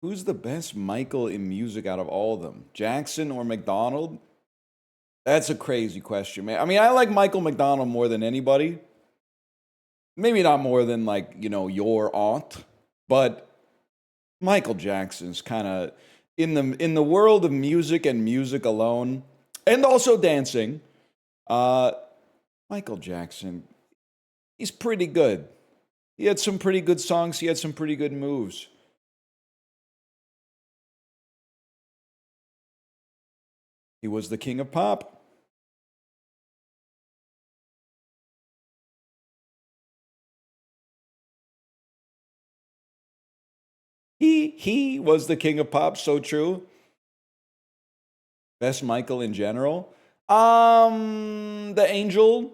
Who's the best Michael in music out of all of them? Jackson or McDonald? That's a crazy question, man. I mean, I like Michael McDonald more than anybody. Maybe not more than, like, you know, your aunt, but Michael Jackson's kind of in the world of music and music alone, and also dancing. Michael Jackson, he's pretty good. He had some pretty good songs. He had some pretty good moves. He was the king of pop. He was the king of pop, so true. Best Michael in general. The Angel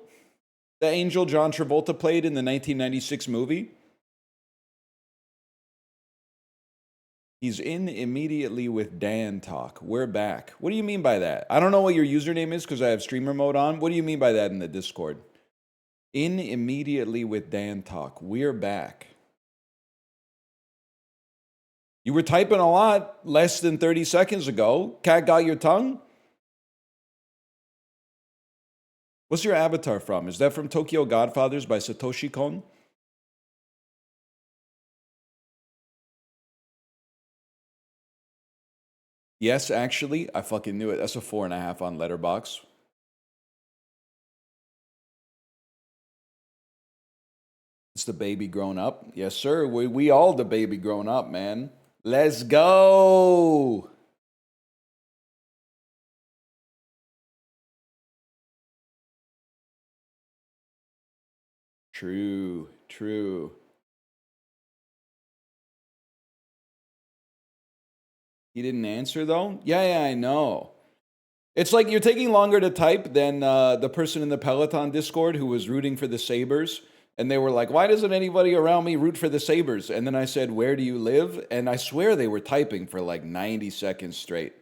John Travolta played in the 1996 movie. He's in immediately with Dan Talk. We're back. What do you mean by that? I don't know what your username is because I have streamer mode on. What do you mean by that in the Discord? In immediately with Dan Talk. We're back. You were typing a lot less than 30 seconds ago. Cat got your tongue? What's your avatar from? Is that from Tokyo Godfathers by Satoshi Kon? Yes, actually. I fucking knew it. That's a 4.5 on Letterboxd. It's the baby grown up. Yes, sir. We all the baby grown up, man. Let's go. True. He didn't answer, though? Yeah, I know. It's like you're taking longer to type than the person in the Peloton Discord who was rooting for the Sabres. And they were like, why doesn't anybody around me root for the Sabres? And then I said, where do you live? And I swear they were typing for like 90 seconds straight.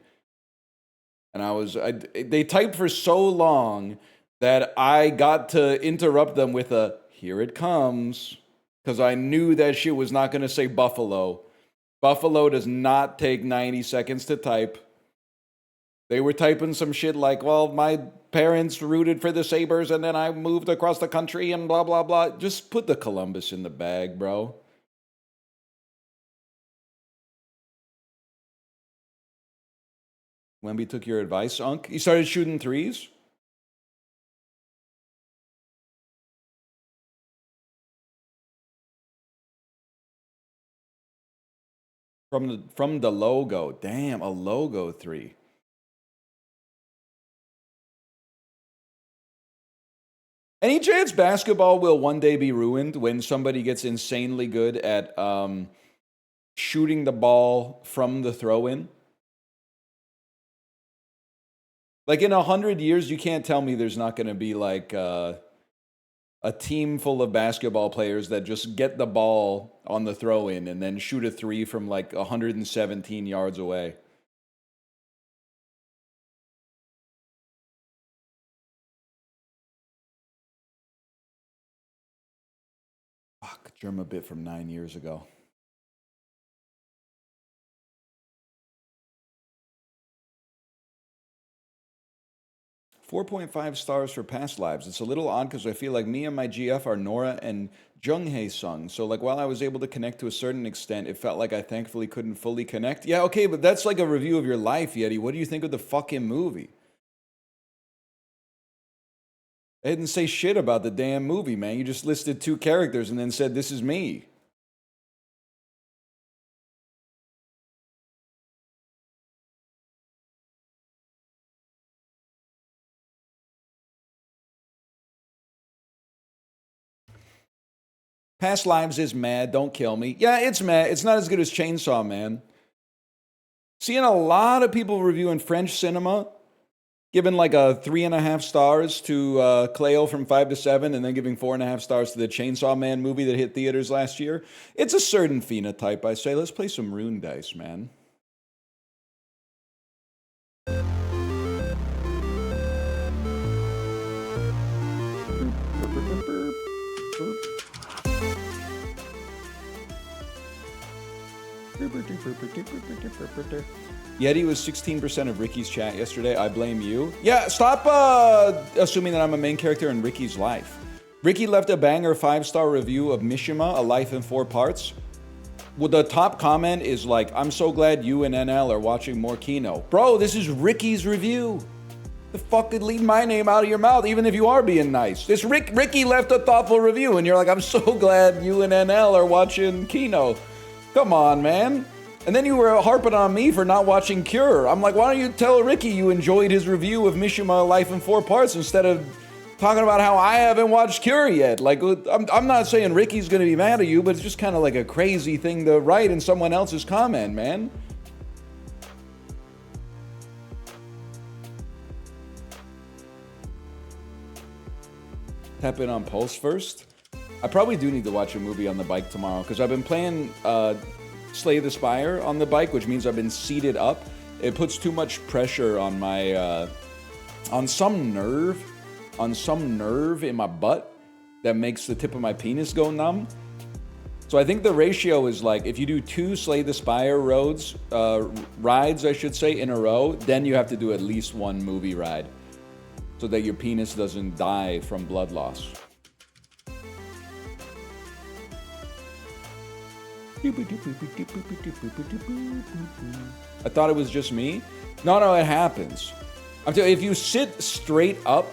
And they typed for so long that I got to interrupt them with a, here it comes. Because I knew that shit was not going to say Buffalo. Buffalo does not take 90 seconds to type. They were typing some shit like, well, my parents rooted for the Sabres and then I moved across the country and blah, blah, blah. Just put the Columbus in the bag, bro. Wemby took your advice, Unk. He started shooting threes? From the logo. Damn, a logo three. Any chance basketball will one day be ruined when somebody gets insanely good at shooting the ball from the throw-in? Like in 100 years, you can't tell me there's not going to be like a team full of basketball players that just get the ball on the throw-in and then shoot a three from like 117 yards away. Fuck, Germa bit from 9 years ago. .5 stars for past lives. It's a little odd because I feel like me and my GF are Nora and Junghae Sung. So like while I was able to connect to a certain extent, it felt like I thankfully couldn't fully connect. Yeah, okay, but that's like a review of your life, Yeti. What do you think of the fucking movie? I didn't say shit about the damn movie, man. You just listed 2 characters and then said, this is me. Past Lives is mad. Don't kill me. Yeah, it's mad. It's not as good as Chainsaw Man. Seeing a lot of people reviewing French cinema, giving like a 3.5 stars to Cleo from 5 to 7, and then giving 4.5 stars to the Chainsaw Man movie that hit theaters last year. It's a certain phenotype, I say. Let's play some Rune Dice, man. Yeti was 16% of Ricky's chat yesterday. I blame you. Yeah, stop assuming that I'm a main character in Ricky's life. Ricky left a banger 5-star review of Mishima, A Life in 4 Parts. Well, the top comment is like, I'm so glad you and NL are watching more Kino. Bro, this is Ricky's review. The fuck could leave my name out of your mouth, even if you are being nice. This Ricky left a thoughtful review, and you're like, I'm so glad you and NL are watching Kino. Come on, man. And then you were harping on me for not watching Cure. I'm like, why don't you tell Ricky you enjoyed his review of Mishima, A Life in 4 Parts, instead of talking about how I haven't watched Cure yet. Like, I'm not saying Ricky's gonna be mad at you, but it's just kind of like a crazy thing to write in someone else's comment, man. Tap in on Pulse first. I probably do need to watch a movie on the bike tomorrow, because I've been playing Slay the Spire on the bike, which means I've been seated up. It puts too much pressure on my, on some nerve in my butt that makes the tip of my penis go numb. So I think the ratio is like, if you do 2 Slay the Spire rides, I should say, in a row, then you have to do at least 1 movie ride so that your penis doesn't die from blood loss. I thought it was just me. No, it happens. I'm telling you, if you sit straight up,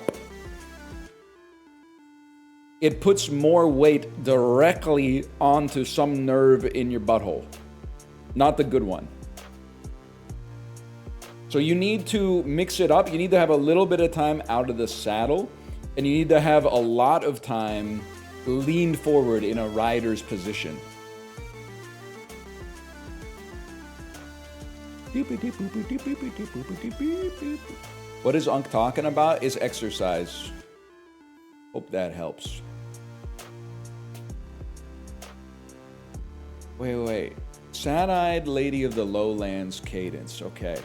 it puts more weight directly onto some nerve in your butthole. Not the good one. So you need to mix it up. You need to have a little bit of time out of the saddle, and you need to have a lot of time leaned forward in a rider's position. What is Unc talking about? Is exercise. Hope that helps. Wait. Sad-eyed lady of the lowlands cadence. Okay.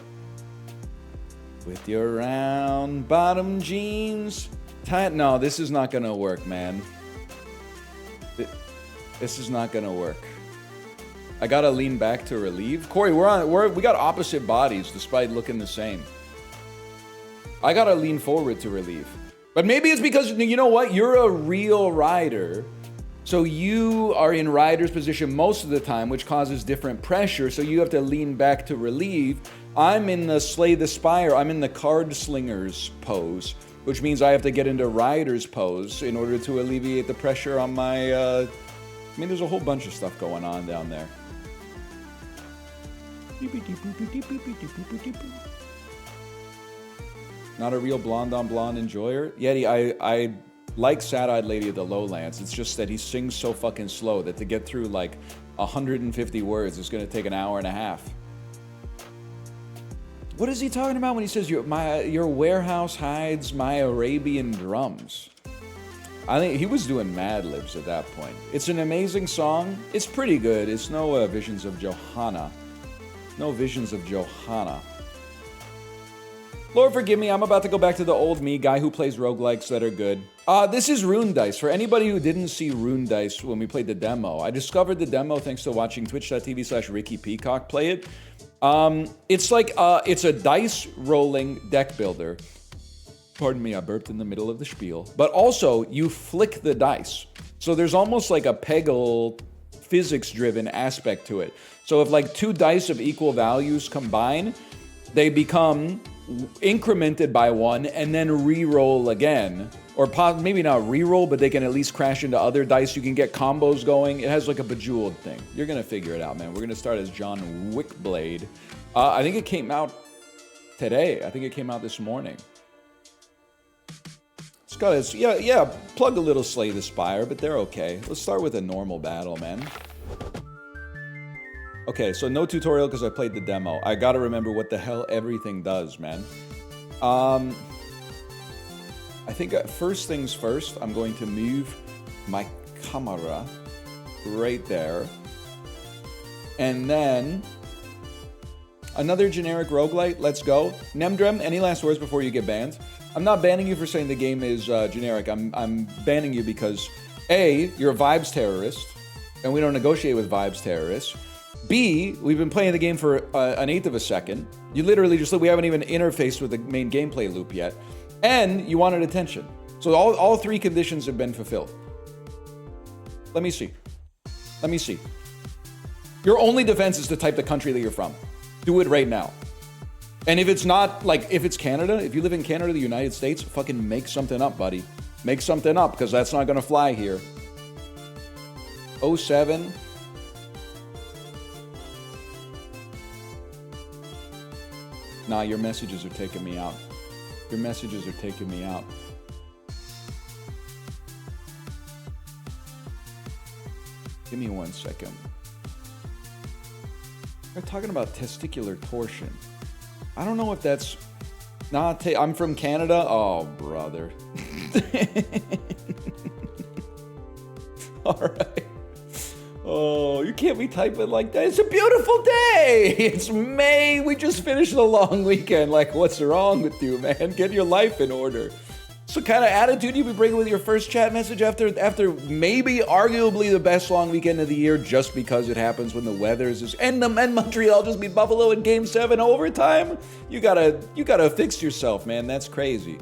With your round bottom jeans. No, this is not gonna work, man. This is not gonna work. I gotta lean back to relieve. Corey, we got opposite bodies despite looking the same. I gotta lean forward to relieve. But maybe it's because, you know what? You're a real rider. So you are in rider's position most of the time, which causes different pressure. So you have to lean back to relieve. I'm in the Slay the Spire. I'm in the card slinger's pose, which means I have to get into rider's pose in order to alleviate the pressure on my, I mean, there's a whole bunch of stuff going on down there. Not a real blonde on blonde enjoyer. Yeti, I like Sad-Eyed Lady of the Lowlands. It's just that he sings so fucking slow that to get through like 150 words is gonna take an hour and a half. What is he talking about when he says your warehouse hides my Arabian drums? I think he was doing Mad Libs at that point. It's an amazing song. It's pretty good. It's no Visions of Johanna. No Visions of Johanna. Lord forgive me, I'm about to go back to the old me, guy who plays roguelikes that are good. This is Rune Dice. For anybody who didn't see Rune Dice when we played the demo, I discovered the demo thanks to watching twitch.tv/Ricky Peacock play it. It's like, it's a dice rolling deck builder. Pardon me, I burped in the middle of the spiel. But also, you flick the dice. So there's almost like a Peggle physics-driven aspect to it. So if like 2 dice of equal values combine, they become incremented by 1 and then re-roll again. Or maybe not re-roll, but they can at least crash into other dice. You can get combos going. It has like a Bejeweled thing. You're going to figure it out, man. We're going to start as John Wickblade. I think it came out today. I think it came out this morning. It's got its, yeah, plug a little Slay the Spire, but they're okay. Let's start with a normal battle, man. Okay, so no tutorial because I played the demo. I gotta remember what the hell everything does, man. I think first things first, I'm going to move my camera right there. And then another generic roguelite, let's go. Nemdrem, any last words before you get banned? I'm not banning you for saying the game is generic. I'm banning you because A, you're a vibes terrorist, and we don't negotiate with vibes terrorists. B, we've been playing the game for an eighth of a second. You literally just, we haven't even interfaced with the main gameplay loop yet. And you wanted attention. So all three conditions have been fulfilled. Let me see. Let me see. Your only defense is to type the country that you're from. Do it right now. And if it's not, like, if it's Canada, if you live in Canada, the United States, fucking make something up, buddy. Make something up, because that's not going to fly here. 07. Nah, your messages are taking me out. Your messages are taking me out. Give me 1 second. They're talking about testicular torsion. I don't know if that's... Nah, I'm from Canada. Oh, brother. All right. Oh, you can't be typing like that. It's a beautiful day. It's May. We just finished a long weekend. Like, what's wrong with you, man? Get your life in order. So kind of attitude you be bringing with your first chat message after maybe arguably the best long weekend of the year, just because it happens when the weather is and Montreal just beat Buffalo in Game 7 overtime. You gotta fix yourself, man. That's crazy.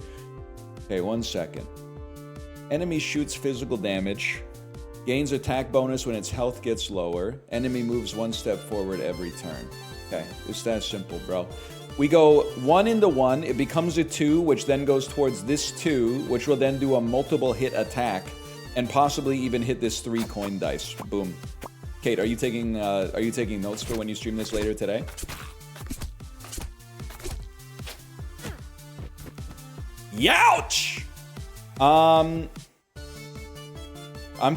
Okay, 1 second. Enemy shoots physical damage. Gains attack bonus when its health gets lower. Enemy moves 1 step forward every turn. Okay, it's that simple, bro. We go 1 into 1, it becomes a 2, which then goes towards this 2, which will then do a multiple hit attack, and possibly even hit this 3 coin dice. Boom. Kate, are you taking notes for when you stream this later today? Youch! I'm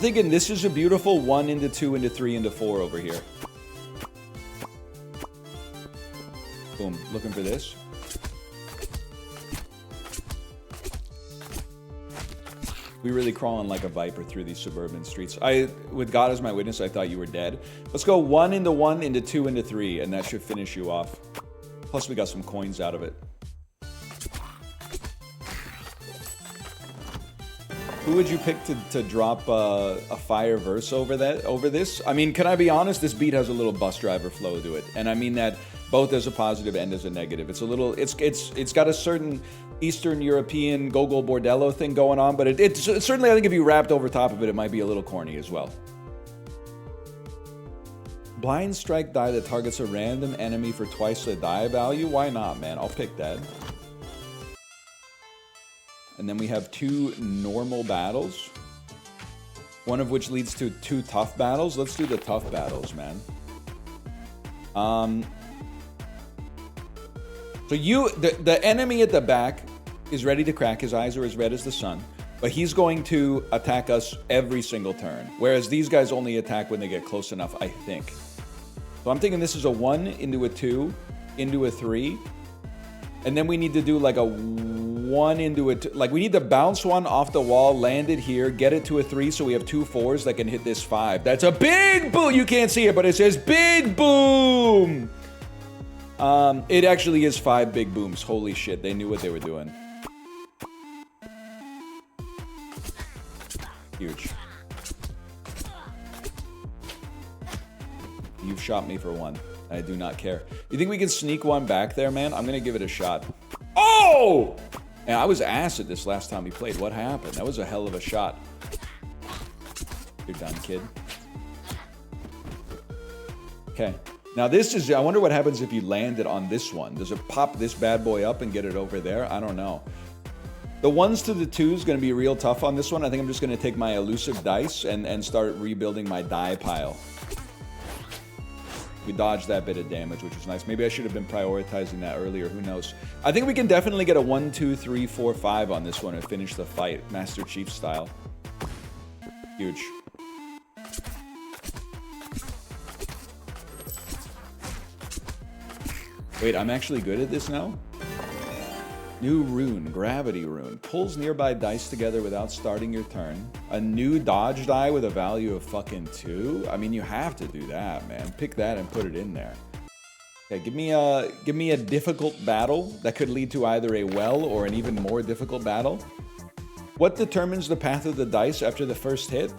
thinking this is a beautiful 1 into 2 into 3 into 4 over here. Boom, looking for this. We really crawling like a viper through these suburban streets. With God as my witness, I thought you were dead. Let's go 1 into 1 into 2 into 3, and that should finish you off. Plus, we got some coins out of it. Who would you pick to drop a fire verse over this? I mean, can I be honest? This beat has a little bus driver flow to it, and I mean that both as a positive and as a negative. It's a little, it's got a certain Eastern European Gogol Bordello thing going on, but it's certainly, I think if you rapped over top of it, it might be a little corny as well. Blind strike die that targets a random enemy for twice the die value. Why not, man? I'll pick that. And then we have 2 normal battles, one of which leads to 2 tough battles. Let's do the tough battles, man. So the enemy at the back is ready to crack. His eyes are as red as the sun, but he's going to attack us every single turn, whereas these guys only attack when they get close enough, I think. So I'm thinking this is a 1 into a 2 into a 3, and then we need to do like a 1 into a 2. Like, we need to bounce 1 off the wall, land it here, get it to a 3, so we have 2 4s that can hit this 5. That's a big boom! You can't see it, but it says big boom! It actually is 5 big booms. Holy shit, they knew what they were doing. Huge. You've shot me for 1. I do not care. You think we can sneak 1 back there, man? I'm gonna give it a shot. Oh! And I was ass at this last time we played. What happened? That was a hell of a shot. You're done, kid. Okay. Now this is, I wonder what happens if you land it on this one. Does it pop this bad boy up and get it over there? I don't know. The 1s to the 2s is going to be real tough on this one. I think I'm just going to take my elusive dice and start rebuilding my die pile. We dodged that bit of damage, which was nice. Maybe I should have been prioritizing that earlier. Who knows? I think we can definitely get a 1, 2, 3, 4, 5 on this one and finish the fight, Master Chief style. Huge. Wait, I'm actually good at this now? New rune, gravity rune. Pulls nearby dice together without starting your turn. A new dodge die with a value of fucking 2? I mean, you have to do that, man. Pick that and put it in there. Okay, give me a difficult battle that could lead to either a well or an even more difficult battle. What determines the path of the dice after the first hit?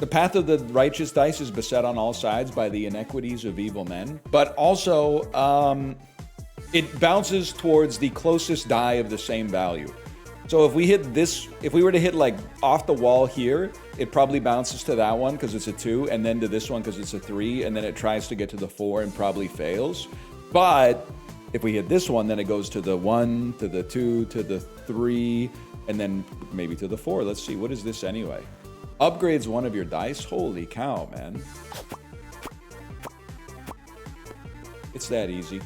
The path of the righteous dice is beset on all sides by the inequities of evil men. But also, it bounces towards the closest die of the same value. So if we hit this, if we were to hit like off the wall here, it probably bounces to that one because it's a 2, and then to this one because it's a 3, and then it tries to get to the 4 and probably fails. But if we hit this one, then it goes to the 1, to the 2, to the 3, and then maybe to the 4. Let's see, what is this anyway? Upgrades one of your dice? Holy cow, man. It's that easy.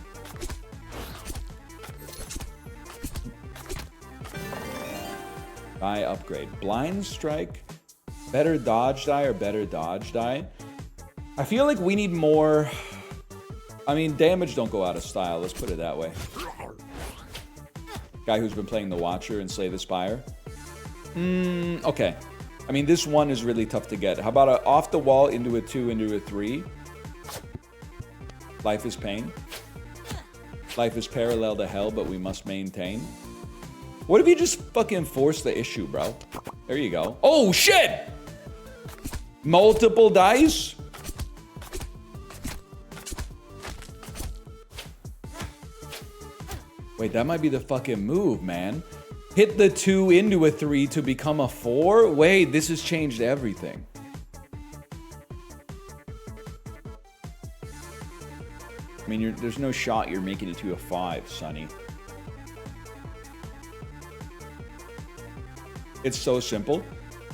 Die upgrade. Blind strike, better dodge die or better dodge die? I feel like we need more... I mean, damage don't go out of style, let's put it that way. Guy who's been playing the Watcher and Slay the Spire. Okay. I mean, this one is really tough to get. How about a off the wall into a 2, into a 3? Life is pain. Life is parallel to hell, but we must maintain. What if you just fucking force the issue, bro? There you go. Oh, shit! Multiple dice? Wait, that might be the fucking move, man. Hit the 2 into a 3 to become a 4? Wait, this has changed everything. I mean, there's no shot you're making it to a 5, Sonny. It's so simple.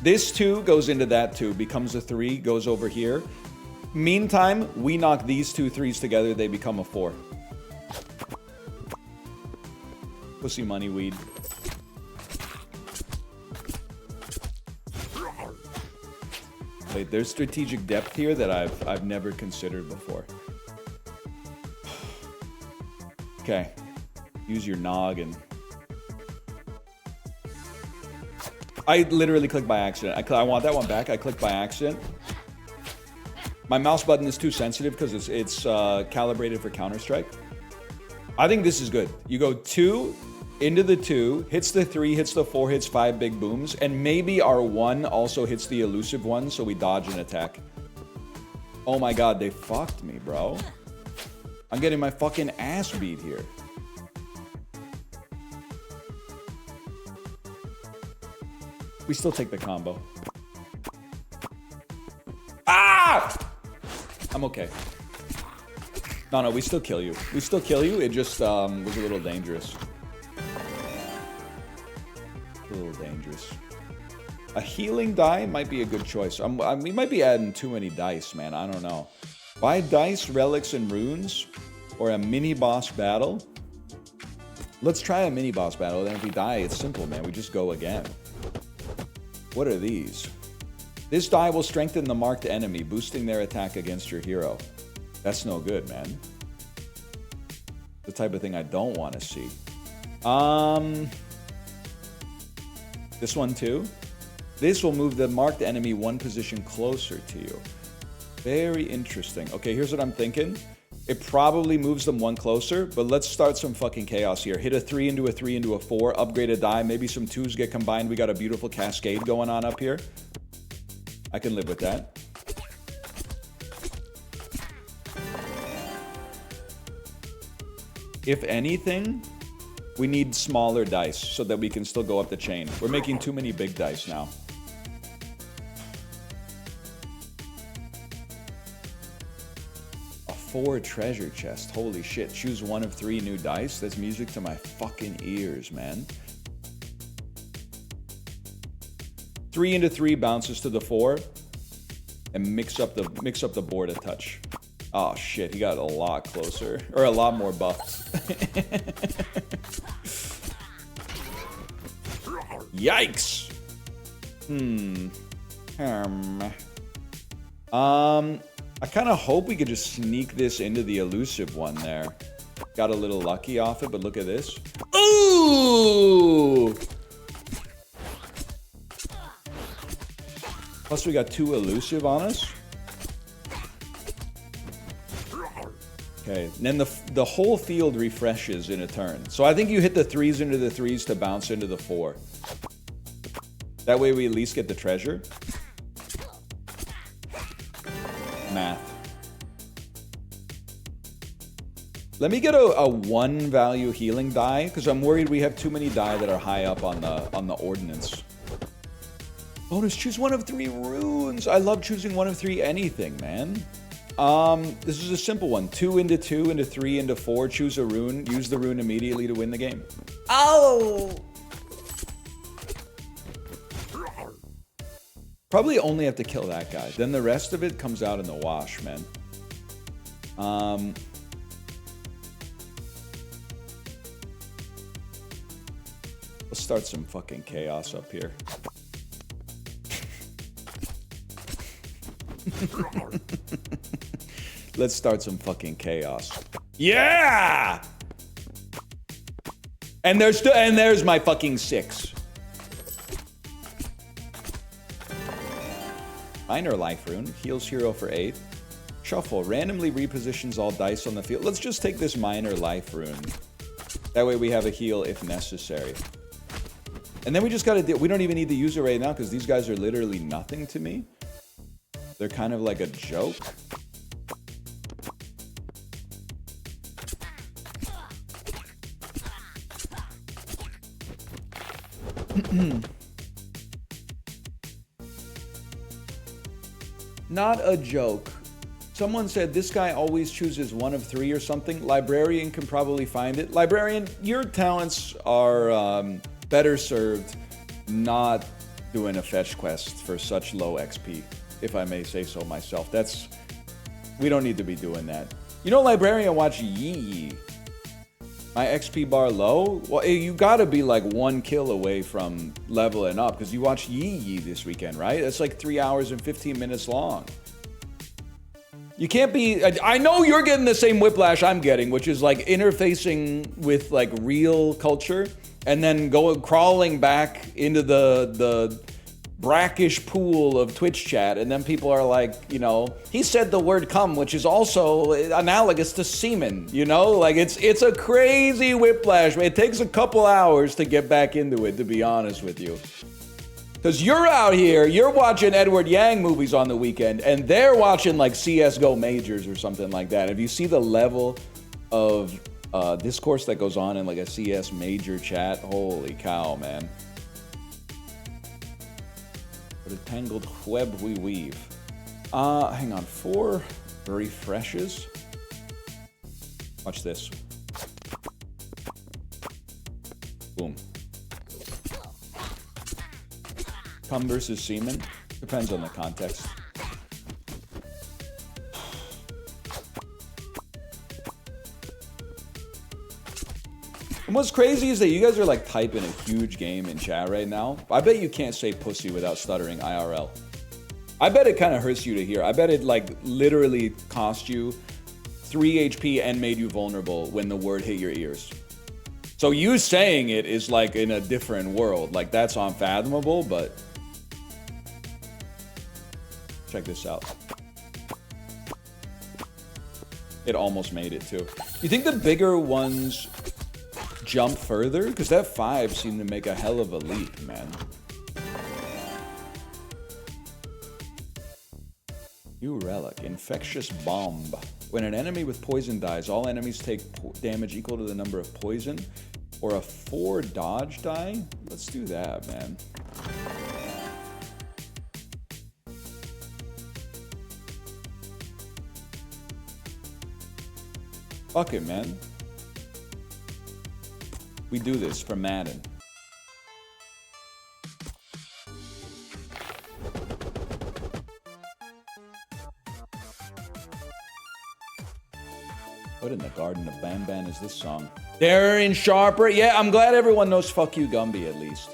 This 2 goes into that 2, becomes a 3, goes over here. Meantime, we knock these 2 3s together, they become a 4. Pussy money weed. Wait, there's strategic depth here that I've never considered before. Okay. Use your noggin. I literally clicked by accident. I want that one back. I clicked by accident. My mouse button is too sensitive because it's calibrated for Counter-Strike. I think this is good. You go 2 into the 2, hits the 3, hits the 4, hits 5 big booms, and maybe our 1 also hits the elusive one, so we dodge an attack. Oh my god, they fucked me, bro. I'm getting my fucking ass beat here. We still take the combo. Ah! I'm okay. No, we still kill you. We still kill you. It just was a little dangerous. A little dangerous. A healing die might be a good choice. We might be adding too many dice, man. I don't know. Buy dice, relics, and runes, or a mini boss battle. Let's try a mini boss battle. Then if we die, it's simple, man. We just go again. What are these? This die will strengthen the marked enemy, boosting their attack against your hero. That's no good, man. The type of thing I don't want to see. This one too. This will move the marked enemy 1 position closer to you. Very interesting. Okay, here's what I'm thinking. It probably moves them 1 closer, but let's start some fucking chaos here. Hit a 3 into a 3 into a 4, upgrade a die, maybe some 2s get combined. We got a beautiful cascade going on up here. I can live with that. If anything, we need smaller dice so that we can still go up the chain. We're making too many big dice now. A 4 treasure chest. Holy shit. Choose 1 of 3 new dice. That's music to my fucking ears, man. 3 into 3 bounces to the 4. And mix up the board a touch. Oh shit, he got a lot closer. Or a lot more buffs. Yikes! I kind of hope we could just sneak this into the elusive one there. Got a little lucky off it, but look at this. Ooh! Plus we got 2 elusive on us. Okay, and then the whole field refreshes in a turn. So I think you hit the 3s into the 3s to bounce into the 4. That way we at least get the treasure. Math. Let me get a 1 value healing die, because I'm worried we have too many die that are high up on the ordnance. Bonus, choose 1 of 3 runes. I love choosing 1 of 3 anything, man. This is a simple one. 2 into 2 into 3 into 4. Choose a rune. Use the rune immediately to win the game. Oh! Probably only have to kill that guy. Then the rest of it comes out in the wash, man. Let's start some fucking chaos up here. Let's start some fucking chaos. Yeah! And there's my fucking 6. Minor life rune, heals hero for 8. Shuffle, randomly repositions all dice on the field. Let's just take this minor life rune. That way we have a heal if necessary. And then we just gotta deal, we don't even need to use it right now because these guys are literally nothing to me. They're kind of like a joke. Not a joke. Someone said this guy always chooses 1 of 3 or something. Librarian can probably find it. Librarian, your talents are better served not doing a fetch quest for such low XP, if I may say so myself. We don't need to be doing that. You know, Librarian, watch Yee. My XP bar low? Well, you gotta be like 1 kill away from leveling up, because you watched Yee this weekend, right? That's like 3 hours and 15 minutes long. You can't be... I know you're getting the same whiplash I'm getting, which is like interfacing with like real culture, and then crawling back into the brackish pool of Twitch chat, and then people are like, you know, he said the word cum, which is also analogous to semen, you know? Like, it's a crazy whiplash. It takes a couple hours to get back into it, to be honest with you. Because you're out here, you're watching Edward Yang movies on the weekend, and they're watching like CSGO majors or something like that. If you see the level of discourse that goes on in like a CS major chat, holy cow, man. What a tangled web we weave. Hang on, 4 refreshes. Watch this. Boom. Cum versus semen. Depends on the context. And what's crazy is that you guys are like typing a huge game in chat right now. I bet you can't say pussy without stuttering IRL. I bet it kind of hurts you to hear. I bet it like literally cost you 3 HP and made you vulnerable when the word hit your ears. So you saying it is like in a different world. Like that's unfathomable, but check this out. It almost made it too. You think the bigger ones jump further? Because that 5 seemed to make a hell of a leap, man. New relic, infectious bomb. When an enemy with poison dies, all enemies take damage equal to the number of poison, or a 4 dodge die. Let's do that, man. Fuck it, man. We do this for Madden. What in the Garden of Banban is this song? Darren Sharper. Yeah, I'm glad everyone knows Fuck You Gumby at least.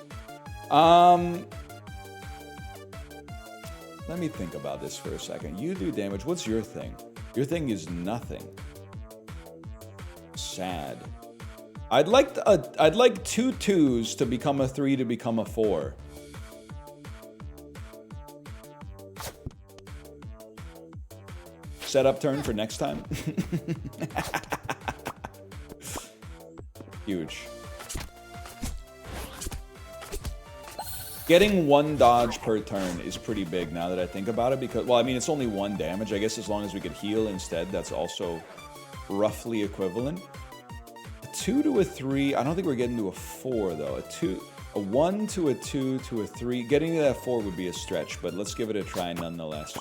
Let me think about this for a second. You do damage. What's your thing? Your thing is nothing. Sad. I'd like 2 2s to become a 3 to become a 4. Setup turn for next time. Huge. Getting 1 dodge per turn is pretty big now that I think about it, because, well, I mean, it's only 1 damage. I guess as long as we could heal instead, that's also roughly equivalent. A 2 to a 3, I don't think we're getting to a 4, though. A 1 to a 2 to a 3. Getting to that 4 would be a stretch, but let's give it a try nonetheless.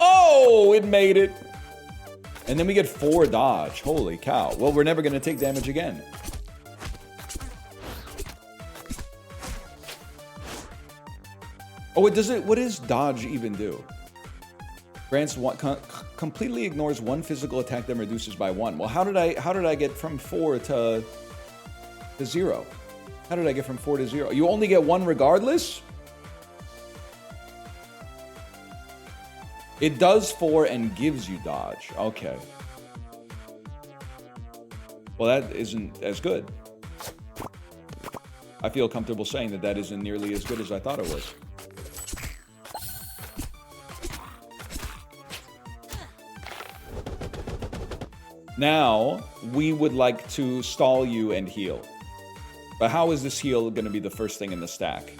Oh, it made it! And then we get 4 dodge. Holy cow. Well, we're never going to take damage again. Oh, it does it. What does dodge even do? Grants one, completely ignores 1 physical attack, then reduces by 1. Well, how did I get from 4 to 0? How did I get from 4 to 0? You only get 1 regardless? It does 4 and gives you dodge. Okay. Well, that isn't as good. I feel comfortable saying that that isn't nearly as good as I thought it was. Now, we would like to stall you and heal. But how is this heal going to be the first thing in the stack?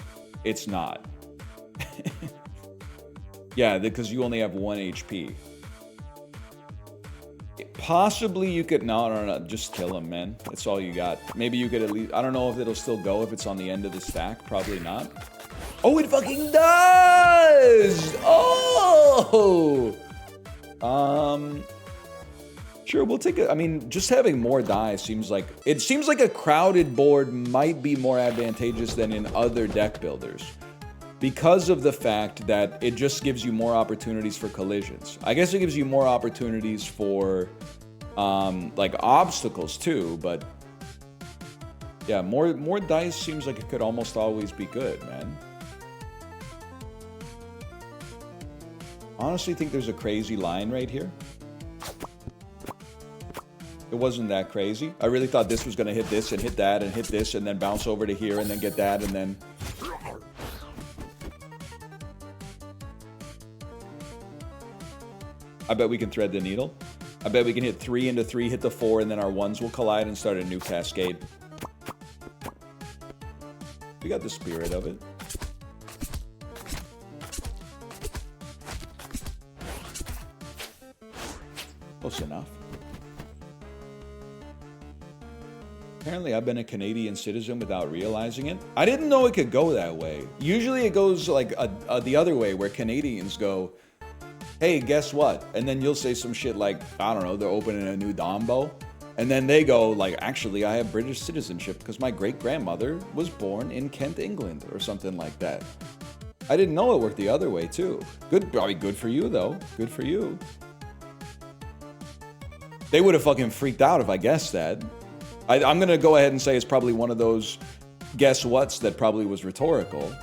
It's not. Yeah, because you only have 1 HP. Possibly you could... No, just kill him, man. That's all you got. Maybe you could at least... I don't know if it'll still go if it's on the end of the stack. Probably not. Oh, it fucking does! Oh! Sure, we'll take it. I mean, just having more die seems like... It seems like a crowded board might be more advantageous than in other deck builders, because of the fact that it just gives you more opportunities for collisions. I guess it gives you more opportunities for, like, obstacles, too, but... Yeah, more dice seems like it could almost always be good, man. Honestly think there's a crazy line right here. It wasn't that crazy. I really thought this was going to hit this and hit that and hit this and then bounce over to here and then get that and then... I bet we can thread the needle. I bet we can hit 3 into 3, hit the 4, and then our 1s will collide and start a new cascade. We got the spirit of it. Close enough. Apparently, I've been a Canadian citizen without realizing it. I didn't know it could go that way. Usually it goes like the other way, where Canadians go, hey, guess what? And then you'll say some shit like, I don't know, they're opening a new Dombo. And then they go like, actually, I have British citizenship because my great-grandmother was born in Kent, England, or something like that. I didn't know it worked the other way, too. Good, probably good for you, though. Good for you. They would have fucking freaked out if I guessed that. I'm going to go ahead and say it's probably one of those guess whats that probably was rhetorical.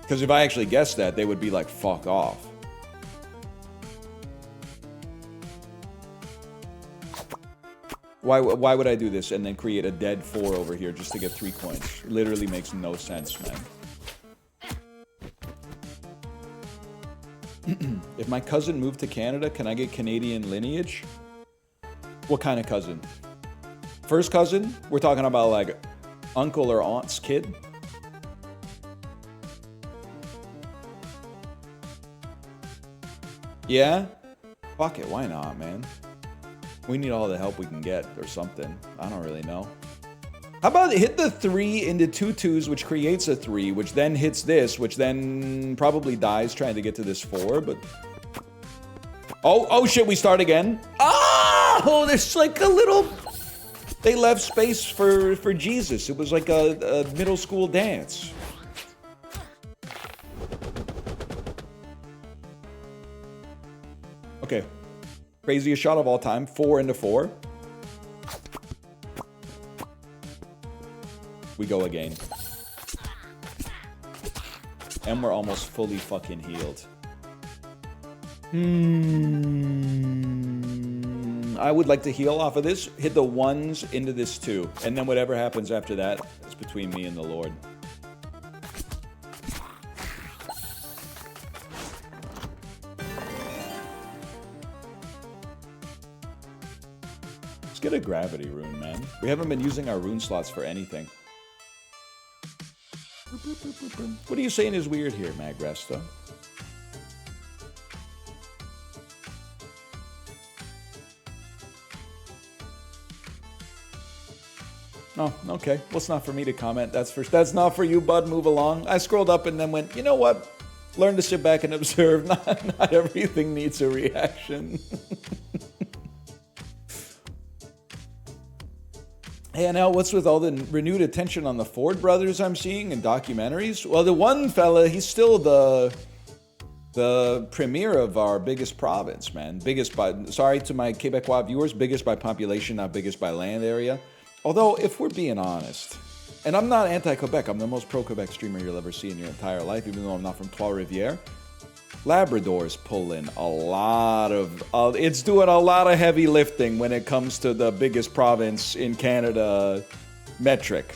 Because if I actually guessed that, they would be like, fuck off. Why would I do this and then create a dead 4 over here just to get 3 coins? It literally makes no sense, man. If my cousin moved to Canada, can I get Canadian lineage? What kind of cousin? First cousin? We're talking about like uncle or aunt's kid? Yeah? Fuck it, why not, man? We need all the help we can get or something. I don't really know. How about hit the 3 into 2 2s, which creates a 3, which then hits this, which then probably dies trying to get to this 4, but... Oh shit, we start again? Oh, there's like a little... They left space for Jesus. It was like a middle school dance. Okay. Craziest shot of all time. 4 into 4. We go again. And we're almost fully fucking healed. I would like to heal off of this. Hit the 1s into this 2. And then whatever happens after that is between me and the Lord. Let's get a gravity rune, man. We haven't been using our rune slots for anything. What are you saying is weird here, Magresta? Oh, okay. Well, it's not for me to comment. That's not for you, bud. Move along. I scrolled up and then went, you know what? Learn to sit back and observe. Not everything needs a reaction. Hey, now what's with all the renewed attention on the Ford brothers I'm seeing in documentaries? Well, the one fella, he's still the premier of our biggest province, man. Biggest by, sorry to my Quebecois viewers, biggest by population, not biggest by land area. Although, if we're being honest, and I'm not anti-Quebec, I'm the most pro-Quebec streamer you'll ever see in your entire life, even though I'm not from Trois-Rivières. Labrador's pulling a lot of, it's doing a lot of heavy lifting when it comes to the biggest province in Canada metric.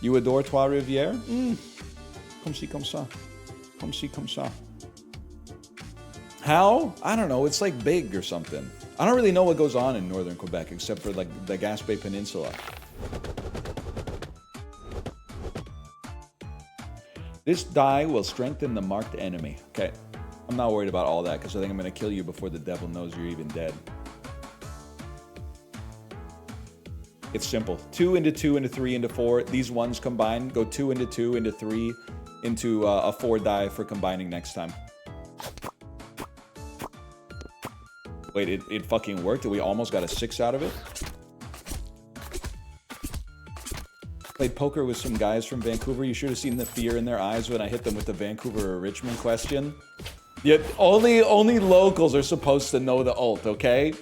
You adore Trois-Rivières? Comme ci, comme ça. Comme ci, comme ça. How? I don't know. It's like big or something. I don't really know what goes on in northern Quebec except for like the Gaspé Peninsula. This die will strengthen the marked enemy. Okay. I'm not worried about all that because I think I'm going to kill you before the devil knows you're even dead. It's simple. 2 into 2 into 3 into 4. These ones combined go 2 into 2 into 3 into a 4 die for combining next time. Wait, it fucking worked? We almost got a 6 out of it? Played poker with some guys from Vancouver. You should have seen the fear in their eyes when I hit them with the Vancouver or Richmond question. Yet only locals are supposed to know the ult, okay?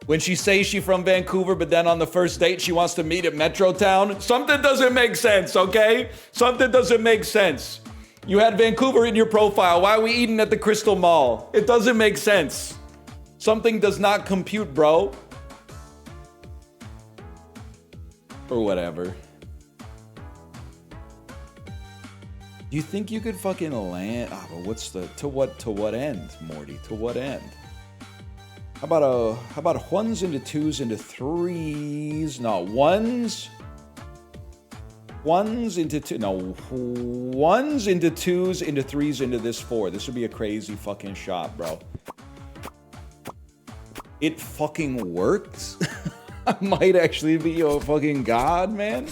When she says she's from Vancouver, but then on the first date she wants to meet at Metrotown, something doesn't make sense, okay? Something doesn't make sense. You had Vancouver in your profile. Why are we eating at the Crystal Mall? It doesn't make sense. Something does not compute, bro. Or whatever. Do you think you could fucking land? Ah, but what's the to what end, Morty? To what end? How about ones into twos into threes? No, ones into two. No, ones into twos into threes into this 4. This would be a crazy fucking shot, bro. It fucking works. I might actually be a fucking god, man.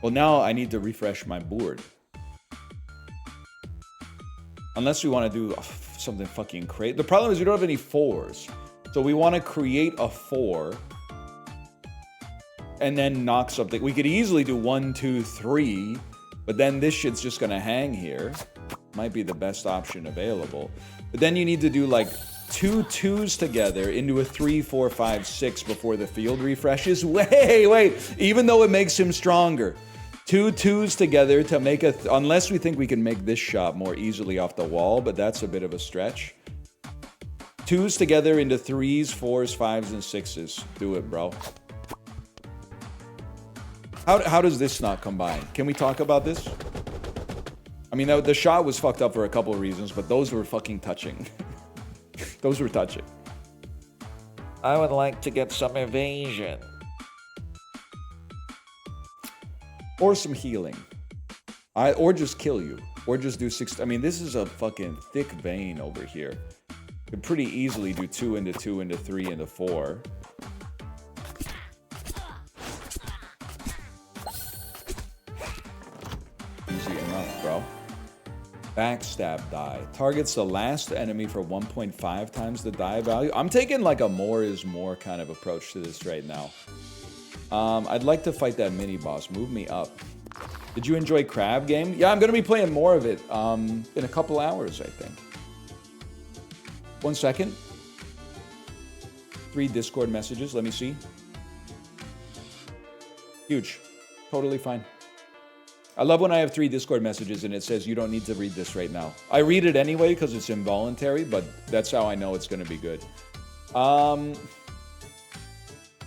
Well, now I need to refresh my board. Unless we want to do something fucking crazy. The problem is we don't have any 4s. So we want to create a 4. And then knock something. We could easily do 1, 2, 3. But then this shit's just going to hang here. Might be the best option available. But then you need to do like 2 2s together into a 3, 4, 5, 6 before the field refreshes. Wait. Even though it makes him stronger. 2 2s together to make a... unless we think we can make this shot more easily off the wall, but that's a bit of a stretch. 2s together into 3s, 4s, 5s, and 6s. Do it, bro. How does this not combine? Can we talk about this? I mean, the shot was fucked up for a couple of reasons, but those were fucking touching. Those were touching. I would like to get some evasion. Or some healing. Or just kill you. Or just do 6... I mean, this is a fucking thick vein over here. Could pretty easily do 2 into 2 into 3 into 4. Easy enough, bro. Backstab die. Targets the last enemy for 1.5 times the die value. I'm taking like a more is more kind of approach to this right now. I'd like to fight that mini boss. Move me up. Did you enjoy Crab Game? Yeah, I'm going to be playing more of it in a couple hours, I think. 1 second. 3 Discord messages. Let me see. Huge. Totally fine. I love when I have 3 Discord messages and it says you don't need to read this right now. I read it anyway because it's involuntary, but that's how I know it's going to be good.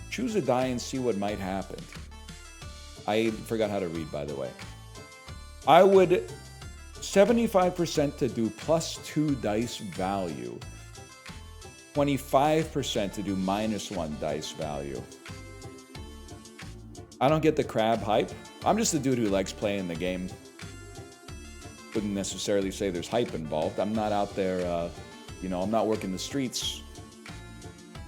Choose a die and see what might happen. I forgot how to read, by the way. I would 75% to do +2 dice value. 25% to do -1 dice value. I don't get the crab hype. I'm just a dude who likes playing the game. Wouldn't necessarily say there's hype involved. I'm not out there, you know, I'm not working the streets.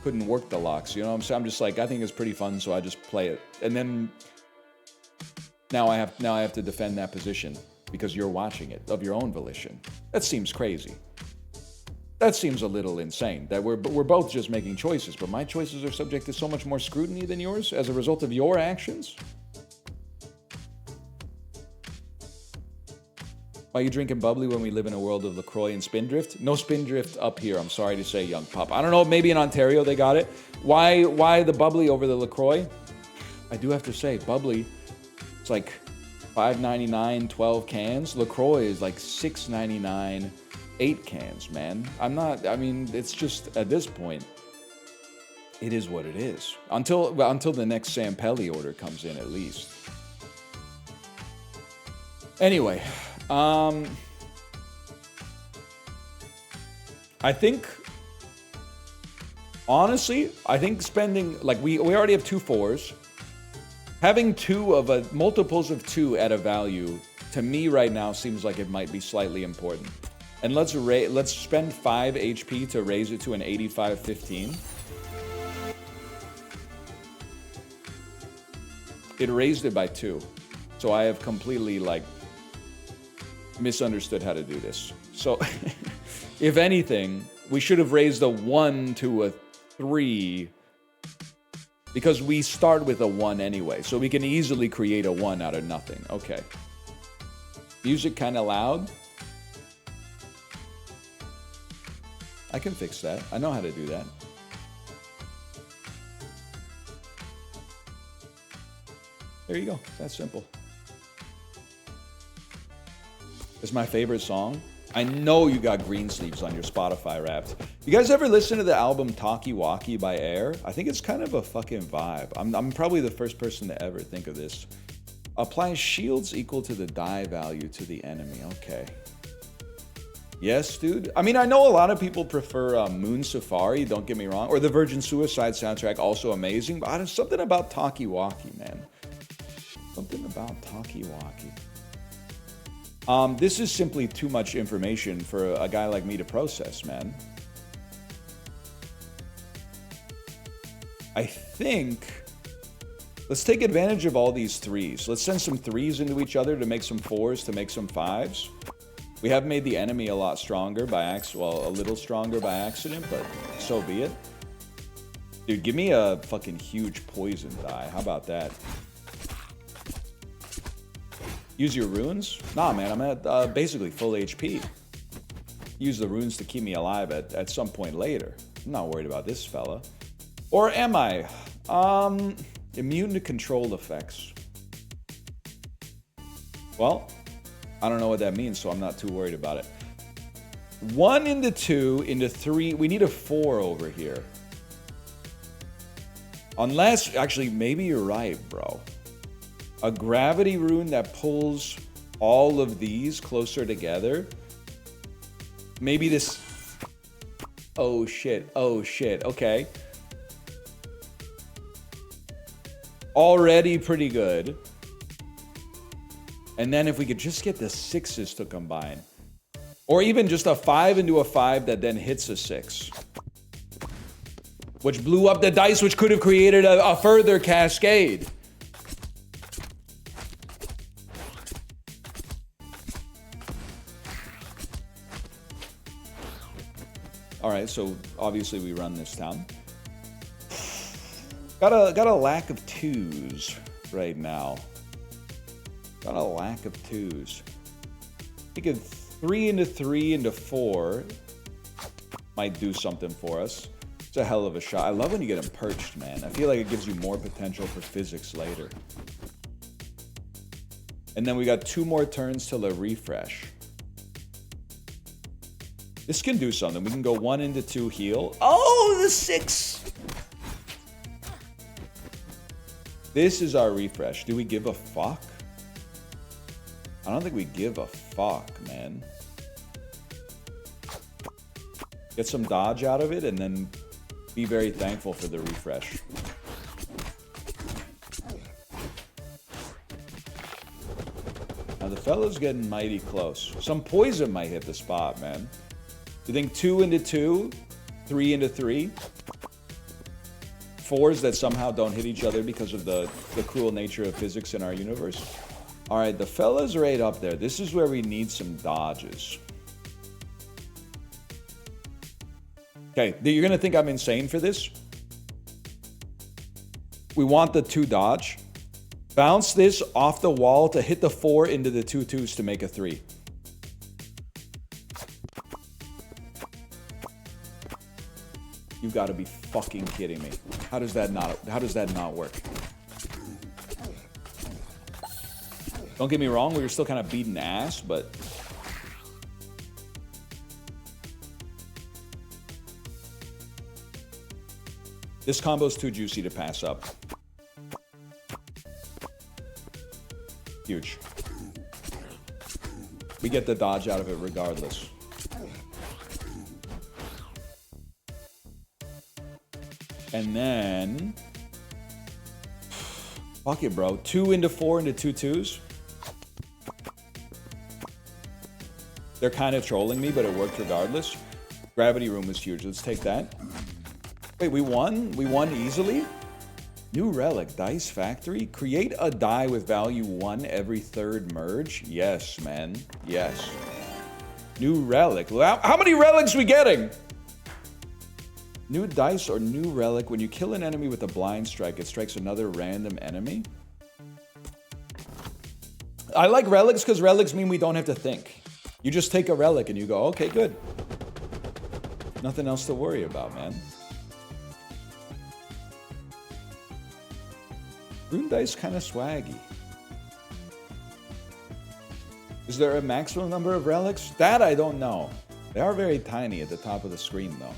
Couldn't work the locks, you know what I'm saying? I'm just like, I think it's pretty fun, so I just play it. And then now I have to defend that position because you're watching it of your own volition. That seems crazy. That seems a little insane. That we're both just making choices, but my choices are subject to so much more scrutiny than yours as a result of your actions. Why are you drinking bubbly when we live in a world of LaCroix and Spindrift? No Spindrift up here, I'm sorry to say, young pup. I don't know, maybe in Ontario they got it. Why the bubbly over the LaCroix? I do have to say, bubbly, it's like $5.99, 12 cans. LaCroix is like $6.99, 8 cans, man. I mean, it's just, at this point, it is what it is. Until the next Sam Pelly order comes in, at least. Anyway, I think, honestly, spending, like, we already have 2 4s. Having 2 of multiples of 2 at a value, to me right now, seems like it might be slightly important. And let's spend 5 HP to raise it to an 85-15. It raised it by 2. So I have completely, like, misunderstood how to do this. So, if anything, we should have raised a 1 to a 3, because we start with a 1 anyway, so we can easily create a 1 out of nothing. Okay. Music kind of loud. I can fix that. I know how to do that. There you go. That's simple. It's my favorite song. I know you got green sleeves on your Spotify Wrapped. You guys ever listen to the album Talkie Walkie by Air? I think it's kind of a fucking vibe. I'm probably the first person to ever think of this. Apply shields equal to the die value to the enemy. Okay. Yes, dude. I mean, I know a lot of people prefer Moon Safari, don't get me wrong. Or the Virgin Suicide soundtrack, also amazing. But there's something about Talkie Walkie, man. Something about Talkie Walkie. This is simply too much information for a guy like me to process, man. I think, let's take advantage of all these 3s. Let's send some 3s into each other to make some 4s, to make some 5s. We have made the enemy a lot stronger by accident, well, a little stronger by accident, but so be it. Dude, give me a fucking huge poison die. How about that? Use your runes? Nah, man, I'm at basically full HP. Use the runes to keep me alive at some point later. I'm not worried about this fella. Or am I? Immune to controlled effects. Well, I don't know what that means, so I'm not too worried about it. 1 into 2 into 3. We need a 4 over here. Unless, actually, maybe you're right, bro. A gravity rune that pulls all of these closer together. Maybe this... Oh shit, okay. Already pretty good. And then if we could just get the 6s to combine. Or even just a 5 into a 5 that then hits a 6. Which blew up the dice, which could have created a further cascade. Alright, so obviously we run this town. Got a lack of 2s right now. Got a lack of 2s. Thinking 3 into 3 into 4 might do something for us. It's a hell of a shot. I love when you get them perched, man. I feel like it gives you more potential for physics later. And then we got 2 more turns till a refresh. This can do something. We can go 1 into 2 heal. Oh, the 6! This is our refresh. Do we give a fuck? I don't think we give a fuck, man. Get some dodge out of it and then be very thankful for the refresh. Now the fella's getting mighty close. Some poison might hit the spot, man. You think 2 into 2, 3 into 3? 4s that somehow don't hit each other because of the cruel nature of physics in our universe? Alright, the fella's right up there. This is where we need some dodges. Okay, you're gonna think I'm insane for this. We want the 2 dodge. Bounce this off the wall to hit the 4 into the 2 2s to make a 3. You've got to be fucking kidding me. How does that not work? Don't get me wrong, we were still kind of beating ass, but this combo's too juicy to pass up. Huge. We get the dodge out of it regardless. And then fuck it, bro. 2 into 4 into 2 2s. They're kind of trolling me, but it worked regardless. Gravity room was huge. Let's take that. Wait, we won? We won easily? New relic, Dice Factory. Create a die with value 1 every 3rd merge. Yes, man. Yes. New relic. How many relics we getting? New dice or new relic. When you kill an enemy with a blind strike, it strikes another random enemy. I like relics because relics mean we don't have to think. You just take a relic and you go, okay, good. Nothing else to worry about, man. Rune Dice kind of swaggy. Is there a maximum number of relics? That I don't know. They are very tiny at the top of the screen, though.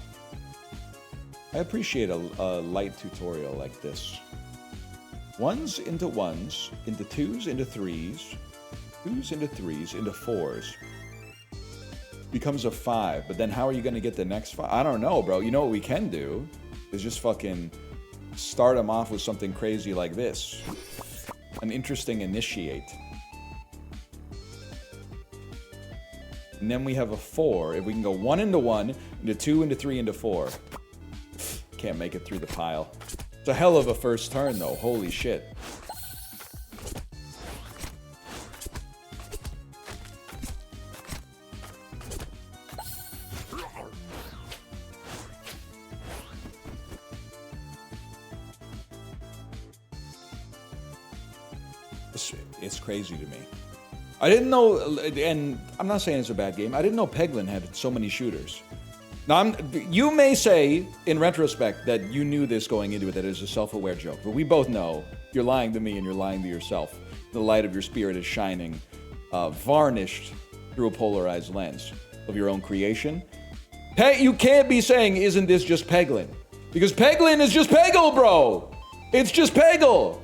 I appreciate a light tutorial like this. 1s into 1s, into 2s into 3s, 2s into 3s, into 4s. Becomes a 5, but then how are you going to get the next 5? I don't know, bro. You know what we can do? Is just fucking start them off with something crazy like this. An interesting initiate. And then we have a 4. If we can go 1 into 1, into 2, into 3, into 4. Can't make it through the pile. It's a hell of a first turn, though. Holy shit. It's crazy to me. I didn't know, and I'm not saying it's a bad game, I didn't know Peglin had so many shooters. Now, you may say, in retrospect, that you knew this going into it, that it was a self-aware joke. But we both know you're lying to me and you're lying to yourself. The light of your spirit is shining, varnished through a polarized lens of your own creation. You can't be saying, isn't this just Peglin? Because Peglin is just Peggle, bro! It's just Peggle!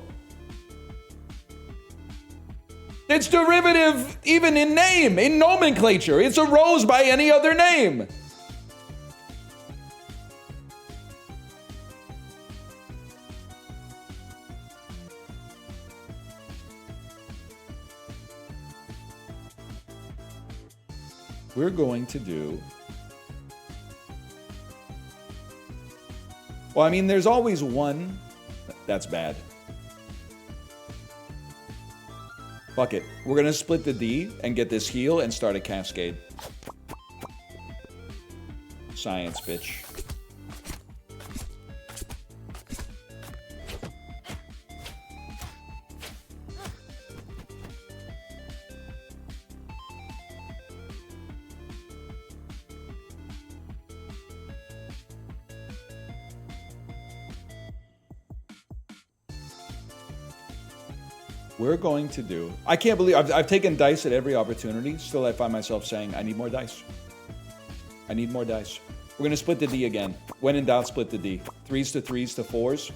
It's derivative even in name, in nomenclature. It's a rose by any other name. We're going to do... Well, I mean, there's always one... That's bad. Fuck it. We're gonna split the D and get this heal and start a cascade. Science, bitch. We're going to do... I can't believe... I've taken dice at every opportunity. Still, I find myself saying, I need more dice. I need more dice. We're gonna split the D again. When in doubt, split the D. 3s to 3s to 4s.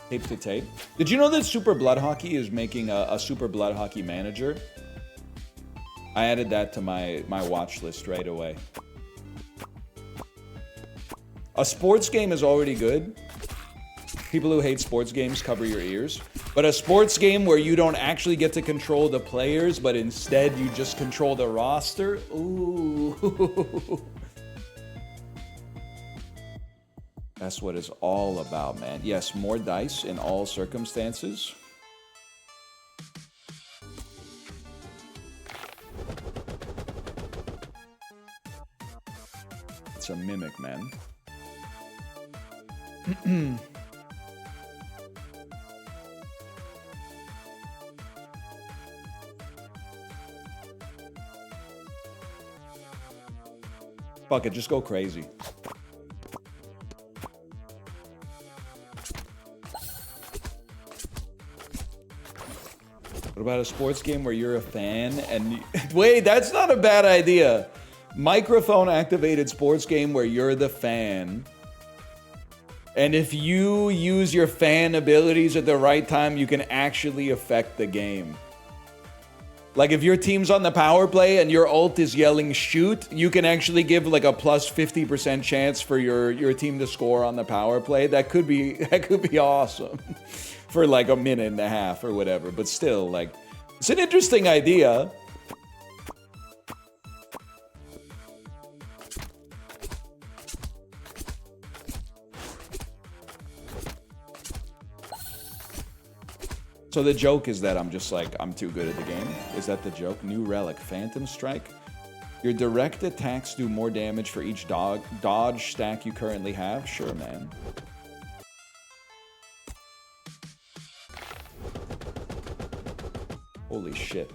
Tape to tape. Did you know that Super Blood Hockey is making a Super Blood Hockey manager? I added that to my watch list right away. A sports game is already good. People who hate sports games, cover your ears. But a sports game where you don't actually get to control the players, but instead you just control the roster? Ooh. That's what it's all about, man. Yes, more dice in all circumstances. It's a mimic, man. Fuck it, just go crazy. What about a sports game where you're a fan and... Wait, that's not a bad idea. Microphone-activated sports game where you're the fan. And if you use your fan abilities at the right time, you can actually affect the game. Like if your team's on the power play and your ult is yelling shoot, you can actually give like a plus 50% chance for your team to score on the power play. That could be awesome. For like a minute and a half or whatever, but still, like, it's an interesting idea. So the joke is that I'm just like, I'm too good at the game? Is that the joke? New relic, Phantom Strike. Your direct attacks do more damage for each dodge stack you currently have? Sure, man. Holy shit.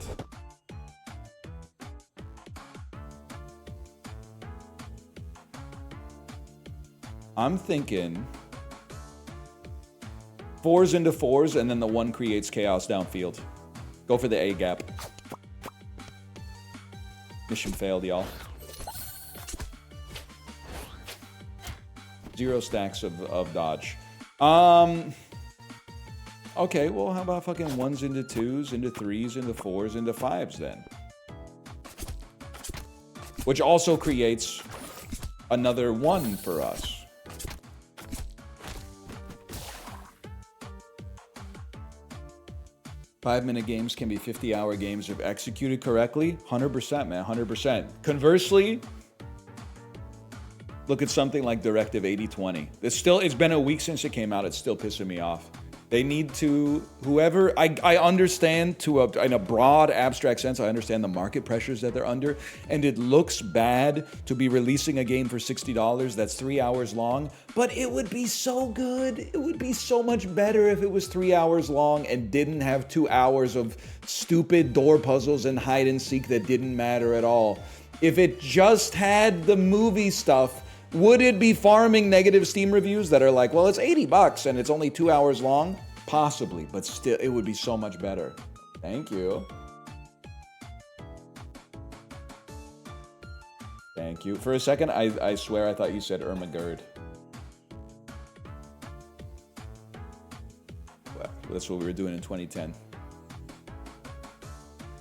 I'm thinking 4s into 4s and then the 1 creates chaos downfield. Go for the A gap. Mission failed, y'all. 0 stacks of dodge. Okay, well, how about fucking 1s into 2s, into 3s, into 4s, into 5s then? Which also creates another 1 for us. Five-minute games can be 50-hour games if executed correctly. 100%, man, 100%. Conversely, look at something like Directive 8020. It's been a week since it came out. It's still pissing me off. They need to, whoever, I understand in a broad abstract sense, I understand the market pressures that they're under, and it looks bad to be releasing a game for $60 that's 3 hours long, but it would be so good. It would be so much better if it was 3 hours long and didn't have 2 hours of stupid door puzzles and hide and seek that didn't matter at all. If it just had the movie stuff, would it be farming negative Steam reviews that are like, well, it's $80 and it's only 2 hours long? Possibly, but still, it would be so much better. Thank you. Thank you. For a second, I swear I thought you said Ermagerd. Well, that's what we were doing in 2010.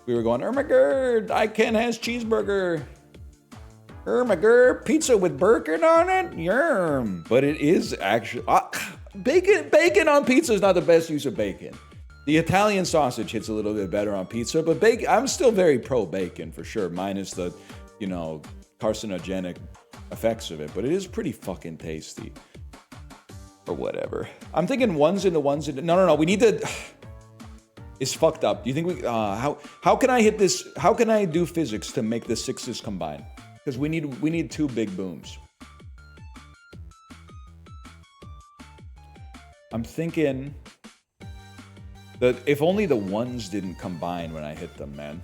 We were going, Ermagerd, I can has cheeseburger. Pizza with bacon on it? Yerm. But it is actually... bacon on pizza is not the best use of bacon. The Italian sausage hits a little bit better on pizza, but bacon... I'm still very pro-bacon, for sure, minus the, carcinogenic effects of it. But it is pretty fucking tasty. Or whatever. I'm thinking 1s into 1s into... No. We need to... It's fucked up. Do you think we... how can I hit this... How can I do physics to make the 6s combine? Because we need 2 big booms. I'm thinking that if only the 1s didn't combine when I hit them, man.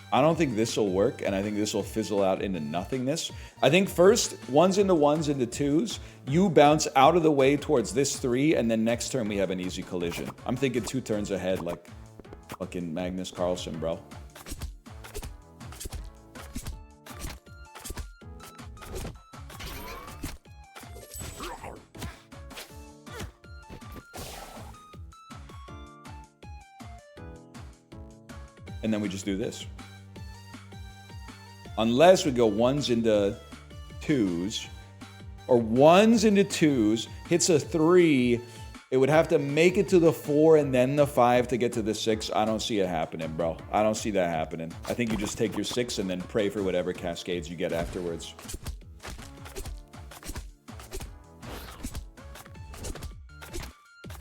I don't think this will work, and I think this will fizzle out into nothingness. I think first, ones into ones into twos, you bounce out of the way towards this 3, and then next turn we have an easy collision. I'm thinking 2 turns ahead like fucking Magnus Carlsen, bro. And then we just do this. Unless we go ones into twos, or ones into twos, hits a 3, it would have to make it to the 4 and then the 5 to get to the 6. I don't see it happening, bro. I don't see that happening. I think you just take your 6 and then pray for whatever cascades you get afterwards.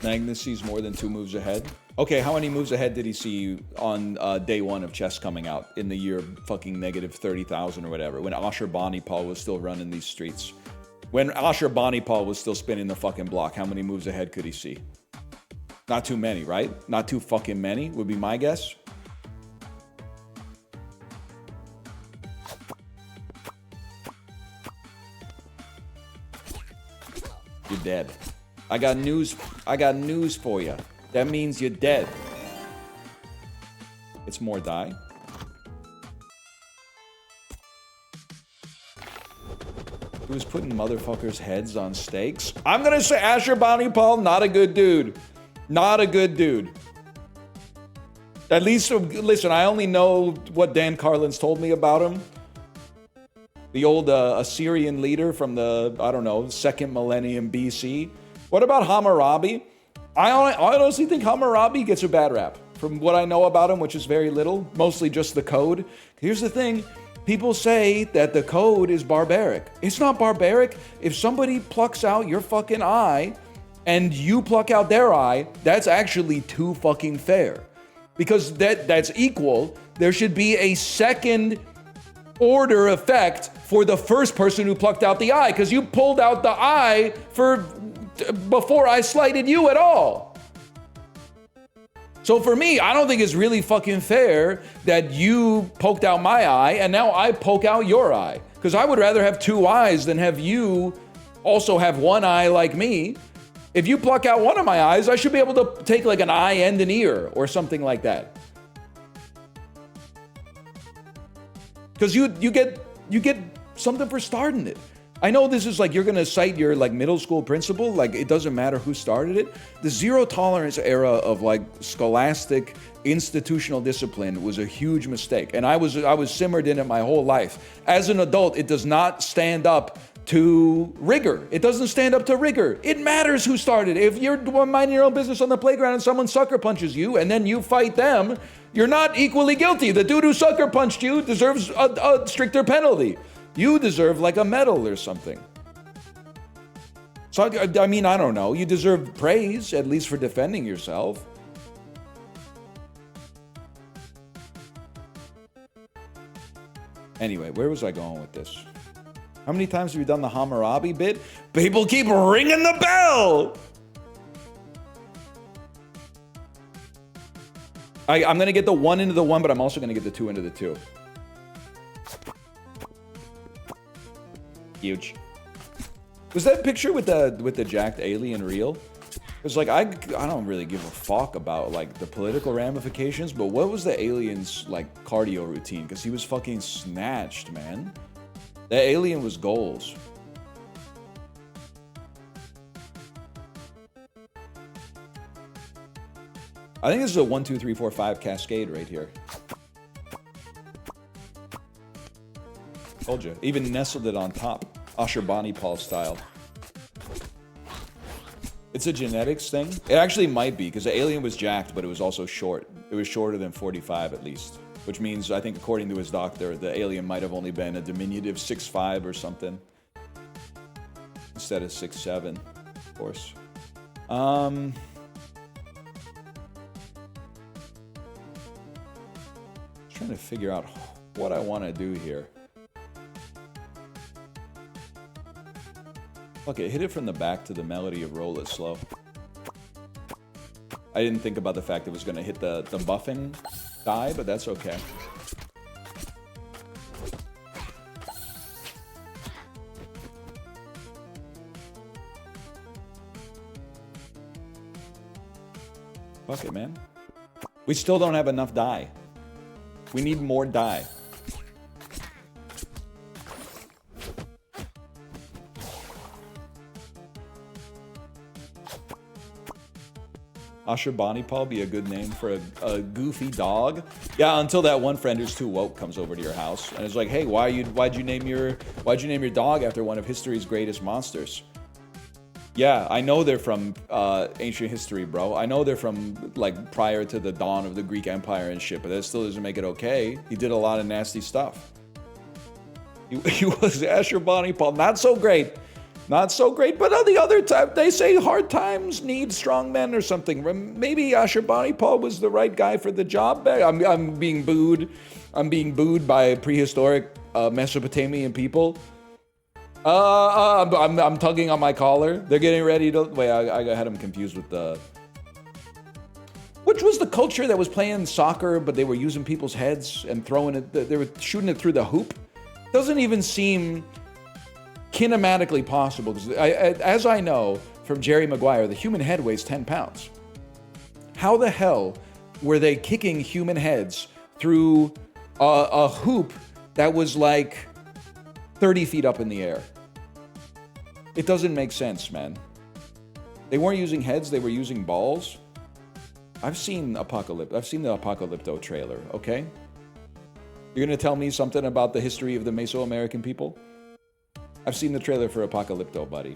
Magnus sees more than 2 moves ahead. Okay, how many moves ahead did he see on day 1 of chess coming out in the year fucking negative 30,000 or whatever, when Ashurbanipal was still running these streets? When Ashurbanipal was still spinning the fucking block, how many moves ahead could he see? Not too many, right? Not too fucking many would be my guess. You're dead. I got news for you. That means you're dead. It's more die. Who's putting motherfuckers' heads on stakes? I'm gonna say Ashurbanipal, not a good dude. Not a good dude. At least, listen, I only know what Dan Carlin's told me about him. The old Assyrian leader from the, I don't know, 2nd millennium BC. What about Hammurabi? I honestly think Hammurabi gets a bad rap. From what I know about him, which is very little, mostly just the code. Here's the thing. People say that the code is barbaric. It's not barbaric. If somebody plucks out your fucking eye and you pluck out their eye, that's actually too fucking fair. Because that's equal. There should be a second order effect for the first person who plucked out the eye, because you pulled out the eye before I slighted you at all. So for me, I don't think it's really fucking fair that you poked out my eye and now I poke out your eye. Because I would rather have 2 eyes than have you also have 1 eye like me. If you pluck out one of my eyes, I should be able to take like an eye and an ear or something like that. Because you get something for starting it. I know this is like, you're gonna cite your like middle school principal, like it doesn't matter who started it. The zero tolerance era of like scholastic institutional discipline was a huge mistake. And I was simmered in it my whole life. As an adult, it does not stand up to rigor. It doesn't stand up to rigor. It matters who started it. If you're minding your own business on the playground and someone sucker punches you and then you fight them, you're not equally guilty. The dude who sucker punched you deserves a stricter penalty. You deserve like a medal or something. So, I mean, I don't know. You deserve praise, at least for defending yourself. Anyway, where was I going with this? How many times have we done the Hammurabi bit? People keep ringing the bell! I'm going to get the 1 into the 1, but I'm also going to get the 2 into the 2. Huge. Was that picture with the jacked alien real? Because like I don't really give a fuck about like the political ramifications, but what was the alien's like cardio routine? Because he was fucking snatched, man. That alien was goals. I think this is a 1, 2, 3, 4, 5 cascade right here. Told you. Even nestled it on top. Ashurbanipal style. It's a genetics thing. It actually might be, because the alien was jacked, but it was also short. It was shorter than 45 at least. Which means, I think according to his doctor, the alien might have only been a diminutive 6'5" or something. Instead of 6'7", of course. Trying to figure out what I want to do here. Okay, hit it from the back to the melody of Roll It Slow. I didn't think about the fact it was going to hit the buffing die, but that's okay. Fuck it, man. We still don't have enough dye. We need more dye. Ashurbanipal be a good name for a goofy dog. Yeah, until that one friend who's too woke comes over to your house and is like, "Hey, why'd you name your dog after one of history's greatest monsters?" Yeah, I know they're from ancient history, bro. I know they're from like prior to the dawn of the Greek Empire and shit, but that still doesn't make it okay. He did a lot of nasty stuff. He was Ashurbanipal. Not so great. Not so great, but on the other time, they say hard times need strong men or something. Maybe Ashurbanipal was the right guy for the job. I'm being booed. I'm being booed by prehistoric Mesopotamian people. I'm tugging on my collar. They're getting ready to... Wait, I had them confused with the... Which was the culture that was playing soccer, but they were using people's heads and throwing it... They were shooting it through the hoop? Doesn't even seem... kinematically possible, because as I know from Jerry Maguire, the human head weighs 10 pounds. How the hell were they kicking human heads through a hoop that was like 30 feet up in the air? It doesn't make sense, man. They weren't using heads, they were using balls. I've seen the Apocalypto trailer, okay? You're gonna tell me something about the history of the Mesoamerican people? I've seen the trailer for Apocalypto, buddy.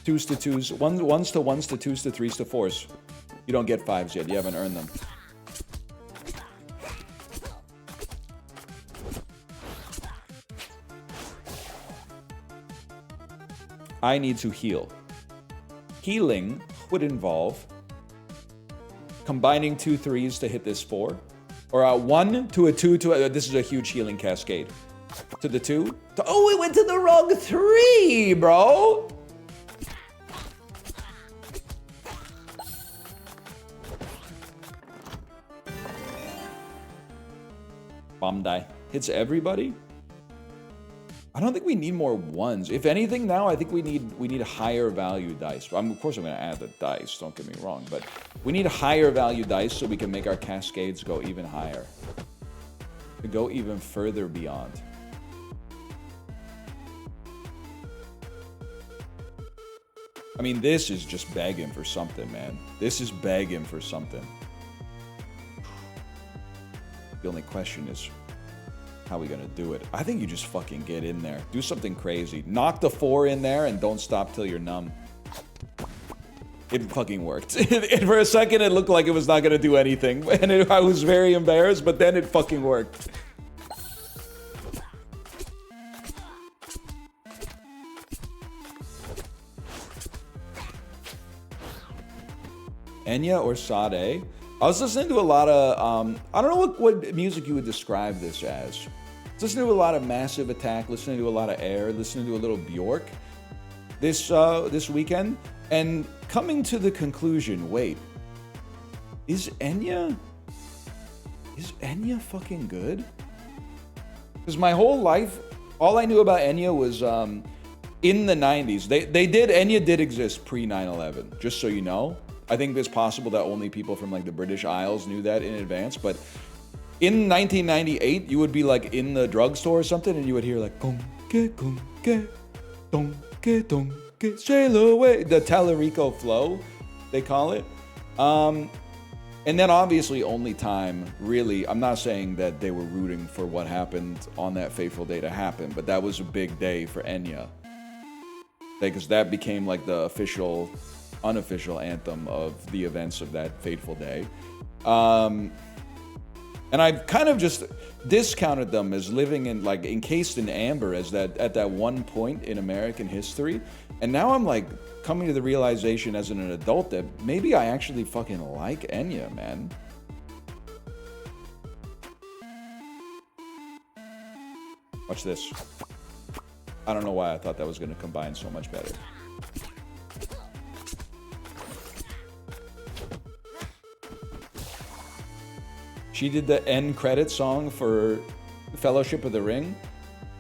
Twos to twos, ones to ones to twos to threes to fours. You don't get fives yet. You haven't earned them. I need to heal. Healing would involve combining 2 threes to hit this 4. Or a 1 to a 2 to a... This is a huge healing cascade. To the 2. Oh, it went to the wrong 3, bro! Bomb die. Hits everybody? I don't think we need more 1s. If anything, now I think we need higher value dice. Of course, I'm going to add the dice. Don't get me wrong, but we need higher value dice so we can make our cascades go even higher, to go even further beyond. I mean, this is just begging for something, man. This is begging for something. The only question is, how are we gonna do it? I think you just fucking get in there. Do something crazy. Knock the 4 in there and don't stop till you're numb. It fucking worked. For a second, it looked like it was not gonna do anything. And I was very embarrassed, but then it fucking worked. Enya or Sade? I was listening to a lot of, I don't know what music you would describe this as. Listening to a lot of Massive Attack, listening to a lot of Air, listening to a little Bjork this weekend, and coming to the conclusion, wait, is Enya fucking good? Because my whole life, all I knew about Enya was in the 90s. Enya did exist pre 9/11, just so you know. I think it's possible that only people from like the British Isles knew that in advance, but in 1998, you would be like in the drugstore or something, and you would hear like "Gonke, donke, sail away," the Talarico flow, they call it. And then obviously only time, really, I'm not saying that they were rooting for what happened on that fateful day to happen, but that was a big day for Enya. Because that became like the unofficial anthem of the events of that fateful day. And I've kind of just discounted them as living in, like, encased in amber as that at that one point in American history. And now I'm like coming to the realization as an adult that maybe I actually fucking like Enya, man. Watch this. I don't know why I thought that was going to combine so much better. She did the end credit song for Fellowship of the Ring.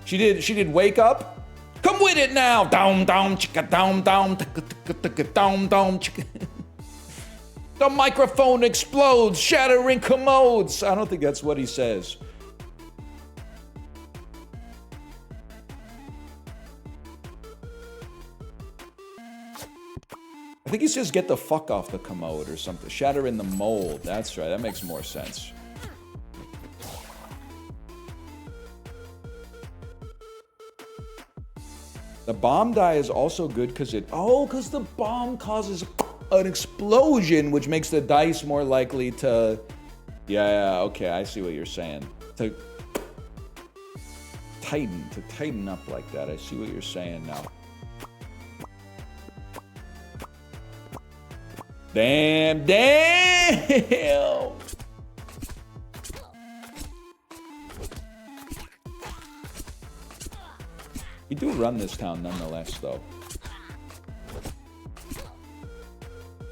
She did Wake Up. Come with it now. Down, down, chicka, down, down, down, down, chicka. The microphone explodes, shattering commodes. I don't think that's what he says. I think he says get the fuck off the commode or something. Shatter in the mold. That's right. That makes more sense. The bomb die is also good because because the bomb causes an explosion, which makes the dice more likely to... Yeah, okay, I see what you're saying. To tighten up like that. I see what you're saying now. Damn. We do run this town nonetheless, though.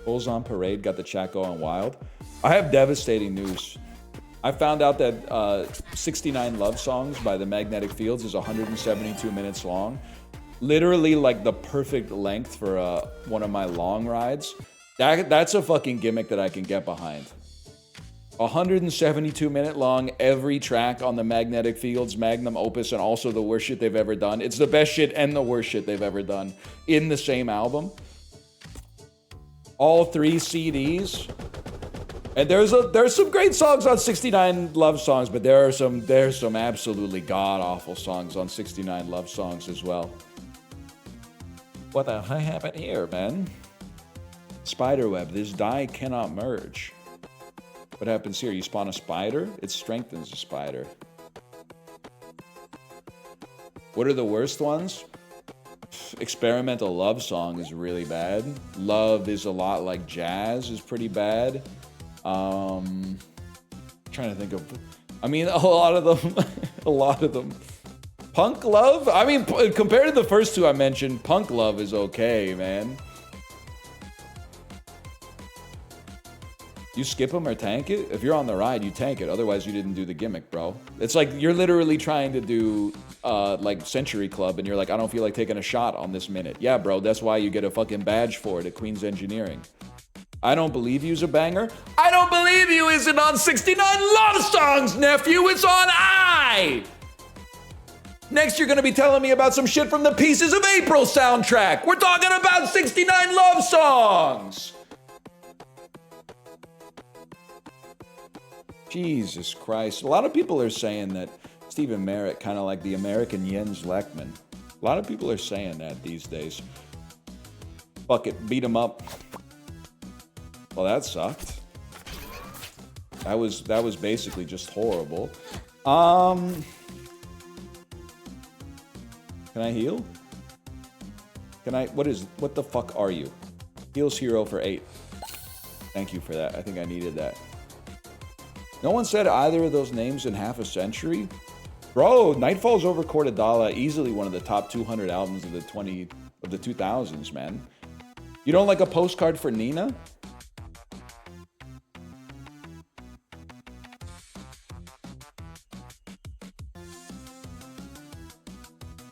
Bulls on Parade got the chat going wild. I have devastating news. I found out that 69 Love Songs by the Magnetic Fields is 172 minutes long. Literally like the perfect length for one of my long rides. That's a fucking gimmick that I can get behind. 172 minute long, every track on the Magnetic Fields magnum opus, and also the worst shit they've ever done. It's the best shit and the worst shit they've ever done in the same album. All 3 CDs. And there's some great songs on 69 Love Songs, but there's some absolutely god-awful songs on 69 Love Songs as well. What the hell happened here, man? Spiderweb, this die cannot merge. What happens here? You spawn a spider? It strengthens a spider. What are the worst ones? Experimental Love Song is really bad. Love is a lot like Jazz is pretty bad. Trying to think of... I mean, a lot of them. Punk Love? I mean, compared to the first 2 I mentioned, Punk Love is okay, man. You skip them or tank it? If you're on the ride, you tank it. Otherwise, you didn't do the gimmick, bro. It's like you're literally trying to do like Century Club, and you're like, I don't feel like taking a shot on this minute. Yeah, bro, that's why you get a fucking badge for it at Queen's Engineering. I Don't Believe You's a banger. I Don't Believe You isn't on 69 Love Songs, nephew. It's on I. Next, you're gonna be telling me about some shit from the Pieces of April soundtrack. We're talking about 69 Love Songs. Jesus Christ. A lot of people are saying that Stephen Merritt kind of like the American Jens Lechman. A lot of people are saying that these days. Fuck it, beat him up. Well, that sucked. That was basically just horrible. Can I heal? What the fuck are you? Heals hero for 8. Thank you for that. I think I needed that. No one said either of those names in half a century? Bro, Nightfall's over Cortadala, easily one of the top 200 albums of the 2000s, man. You don't like a postcard for Nina?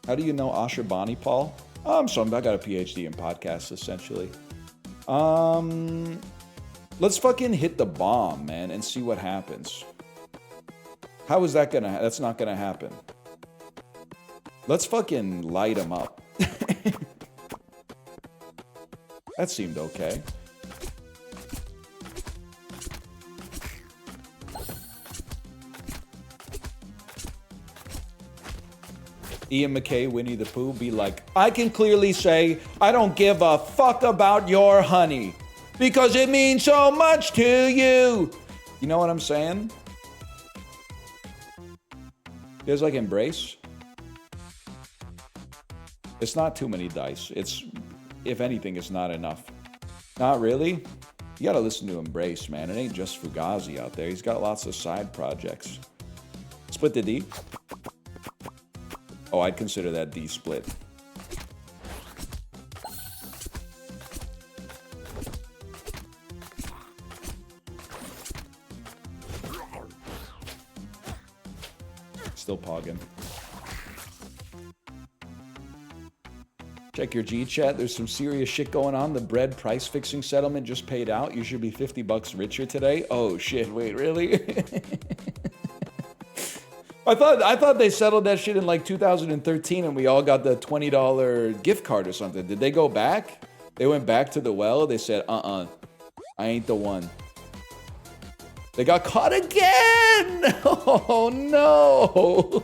How do you know Ashurbanipal? Paul? I got a PhD in podcasts, essentially. Let's fucking hit the bomb, man, and see what happens. How is that gonna... That's not gonna happen. Let's fucking light him up. That seemed okay. Ian McKay, Winnie the Pooh, be like, I can clearly say, I don't give a fuck about your honey. Because it means so much to you. You know what I'm saying? There's like Embrace. It's not too many dice. It's, if anything, it's not enough. Not really? You gotta listen to Embrace, man. It ain't just Fugazi out there. He's got lots of side projects. Split the D. Oh, I'd consider that D split. Still pogging. Check your G chat. There's some serious shit going on. The bread price fixing settlement just paid out. You should be 50 bucks richer today. Oh shit, wait, really? I thought they settled that shit in like 2013 and we all got the $20 gift card or something. Did they go back? They went back to the well. They said, I ain't the one. They got caught again! Oh no!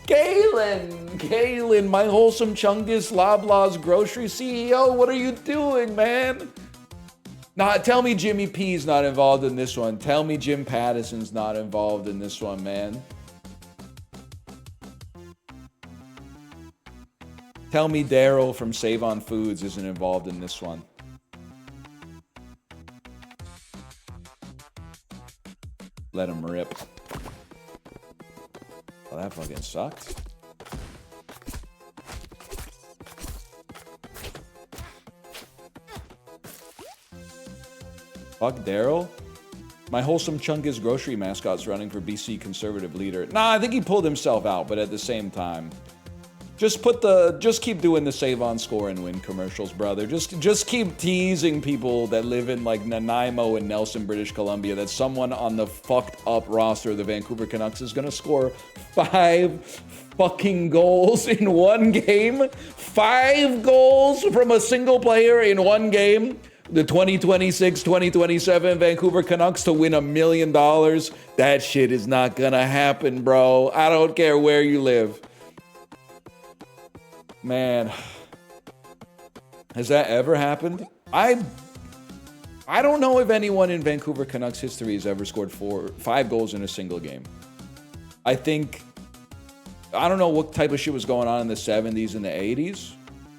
Galen, my wholesome Chungus Loblaws grocery CEO, what are you doing, man? Nah, tell me Jimmy P's not involved in this one. Tell me Jim Patterson's not involved in this one, man. Tell me Daryl from Save On Foods isn't involved in this one. Let him rip. Oh, that fucking sucked. Fuck Daryl. My wholesome Chungus grocery mascot's running for BC conservative leader. Nah, I think he pulled himself out, but at the same time, just keep doing the save on score and win commercials, brother. Just keep teasing people that live in like Nanaimo and Nelson, British Columbia, that someone on the fucked up roster of the Vancouver Canucks is gonna score 5 fucking goals in one game. 5 goals from a single player in one game. The 2026-2027 Vancouver Canucks to win $1 million. That shit is not gonna happen, bro. I don't care where you live. Man, has that ever happened? I don't know if anyone in Vancouver Canucks history has ever scored 5 goals in a single game. I don't know what type of shit was going on in the 70s and the 80s.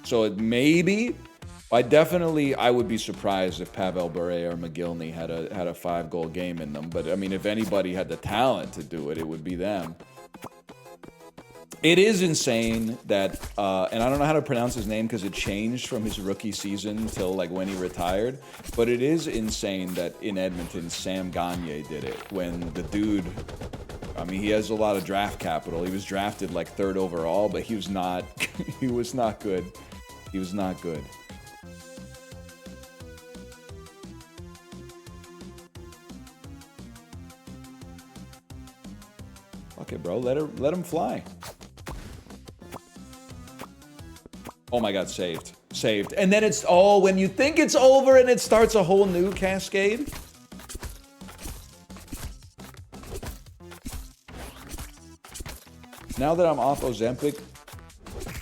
So it maybe, I would be surprised if Pavel Bure or McGillney had a 5-goal game in them. But I mean, if anybody had the talent to do it, it would be them. It is insane that, and I don't know how to pronounce his name because it changed from his rookie season till like when he retired, but it is insane that in Edmonton, Sam Gagner did it when the dude, I mean, he has a lot of draft capital. He was drafted like 3rd overall, but he was not, he was not good. He was not good. Okay, bro, let him fly. Oh my God, saved. And then it's, when you think it's over and it starts a whole new cascade. Now that I'm off Ozempic,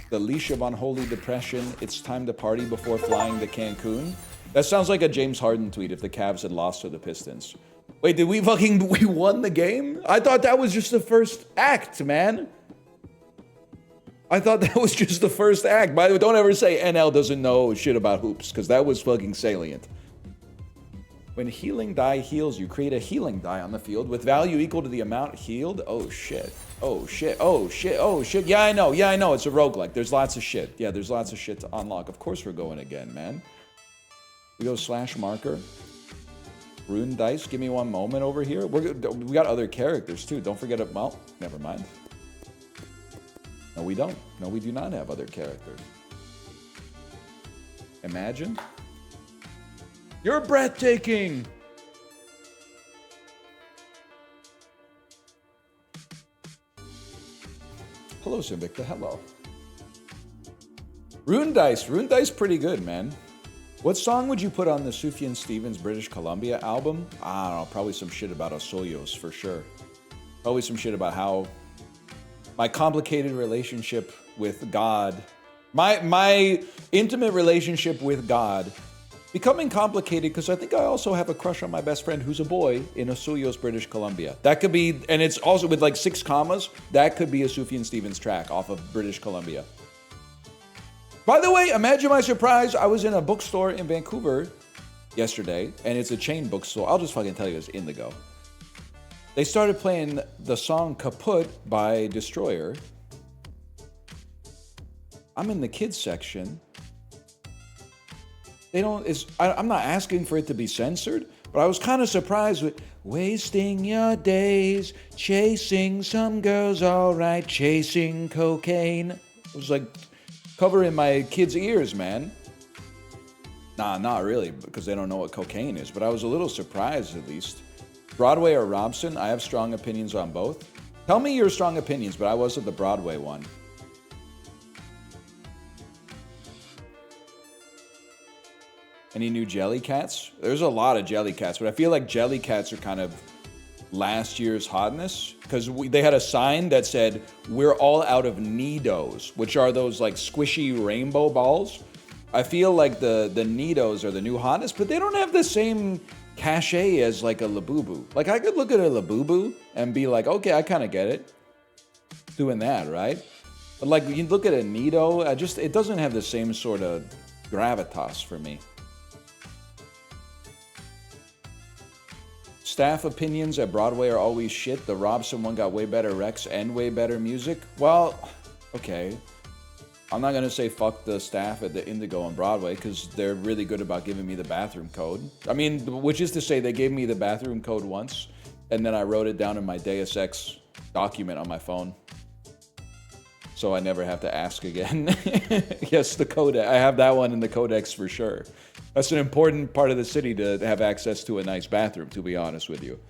the leash of unholy depression, it's time to party before flying to Cancun. That sounds like a James Harden tweet if the Cavs had lost to the Pistons. Wait, did we won the game? I thought that was just the first act, man. I thought that was just the first act. By the way, don't ever say NL doesn't know shit about hoops, because that was fucking salient. When healing die heals, you create a healing die on the field with value equal to the amount healed. Oh shit. Oh shit. Oh shit. Oh shit. Yeah, I know. It's a roguelike. There's lots of shit. Yeah, there's lots of shit to unlock. Of course we're going again, man. We go /marker. Rune Dice, give me one moment over here. We got other characters too. Don't forget it. Well, never mind. No, we don't. No, we do not have other characters. Imagine. You're breathtaking. Hello, Sinvicta. Hello. Rune Dice. Rune Dice pretty good, man. What song would you put on the Sufjan Stevens British Columbia album? I don't know. Probably some shit about Osoyos for sure. Probably some shit about how my complicated relationship with God, my intimate relationship with God, becoming complicated because I think I also have a crush on my best friend who's a boy in Osoyos, British Columbia. That could be, and it's also with like 6 commas, that could be a Sufjan Stevens track off of British Columbia. By the way, imagine my surprise. I was in a bookstore in Vancouver yesterday, and it's a chain bookstore. I'll just fucking tell you, it's Indigo. They started playing the song Kaput by Destroyer. I'm in the kids section. I'm not asking for it to be censored, but I was kind of surprised with wasting your days chasing some girls, all right, chasing cocaine. It was like, covering my kids' ears, man. Nah, not really, because they don't know what cocaine is, but I was a little surprised at least. Broadway or Robson? I have strong opinions on both. Tell me your strong opinions, but I wasn't the Broadway one. Any new Jellycats? There's a lot of Jellycats, but I feel like Jellycats are kind of last year's hotness, because they had a sign that said, "We're all out of Nidos," which are those like squishy rainbow balls. I feel like the Nidos are the new hotness, but they don't have the same cachet as like a Labubu. Like I could look at a Labubu and be like, okay, I kind of get it. Doing that, right? But like you look at a Nido, it doesn't have the same sort of gravitas for me. Staff opinions at Broadway are always shit. The Robson one got way better Rex and way better music. Well, okay. I'm not going to say fuck the staff at the Indigo on Broadway because they're really good about giving me the bathroom code. I mean, which is to say they gave me the bathroom code once and then I wrote it down in my Deus Ex document on my phone. So I never have to ask again. Yes, the codex. I have that one in the codex for sure. That's an important part of the city to have access to a nice bathroom, to be honest with you.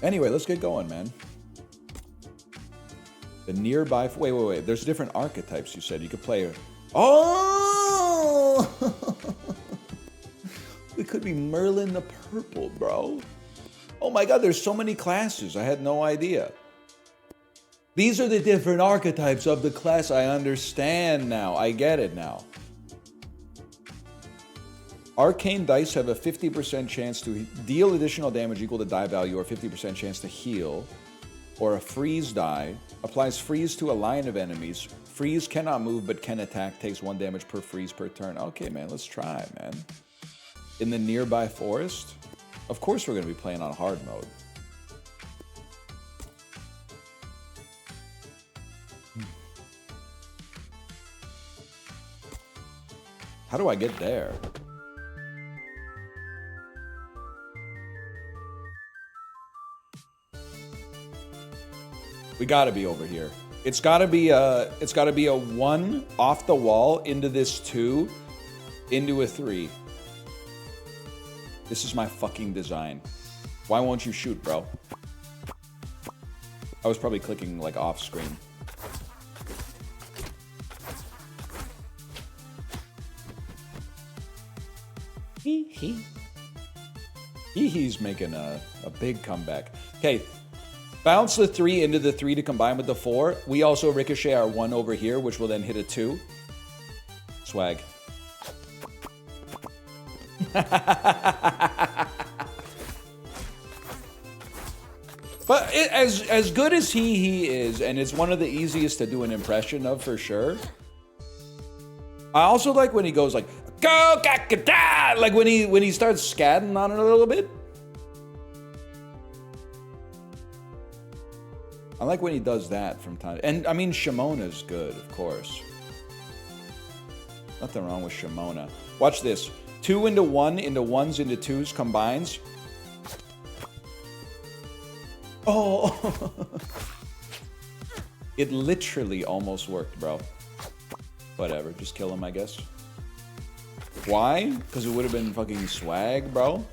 Anyway, let's get going, man. The nearby... Wait. There's different archetypes, you said. You could play... Oh! It could be Merlin the Purple, bro. Oh my god, there's so many classes. I had no idea. These are the different archetypes of the class. I understand now. I get it now. Arcane dice have a 50% chance to deal additional damage equal to die value or 50% chance to heal. Or a freeze die. Applies freeze to a line of enemies. Freeze cannot move but can attack. Takes 1 damage per freeze per turn. Okay, man. Let's try, man. In the nearby forest? Of course we're going to be playing on hard mode. How do I get there? We gotta be over here. It's gotta be a 1 off the wall into this 2 into a 3. This is my fucking design. Why won't you shoot, bro? I was probably clicking like off screen. He's making a big comeback. Okay, bounce the 3 into the 3 to combine with the 4. We also ricochet our 1 over here, which will then hit a 2. Swag. But as good as he is, and it's one of the easiest to do an impression of for sure. I also like when he goes like, go kakada, like when he starts scatting on it a little bit. I like when he does that from time. And I mean, Shimona's good, of course. Nothing wrong with Shimona. Watch this. 2 into 1 into 1s into 2s combines. Oh! It literally almost worked, bro. Whatever, just kill him, I guess. Why? Because it would have been fucking swag, bro.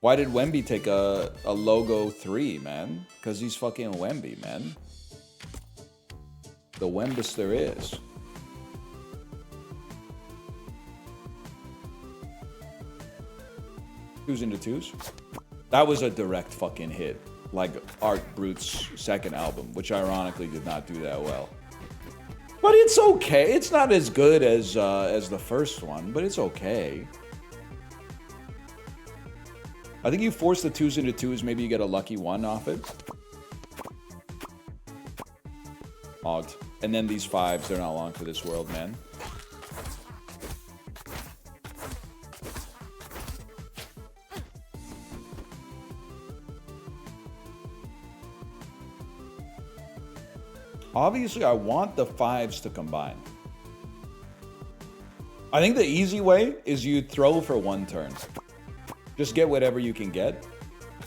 Why did Wemby take a logo 3, man? Because he's fucking Wemby, man. The Wembest there is. Twos into 2s. That was a direct fucking hit. Like Art Brute's second album, which ironically did not do that well. But it's okay. It's not as good as the first one, but it's okay. I think you force the 2s into 2s, maybe you get a lucky 1 off it. Ogged. And then these 5s, they're not long for this world, man. Obviously, I want the 5s to combine. I think the easy way is you throw for 1 turn. Just get whatever you can get.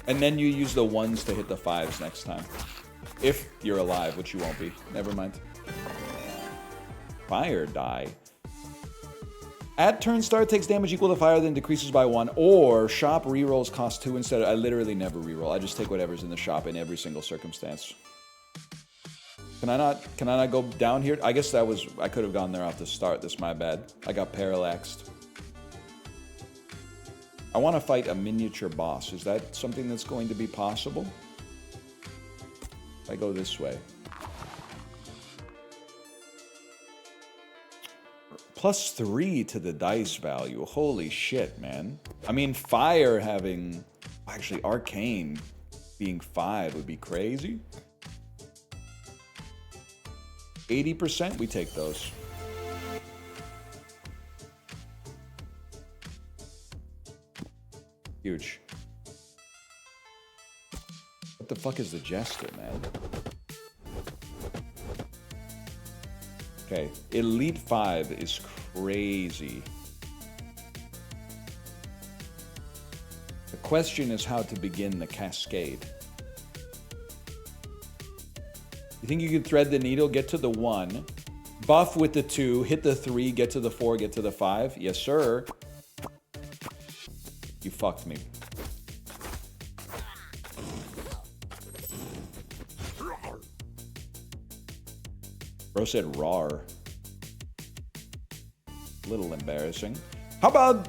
And then you use the 1s to hit the 5s next time. If you're alive, which you won't be. Never mind. Fire die. At turn start, takes damage equal to fire, then decreases by 1. Or shop rerolls cost 2 instead. I literally never reroll. I just take whatever's in the shop in every single circumstance. Can I not go down here? I guess that was... I could have gone there off the start. That's my bad. I got parallaxed. I want to fight a miniature boss. Is that something that's going to be possible? If I go this way. +3 to the dice value. Holy shit, man. I mean, fire having... Actually, arcane being 5 would be crazy. 80%, we take those. Huge. What the fuck is the Jester, man? Okay, Elite 5 is crazy. The question is how to begin the cascade. You think you can thread the needle, get to the 1, buff with the 2, hit the 3, get to the 4, get to the 5? Yes, sir. You fucked me. Bro said rar. Little embarrassing. How about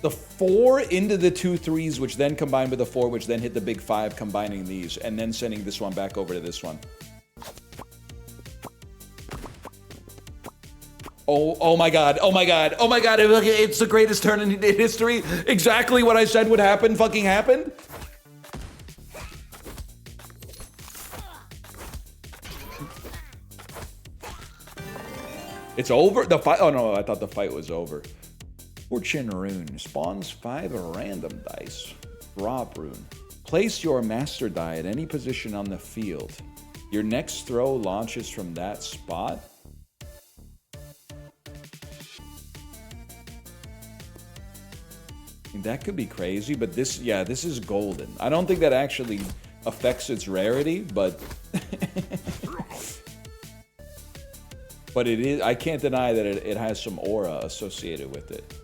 the 4 into the 2 3s, which then combine with the 4, which then hit the big 5, combining these, and then sending this one back over to this one. Oh my god, oh my god, oh my god, it's the greatest turn in history. Exactly what I said would happen fucking happened. It's over? The fight? Oh no, I thought the fight was over. Fortune Rune. Spawns 5 random dice. Drop Rune. Place your master die at any position on the field. Your next throw launches from that spot. I mean, that could be crazy, but this, yeah, this is golden. I don't think that actually affects its rarity, but... But it is, I can't deny that it has some aura associated with it.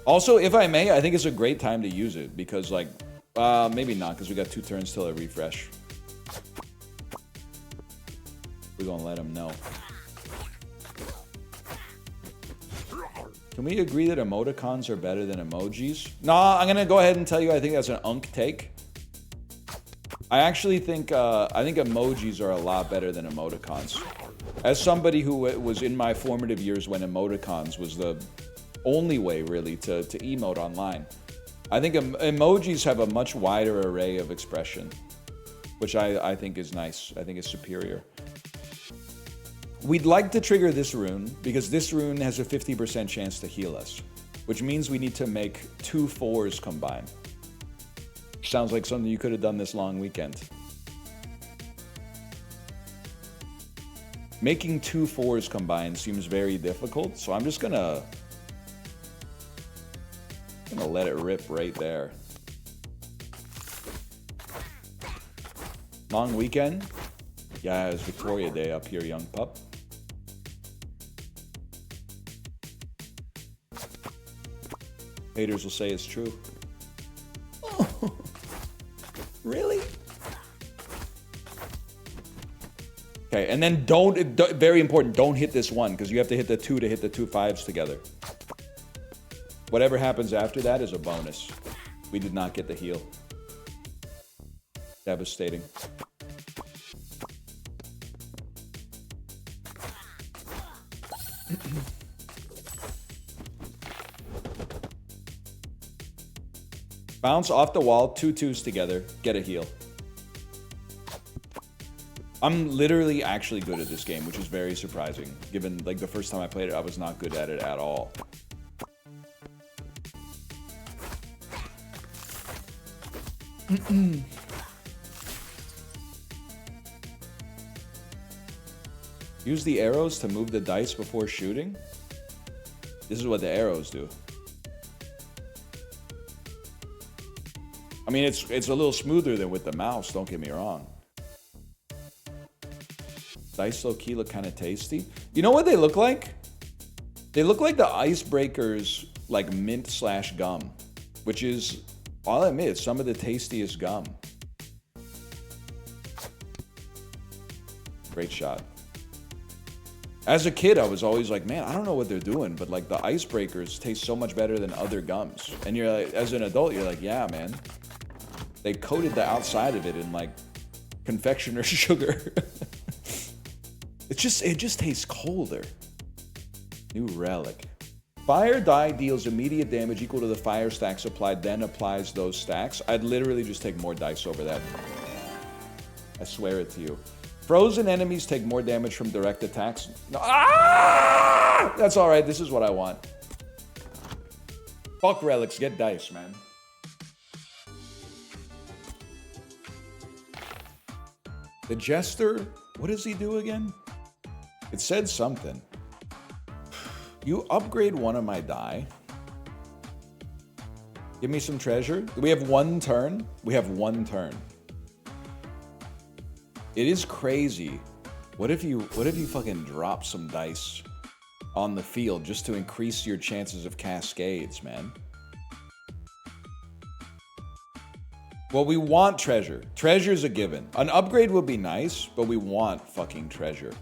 Also, if I may, I think it's a great time to use it because, like, maybe not because we got 2 turns till I refresh. We're gonna let him know. Can we agree that emoticons are better than emojis? Nah, I'm gonna go ahead and tell you I think that's an unk take. I actually think emojis are a lot better than emoticons. As somebody who was in my formative years when emoticons was the only way really to emote online, I think emojis have a much wider array of expression, which I think is nice. I think it's superior. We'd like to trigger this rune because this rune has a 50% chance to heal us, which means we need to make 2 4s combine. Sounds like something you could have done this long weekend. Making 2 4s combined seems very difficult, so I'm just gonna let it rip right there. Long weekend? Yeah, it was Victoria Day up here, young pup. Haters will say it's true. Really? Okay, and then very important, don't hit this 1, because you have to hit the 2 to hit the 2 5s together. Whatever happens after that is a bonus. We did not get the heal. Devastating. Bounce off the wall, 2 2s together, get a heal. I'm literally actually good at this game, which is very surprising. Given, like, the first time I played it, I was not good at it at all. Use the arrows to move the dice before shooting? This is what the arrows do. I mean, it's a little smoother than with the mouse, don't get me wrong. Dice low-key look kind of tasty. You know what they look like? They look like the Icebreakers, like mint/gum, which is, I'll admit, some of the tastiest gum. Great shot. As a kid, I was always like, man, I don't know what they're doing, but like the Icebreakers taste so much better than other gums. And you're like, as an adult, you're like, yeah, man. They coated the outside of it in like confectioner's sugar. It just tastes colder. New relic. Fire die deals immediate damage equal to the fire stacks applied, then applies those stacks. I'd literally just take more dice over that. I swear it to you. Frozen enemies take more damage from direct attacks. No, that's all right. This is what I want. Fuck relics. Get dice, man. The Jester, what does he do again? It said something. You upgrade one of my die. Give me some treasure. Do we have one turn? We have one turn. It is crazy. What if you fucking drop some dice on the field just to increase your chances of cascades, man? Well, we want treasure. Treasure's a given. An upgrade would be nice, but we want fucking treasure.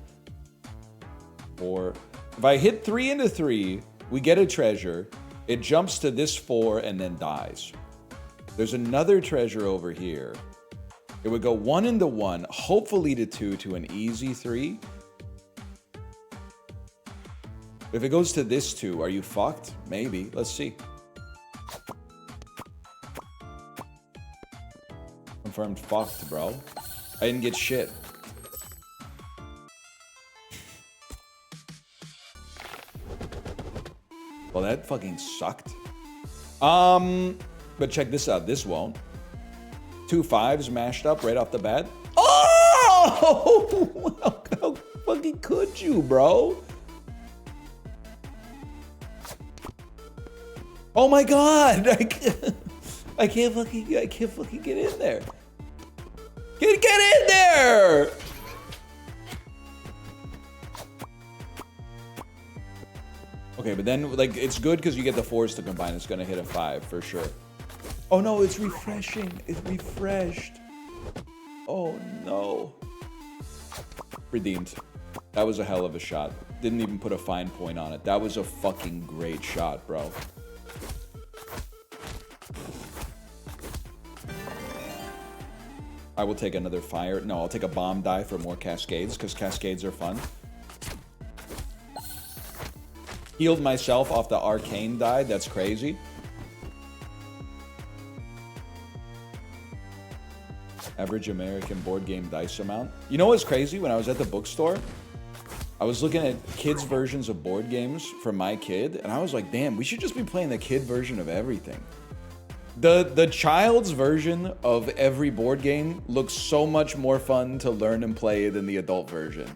Or if I hit 3 into 3, we get a treasure. It jumps to this 4 and then dies. There's another treasure over here. It would go 1 into 1, hopefully to 2 to an easy 3. If it goes to this 2, are you fucked? Maybe. Let's see. Confirmed fucked, bro. I didn't get shit. Well, that fucking sucked. But check this out. This won't. 2 5s mashed up right off the bat. Oh! How fucking could you, bro? Oh my god! I can't fucking get in there. Get in there! Okay, but then like it's good because you get the 4s to combine. It's gonna hit a 5 for sure. Oh no, it's refreshing. It's refreshed. Oh no. Redeemed. That was a hell of a shot. Didn't even put a fine point on it. That was a fucking great shot, bro. I will take another fire. No, I'll take a bomb die for more cascades because cascades are fun. Healed myself off the arcane die. That's crazy. Average American board game dice amount. You know what's crazy? When I was at the bookstore, I was looking at kids' versions of board games for my kid, and I was like, damn, we should just be playing the kid version of everything. The child's version of every board game looks so much more fun to learn and play than the adult version.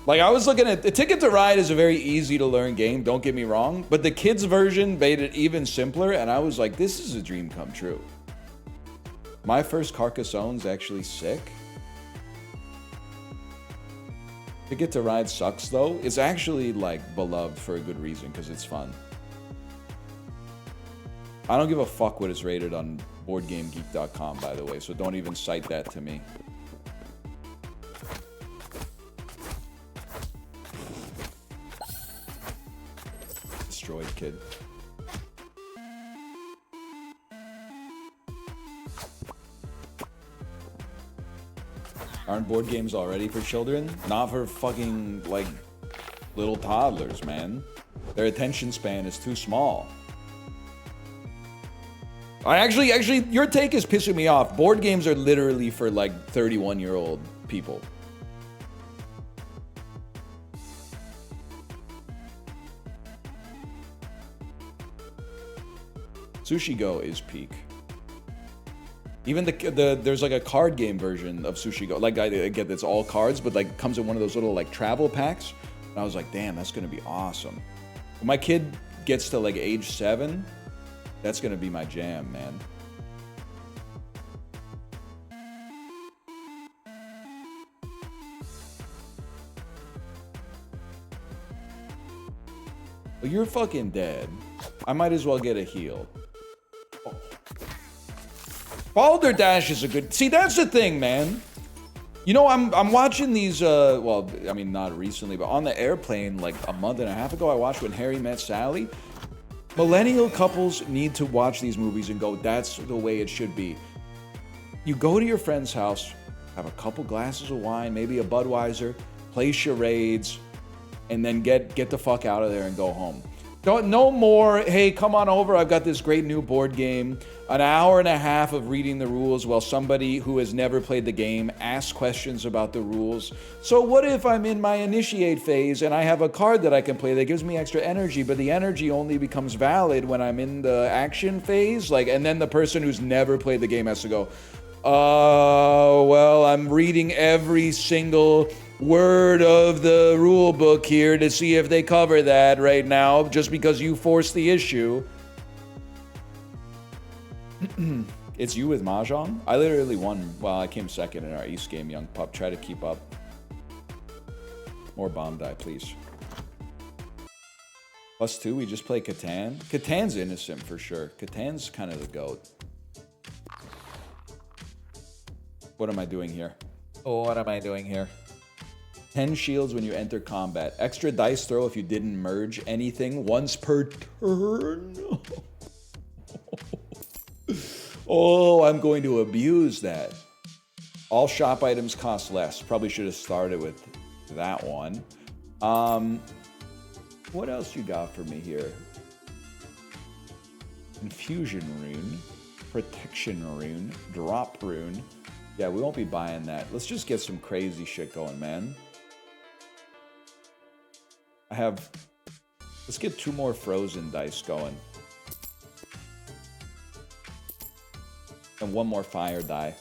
Like, I was looking at... The Ticket to Ride is a very easy-to-learn game, don't get me wrong, but the kids' version made it even simpler, and I was like, this is a dream come true. My first Carcassone's actually sick. Ticket to Ride sucks, though. It's actually, like, beloved for a good reason, because it's fun. I don't give a fuck what is rated on BoardGameGeek.com, by the way, so don't even cite that to me. Destroyed kid. Aren't board games already for children? Not for fucking, like, little toddlers, man. Their attention span is too small. Actually, your take is pissing me off. Board games are literally for, like, 31-year-old people. Sushi Go is peak. Even there's like a card game version of Sushi Go. Like, I get it's all cards, but like comes in one of those little like travel packs. And I was like, damn, that's gonna be awesome. When my kid gets to like age 7, that's gonna be my jam, man. Well, you're fucking dead. I might as well get a heal. Oh. Balderdash is a good... See, that's the thing, man. You know, I'm watching these, well, I mean, not recently, but on the airplane, like a month and a half ago, I watched When Harry Met Sally. Millennial couples need to watch these movies and go, that's the way it should be. You go to your friend's house, have a couple glasses of wine, maybe a Budweiser, play charades, and then get the fuck out of there and go home. No more, hey, come on over, I've got this great new board game. An hour and a half of reading the rules while somebody who has never played the game asks questions about the rules. So what if I'm in my initiate phase and I have a card that I can play that gives me extra energy, but the energy only becomes valid when I'm in the action phase? Like, and then the person who's never played the game has to go, well, I'm reading every single word of the rule book here to see if they cover that right now, just because you forced the issue. It's you with Mahjong? I literally won. Well, I came second in our Ace game, young pup. Try to keep up. More bomb die, please. +2, we just play Catan. Catan's innocent for sure. Catan's kind of the GOAT. What am I doing here? Oh, what am I doing here? 10 shields when you enter combat. Extra dice throw if you didn't merge anything once per turn. Oh, I'm going to abuse that. All shop items cost less. Probably should have started with that one. What else you got for me here? Confusion rune, protection rune, drop rune. Yeah, we won't be buying that. Let's just get some crazy shit going, man. Let's get 2 more frozen dice going. And 1 more fire die.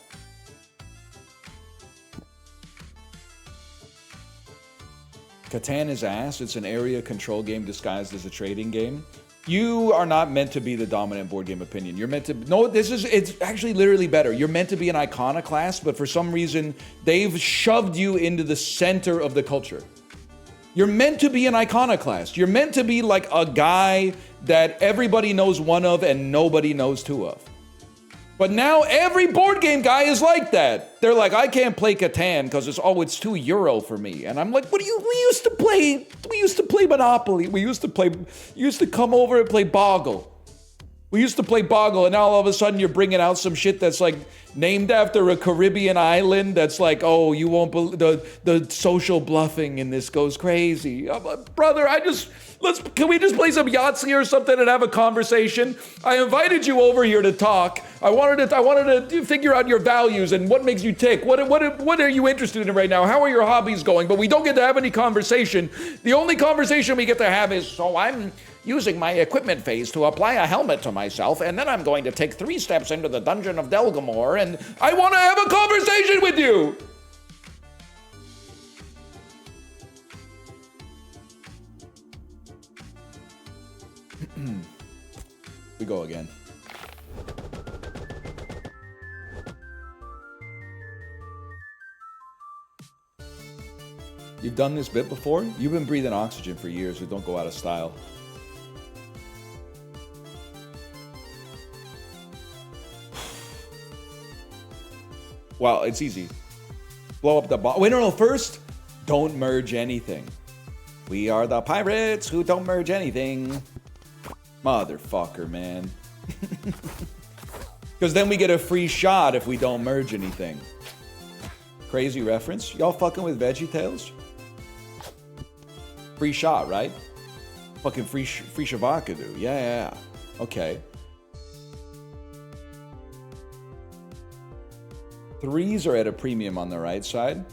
Catan is ass. It's an area control game disguised as a trading game. You are not meant to be the dominant board game opinion. You're meant to... No, it's actually literally better. You're meant to be an iconoclast, but for some reason, they've shoved you into the center of the culture. You're meant to be an iconoclast. You're meant to be like a guy that everybody knows one of and nobody knows two of. But now every board game guy is like that. They're like, I can't play Catan because it's €2 for me. And I'm like, we used to play Monopoly. We used to come over and play Boggle. We used to play Boggle, and now all of a sudden you're bringing out some shit that's like named after a Caribbean island that's like, oh, you won't believe the social bluffing in this goes crazy. Brother, can we just play some Yahtzee or something and have a conversation? I invited you over here to talk. I wanted to figure out your values and what makes you tick. What are you interested in right now? How are your hobbies going? But we don't get to have any conversation. The only conversation we get to have is, so I'm using my equipment phase to apply a helmet to myself, and then I'm going to take 3 steps into the dungeon of Delgamore, and I want to have a conversation with you! We go again. You've done this bit before? You've been breathing oxygen for years, so don't go out of style. Well, it's easy. Blow up the bomb. Wait, no, first, don't merge anything. We are the pirates who don't merge anything. Motherfucker, man. Because then we get a free shot if we don't merge anything. Crazy reference. Y'all fucking with VeggieTales? Free shot, right? Fucking free Shavakadu. Yeah. Okay. 3s are at a premium on the right side.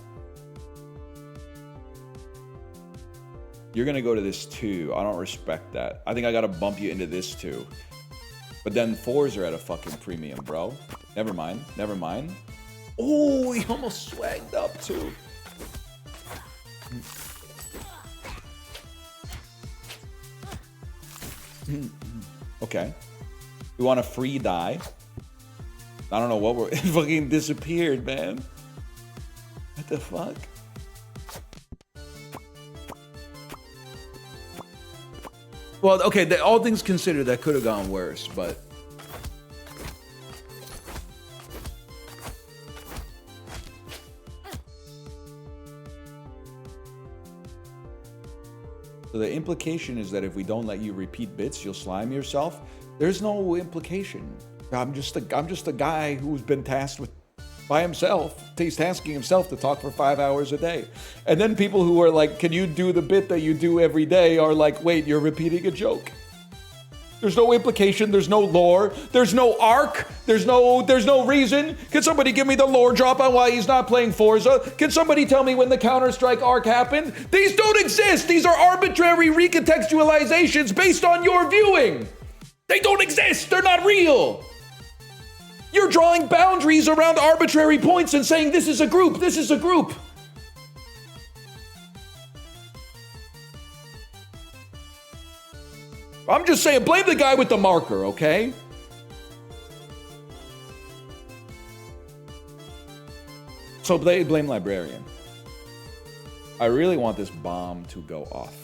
You're gonna go to this 2. I don't respect that. I think I gotta bump you into this 2. But then 4s are at a fucking premium, bro. Never mind. Oh, he almost swagged up too. Okay. We want a free die. I don't know what it fucking disappeared, man. What the fuck? Well, okay, all things considered, that could have gone worse, but... So the implication is that if we don't let you repeat bits, you'll slime yourself. There's no implication. I'm just a guy who's been tasked with by himself. He's tasking himself to talk for 5 hours a day. And then people who are like, can you do the bit that you do every day, are like, wait, you're repeating a joke. There's no implication, there's no lore, there's no arc, there's no reason. Can somebody give me the lore drop on why he's not playing Forza? Can somebody tell me when the Counter-Strike arc happened? These don't exist! These are arbitrary recontextualizations based on your viewing! They don't exist! They're not real! You're drawing boundaries around arbitrary points and saying this is a group, this is a group! I'm just saying, blame the guy with the marker, okay? So blame Librarian. I really want this bomb to go off.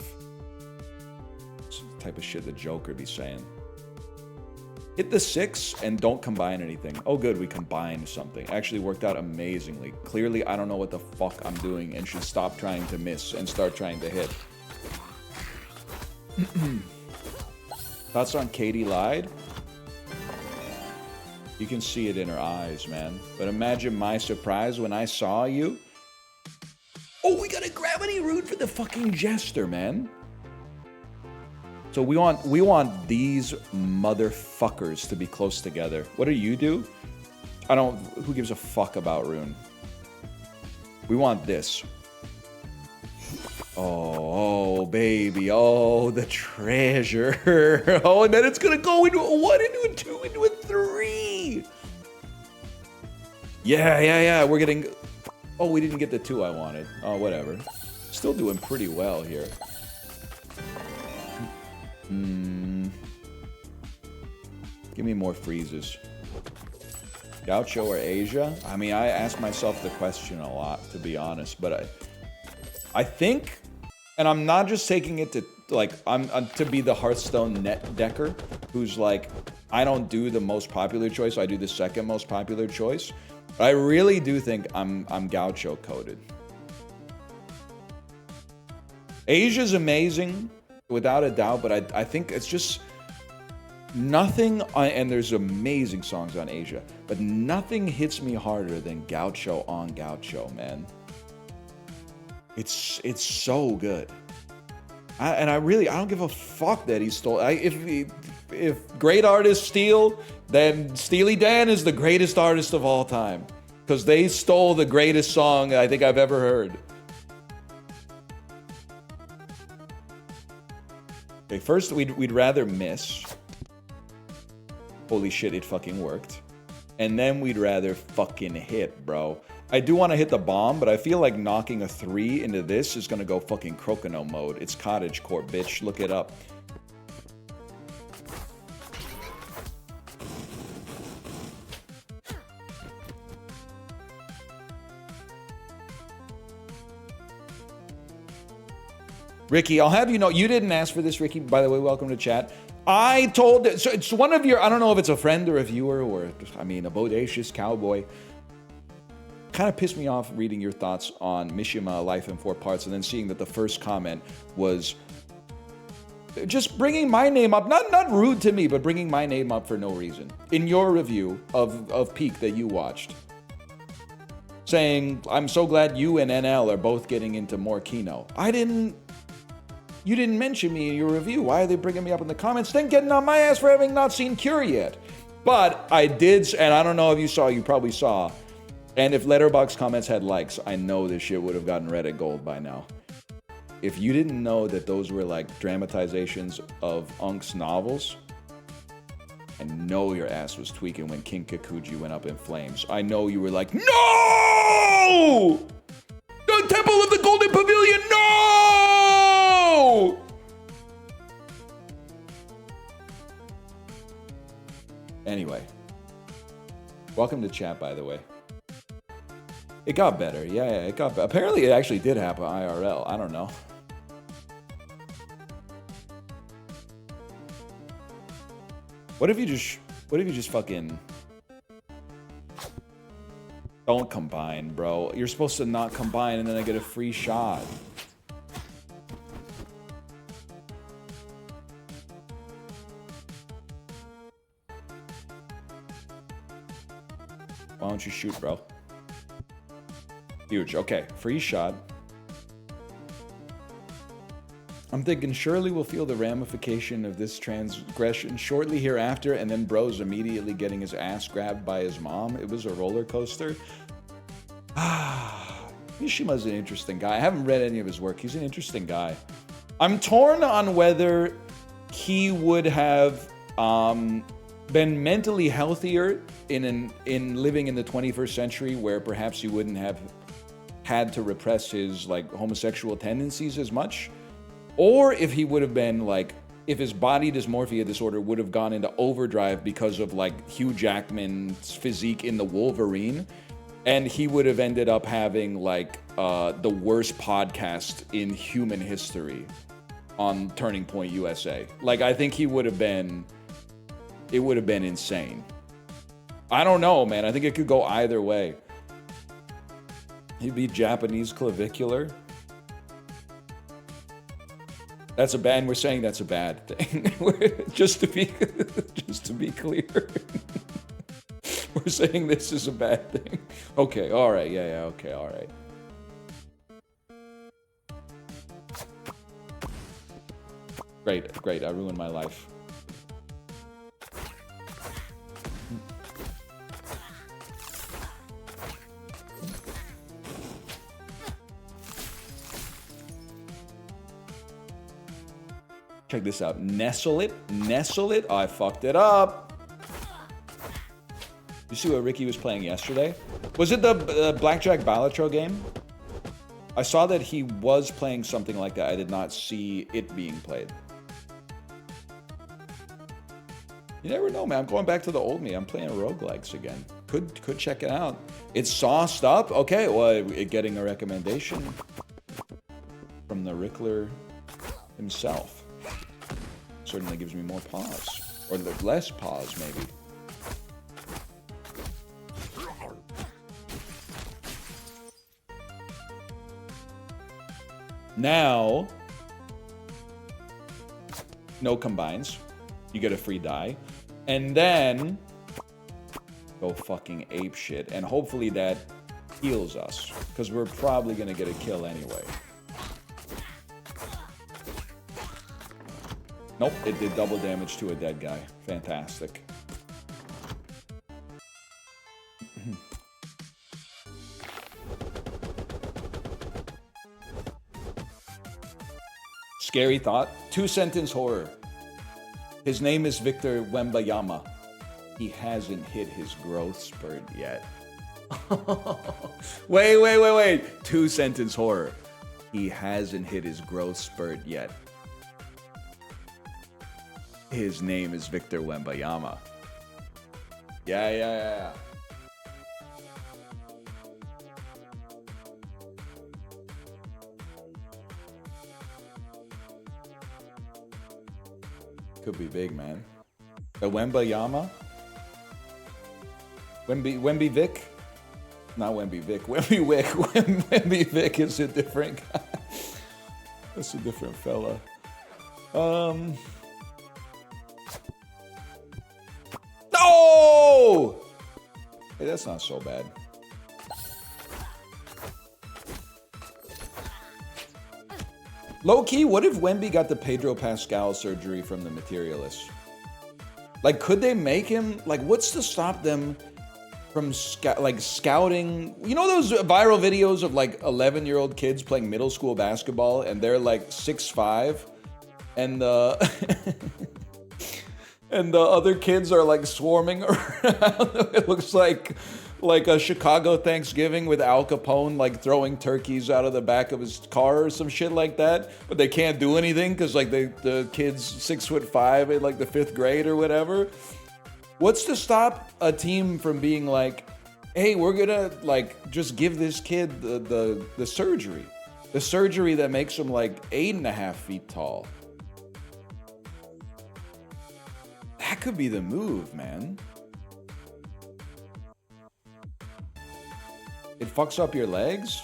It's the type of shit the Joker be saying. Hit the 6 and don't combine anything. Oh good, we combined something. Actually worked out amazingly. Clearly, I don't know what the fuck I'm doing and should stop trying to miss and start trying to hit. Thoughts on Katie lied? You can see it in her eyes, man. But imagine my surprise when I saw you. Oh, we got a gravity root for the fucking jester, man. So we want these motherfuckers to be close together. What do you do? Who gives a fuck about Rune? We want this. Oh, baby. Oh, the treasure. Oh, and then it's going to go into a 1, into a 2, into a 3. Yeah. We're getting... Oh, we didn't get the 2 I wanted. Oh, whatever. Still doing pretty well here. Give me more freezes. Gaucho or Asia? I mean, I ask myself the question a lot, to be honest, but I think, and I'm not just taking it to, like, I'm to be the Hearthstone net decker, who's like, I don't do the most popular choice, I do the second most popular choice. But I really do think I'm Gaucho coded. Asia's amazing, without a doubt, but I think it's just nothing, and there's amazing songs on Asia, but nothing hits me harder than Gaucho on Gaucho, man. It's so good. I don't give a fuck that he stole. If great artists steal, then Steely Dan is the greatest artist of all time. Because they stole the greatest song I think I've ever heard. Okay, first we'd rather miss. Holy shit, it fucking worked. And then we'd rather fucking hit, bro. I do want to hit the bomb, but I feel like knocking a 3 into this is going to go fucking Crocono mode. It's Cottage Court, bitch. Look it up. Ricky, I'll have you know, you didn't ask for this, Ricky. By the way, welcome to chat. I told, so it's one of your, I don't know if it's a friend or a viewer or, I mean, a bodacious cowboy. Kind of pissed me off reading your thoughts on Mishima Life in 4 Parts and then seeing that the first comment was just bringing my name up, not rude to me, but bringing my name up for no reason. In your review of Peak that you watched. Saying, I'm so glad you and NL are both getting into more Kino. You didn't mention me in your review. Why are they bringing me up in the comments? Then getting on my ass for having not seen Cure yet. But I did, and I don't know if you saw, you probably saw. And if Letterboxd comments had likes, I know this shit would have gotten Reddit gold by now. If you didn't know that those were like dramatizations of Unk's novels, I know your ass was tweaking when King Kikuji went up in flames. I know you were like, no! The Temple of the Golden Pavilion, no! Anyway, welcome to chat, by the way. It got better. Yeah, it got better. Apparently, it actually did happen IRL. I don't know. What if you just fucking don't combine, bro? You're supposed to not combine and then I get a free shot. Why don't you shoot, bro? Huge. Okay, free shot. I'm thinking surely we'll feel the ramification of this transgression shortly hereafter, and then bro's immediately getting his ass grabbed by his mom. It was a roller coaster. Mishima's an interesting guy. I haven't read any of his work. He's an interesting guy. I'm torn on whether he would have been mentally healthier in living in the 21st century, where perhaps he wouldn't have had to repress his like homosexual tendencies as much, or if he would have been like, if his body dysmorphia disorder would have gone into overdrive because of like Hugh Jackman's physique in the Wolverine, and he would have ended up having like the worst podcast in human history on Turning Point USA. Like, I think he would have been, it would have been insane. I don't know, man. I think it could go either way. He'd be Japanese clavicular. That's a bad. We're saying that's a bad thing. just to be clear, we're saying this is a bad thing. Okay. All right. Yeah. Okay. All right. Great. I ruined my life. Check this out. Nestle it. Oh, I fucked it up. You see what Ricky was playing yesterday? Was it the Blackjack Balatro game? I saw that he was playing something like that. I did not see it being played. You never know, man. I'm going back to the old me. I'm playing roguelikes again. Could check it out. It's sauced up. Okay, well, getting a recommendation from the Rickler himself certainly gives me more pause, or less pause, maybe. Now, no combines. You get a free die. And then go fucking ape shit. And hopefully that heals us, because we're probably gonna get a kill anyway. Nope, it did double damage to a dead guy. Fantastic. Scary thought. 2-sentence horror. His name is Victor Wembayama. He hasn't hit his growth spurt yet. Wait. 2-sentence horror. He hasn't hit his growth spurt yet. His name is Victor Wembayama. Yeah. Could be big, man. The Wembayama? Wemby Vic? Not Wemby Vic. Wemby Wick. Wemby Vic is a different guy. That's a different fella. No! Hey, that's not so bad. Low-key, what if Wemby got the Pedro Pascal surgery from the Materialists? Like, could they make him... Like, what's to stop them from, scouting... You know those viral videos of, like, 11-year-old kids playing middle school basketball, and they're, like, 6'5", and the... and the other kids are, like, swarming around? It looks like a Chicago Thanksgiving with Al Capone, like, throwing turkeys out of the back of his car or some shit like that. But they can't do anything because, like, the kid's 6'5" in, like, the 5th grade or whatever. What's to stop a team from being like, hey, we're gonna, like, just give this kid the surgery. The surgery that makes him, like, 8.5 feet tall. That That could be the move, man. It fucks up your legs.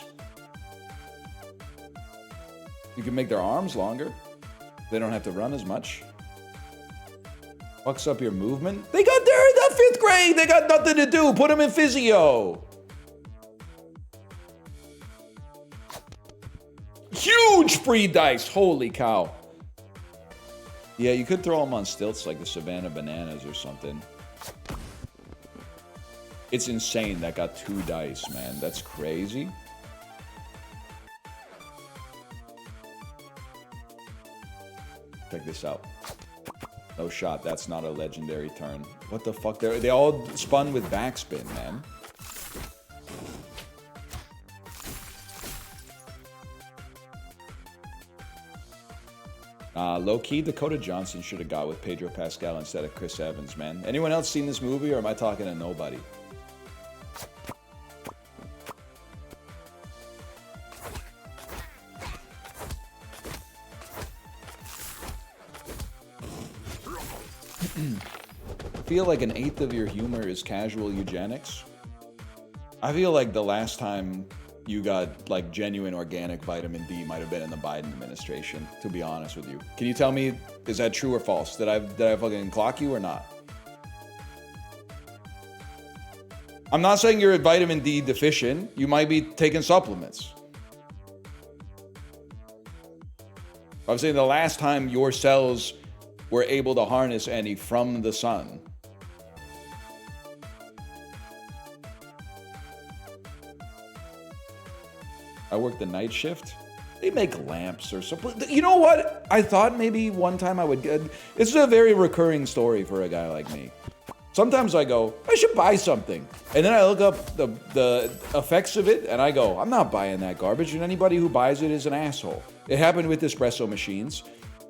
You can make their arms longer. They don't have to run as much. Fucks up your movement. They're in the 5th grade. They got nothing to do. Put them in physio. Huge free dice. Holy cow. Yeah, you could throw them on stilts like the Savannah Bananas or something. It's insane that got 2 dice, man. That's crazy. Check this out. No shot. That's not a legendary turn. What the fuck? They all spun with backspin, man. Low-key, Dakota Johnson should have got with Pedro Pascal instead of Chris Evans, man. Anyone else seen this movie, or am I talking to nobody? I feel like 1/8 of your humor is casual eugenics. I feel like the last time you got like genuine organic vitamin D might have been in the Biden administration, to be honest with you. Can you tell me, is that true or false? Did I fucking clock you or not? I'm not saying you're vitamin D deficient. You might be taking supplements. I'm saying the last time your cells were able to harness any from the sun. I work the night shift. They make lamps or something. You know what? I thought maybe one time I would get... This is a very recurring story for a guy like me. Sometimes I go, I should buy something. And then I look up the effects of it, and I go, I'm not buying that garbage, and anybody who buys it is an asshole. It happened with espresso machines.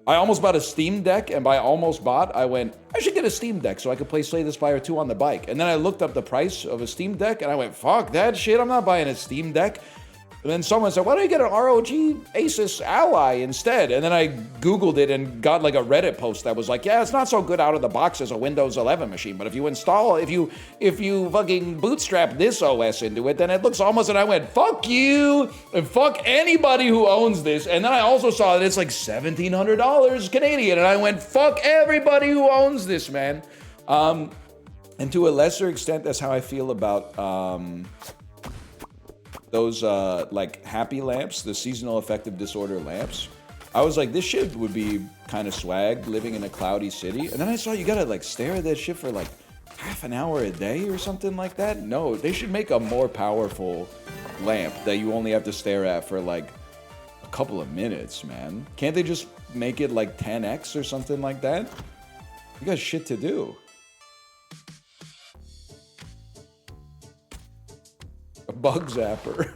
I almost bought a Steam Deck, and by almost bought, I went, I should get a Steam Deck so I could play Slay the Spire 2 on the bike. And then I looked up the price of a Steam Deck, and I went, fuck that shit, I'm not buying a Steam Deck. And then someone said, why don't you get an ROG Asus Ally instead? And then I Googled it and got like a Reddit post that was like, yeah, it's not so good out of the box as a Windows 11 machine, but if you install, if you fucking bootstrap this OS into it, then it looks almost, and I went, fuck you, and fuck anybody who owns this. And then I also saw that it's like $1,700 Canadian, and I went, fuck everybody who owns this, man. And to a lesser extent, that's how I feel about, those like happy lamps, the seasonal affective disorder lamps. I was like, this shit would be kind of swag living in a cloudy city. And then I saw you gotta like stare at that shit for like half an hour a day or something like that. No, they should make a more powerful lamp that you only have to stare at for like a couple of minutes, man. Can't they just make it like 10x or something like that? You got shit to do. A bug zapper.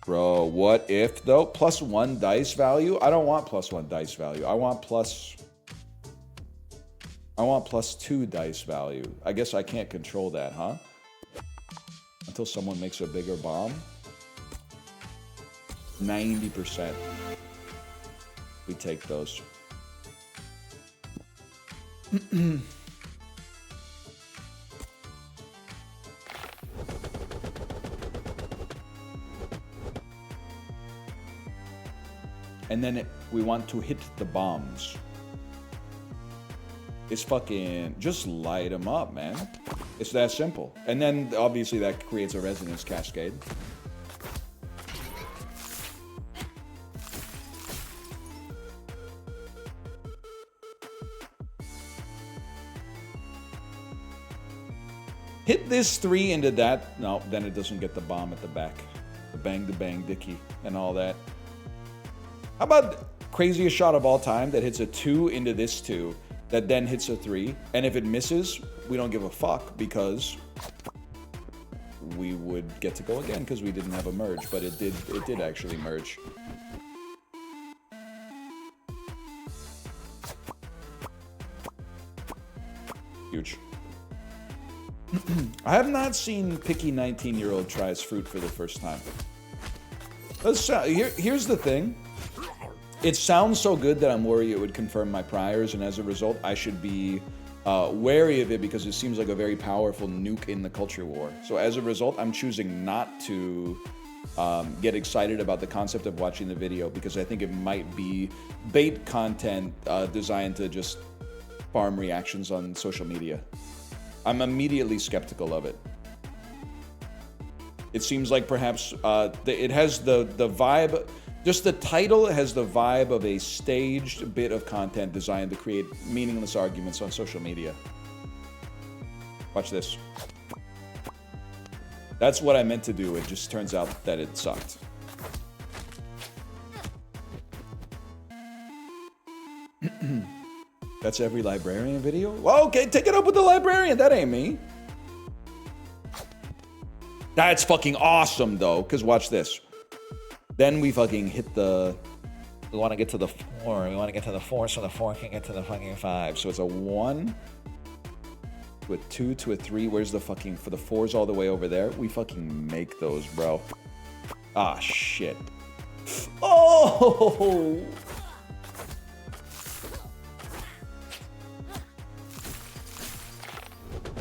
Bro, what if though? +1 dice value? I don't want +1 dice value. I want +2 dice value. I guess I can't control that, huh? Until someone makes a bigger bomb. 90%. We take those. And then we want to hit the bombs. It's fucking, just light them up, man. It's that simple. And then obviously that creates a resonance cascade. Hit this 3 into that. No, then it doesn't get the bomb at the back. The bang dicky and all that. How about craziest shot of all time that hits a 2 into this 2, that then hits a 3, and if it misses, we don't give a fuck because we would get to go again because we didn't have a merge, but it did actually merge. Huge. I have not seen picky 19-year-old tries fruit for the first time. Here's the thing. It sounds so good that I'm worried it would confirm my priors, and as a result, I should be wary of it because it seems like a very powerful nuke in the culture war. So as a result, I'm choosing not to get excited about the concept of watching the video because I think it might be bait content designed to just farm reactions on social media. I'm immediately skeptical of it. It seems like perhaps it has the vibe, just the title has the vibe of a staged bit of content designed to create meaningless arguments on social media. Watch this. That's what I meant to do. It just turns out that it sucked. That's every librarian video? Well, okay, take it up with the librarian. That ain't me. That's fucking awesome, though, because watch this. Then we fucking hit the... We want to get to the 4. We want to get to the 4 so the 4 can get to the fucking 5. So it's a 1... to a 2 to a 3. Where's the fucking... For the 4's all the way over there. We fucking make those, bro. Ah, shit. Oh!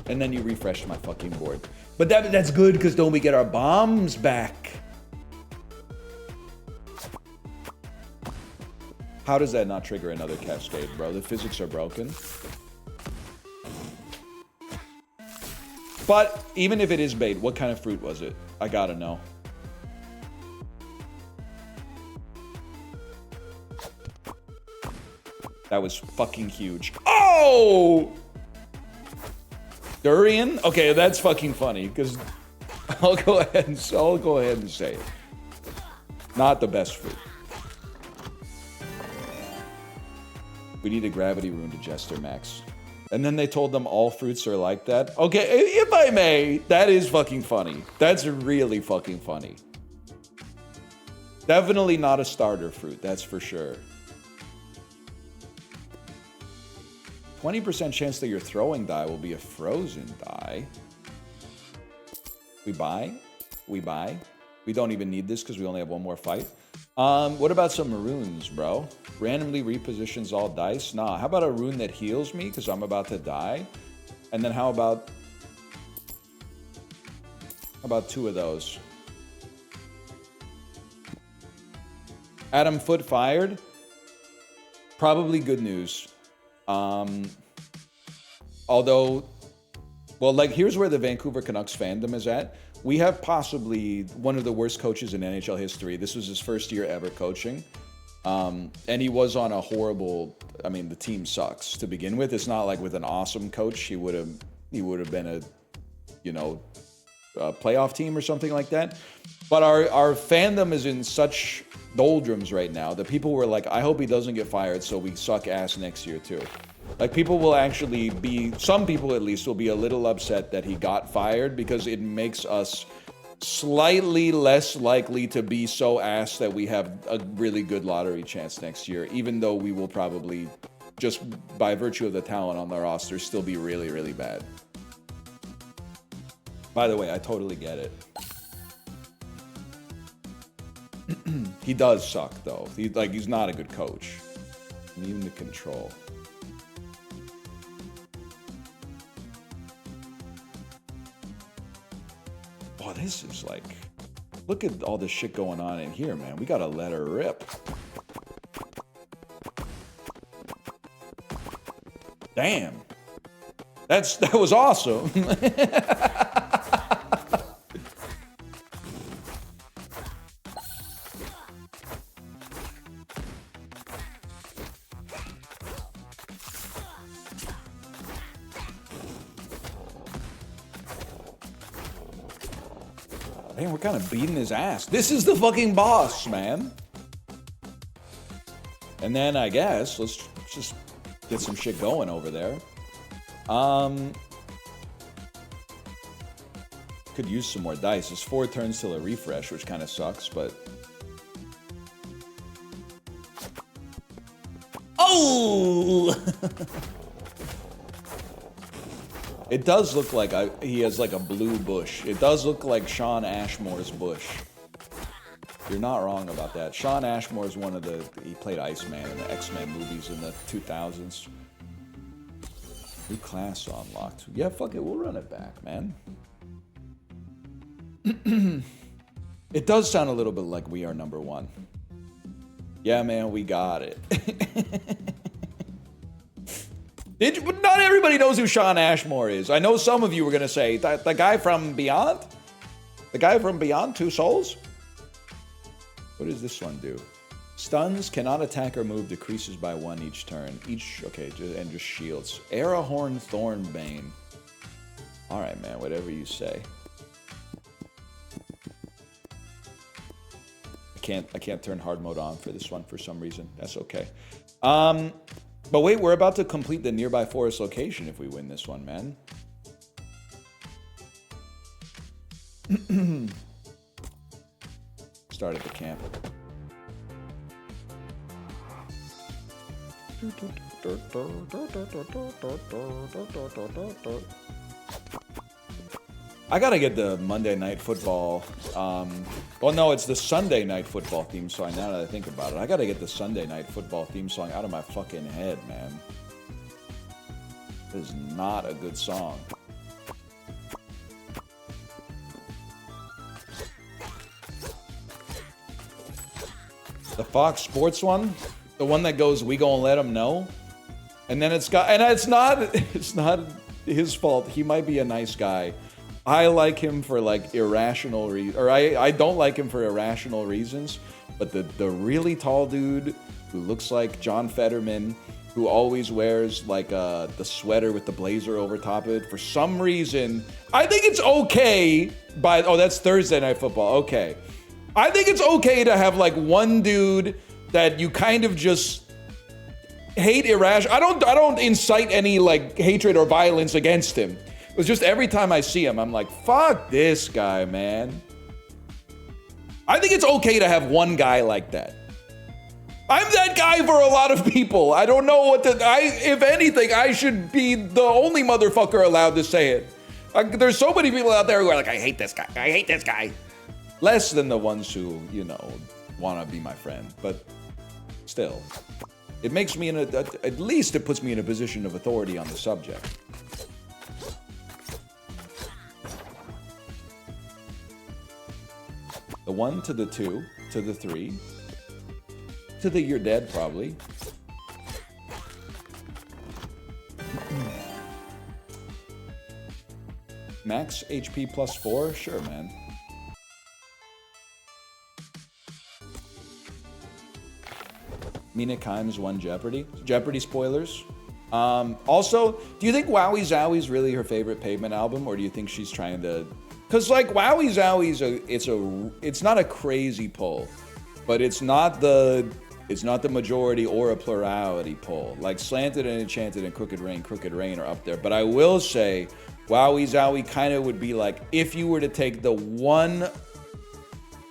And then you refresh my fucking board. But that's good, because don't we get our bombs back? How does that not trigger another cascade, bro? The physics are broken. But even if it is bait, what kind of fruit was it? I gotta know. That was fucking huge. Oh! Durian? Okay, that's fucking funny, because I'll go ahead and say it. Not the best fruit. We need a gravity rune to Jester Max. And then they told them all fruits are like that. Okay, if I may, that is fucking funny. That's really fucking funny. Definitely not a starter fruit, that's for sure. 20% chance that your throwing die will be a frozen die. We buy? We buy? We don't even need this because we only have one more fight. What about some runes, bro? Randomly repositions all dice? Nah, how about a rune that heals me because I'm about to die? And then how about 2 of those? Adam Foot fired? Probably good news. Although, well, like, here's where the Vancouver Canucks fandom is at. We have possibly one of the worst coaches in NHL history. This was his first year ever coaching. And he was on a horrible, I mean, the team sucks to begin with. It's not like with an awesome coach, he would have been a, you know, a playoff team or something like that. But our fandom is in such doldrums right now that people were like, I hope he doesn't get fired so we suck ass next year too. Like, people will actually be, some people at least will be a little upset that he got fired because it makes us slightly less likely to be so ass that we have a really good lottery chance next year, even though we will probably, just by virtue of the talent on the roster, still be really, really bad. By the way, I totally get it. He does suck, though. He's not a good coach. And even the control. Oh, this is like... Look at all this shit going on in here, man. We gotta let her rip. Damn. That was awesome. Man, we're kind of beating his ass. This is the fucking boss, man. And then I guess let's just get some shit going over there. Could use some more dice. It's 4 turns till a refresh, which kind of sucks, but... Oh! It does look like he has like a blue bush. It does look like Sean Ashmore's bush. You're not wrong about that. Sean Ashmore is one of the... He played Iceman in the X-Men movies in the 2000s. New class unlocked. Yeah, fuck it. We'll run it back, man. It does sound a little bit like we are number one. Yeah, man, we got it. But not everybody knows who Sean Ashmore is. I know some of you were going to say, the guy from Beyond? The guy from Beyond Two Souls? What does this one do? Stuns, cannot attack or move, decreases by 1 each turn. Okay, and just shields. Arahorn Thornbane. Alright, man, whatever you say. I can't turn hard mode on for this one for some reason. That's okay. But wait, we're about to complete the nearby forest location if we win this one, man. Start at the camp. I gotta get the Monday Night Football, well no, it's the Sunday Night Football theme song now that I think about it. I gotta get the Sunday Night Football theme song out of my fucking head, man. This is not a good song. The Fox Sports one? The one that goes, we gonna let him know? And then it's not his fault. He might be a nice guy. I like him for like irrational reasons, or I don't like him for irrational reasons, but the really tall dude who looks like John Fetterman, who always wears like the sweater with the blazer over top of it, for some reason, I think it's okay oh, that's Thursday Night Football, okay. I think it's okay to have like one dude that you kind of just hate irrational. I don't incite any like hatred or violence against him. It was just every time I see him, I'm like, fuck this guy, man. I think it's okay to have one guy like that. I'm that guy for a lot of people. I don't know what if anything, I should be the only motherfucker allowed to say it. There's so many people out there who are like, I hate this guy. I hate this guy. Less than the ones who, you know, want to be my friend. But still, it makes me at least it puts me in a position of authority on the subject. The 1 to the 2 to the 3 to the you're dead probably. Max HP plus 4? Sure, man. Mina Kimes won Jeopardy. Jeopardy spoilers. Also, do you think Wowie Zowie's really her favorite Pavement album, or do you think she's trying to... Because, like, Wowie Zowie's it's not a crazy poll, but it's not the majority or a plurality poll. Like, Slanted and Enchanted and Crooked Rain are up there. But I will say, Wowie Zowie kind of would be like, if you were to take the one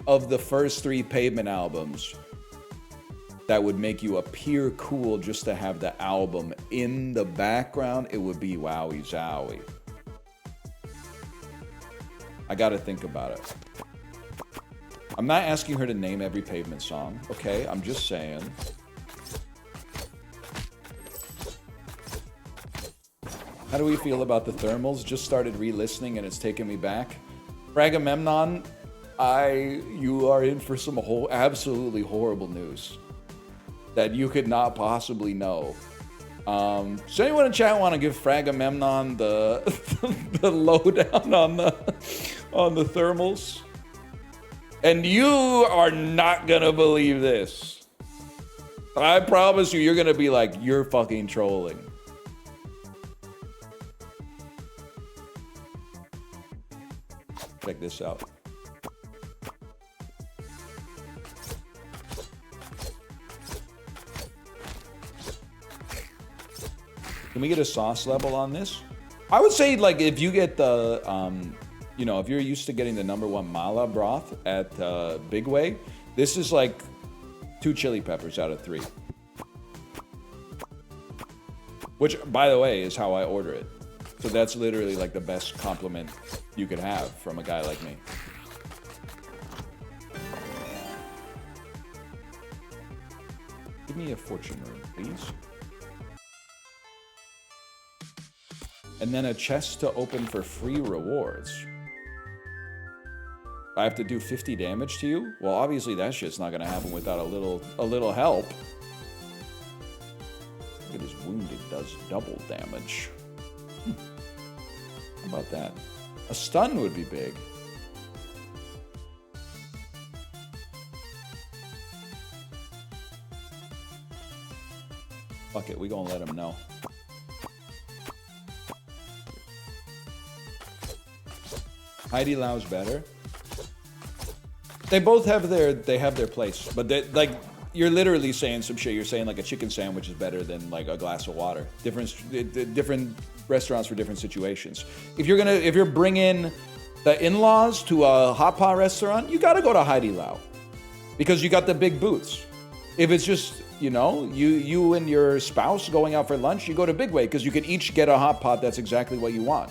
of the first 3 Pavement albums that would make you appear cool just to have the album in the background, it would be Wowie Zowie. I gotta think about it. I'm not asking her to name every Pavement song, okay? I'm just saying. How do we feel about the thermals? Just started re-listening and it's taken me back. Fragamemnon, you are in for some absolutely horrible news that you could not possibly know. Does anyone in chat want to give Fragamemnon the lowdown on the thermals? And you are not gonna believe this. I promise you, you're gonna be like, you're fucking trolling. Check this out. Can we get a sauce level on this? I would say, like, if you get the, you know, if you're used to getting the #1 mala broth at Big Way, this is like 2 chili peppers out of 3. Which, by the way, is how I order it. So that's literally like the best compliment you could have from a guy like me. Give me a fortune rune, please. And then a chest to open for free rewards. I have to do 50 damage to you? Well, obviously that shit's not gonna happen without a little help. Look at his wounded does double damage. How about that? A stun would be big. Fuck it, we gonna let him know. Heidi Lau's better. They both have their place, but they, like, you're literally saying some shit. You're saying like a chicken sandwich is better than like a glass of water. Different restaurants for different situations. If you're bringing the in-laws to a hot pot restaurant, you got to go to Heidi Lau because you got the big booths. If it's just, you know, you and your spouse going out for lunch, you go to Big Way because you can each get a hot pot that's exactly what you want.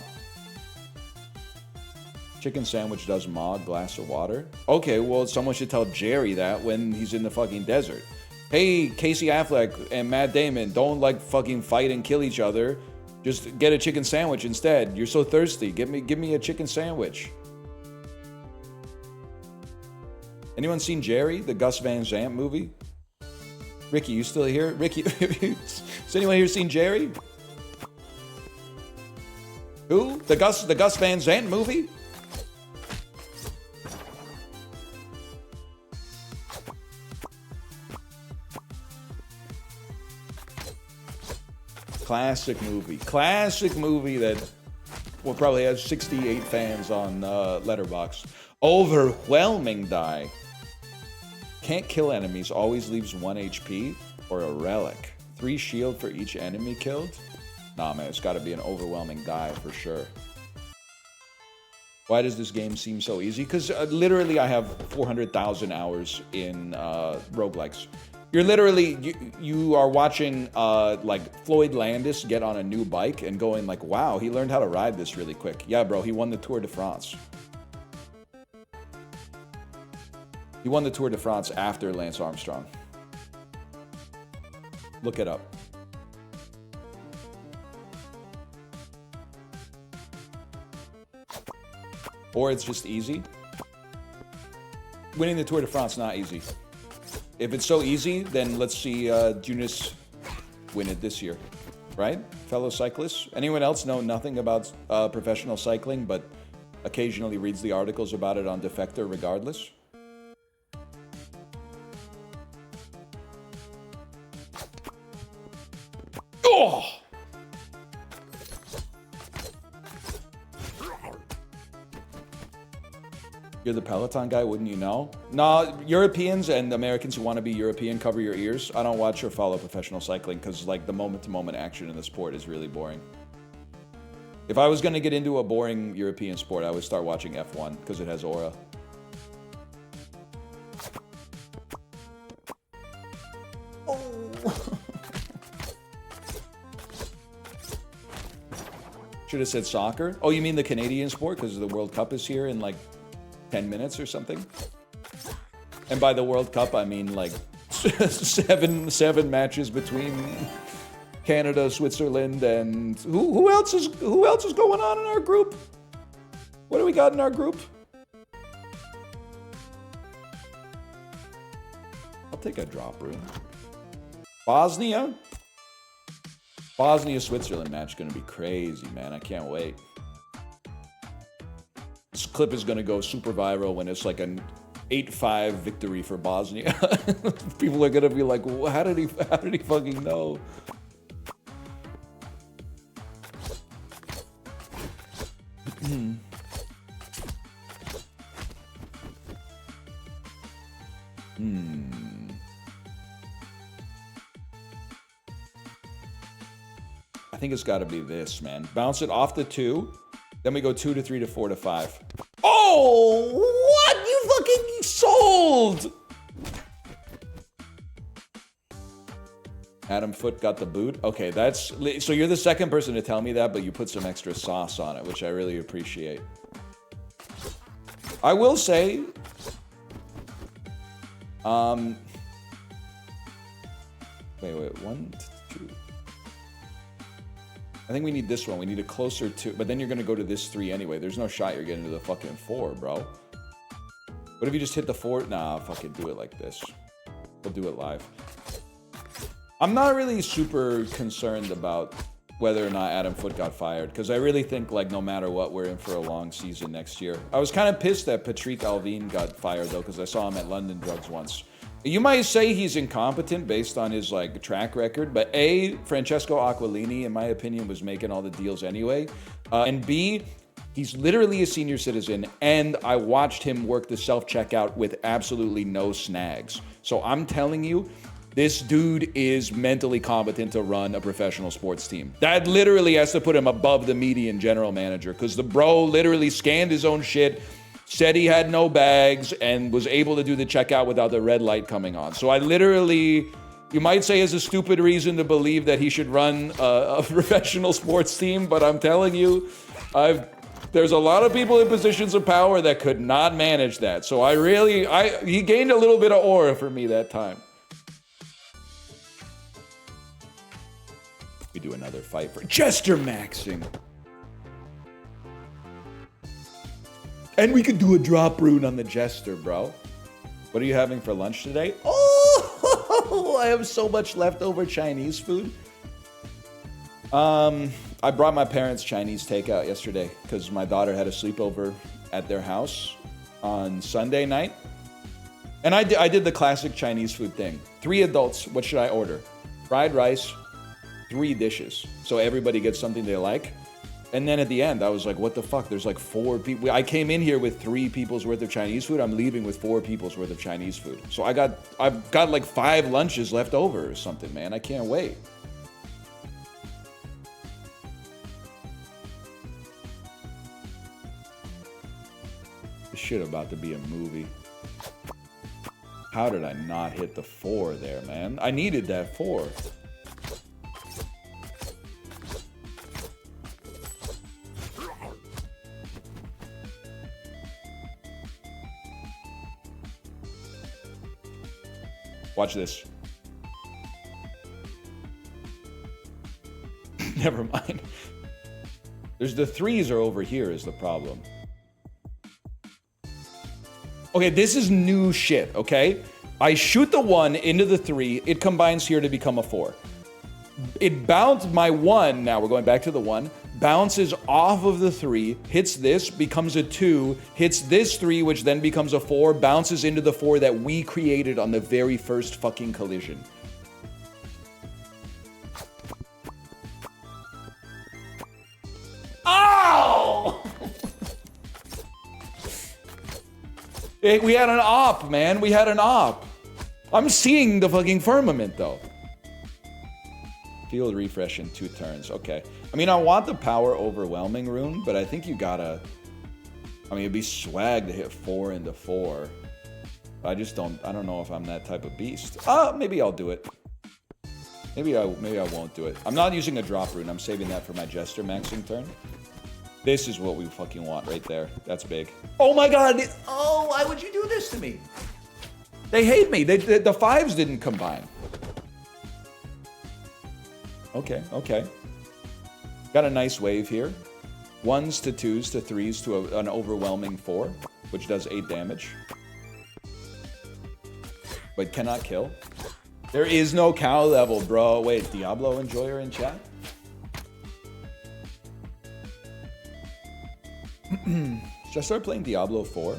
Chicken sandwich does mod, glass of water. Okay, well, someone should tell Jerry that when he's in the fucking desert. Hey, Casey Affleck and Matt Damon, don't like fucking fight and kill each other. Just get a chicken sandwich instead. You're so thirsty. Give me a chicken sandwich. Anyone seen Jerry, the Gus Van Sant movie? Ricky, you still here? Ricky, has anyone here seen Jerry? Who? The Gus Van Sant movie? Classic movie that will probably have 68 fans on Letterboxd. Overwhelming die. Can't kill enemies, always leaves 1 HP or a relic. 3 shield for each enemy killed? Nah, man, it's gotta be an overwhelming die for sure. Why does this game seem so easy? Because literally I have 400,000 hours in roguelikes. You're literally, you are watching like Floyd Landis get on a new bike and going like, wow, he learned how to ride this really quick. Yeah, bro, he won the Tour de France. He won the Tour de France after Lance Armstrong. Look it up. Or it's just easy. Winning the Tour de France, not easy. If it's so easy, then let's see Junis win it this year, right? Fellow cyclists. Anyone else know nothing about professional cycling, but occasionally reads the articles about it on Defector regardless? Oh! You're the Peloton guy, wouldn't you know? Nah, Europeans and Americans who want to be European, cover your ears. I don't watch or follow professional cycling because like the moment-to-moment action in the sport is really boring. If I was going to get into a boring European sport, I would start watching F1 because it has aura. Oh. Should have said soccer. Oh, you mean the Canadian sport because the World Cup is here in like 10 minutes or something? And by the World Cup, I mean like seven matches between Canada, Switzerland, and who else is going on in our group? What do we got in our group? I'll take a drop room. Bosnia, Switzerland match gonna be crazy, man. I can't wait. This clip is gonna go super viral when it's like an 8-5 victory for Bosnia. People are gonna be like, well, how did he fucking know? I think it's gotta be this, man. Bounce it off the 2. Then we go 2 to 3 to 4 to 5. Oh, what? You fucking sold! Adam Foote got the boot. Okay, that's... So you're the second person to tell me that, but you put some extra sauce on it, which I really appreciate. I will say... Wait, 1, 2. I think we need this one. We need a closer to, but then you're gonna go to this 3 anyway. There's no shot you're getting to the fucking 4, bro. What if you just hit the 4? Nah, fucking do it like this. We'll do it live. I'm not really super concerned about whether or not Adam Foote got fired, because I really think, like, no matter what, we're in for a long season next year. I was kind of pissed that Patrick Alvin got fired, though, because I saw him at London Drugs once. You might say he's incompetent based on his, like, track record, but A, Francesco Aquilini, in my opinion, was making all the deals anyway, and B, he's literally a senior citizen, and I watched him work the self-checkout with absolutely no snags. So I'm telling you, this dude is mentally competent to run a professional sports team. That literally has to put him above the median general manager, because the bro literally scanned his own shit, said he had no bags, and was able to do the checkout without the red light coming on. So I literally, you might say is a stupid reason to believe that he should run a professional sports team, but I'm telling you, there's a lot of people in positions of power that could not manage that. So he gained a little bit of aura for me that time. We do another fight for Jester Maxing. And we could do a drop rune on the Jester, bro. What are you having for lunch today? Oh, I have so much leftover Chinese food. I brought my parents Chinese takeout yesterday because my daughter had a sleepover at their house on Sunday night. And I did the classic Chinese food thing. 3 adults, what should I order? Fried rice, 3 dishes. So everybody gets something they like. And then at the end, I was like, what the fuck? There's like 4 people. I came in here with 3 people's worth of Chinese food. I'm leaving with 4 people's worth of Chinese food. So I've got like 5 lunches left over or something, man. I can't wait. This shit about to be a movie. How did I not hit the 4 there, man? I needed that 4. Watch this. Never mind. There's the 3s are over here is the problem. Okay, this is new shit, okay? I shoot the 1 into the 3. It combines here to become a 4. It bounced my 1, now we're going back to the 1, bounces off of the 3, hits this, becomes a 2, hits this 3, which then becomes a 4, bounces into the 4 that we created on the very first fucking collision. Ow! We had an op, man. We had an op. I'm seeing the fucking firmament, though. Field refresh in 2 turns. Okay. I mean, I want the power overwhelming rune, but I think you gotta... I mean, it'd be swag to hit 4 into 4. I just don't... I don't know if I'm that type of beast. Maybe I'll do it. Maybe I won't do it. I'm not using a drop rune. I'm saving that for my Jester maxing turn. This is what we fucking want right there. That's big. Oh my god! Oh, why would you do this to me? They hate me. The 5s didn't combine. Okay, okay. Got a nice wave here. 1s to 2s to 3s to an overwhelming 4, which does 8 damage. But cannot kill. There is no cow level, bro. Wait, Diablo Enjoyer in chat? Should I start playing Diablo 4?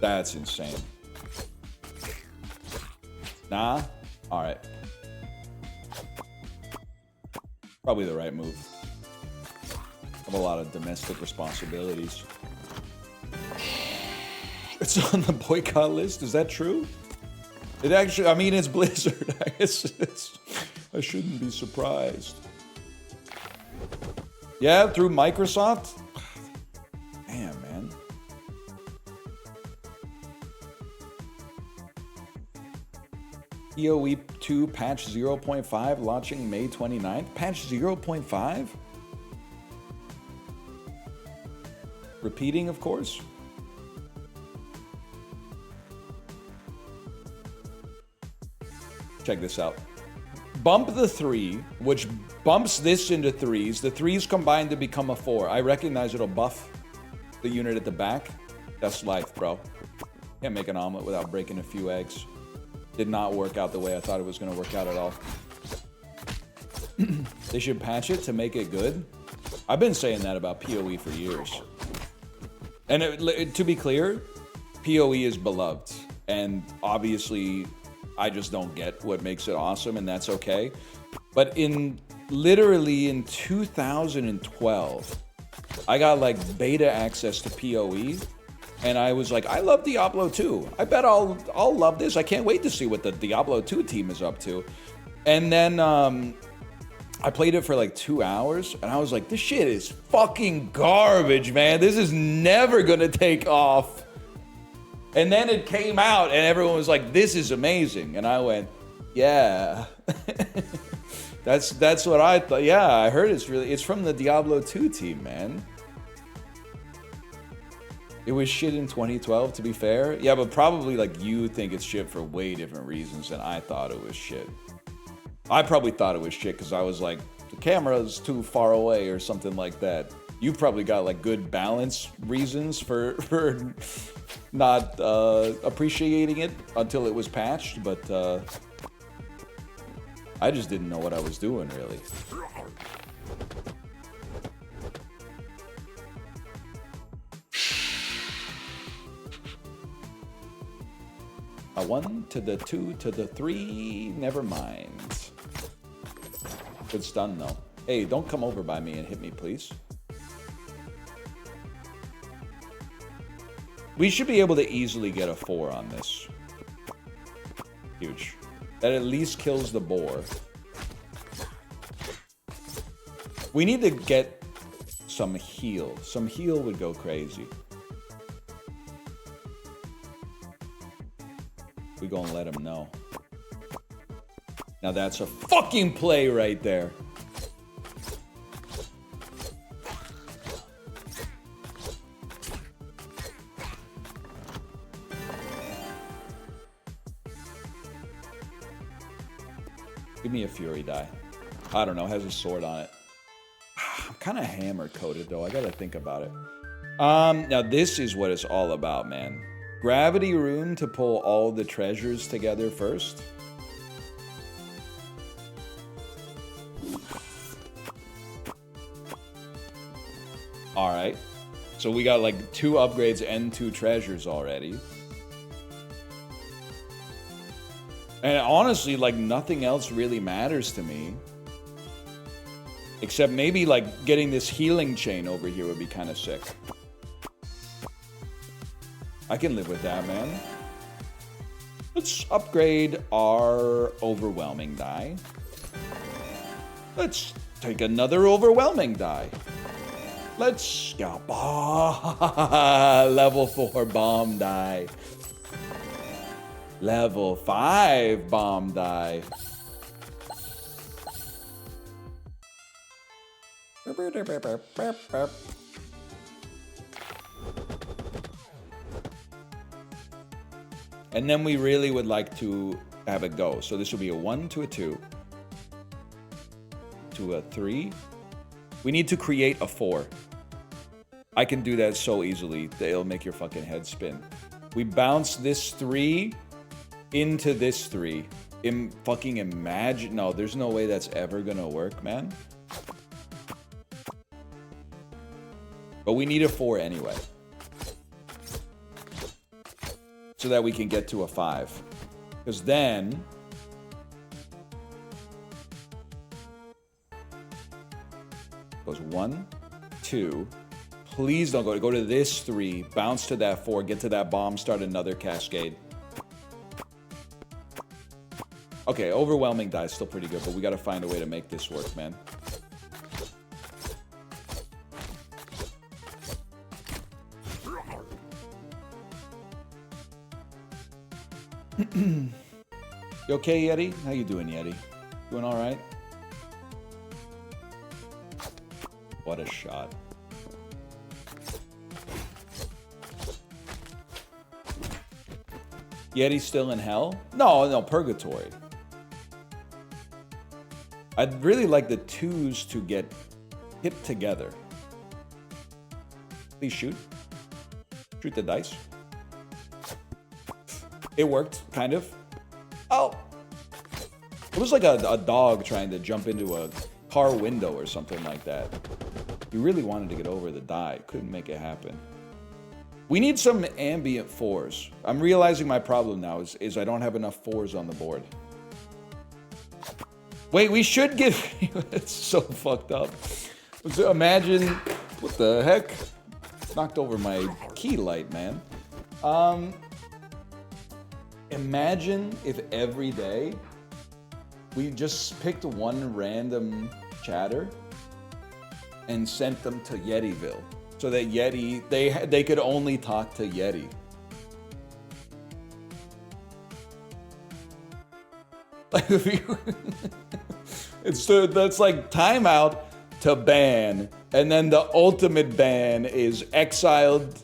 That's insane. Nah? Alright. Probably the right move. I have a lot of domestic responsibilities. It's on the boycott list? Is that true? It actually, I mean, it's Blizzard. I guess I shouldn't be surprised. Yeah, through Microsoft? Damn, man. EOE 2 patch 0.5 launching May 29th. Patch 0.5? Repeating, of course. check this out. Bump the 3, which bumps this into 3s. The 3s combine to become a 4. I recognize it'll buff the unit at the back. That's life, bro. Can't make an omelet without breaking a few eggs. Did not work out the way I thought it was going to work out at all. They should patch it to make it good. I've been saying that about PoE for years. And to be clear, PoE is beloved. And obviously, I just don't get what makes it awesome, and that's okay. But literally in 2012, I got like beta access to PoE. And I was like, I love Diablo 2. I bet I'll love this. I can't wait to see what the Diablo 2 team is up to. And then I played it for like 2 hours, and I was like, this shit is fucking garbage, man. This is never gonna take off. And then it came out, and everyone was like, this is amazing. And I went, yeah. That's what I thought. Yeah, I heard it's from the Diablo 2 team, man. It was shit in 2012, to be fair. Yeah, but probably like you think it's shit for way different reasons than I thought it was shit. I probably thought it was shit because I was like, the camera's too far away or something like that. You probably got like good balance reasons for not appreciating it until it was patched, but I just didn't know what I was doing, really. A 1 to the 2 to the 3, never mind. Good stun, though. Hey, don't come over by me and hit me, please. We should be able to easily get a 4 on this. Huge. That at least kills the boar. We need to get some heal. Some heal would go crazy. We gonna let him know. Now that's a fucking play right there. Give me a fury die. I don't know, it has a sword on it. I'm kind of hammer coated though. I gotta think about it. Now this is what it's all about, man. Gravity rune to pull all the treasures together first. Alright. So we got like 2 upgrades and 2 treasures already. And honestly, like nothing else really matters to me. Except maybe like getting this healing chain over here would be kind of sick. I can live with that, man. Let's upgrade our overwhelming die. Let's take another overwhelming die. Let's go. Level 4 bomb die. Level 5 bomb die. And then we really would like to have it go. So this will be a 1 to a 2 to a 3. We need to create a 4. I can do that so easily that it'll make your fucking head spin. We bounce this 3 into this 3. Fucking imagine. No, there's no way that's ever gonna work, man. But we need a 4 anyway. So that we can get to a 5. Because then goes 1, 2. Please don't go to this 3, bounce to that 4, get to that bomb, start another cascade. Okay, overwhelming die is still pretty good, but we gotta find a way to make this work, man. You okay, Yeti? How you doing, Yeti? Doing all right? What a shot. Yeti's still in hell? No, purgatory. I'd really like the 2s to get hit together. Please shoot. Shoot the dice. It worked, kind of. Oh! It was like a dog trying to jump into a car window or something like that. He really wanted to get over the die. Couldn't make it happen. We need some ambient 4s. I'm realizing my problem now is I don't have enough 4s on the board. Wait, we should get... It's so fucked up. So imagine... What the heck? Knocked over my key light, man. Imagine if every day we just picked one random chatter and sent them to Yetiville. So that Yeti... They could only talk to Yeti. Like if you... That's like timeout to ban, and then the ultimate ban is exiled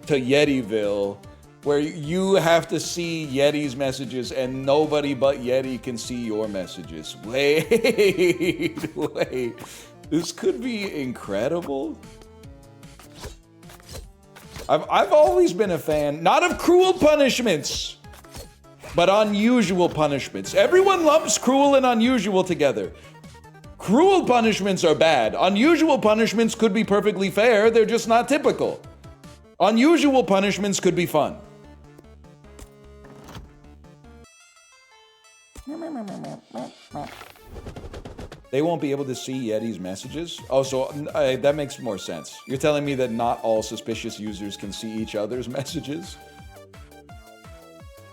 to Yetiville, where you have to see Yeti's messages and nobody but Yeti can see your messages. Wait. This could be incredible. I've always been a fan, not of cruel punishments, but unusual punishments. Everyone lumps cruel and unusual together. Cruel punishments are bad. Unusual punishments could be perfectly fair, they're just not typical. Unusual punishments could be fun. They won't be able to see Yeti's messages? Oh, so that makes more sense. You're telling me that not all suspicious users can see each other's messages?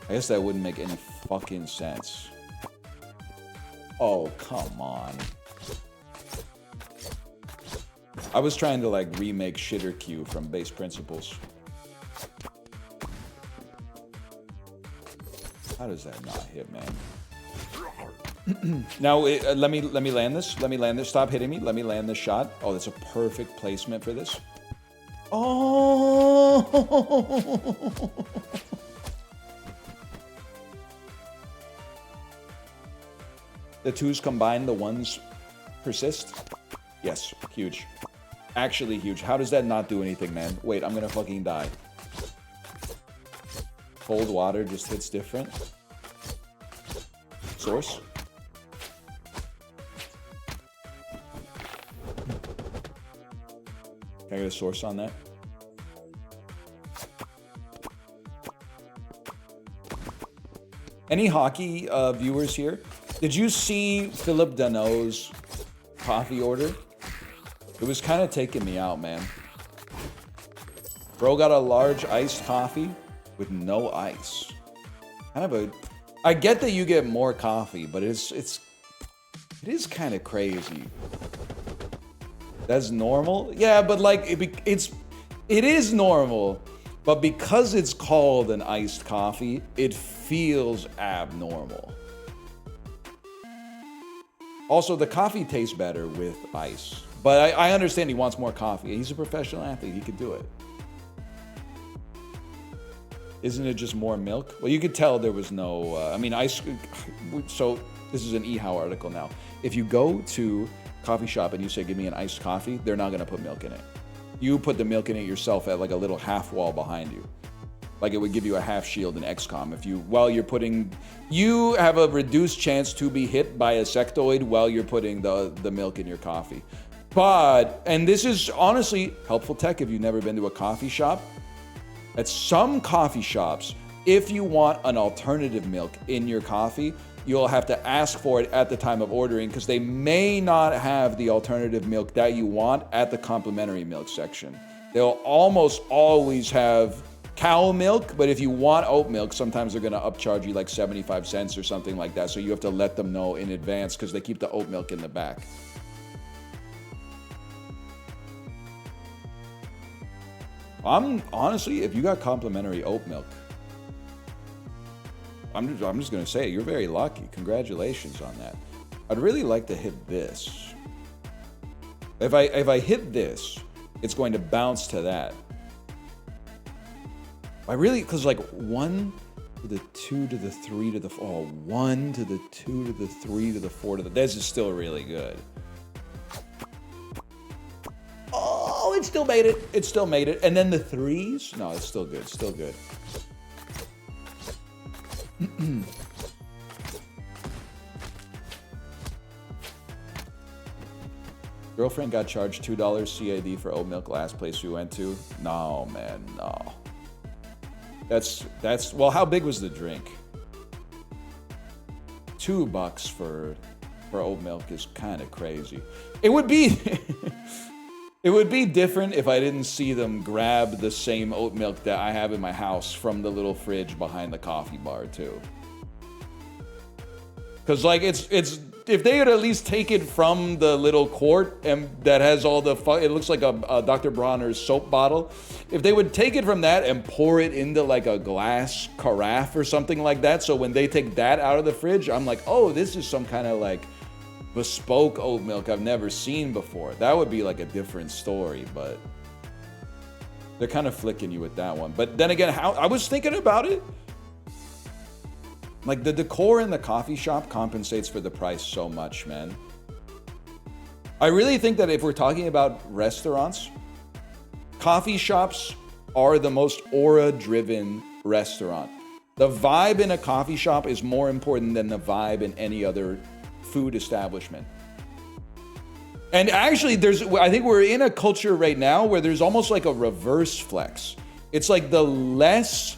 I guess that wouldn't make any fucking sense. Oh, come on. I was trying to, like, remake Shitter Q from Base Principles. How does that not hit, man? Now, let me land this. Let me land this. Stop hitting me. Let me land this shot. Oh, that's a perfect placement for this. Oh! The 2s combine, the 1s persist? Yes, huge. Actually huge. How does that not do anything, man? Wait, I'm gonna fucking die. Cold water just hits different. Source? Can I get a source on that? Any hockey viewers here? Did you see Philip Danault's coffee order? It was kind of taking me out, man. Bro got a large iced coffee with no ice. Kind of a... I get that you get more coffee, but it is kind of crazy. That's normal? Yeah, but like, it is normal, but because it's called an iced coffee, it feels abnormal. Also, the coffee tastes better with ice. But I understand he wants more coffee. He's a professional athlete. He could do it. Isn't it just more milk? Well, you could tell there was no... I mean, ice... So, this is an eHow article now. If you go to coffee shop and you say, give me an iced coffee, they're not going to put milk in it. You put the milk in it yourself at like a little half wall behind you. Like it would give you a half shield in XCOM. If you, while you're putting, you have a reduced chance to be hit by a sectoid while you're putting the milk in your coffee. But, and this is honestly helpful tech if you've never been to a coffee shop. At some coffee shops, if you want an alternative milk in your coffee, you'll have to ask for it at the time of ordering because they may not have the alternative milk that you want at the complimentary milk section. They'll almost always have cow milk, but if you want oat milk, sometimes they're gonna upcharge you like 75 cents or something like that. So you have to let them know in advance because they keep the oat milk in the back. Honestly, if you got complimentary oat milk, I'm just gonna say you're very lucky. Congratulations on that. I'd really like to hit this. If I hit this, it's going to bounce to that. I really, because like one to the 2 to the 3 to the 4. 1 to the 2 to the 3 to the 4 to the... This is still really good. Oh, it still made it. It still made it. And then the 3s? No, it's still good. Still good. Girlfriend got charged $2 CAD for oat milk last place we went to. No, man, no. That's well, how big was the drink? $2 for oat milk is kind of crazy. It would be it would be different if I didn't see them grab the same oat milk that I have in my house from the little fridge behind the coffee bar too. Cause like it's if they would at least take it from the little quart and that has all the it looks like a Dr. Bronner's soap bottle. If they would take it from that and pour it into like a glass carafe or something like that, so when they take that out of the fridge, I'm like, oh, this is some kind of like bespoke oat milk I've never seen before. That would be like a different story, but they're kind of flicking you with that one. But then again, how I was thinking about it. Like, the decor in the coffee shop compensates for the price so much, man. I really think that if we're talking about restaurants, coffee shops are the most aura-driven restaurant. The vibe in a coffee shop is more important than the vibe in any other food establishment. And actually, I think we're in a culture right now where there's almost like a reverse flex. It's like the less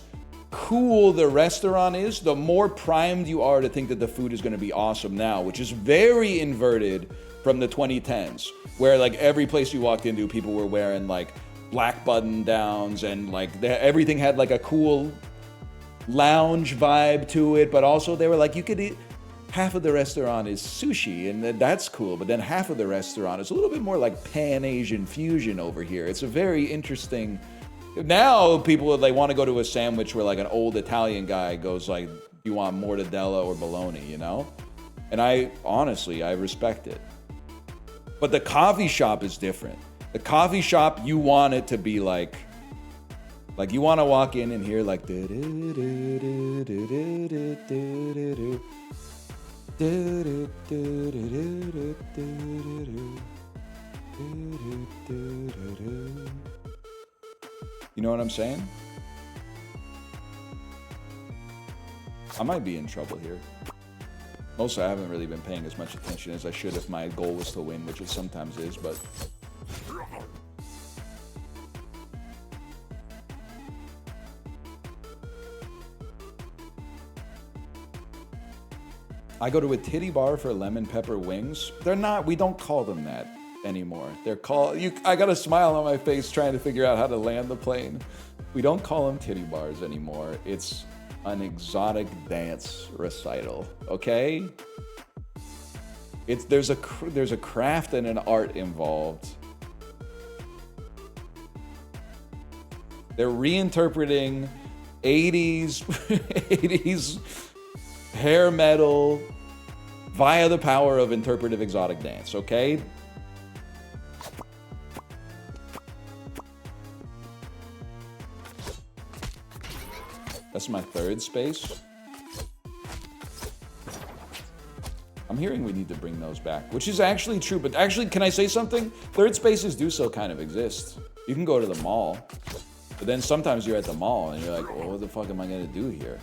cool the restaurant is, the more primed you are to think that the food is going to be awesome now, which is very inverted from the 2010s, where like every place you walked into, people were wearing like black button downs and like everything had like a cool lounge vibe to it, but also they were like, you could eat, half of the restaurant is sushi and that's cool, but then half of the restaurant is a little bit more like Pan-Asian fusion over here. It's a very interesting. Now people, they want to go to a sandwich where like an old Italian guy goes like, you want mortadella or bologna, you know? And I respect it. But the coffee shop is different. The coffee shop, you want it to be like you want to walk in and hear like you know what I'm saying? I might be in trouble here. Mostly I haven't really been paying as much attention as I should if my goal was to win, which it sometimes is, but... I go to a titty bar for lemon pepper wings. They're not, we don't call them that anymore. They're called, I got a smile on my face trying to figure out how to land the plane. We don't call them titty bars anymore. It's an exotic dance recital, okay? There's a craft and an art involved. They're reinterpreting 80s hair metal via the power of interpretive exotic dance, okay? That's my third space. I'm hearing we need to bring those back, which is actually true. But actually, can I say something? Third spaces do still kind of exist. You can go to the mall, but then sometimes you're at the mall and you're like, well, what the fuck am I gonna do here?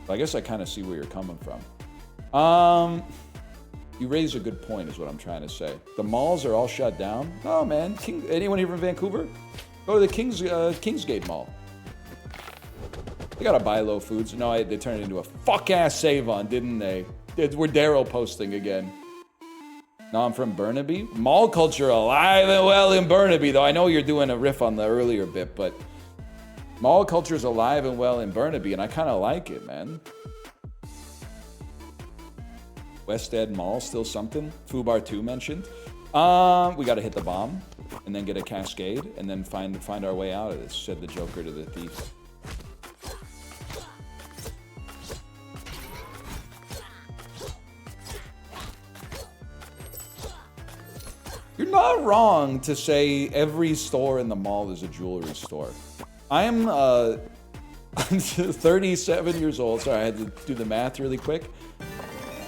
But I guess I kind of see where you're coming from. You raise a good point is what I'm trying to say. The malls are all shut down. Oh man, anyone here from Vancouver? Go to the Kingsgate Mall. They got to buy low foods. No, they turned it into a fuck-ass save-on, didn't they? We're Daryl posting again. No, I'm from Burnaby. Mall culture alive and well in Burnaby, though. I know you're doing a riff on the earlier bit, but mall culture is alive and well in Burnaby, and I kind of like it, man. West End Mall, still something. Fubar 2 mentioned. We got to hit the bomb, and then get a cascade, and then find our way out of this, said the Joker to the thief. You're not wrong to say every store in the mall is a jewelry store. I am I'm 37 years old. Sorry, I had to do the math really quick.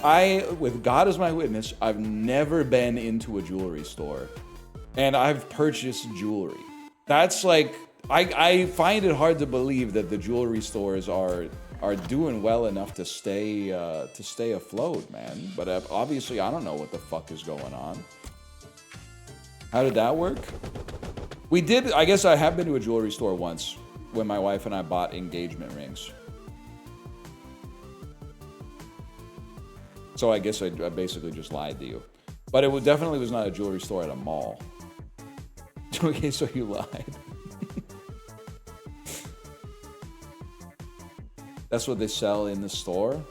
With God as my witness, I've never been into a jewelry store. And I've purchased jewelry. That's like, I find it hard to believe that the jewelry stores are doing well enough to stay afloat, man. But obviously, I don't know what the fuck is going on. How did that work? We did, I guess I have been to a jewelry store once when my wife and I bought engagement rings. So I guess I basically just lied to you. But it definitely was not a jewelry store at a mall. Okay, so you lied. That's what they sell in the store?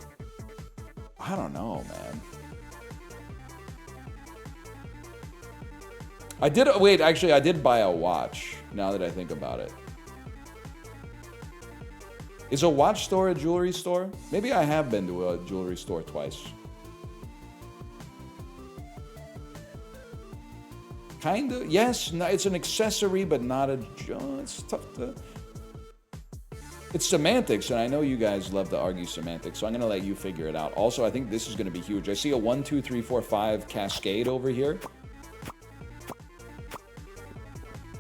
I don't know, man. I did buy a watch, now that I think about it. Is a watch store a jewelry store? Maybe I have been to a jewelry store twice. Kinda, yes, no, it's an accessory, but not a, it's tough to... It's semantics, and I know you guys love to argue semantics, so I'm gonna let you figure it out. Also, I think this is gonna be huge. I see a 1, 2, 3, 4, 5 cascade over here.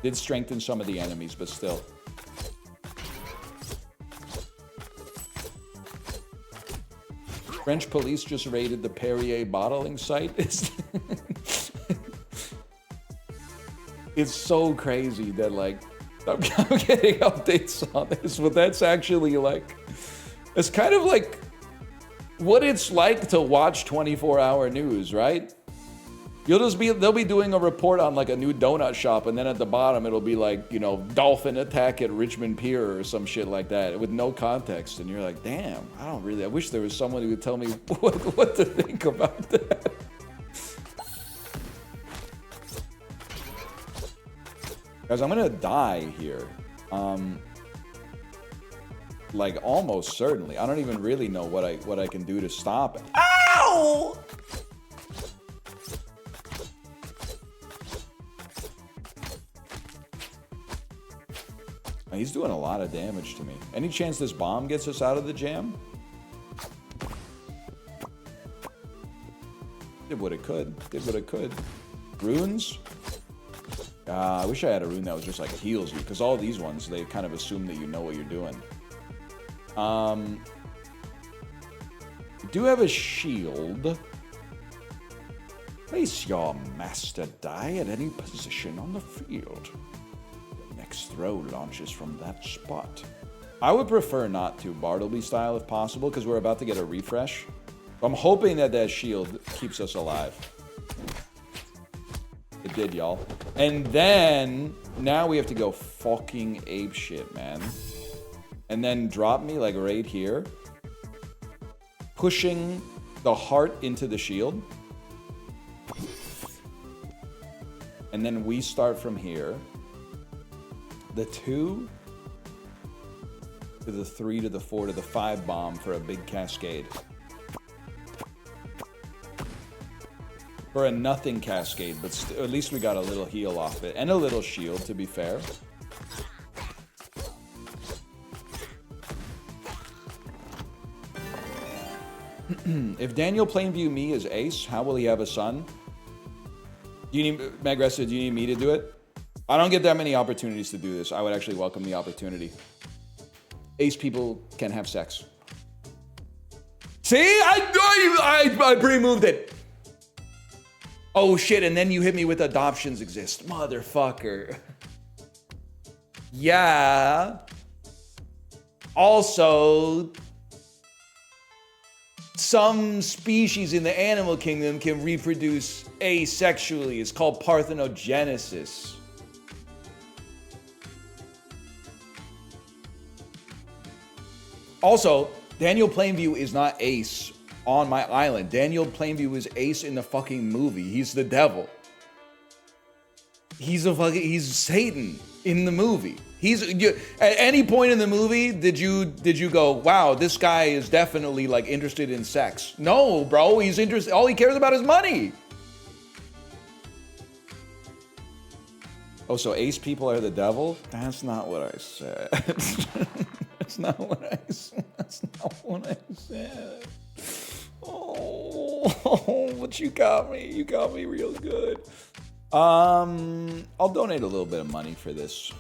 Did strengthen some of the enemies, but still. French police just raided the Perrier bottling site. It's so crazy that, like, I'm getting updates on this, but that's actually, like, it's kind of like what it's like to watch 24-hour news, right? They'll be doing a report on, like, a new donut shop, and then at the bottom it'll be like, you know, dolphin attack at Richmond Pier or some shit like that with no context, and you're like, damn, I wish there was someone who would tell me what to think about that. Guys, I'm gonna die here. Like, almost certainly. I don't even really know what I can do to stop it. Ow! He's doing a lot of damage to me. Any chance this bomb gets us out of the jam? Did what it could. Did what it could. Runes? I wish I had a rune that was just like heals you, because all these ones, they kind of assume that you know what you're doing. You do have a shield. Place your master die at any position on the field. The next throw launches from that spot. I would prefer not to, Bartleby style if possible, because we're about to get a refresh. I'm hoping that shield keeps us alive. It did, y'all. And then, now we have to go fucking apeshit, man. And then drop me, like, right here. Pushing the heart into the shield. And then we start from here. The 2 to the 3 to the 4 to the 5 bomb for a big cascade. For a nothing cascade, but at least we got a little heal off it. And a little shield, to be fair. If Daniel Plainview me is ace, how will he have a son? Do you need, Magressa, do you need me to do it? I don't get that many opportunities to do this. I would actually welcome the opportunity. Ace people can have sex. See? I pre-moved it. Oh shit, and then you hit me with adoptions exist. Motherfucker. Yeah. Also, some species in the animal kingdom can reproduce asexually. It's called parthenogenesis. Also, Daniel Plainview is not ace on my island. Daniel Plainview is ace in the fucking movie. He's the devil. He's Satan in the movie. At any point in the movie, did you go, wow, this guy is definitely like interested in sex? No, bro, he's interested, all he cares about is money. Oh, so ace people are the devil? That's not what I said. That's not what I said. That's not what I said. Oh, but you got me. You got me real good. I'll donate a little bit of money for this.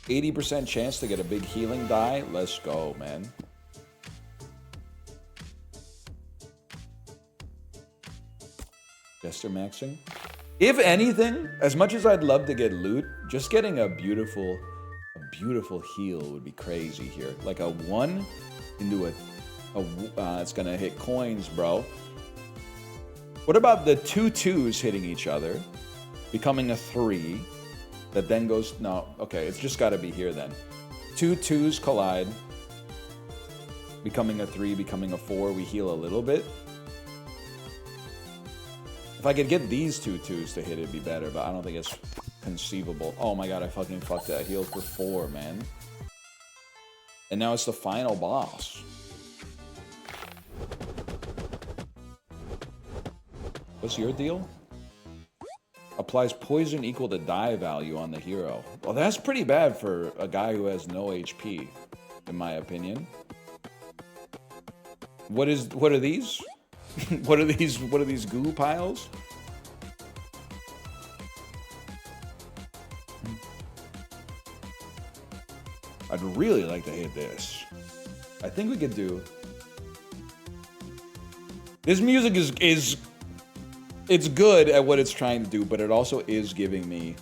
80% chance to get a big healing die. Let's go, man. Jester maxing. If anything, as much as I'd love to get loot, just getting a beautiful heal would be crazy here. Like a 1 into it's gonna hit coins, bro. What about the 2 2s hitting each other, becoming a 3, that then goes, no, okay, it's just gotta be here then. 2 2s collide, becoming a 3, becoming a 4, we heal a little bit. If I could get these 2 2s to hit, it'd be better, but I don't think it's conceivable. Oh my god, I fucking fucked that. I healed for 4, man. And now it's the final boss. What's your deal? Applies poison equal to die value on the hero. Well, that's pretty bad for a guy who has no HP, in my opinion. What are these? What are these goo piles? I'd really like to hit this. I think we could do. This music is it's good at what it's trying to do, but it also is giving me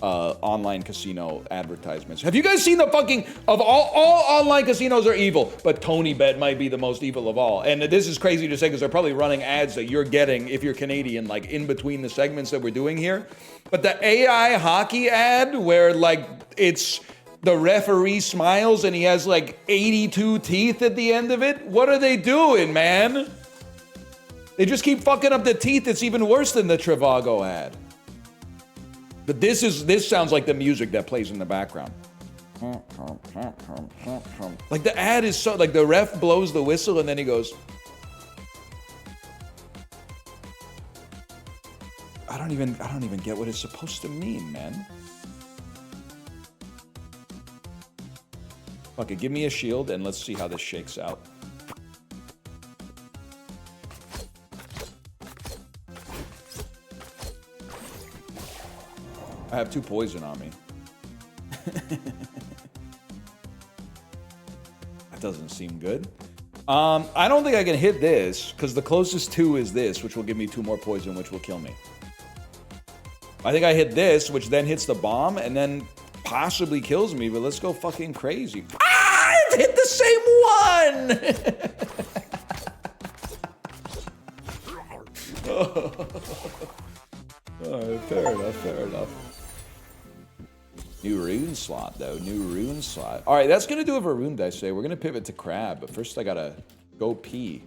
online casino advertisements. Have you guys seen the fucking of all online casinos are evil, but TonyBet might be the most evil of all. And this is crazy to say because they're probably running ads that you're getting if you're Canadian, like in between the segments that we're doing here. But the AI hockey ad where like it's the referee smiles and he has like 82 teeth at the end of it. What are they doing, man? They just keep fucking up the teeth. It's even worse than the Trivago ad. But this sounds like the music that plays in the background. Like the ad is so like the ref blows the whistle and then he goes. I don't even get what it's supposed to mean, man. Okay, give me a shield and let's see how this shakes out. I have 2 poison on me. That doesn't seem good. I don't think I can hit this, because the closest 2 is this, which will give me 2 more poison, which will kill me. I think I hit this, which then hits the bomb, and then possibly kills me, but let's go fucking crazy. Ah! It hit the same one! Alright, fair enough. New rune slot, though. New rune slot. Alright, that's gonna do it for Rune Dice today. We're gonna pivot to Crab, but first I gotta go pee.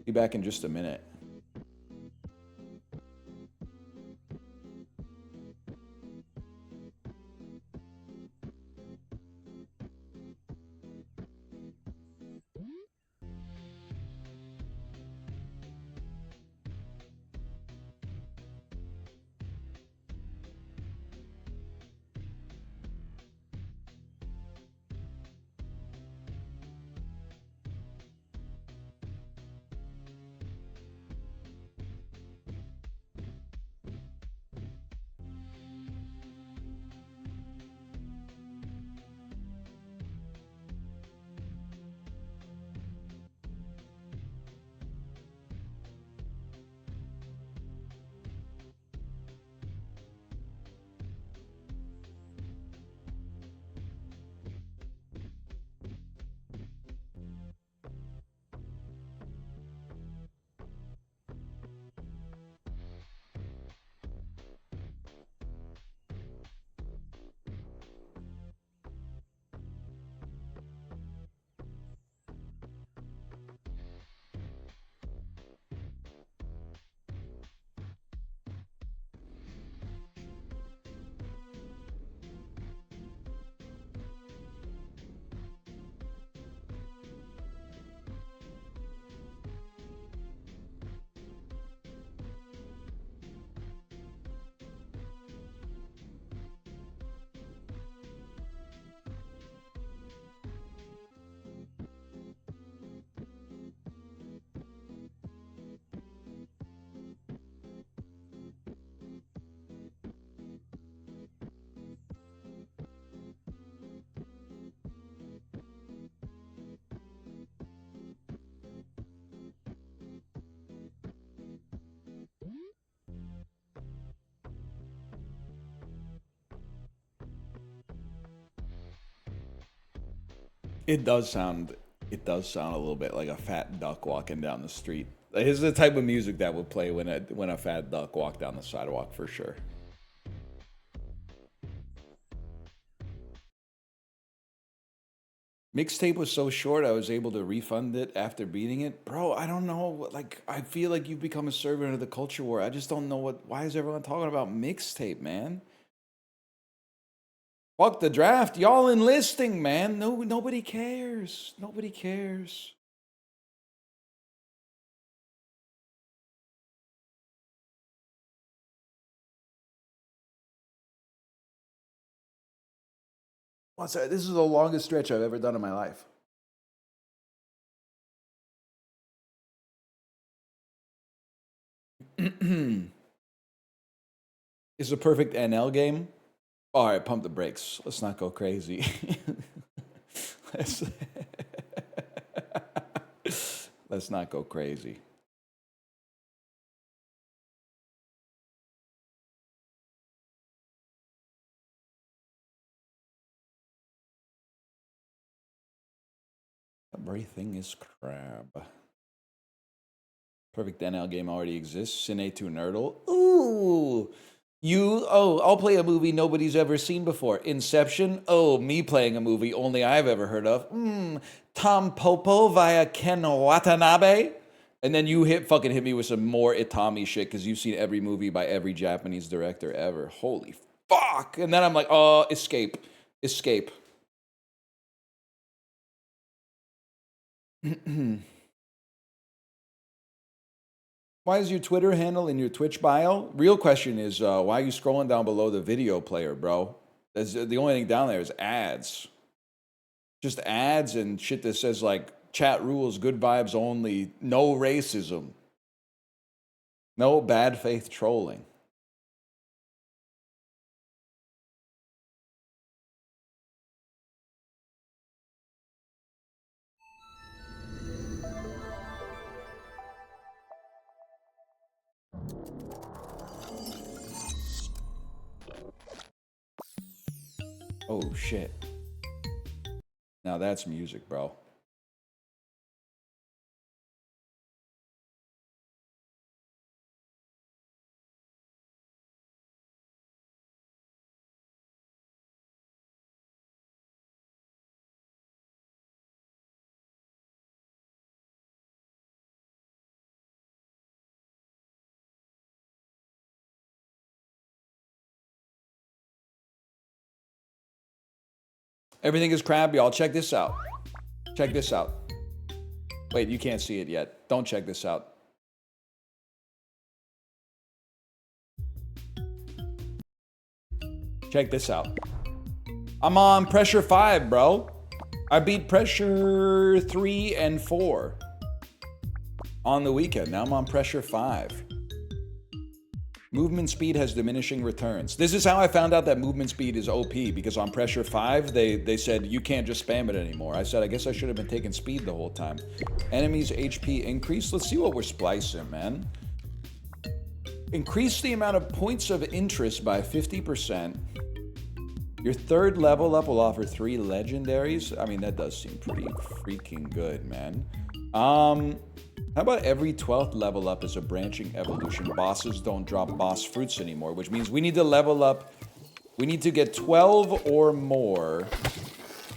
Be back in just a minute. It does sound a little bit like a fat duck walking down the street. This is the type of music that would play when a fat duck walked down the sidewalk for sure. Mixtape was so short I was able to refund it after beating it. Bro, I don't know. Like, I feel like you've become a servant of the culture war. I just don't know why is everyone talking about mixtape, man? Fuck the draft. Y'all enlisting, man. No, nobody cares. Nobody cares. What's that? This is the longest stretch I've ever done in my life. It's a perfect NL game. All right, pump the brakes. Let's not go crazy. Let's not go crazy. Everything is crab. Perfect NL game already exists. Cine 2 Nerdle. Ooh. I'll play a movie nobody's ever seen before. Inception. Oh, me playing a movie only I've ever heard of. Tom Popo via Ken Watanabe. And then you fucking hit me with some more Itami shit because you've seen every movie by every Japanese director ever. Holy fuck. And then I'm like, oh, Escape. Why is your Twitter handle in your Twitch bio? Real question is, why are you scrolling down below the video player, bro? The only thing down there is ads. Just ads and shit that says, like, chat rules, good vibes only, no racism. No bad faith trolling. Oh, shit. Now that's music, bro. Everything is crab, y'all. Check this out. Check this out. Wait, you can't see it yet. Don't check this out. Check this out. I'm on pressure 5, bro. I beat pressure 3 and 4 on the weekend. Now I'm on pressure 5. Movement speed has diminishing returns. This is how I found out that movement speed is OP, because on pressure 5, they said you can't just spam it anymore. I said, I guess I should have been taking speed the whole time. Enemies HP increase. Let's see what we're splicing, man. Increase the amount of points of interest by 50%. Your third level up will offer 3 legendaries. I mean, that does seem pretty freaking good, man. How about every 12th level up is a branching evolution? Bosses don't drop boss fruits anymore, which means we need to level up. We need to get 12 or more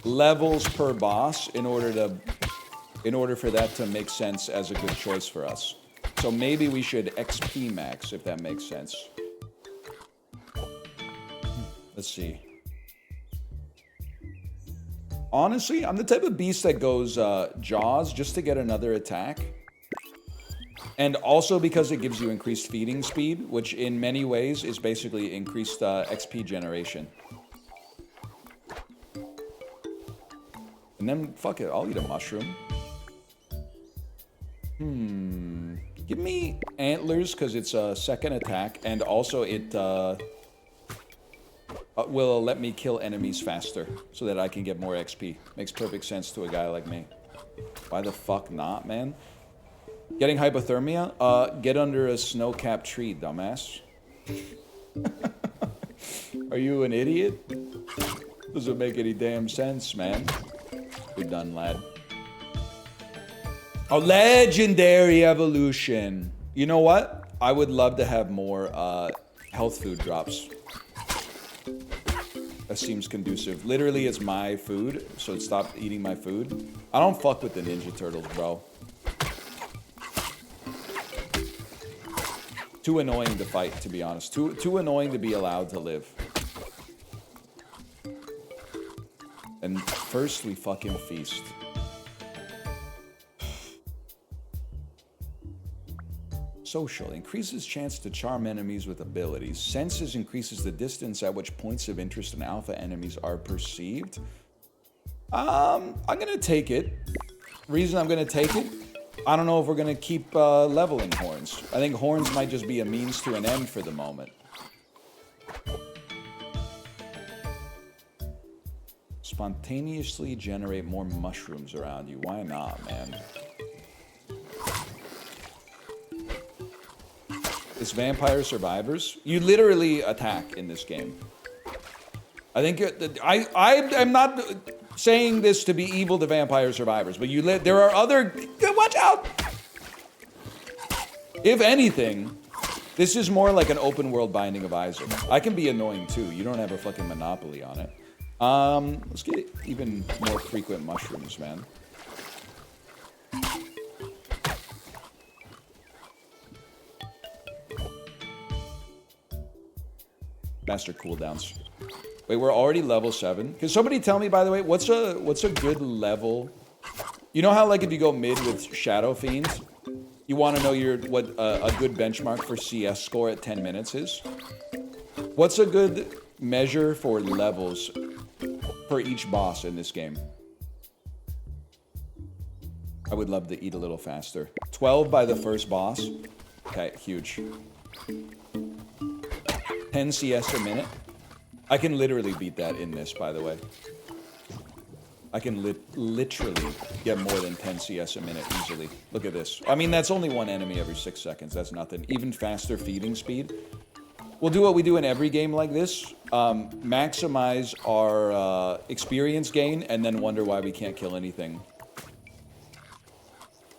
levels per boss in order for that to make sense as a good choice for us. So maybe we should XP max, if that makes sense. Let's see. Honestly, I'm the type of beast that goes Jaws just to get another attack. And also because it gives you increased feeding speed, which in many ways is basically increased XP generation. And then, fuck it, I'll eat a mushroom. Give me antlers, because it's a second attack, and also it will let me kill enemies faster, so that I can get more XP. Makes perfect sense to a guy like me. Why the fuck not, man? Getting hypothermia? Get under a snow-capped tree, dumbass. Are you an idiot? Doesn't make any damn sense, man. Good done, lad. A legendary evolution. You know what? I would love to have more health food drops. That seems conducive. Literally, it's my food, so it stopped eating my food. I don't fuck with the Ninja Turtles, bro. Too annoying to fight, to be honest. Too annoying to be allowed to live. And first, we fucking feast. Social. Increases chance to charm enemies with abilities. Senses increases the distance at which points of interest in alpha enemies are perceived. I'm gonna take it. Reason I'm gonna take it, I don't know if we're gonna keep leveling horns. I think horns might just be a means to an end for the moment. Spontaneously generate more mushrooms around you. Why not, man? It's Vampire Survivors. You literally attack in this game. I think I'm not saying this to be evil to Vampire Survivors, but there are other. Watch out! If anything, this is more like an open world Binding of Isaac. I can be annoying too. You don't have a fucking monopoly on it. Let's get even more frequent mushrooms, man. Master cooldowns. Wait, we're already level 7. Can somebody tell me, by the way, what's a good level? You know how, like, if you go mid with Shadow Fiends, you want to know what a good benchmark for CS score at 10 minutes is? What's a good measure for levels for each boss in this game? I would love to eat a little faster. 12 by the first boss. Okay, huge. 10 CS a minute. I can literally beat that in this, by the way. I can literally get more than 10 CS a minute easily. Look at this. I mean, that's only one enemy every 6 seconds. That's nothing. Even faster feeding speed. We'll do what we do in every game like this. Maximize our experience gain and then wonder why we can't kill anything.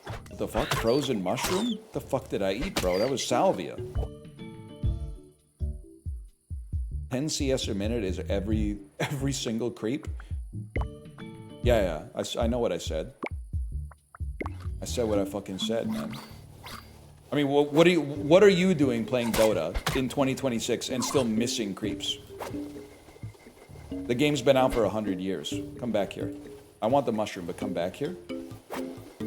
What the fuck? Frozen mushroom? What the fuck did I eat, bro? That was salvia. 10 CS a minute is every single creep. Yeah, I know what I said. I said what I fucking said, man. I mean, what are you doing playing Dota in 2026 and still missing creeps? The game's been out for 100 years. Come back here. I want the mushroom, but come back here.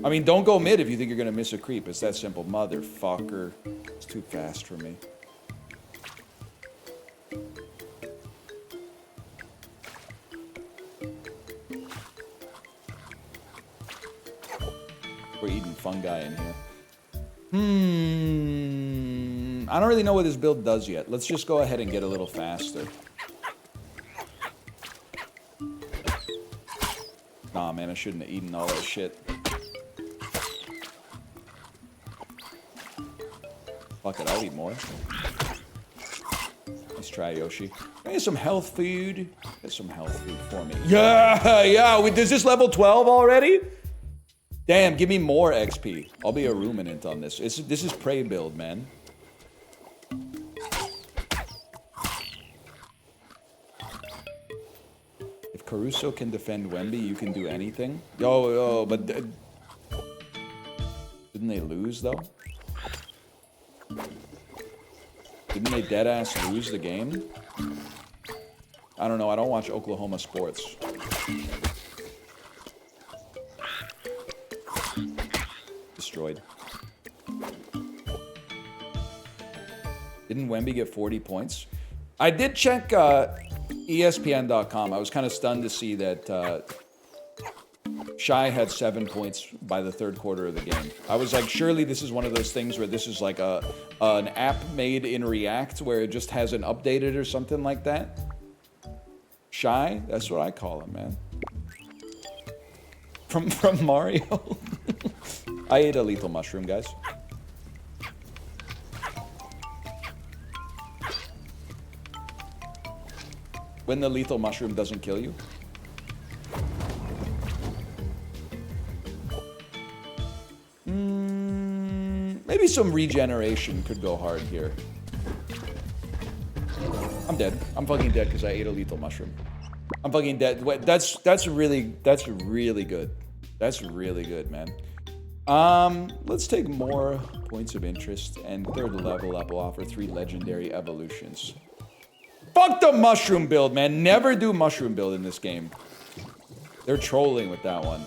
I mean, don't go mid if you think you're gonna miss a creep. It's that simple. Motherfucker. It's too fast for me. We're eating fungi in here. I don't really know what this build does yet. Let's just go ahead and get a little faster. Nah, man, I shouldn't have eaten all that shit. Fuck it, I'll eat more. Let's try, Yoshi. Can I get some health food? Get some health food for me. Yeah! Is this level 12 already? Damn, give me more XP. I'll be a ruminant on this. This is prey build, man. If Caruso can defend Wemby, you can do anything. Yo, but didn't they lose, though? Didn't they deadass lose the game? I don't know. I don't watch Oklahoma sports. Destroyed. Didn't Wemby get 40 points? I did check ESPN.com. I was kind of stunned to see that Shy had 7 points by the third quarter of the game. I was like, surely this is one of those things where this is like an app made in React where it just hasn't updated or something like that. Shy? That's what I call him, man. From Mario? I ate a lethal mushroom, guys. When the lethal mushroom doesn't kill you. Maybe some regeneration could go hard here. I'm dead. I'm fucking dead because I ate a lethal mushroom. I'm fucking dead. Wait, that's really good. That's really good, man. Let's take more points of interest, and third level up will offer 3 legendary evolutions. Fuck the mushroom build, man. Never do mushroom build in this game. They're trolling with that one.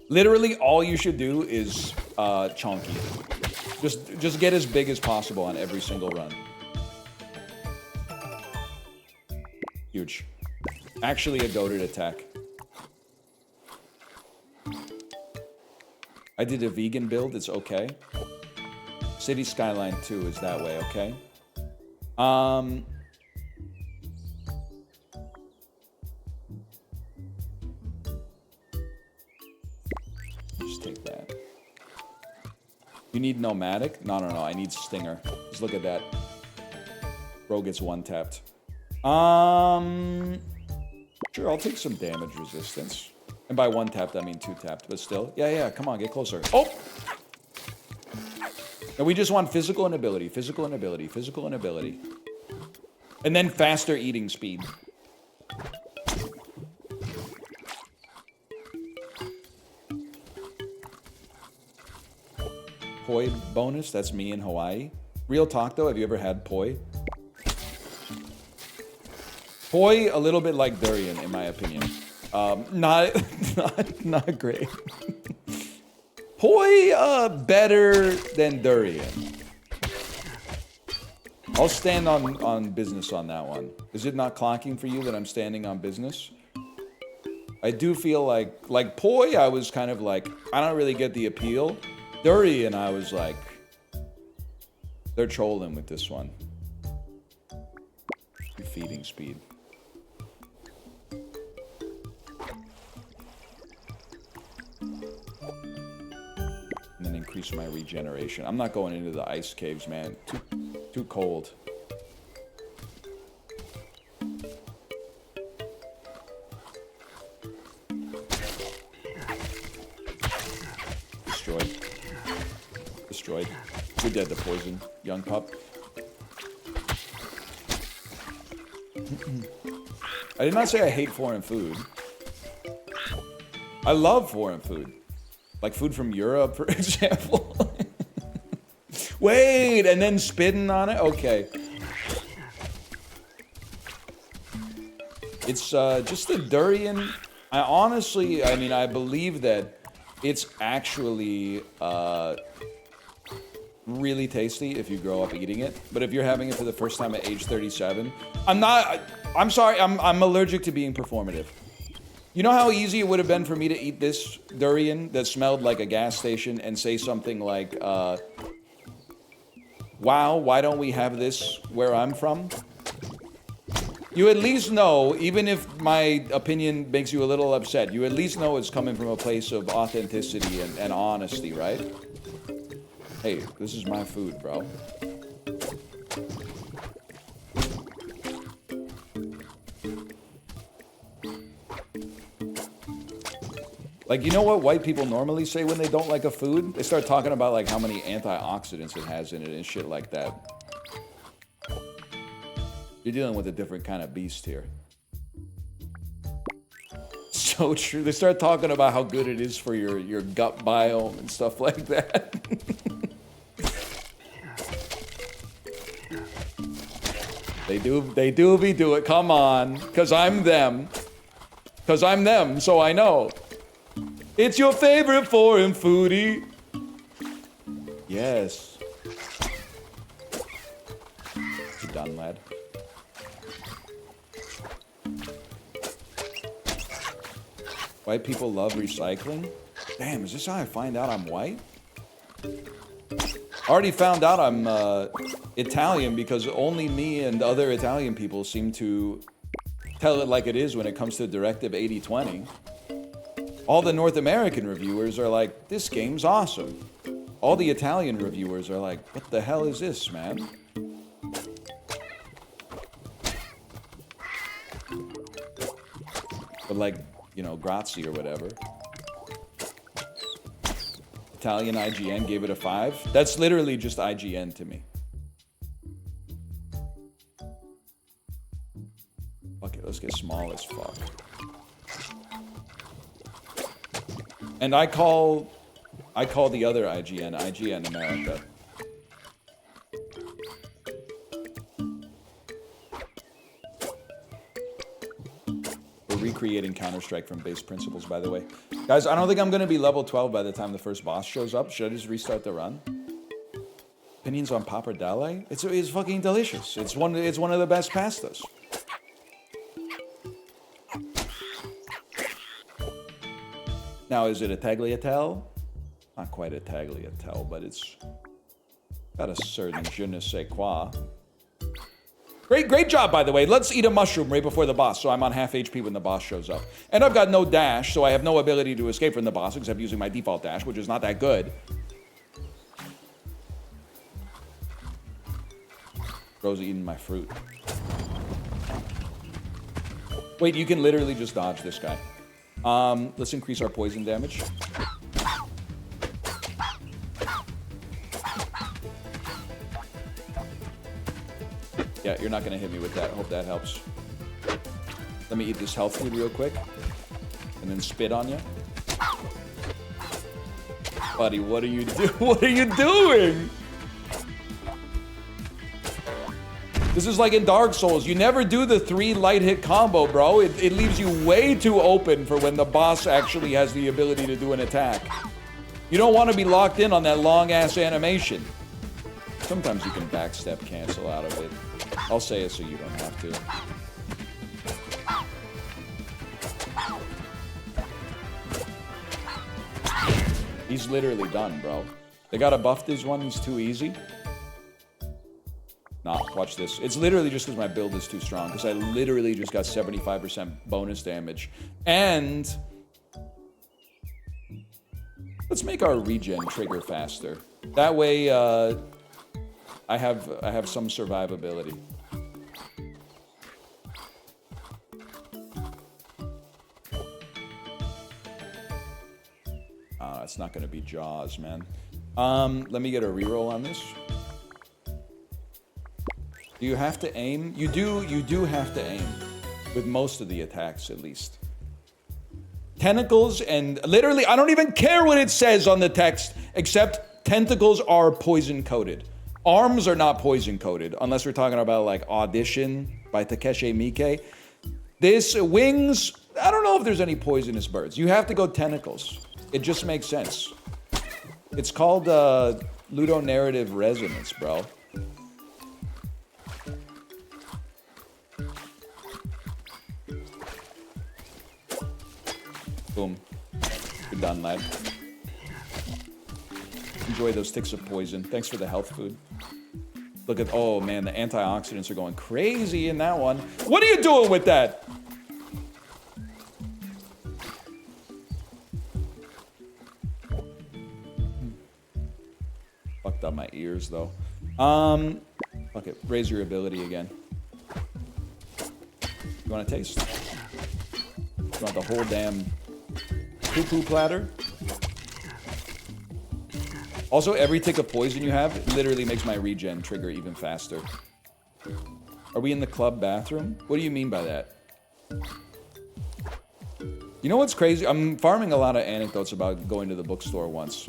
Literally, all you should do is chonky. Just get as big as possible on every single run. Huge. Actually, a goated attack. I did a vegan build. It's okay. City Skyline 2 is that way, okay? Just take that. You need nomadic? No, I need stinger. Just look at that. Bro gets one tapped. Sure, I'll take some damage resistance. And by one tapped, I mean 2 tapped, but still. Yeah, come on, get closer. Oh! And we just want physical and ability, physical and ability, physical and ability. And then faster eating speed. Poi bonus, that's me in Hawaii. Real talk though, have you ever had poi? Poi, a little bit like durian, in my opinion. Not great. Poi, better than durian. I'll stand on business on that one. Is it not clocking for you that I'm standing on business? I do feel like poi, I was kind of like, I don't really get the appeal. Durian, I was like, they're trolling with this one. Feeding speed. And then increase my regeneration. I'm not going into the ice caves, man. Too cold. Destroyed. You're dead to poison, young pup. I did not say I hate foreign food. I love foreign food. Like food from Europe, for example. Wait, and then spitting on it? Okay. It's just the durian. I mean, I believe that it's actually really tasty if you grow up eating it. But if you're having it for the first time at age 37, I'm sorry, I'm allergic to being performative. You know how easy it would have been for me to eat this durian that smelled like a gas station and say something like, wow, why don't we have this where I'm from? You at least know, even if my opinion makes you a little upset, you at least know it's coming from a place of authenticity and honesty, right? Hey, this is my food, bro. Like, you know what white people normally say when they don't like a food? They start talking about, like, how many antioxidants it has in it and shit like that. You're dealing with a different kind of beast here. So true. They start talking about how good it is for your gut biome and stuff like that. They do be do it. Come on. Because I'm them. Because I'm them, so I know. It's your favorite foreign foodie. Yes. You're done, lad. White people love recycling? Damn, is this how I find out I'm white? I already found out I'm Italian because only me and other Italian people seem to tell it like it is when it comes to Directive 8020. All the North American reviewers are like, this game's awesome. All the Italian reviewers are like, what the hell is this, man? But like, you know, grazie or whatever. Italian IGN gave it a 5. That's literally just IGN to me. Fuck it, let's get small as fuck. And I call the other IGN America. We're recreating Counter-Strike from base principles, by the way. Guys, I don't think I'm going to be level 12 by the time the first boss shows up. Should I just restart the run? Opinions on pappardelle? It's fucking delicious. It's one of the best pastas. Now, is it a tagliatelle? Not quite a tagliatelle, but it's got a certain je ne sais quoi. Great job, by the way. Let's eat a mushroom right before the boss, so I'm on half HP when the boss shows up. And I've got no dash, so I have no ability to escape from the boss except using my default dash, which is not that good. Bro's eating my fruit. Wait, you can literally just dodge this guy. Let's increase our poison damage. Yeah, you're not gonna hit me with that. Hope that helps. Let me eat this health food real quick. And then spit on you. Buddy, what are you What are you doing? This is like in Dark Souls. You never do the 3 light hit combo, bro. It leaves you way too open for when the boss actually has the ability to do an attack. You don't want to be locked in on that long-ass animation. Sometimes you can backstep cancel out of it. I'll say it so you don't have to. He's literally done, bro. They gotta buff this one. He's too easy. Nah, watch this. It's literally just because my build is too strong. Because I literally just got 75% bonus damage. And let's make our regen trigger faster. That way, I have some survivability. It's not going to be Jaws, man. Let me get a reroll on this. Do you have to aim? You do have to aim. With most of the attacks, at least. Tentacles and... Literally, I don't even care what it says on the text, except tentacles are poison-coated. Arms are not poison-coated, unless we're talking about, like, Audition by Takeshi Miike. This, wings... I don't know if there's any poisonous birds. You have to go tentacles. It just makes sense. It's called, ludonarrative resonance, bro. Boom. Good done, lad. Enjoy those ticks of poison. Thanks for the health food. Look at... Oh, man, the antioxidants are going crazy in that one. What are you doing with that? Fucked up my ears, though. Fuck it. Raise your ability again. You want a taste? You want the whole damn... poo-poo platter. Also, every tick of poison you have literally makes my regen trigger even faster. Are we in the club bathroom? What do you mean by that? You know what's crazy? I'm farming a lot of anecdotes about going to the bookstore once.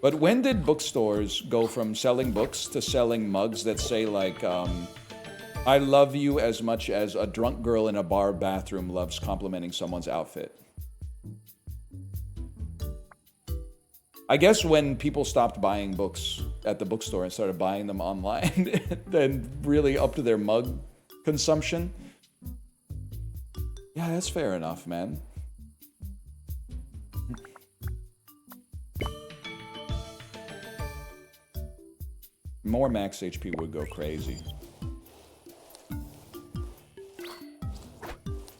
But when did bookstores go from selling books to selling mugs that say, like, I love you as much as a drunk girl in a bar bathroom loves complimenting someone's outfit? I guess when people stopped buying books at the bookstore and started buying them online, then really up to their mug consumption. Yeah, that's fair enough, man. More max HP would go crazy.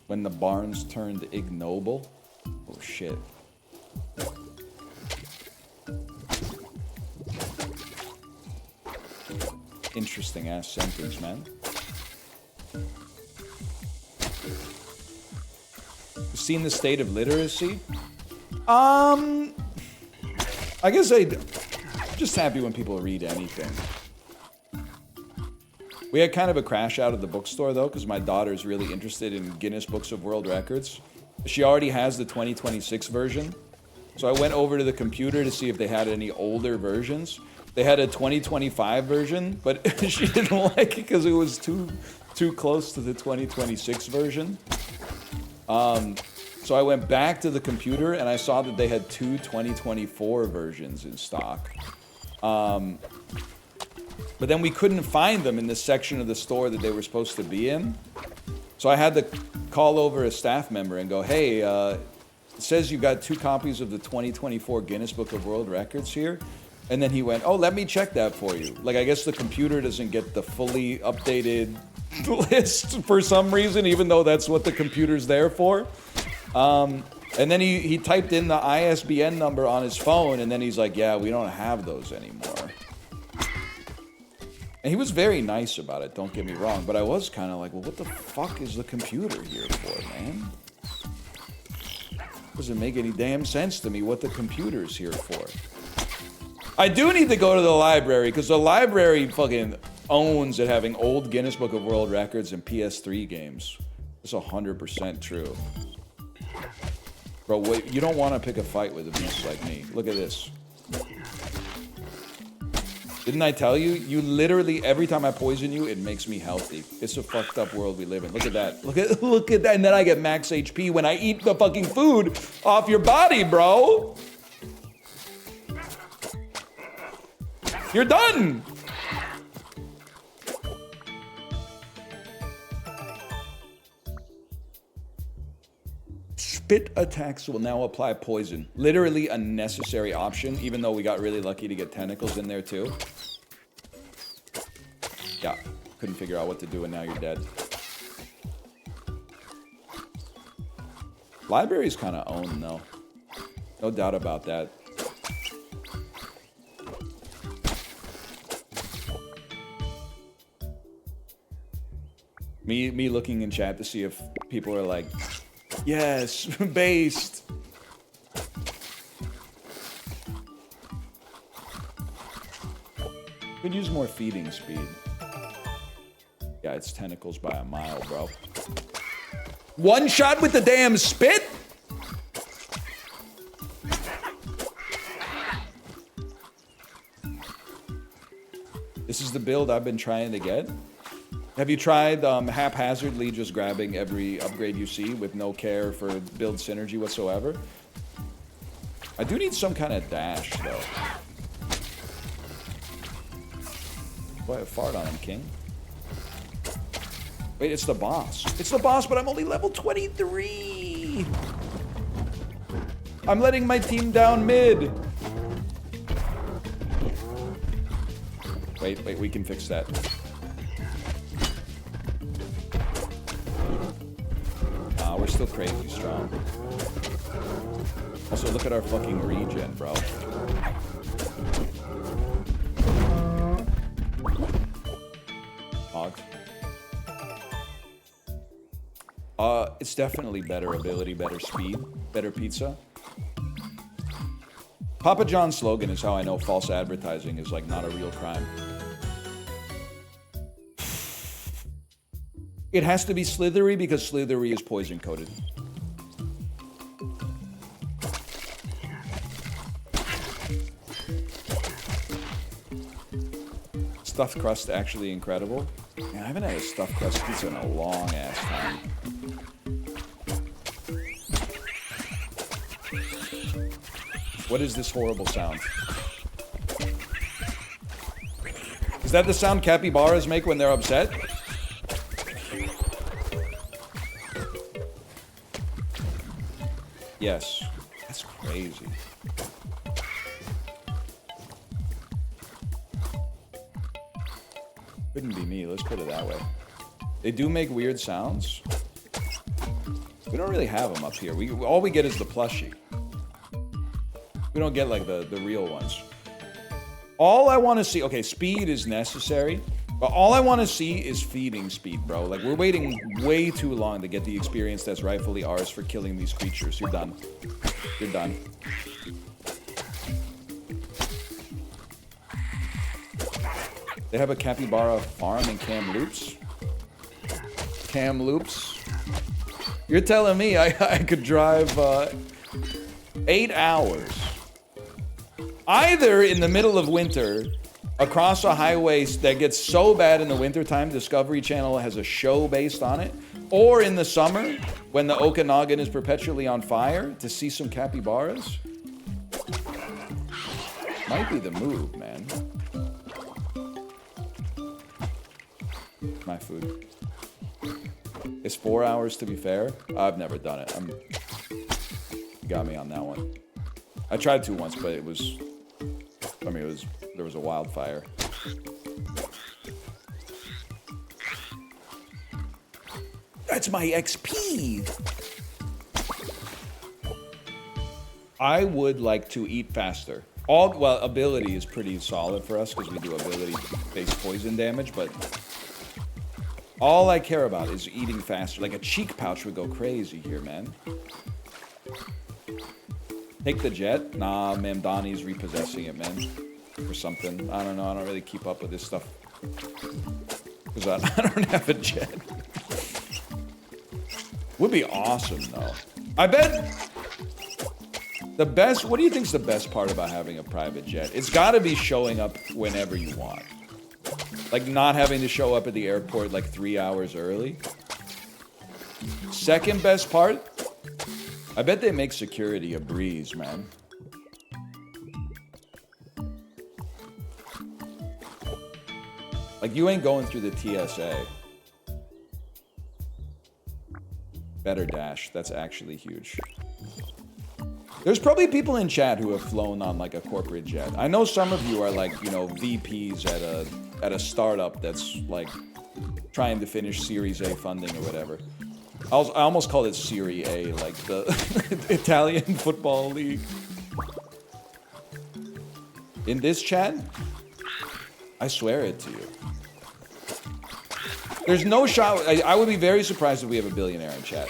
When the barns turned ignoble? Oh, shit. Interesting ass sentence, man. You've seen the state of literacy? I guess I'm just happy when people read anything. We had kind of a crash out of the bookstore, though, because my daughter's really interested in Guinness Books of World Records. She already has the 2026 version. So I went over to the computer to see if they had any older versions. They had a 2025 version, but she didn't like it because it was too close to the 2026 version. So I went back to the computer and I saw that they had two 2024 versions in stock. But then we couldn't find them in the section of the store that they were supposed to be in. So I had to call over a staff member and go, hey, it says you've got 2 copies of the 2024 Guinness Book of World Records here. And then he went, oh, let me check that for you. Like, I guess the computer doesn't get the fully updated list for some reason, even though that's what the computer's there for. And then he typed in the ISBN number on his phone, and then he's like, yeah, we don't have those anymore. And he was very nice about it, don't get me wrong, but I was kind of like, well, what the fuck is the computer here for, man? Doesn't make any damn sense to me what the computer's here for. I do need to go to the library, because the library fucking owns it having old Guinness Book of World Records and PS3 games. It's 100% true. Bro, wait, you don't want to pick a fight with a beast like me. Look at this. Didn't I tell you? You literally, every time I poison you, it makes me healthy. It's a fucked up world we live in. Look at that. Look at that. And then I get max HP when I eat the fucking food off your body, bro. You're done. Spit attacks will now apply poison. Literally a necessary option, even though we got really lucky to get tentacles in there too. Yeah, couldn't figure out what to do and now you're dead. Library's kind of owned though. No doubt about that. Me looking in chat to see if people are like, yes, based. Could use more feeding speed. Yeah, it's tentacles by a mile, bro. One shot with the damn spit? This is the build I've been trying to get. Have you tried haphazardly just grabbing every upgrade you see with no care for build synergy whatsoever? I do need some kind of dash, though. Boy, I fart on him, King. Wait, it's the boss. It's the boss, but I'm only level 23! I'm letting my team down mid! Wait, we can fix that. We're still crazy strong. Also, look at our fucking regen, bro. Hogged. It's definitely better ability, better speed, better pizza. Papa John's slogan is how I know false advertising is like not a real crime. It has to be slithery because slithery is poison coated. Stuffed crust actually incredible. Man, I haven't had a stuffed crust pizza in a long ass time. What is this horrible sound? Is that the sound capybaras make when they're upset? Yes. That's crazy. Couldn't be me, let's put it that way. They do make weird sounds. We don't really have them up here. All we get is the plushie. We don't get like the real ones. All I want to see, okay, speed is necessary, but all I want to see is feeding speed, bro. Like, we're waiting way too long to get the experience that's rightfully ours for killing these creatures. You're done. You're done. They have a capybara farm in Kamloops? Kamloops? You're telling me I could drive 8 hours either in the middle of winter across a highway that gets so bad in the wintertime Discovery Channel has a show based on it, or in the summer when the Okanagan is perpetually on fire to see some capybaras. Might be the move, man. My food. It's 4 hours to be fair. I've never done it. You got me on that one. I tried to once, but it was, I mean, there was a wildfire. That's my XP. I would like to eat faster. Well, ability is pretty solid for us because we do ability-based poison damage, but all I care about is eating faster. Like a cheek pouch would go crazy here, man. Take the jet? Nah, man, Donnie's repossessing it, man. Or something. I don't know. I don't really keep up with this stuff. Because I don't have a jet. Would be awesome, though. I bet the best... What do you think's the best part about having a private jet? It's got to be showing up whenever you want. Like, not having to show up at the airport, like, 3 hours early. Second best part? I bet they make security a breeze, man. Like, you ain't going through the TSA. Better dash. That's actually huge. There's probably people in chat who have flown on, like, a corporate jet. I know some of you are, like, you know, VPs at a startup that's, like, trying to finish Series A funding or whatever. I almost called it Serie A, like the Italian football league. In this chat, I swear it to you. There's no shot. I would be very surprised if we have a billionaire in chat.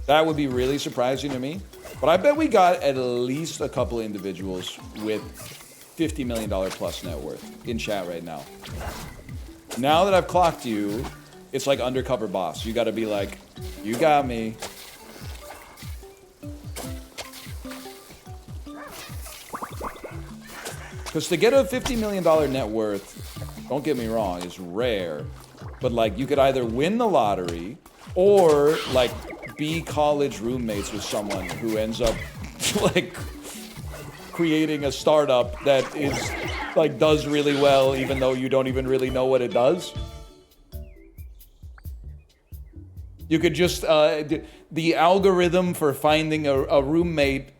That would be really surprising to me. But I bet we got at least a couple individuals with $50 million plus net worth in chat right now. Now that I've clocked you, it's like undercover boss. You gotta be like, you got me. Because to get a $50 million net worth, don't get me wrong, is rare. But like, you could either win the lottery or like be college roommates with someone who ends up like creating a startup that is like does really well even though you don't even really know what it does. You could just, the algorithm for finding a roommate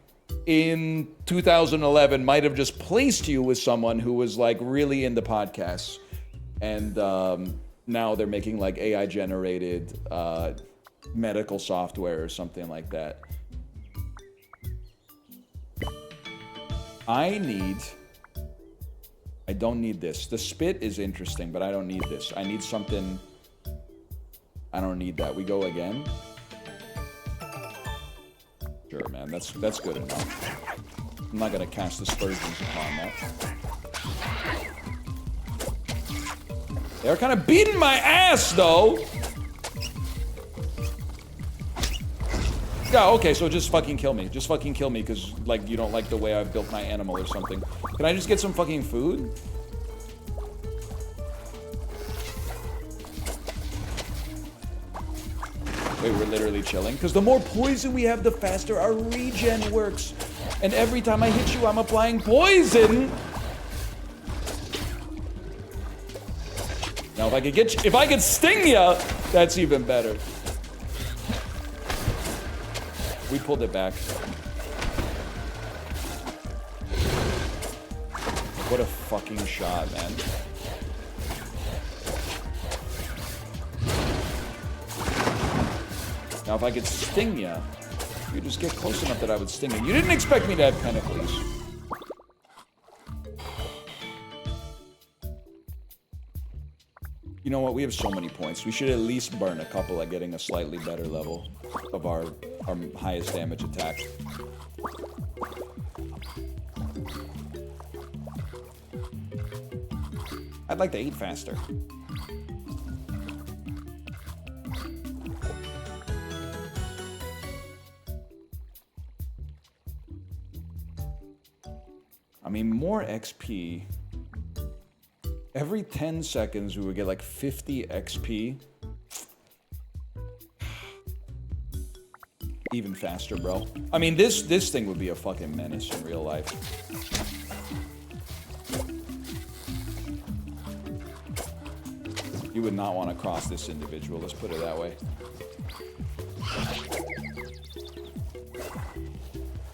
in 2011 might have just placed you with someone who was like really into podcasts. And now they're making like AI generated medical software or something like that. I don't need this. The spit is interesting, but I don't need this. I need something. I don't need that. We go again. Sure, man. That's good enough. I'm not gonna cast aspersions upon that. They're kind of beating my ass, though. Yeah, okay, so just fucking kill me. Just fucking kill me, because, like, you don't like the way I've built my animal or something. Can I just get some fucking food? Wait, we're literally chilling? Because the more poison we have, the faster our regen works. And every time I hit you, I'm applying poison! Now, if I could sting ya, that's even better. We pulled it back. What a fucking shot, man. Now, if I could sting ya, you just get close enough that I would sting you. You didn't expect me to have Pentacles. You know what? We have so many points. We should at least burn a couple at getting a slightly better level of our highest damage attack. like to eat faster. I mean, more XP. Every 10 seconds, we would get like 50 XP. Even faster, bro. I mean, this thing would be a fucking menace in real life. You would not want to cross this individual, let's put it that way.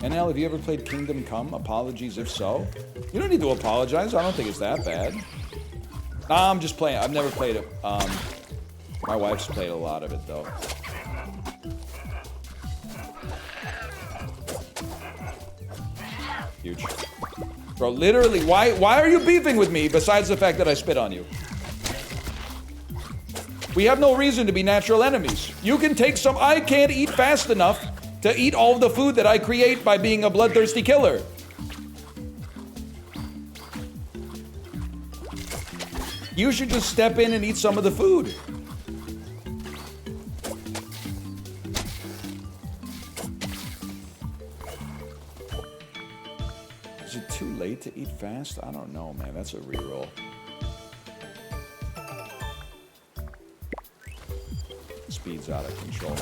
NL, have you ever played Kingdom Come? Apologies if so. You don't need to apologize, I don't think it's that bad. Nah, I'm just playing, I've never played it. My wife's played a lot of it, though. Huge. Bro, literally, why are you beefing with me besides the fact that I spit on you? We have no reason to be natural enemies. You can take some. I can't eat fast enough to eat all the food that I create by being a bloodthirsty killer. You should just step in and eat some of the food. Is it too late to eat fast? I don't know, man. That's a reroll. Speed's out of control.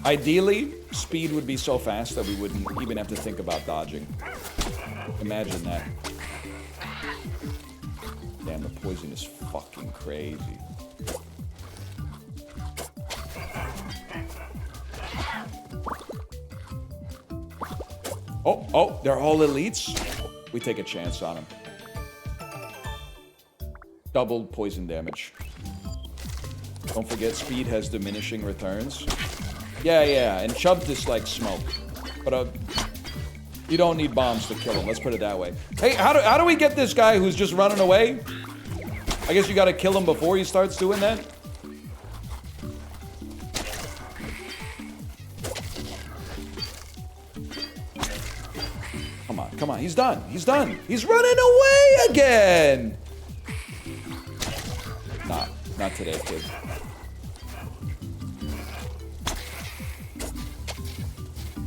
Ideally, speed would be so fast that we wouldn't even have to think about dodging. Imagine that. Damn, the poison is fucking crazy. Oh, they're all elites? We take a chance on them. Double poison damage. Don't forget, speed has diminishing returns. Yeah, and Chubb just like smoke. But you don't need bombs to kill him, let's put it that way. Hey, how do we get this guy who's just running away? I guess you gotta kill him before he starts doing that? Come on, he's done. He's running away again! Not today, kid.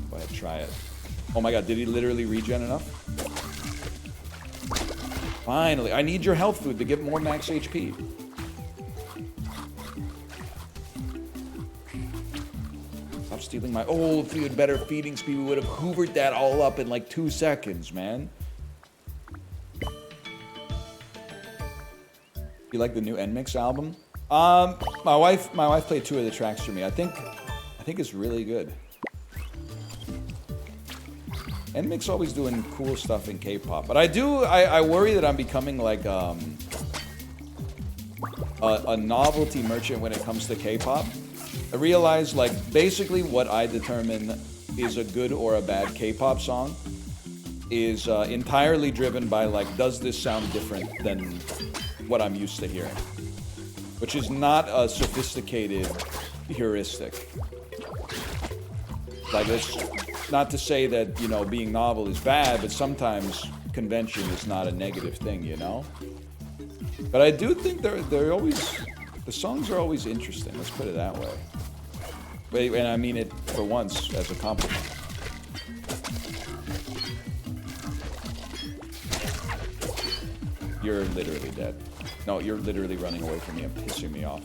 Go ahead, try it. Oh my god, did he literally regen enough? Finally, I need your health food to get more max HP. Stop stealing my... Oh, if we had better feeding speed, we would have hoovered that all up in like 2 seconds, man. You like the new NMix album? My wife played 2 of the tracks for me. I think it's really good. NMix always doing cool stuff in K-pop, but I worry that I'm becoming like a novelty merchant when it comes to K-pop. I realize like basically what I determine is a good or a bad K-pop song is entirely driven by like, does this sound different than what I'm used to hearing? Which is not a sophisticated heuristic. Like, it's not to say that, you know, being novel is bad, but sometimes convention is not a negative thing, you know? But I do think they're always, the songs are always interesting, let's put it that way. And I mean it for once as a compliment. You're literally dead. No, you're literally running away from me and pissing me off.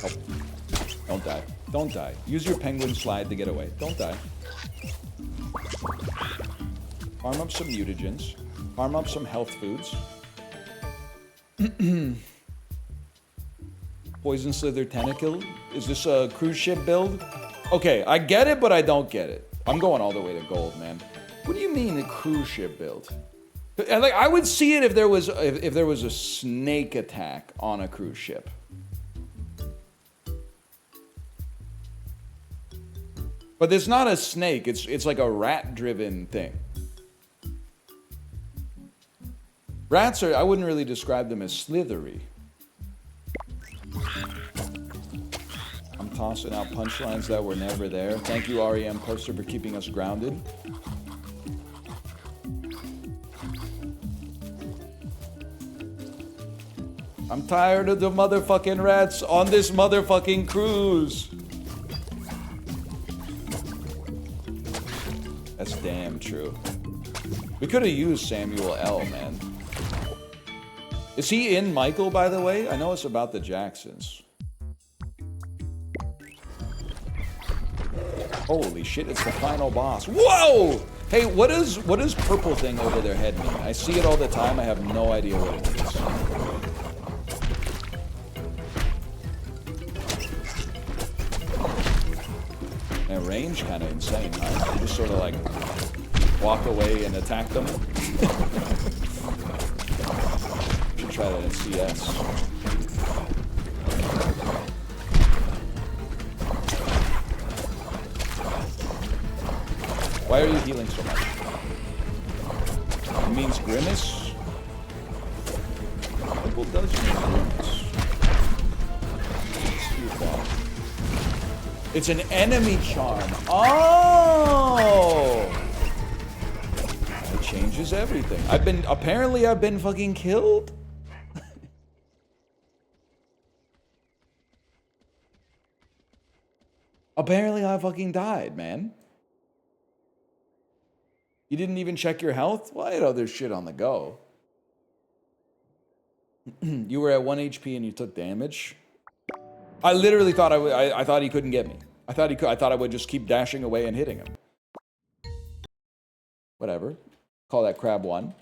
Oh. Don't die. Don't die. Use your penguin slide to get away. Don't die. Farm up some mutagens. Farm up some health foods. Poison Slither Tentacle? Is this a cruise ship build? Okay, I get it, but I don't get it. I'm going all the way to gold, man. What do you mean a cruise ship build? And like, I would see it if there was a snake attack on a cruise ship. But it's not a snake. It's like a rat-driven thing. Rats are, I wouldn't really describe them as slithery. I'm tossing out punchlines that were never there. Thank you, REM Poster, for keeping us grounded. I'm tired of the motherfucking rats on this motherfucking cruise. That's damn true. We could have used Samuel L., man. Is he in Michael, by the way? I know it's about the Jacksons. Holy shit, it's the final boss. Whoa! Hey, what is purple thing over their head mean? I see it all the time. I have no idea what it means. And range kind of insane, huh? You just sort of like walk away and attack them. Should try that in CS. Why are you healing so much? It means grimace? Purple does mean grimace. It's an enemy charm. Oh! It changes everything. Apparently I've been fucking killed? Apparently I fucking died, man. You didn't even check your health? Well, I had other shit on the go. You were at 1 HP and you took damage? I literally thought I thought he couldn't get me. I thought I would just keep dashing away and hitting him. Whatever. Call that crab 1.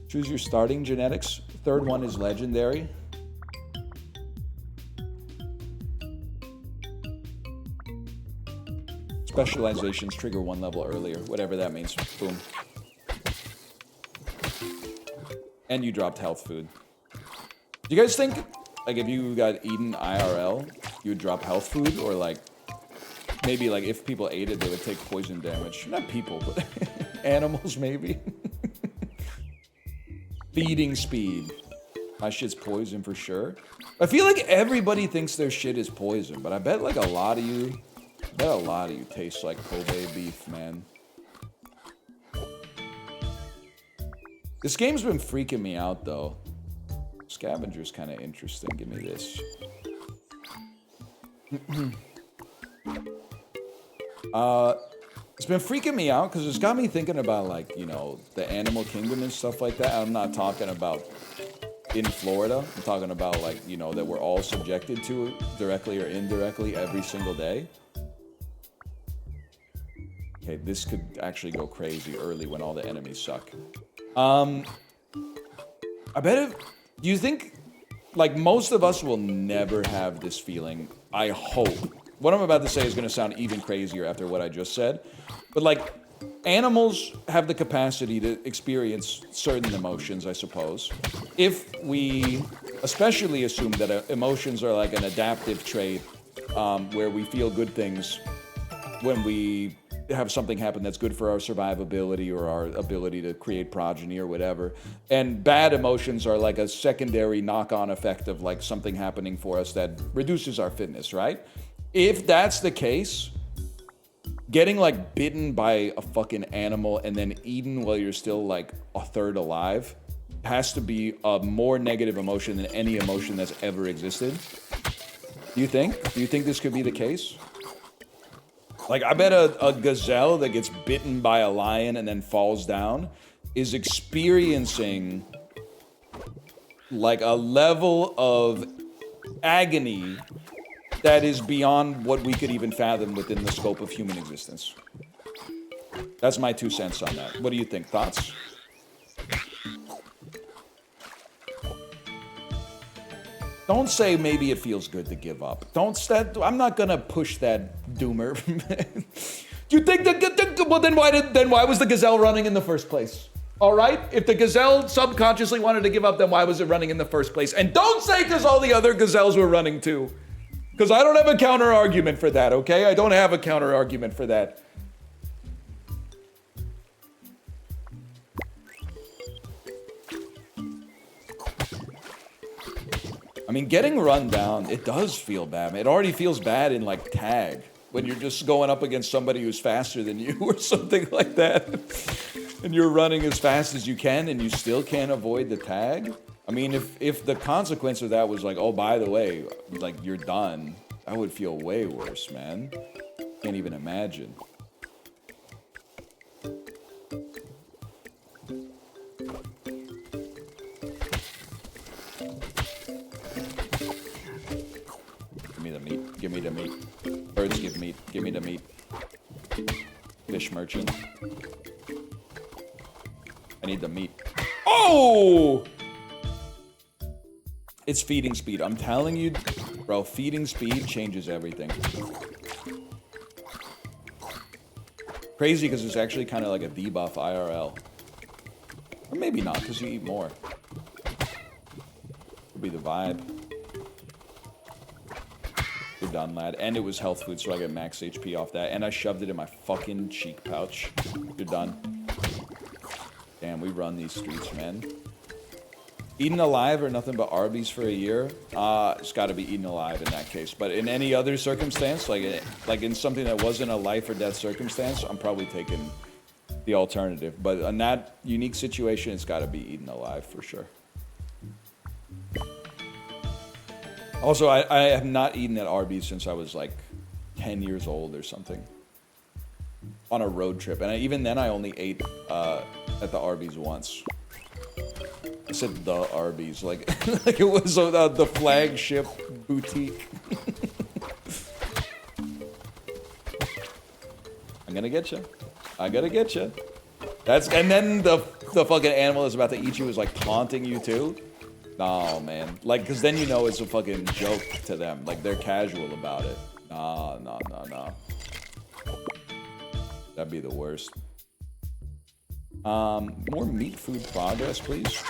Choose your starting genetics. Third one is legendary. Specializations trigger 1 level earlier. Whatever that means. Boom. And you dropped health food. Do you guys think, like, if you got eaten IRL, you would drop health food? Or, like, maybe, like, if people ate it, they would take poison damage? Not people, but animals, maybe. Feeding speed. My shit's poison for sure. I feel like everybody thinks their shit is poison, but I bet, like, a lot of you taste like Kobe beef, man. This game's been freaking me out, though. Scavenger's kind of interesting. Give me this. It's been freaking me out because it's got me thinking about, like, you know, the animal kingdom and stuff like that. I'm not talking about in Florida. I'm talking about, like, you know, that we're all subjected to it directly or indirectly every single day. Okay, this could actually go crazy early when all the enemies suck. I bet if... Do you think... Like, most of us will never have this feeling. I hope. What I'm about to say is going to sound even crazier after what I just said. But, like, animals have the capacity to experience certain emotions, I suppose. If we especially assume that emotions are like an adaptive trait, where we feel good things when we have something happen that's good for our survivability or our ability to create progeny or whatever. And bad emotions are like a secondary knock-on effect of, like, something happening for us that reduces our fitness, right? If that's the case, getting, like, bitten by a fucking animal and then eaten while you're still, like, a third alive has to be a more negative emotion than any emotion that's ever existed. Do you think? Do you think this could be the case? Like, I bet a gazelle that gets bitten by a lion and then falls down is experiencing, like, a level of agony that is beyond what we could even fathom within the scope of human existence. That's my 2 cents on that. What do you think? Thoughts? Don't say maybe it feels good to give up. I'm not gonna push that doomer. Do you think well, then why was the gazelle running in the first place? All right? If the gazelle subconsciously wanted to give up, then why was it running in the first place? And don't say because all the other gazelles were running too. Because I don't have a counter argument for that, okay? I don't have a counter argument for that. I mean, getting run down, it does feel bad. It already feels bad in, like, tag. When you're just going up against somebody who's faster than you or something like that. And you're running as fast as you can and you still can't avoid the tag. I mean, if the consequence of that was like, oh, by the way, like, you're done, that would feel way worse, man. Can't even imagine. Give me the meat. Give me the meat. Birds give meat. Give me the meat. Fish merchant. I need the meat. Oh! It's feeding speed. I'm telling you, bro, feeding speed changes everything. Crazy because it's actually kind of like a debuff IRL. Or maybe not, because you eat more. Could be the vibe. You're done, lad. And it was health food, so I get max HP off that. And I shoved it in my fucking cheek pouch. You're done. Damn, we run these streets, man. Eaten alive or nothing but Arby's for a year? It's got to be eaten alive in that case. But in any other circumstance, like in something that wasn't a life or death circumstance, I'm probably taking the alternative. But in that unique situation, it's got to be eaten alive for sure. Also, I have not eaten at Arby's since I was like 10 years old or something. On a road trip. And even then, I only ate at the Arby's once. I said the Arby's, like, like it was the flagship boutique. I'm gonna get you. I gotta get you. And then the fucking animal that's about to eat you is like taunting you too. No, man. Like, because then you know it's a fucking joke to them. Like, they're casual about it. No. That'd be the worst. More meat food progress, please.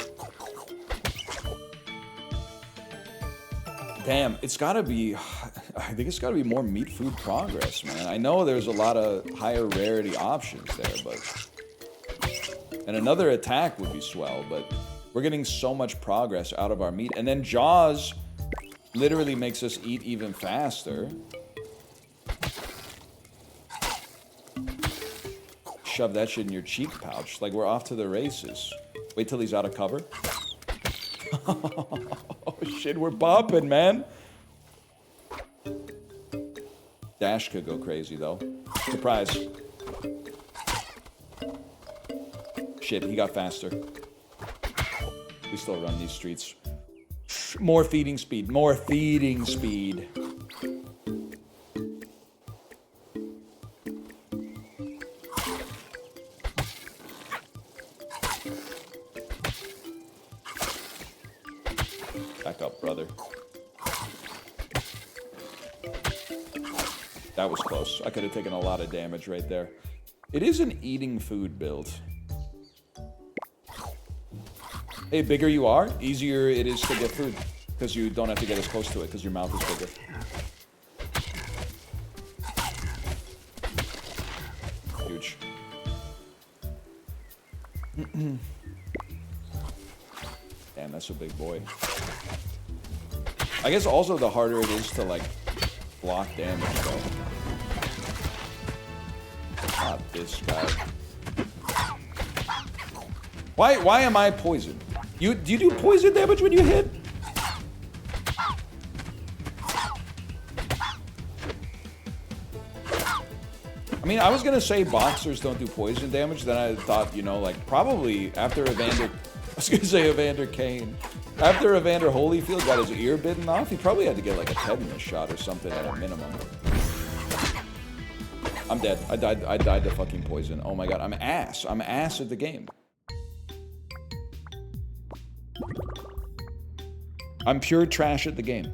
Damn, it's gotta be... I think it's gotta be more meat food progress, man. I know there's a lot of higher rarity options there, but... And another attack would be swell, but... We're getting so much progress out of our meat. And then Jaws literally makes us eat even faster. Shove that shit in your cheek pouch. Like, we're off to the races. Wait till he's out of cover. Oh, shit, we're bopping, man. Dash could go crazy, though. Surprise. Shit, he got faster. We still run these streets. More feeding speed. More feeding speed. Back up, brother. That was close. I could have taken a lot of damage right there. It is an eating food build. Hey, bigger you are, easier it is to get food. Because you don't have to get as close to it, because your mouth is bigger. Huge. Damn, that's a big boy. I guess also the harder it is to, like, block damage, though. Not this guy. Why am I poisoned? Do you do poison damage when you hit? I mean, I was gonna say boxers don't do poison damage, then I thought, you know, like, probably after Evander... I was gonna say Evander Kane. After Evander Holyfield got his ear bitten off, he probably had to get, like, a tetanus shot or something at a minimum. I'm dead. I died to fucking poison. Oh my god, I'm ass. I'm ass at the game. I'm pure trash at the game.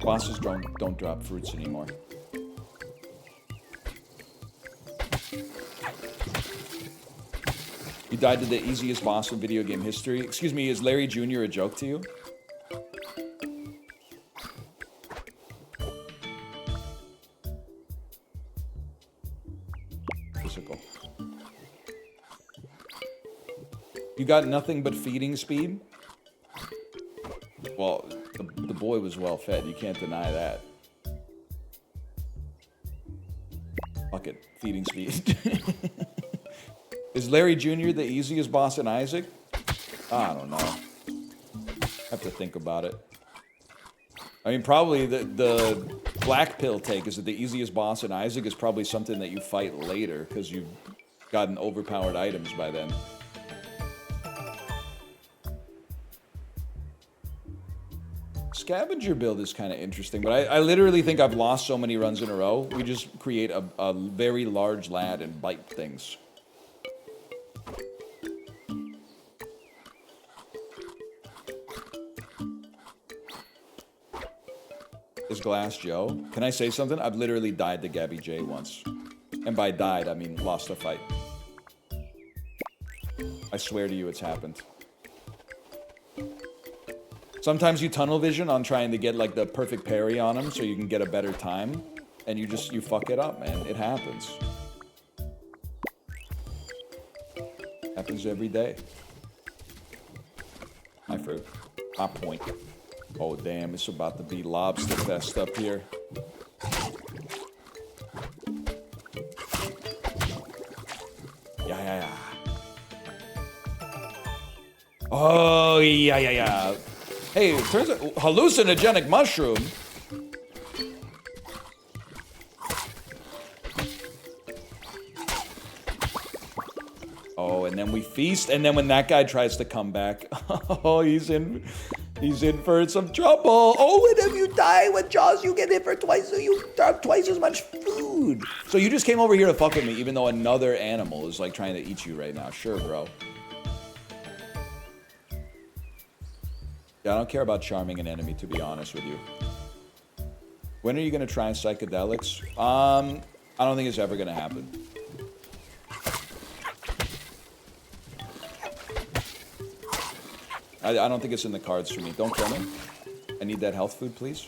Bosses don't drop fruits anymore. You died to the easiest boss in video game history. Excuse me, is Larry Jr. a joke to you? Physical. You got nothing but feeding speed? Well, the boy was well fed. You can't deny that. Fuck it. Feeding speed. Is Larry Jr. the easiest boss in Isaac? I don't know. Have to think about it. I mean, probably the black pill take is that the easiest boss in Isaac is probably something that you fight later because you've gotten overpowered items by then. Scavenger build is kind of interesting, but I literally think I've lost so many runs in a row. We just create a very large lad and bite things. Is Glass Joe? Can I say something? I've literally died to Gabby J once. And by died, I mean lost a fight. I swear to you it's happened. Sometimes you tunnel vision on trying to get like the perfect parry on him so you can get a better time. And you fuck it up, man. It happens. Happens every day. My fruit. My point. Oh, damn, it's about to be lobster fest up here. Yeah. Oh, yeah. Hey, it turns out, hallucinogenic mushroom. Oh, and then we feast, and then when that guy tries to come back, oh, he's in for some trouble. Oh, and if you die with Jaws, you get hit for twice, so you drop twice as much food. So you just came over here to fuck with me, even though another animal is like trying to eat you right now. Sure, bro. Yeah, I don't care about charming an enemy, to be honest with you. When are you gonna try psychedelics? I don't think it's ever gonna happen. I don't think it's in the cards for me. Don't kill me. I need that health food, please.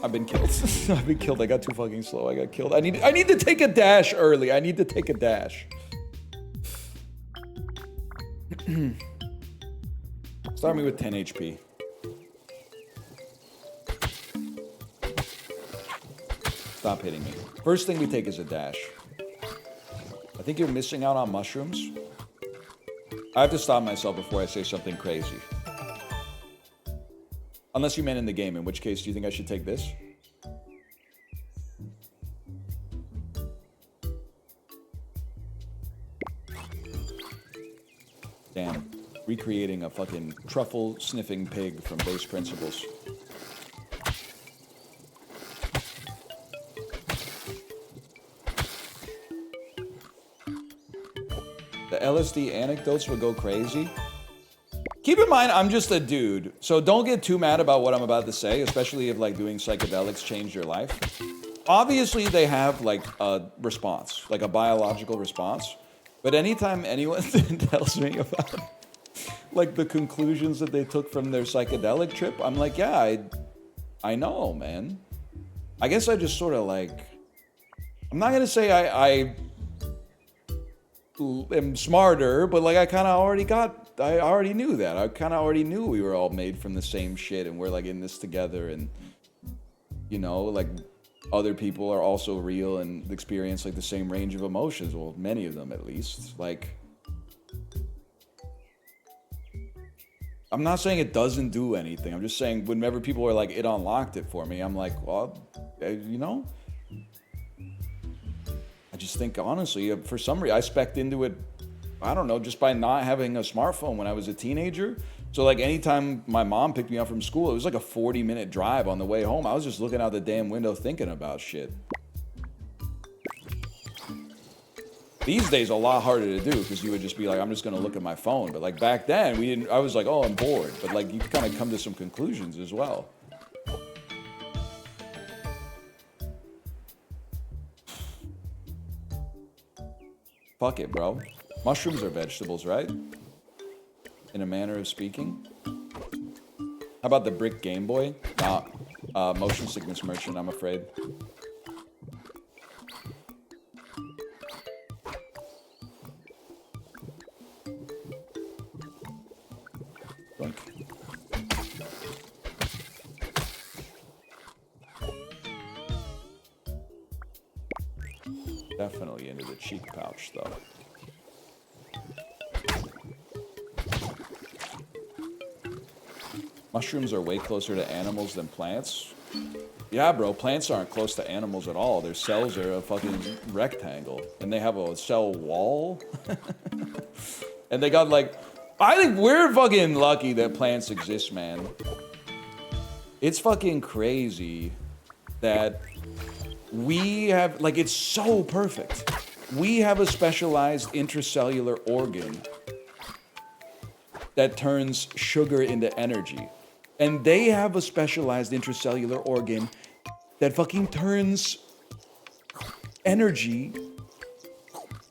I've been killed. I've been killed. I got too fucking slow. I got killed. I need to take a dash early. I need to take a dash. Start me with 10 HP. Stop hitting me. First thing we take is a dash. I think you're missing out on mushrooms. I have to stop myself before I say something crazy. Unless you meant in the game, in which case, do you think I should take this? Damn. Recreating a fucking truffle-sniffing pig from Base Principles. The LSD anecdotes would go crazy. Keep in mind, I'm just a dude, so don't get too mad about what I'm about to say, especially if like doing psychedelics changed your life. Obviously, they have like a response, like a biological response. But anytime anyone tells me about like the conclusions that they took from their psychedelic trip, I'm like, yeah, I know, man. I guess I just sort of like, I'm not gonna say I am smarter, but like I already knew that. I kind of already knew we were all made from the same shit and we're like in this together, and you know, like other people are also real and experience like the same range of emotions. Well, many of them at least. Like, I'm not saying it doesn't do anything. I'm just saying whenever people are like, it unlocked it for me, I'm like, well, you know, I just think honestly, for some reason, I spec'd into it, I don't know, just by not having a smartphone when I was a teenager. So like anytime my mom picked me up from school, it was like a 40-minute drive on the way home. I was just looking out the damn window thinking about shit. These days, a lot harder to do because you would just be like, I'm just gonna look at my phone. But like back then, I was like, oh, I'm bored. But like you kind of come to some conclusions as well. Fuck it, bro. Mushrooms are vegetables, right? In a manner of speaking. How about the brick Game Boy? Nah, motion sickness merchant, I'm afraid. Bunk. Definitely into the cheek pouch, though. Mushrooms are way closer to animals than plants. Yeah, bro, plants aren't close to animals at all. Their cells are a fucking rectangle. And they have a cell wall. And they got like... I think we're fucking lucky that plants exist, man. It's fucking crazy that we have... Like, it's so perfect. We have a specialized intracellular organ that turns sugar into energy. And they have a specialized intracellular organ that fucking turns energy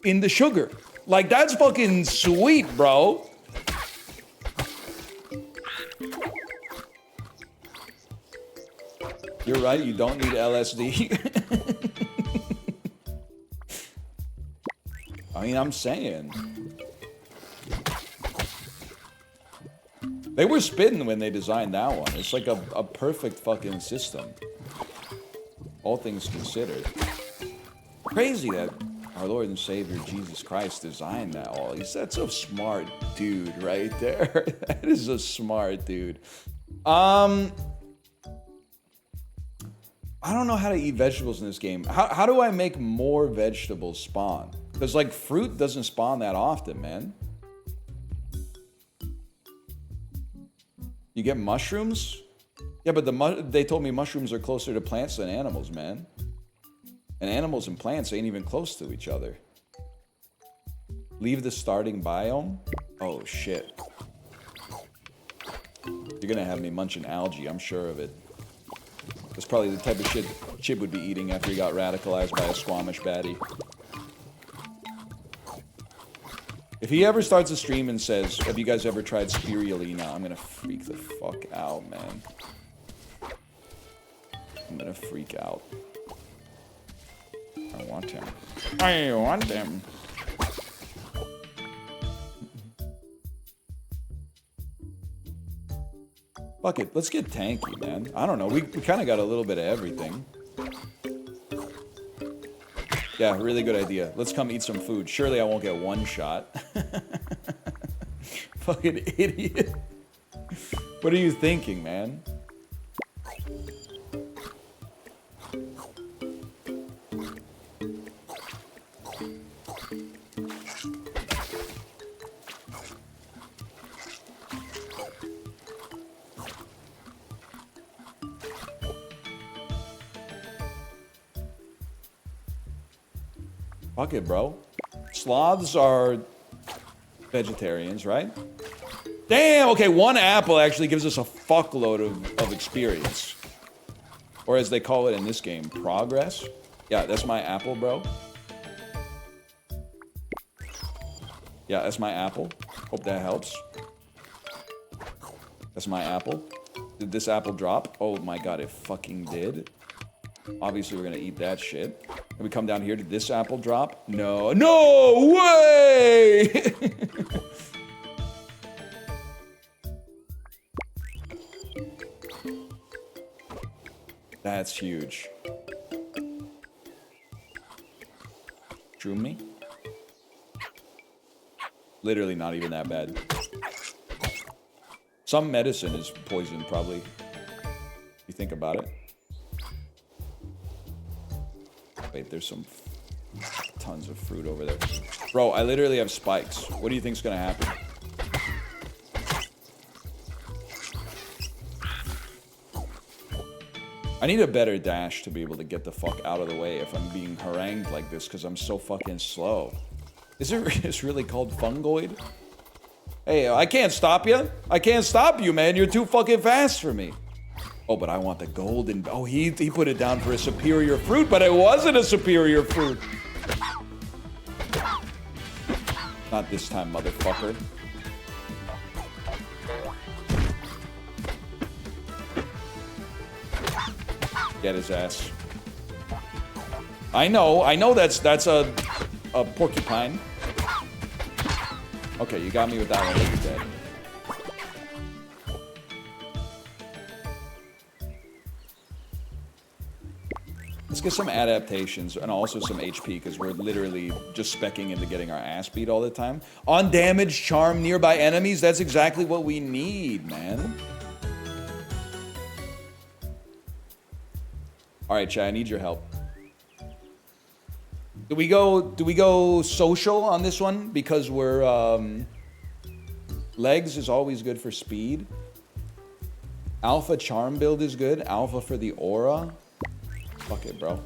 into sugar. Like, that's fucking sweet, bro. You're right, you don't need LSD. I mean, I'm saying. They were spitting when they designed that one. It's like a perfect fucking system. All things considered. Crazy that our Lord and Savior Jesus Christ designed that all. That's a smart dude right there. That is a smart dude. I don't know how to eat vegetables in this game. How do I make more vegetables spawn? Because, like, fruit doesn't spawn that often, man. You get mushrooms? Yeah, but they told me mushrooms are closer to plants than animals, man. And animals and plants ain't even close to each other. Leave the starting biome? Oh, shit. You're gonna have me munching algae, I'm sure of it. That's probably the type of shit Chib would be eating after he got radicalized by a Squamish baddie. If he ever starts a stream and says, have you guys ever tried spirulina? I'm gonna freak the fuck out, man. I'm gonna freak out. I want him. I want him. Fuck it, let's get tanky, man. I don't know, we kind of got a little bit of everything. Yeah, really good idea. Let's come eat some food. Surely I won't get one shot. Fucking idiot. What are you thinking, man? Fuck it, bro. Sloths are vegetarians, right? Damn, okay, one apple actually gives us a fuckload of experience. Or as they call it in this game, progress. Yeah, that's my apple, bro. Yeah, that's my apple. Hope that helps. That's my apple. Did this apple drop? Oh my god, it fucking did. Obviously, we're gonna eat that shit. And we come down here, did this apple drop? No. No way! That's huge. True me? Literally not even that bad. Some medicine is poison, probably. You think about it. Wait, there's some tons of fruit over there. Bro, I literally have spikes. What do you think's gonna happen? I need a better dash to be able to get the fuck out of the way if I'm being harangued like this because I'm so fucking slow. It's really called fungoid? Hey, I can't stop you. I can't stop you, man. You're too fucking fast for me. Oh, but I want the golden... Oh, he put it down for a superior fruit, but it wasn't a superior fruit. Not this time, motherfucker. Get his ass. I know that's a porcupine. Okay, you got me with that one. You're dead. get some adaptations and also some HP because we're literally just specking into getting our ass beat all the time. On damage, charm nearby enemies. That's exactly what we need, man. All right, Chad, I need your help. Do we go social on this one because we're legs is always good for speed. Alpha charm build is good. Alpha for the aura. Fuck it, bro.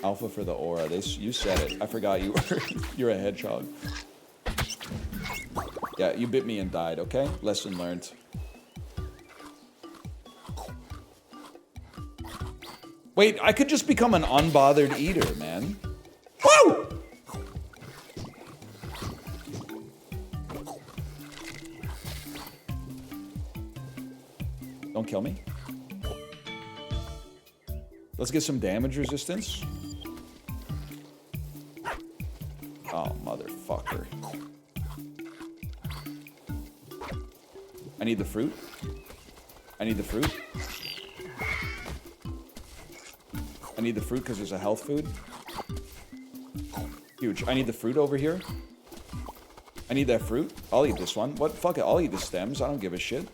Alpha for the aura. You said it. I forgot you were you're a hedgehog. Yeah, you bit me and died, okay? Lesson learned. Wait, I could just become an unbothered eater, man. Woo! Don't kill me. Let's get some damage resistance. Oh, motherfucker. I need the fruit. I need the fruit. I need the fruit because there's a health food. Huge. I need the fruit over here. I need that fruit. I'll eat this one. What? Fuck it. I'll eat the stems. I don't give a shit.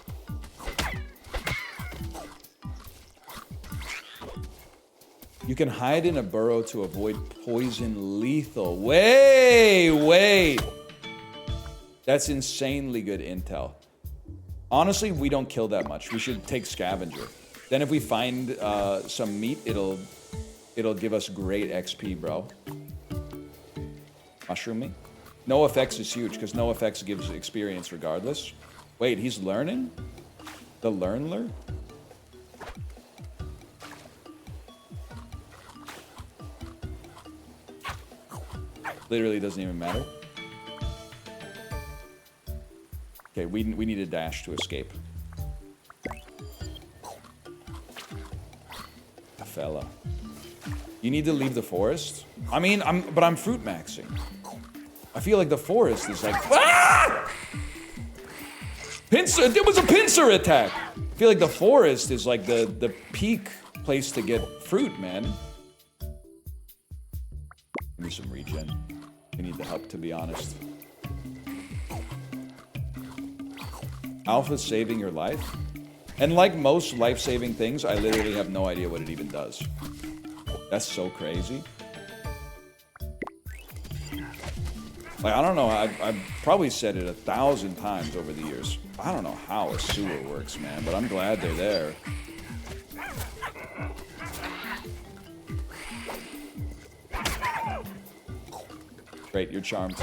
You can hide in a burrow to avoid poison lethal. Wait. That's insanely good intel. Honestly, we don't kill that much. We should take scavenger. Then if we find some meat, it'll give us great XP, bro. Mushroom me. No effects is huge because no effects gives experience regardless. Wait, he's learning? The learner? Literally doesn't even matter. Okay, we need a dash to escape. A fella. You need to leave the forest? I mean, I'm fruit maxing. I feel like the forest is like, ah! Pincer, it was a pincer attack. I feel like the forest is like the peak place to get fruit, man. Give me some regen. We need the help, to be honest. Alpha's saving your life. And like most life-saving things, I literally have no idea what it even does. That's so crazy. Like, I don't know, I've probably said it 1,000 times over the years. I don't know how a sewer works, man, but I'm glad they're there. Great, you're charmed.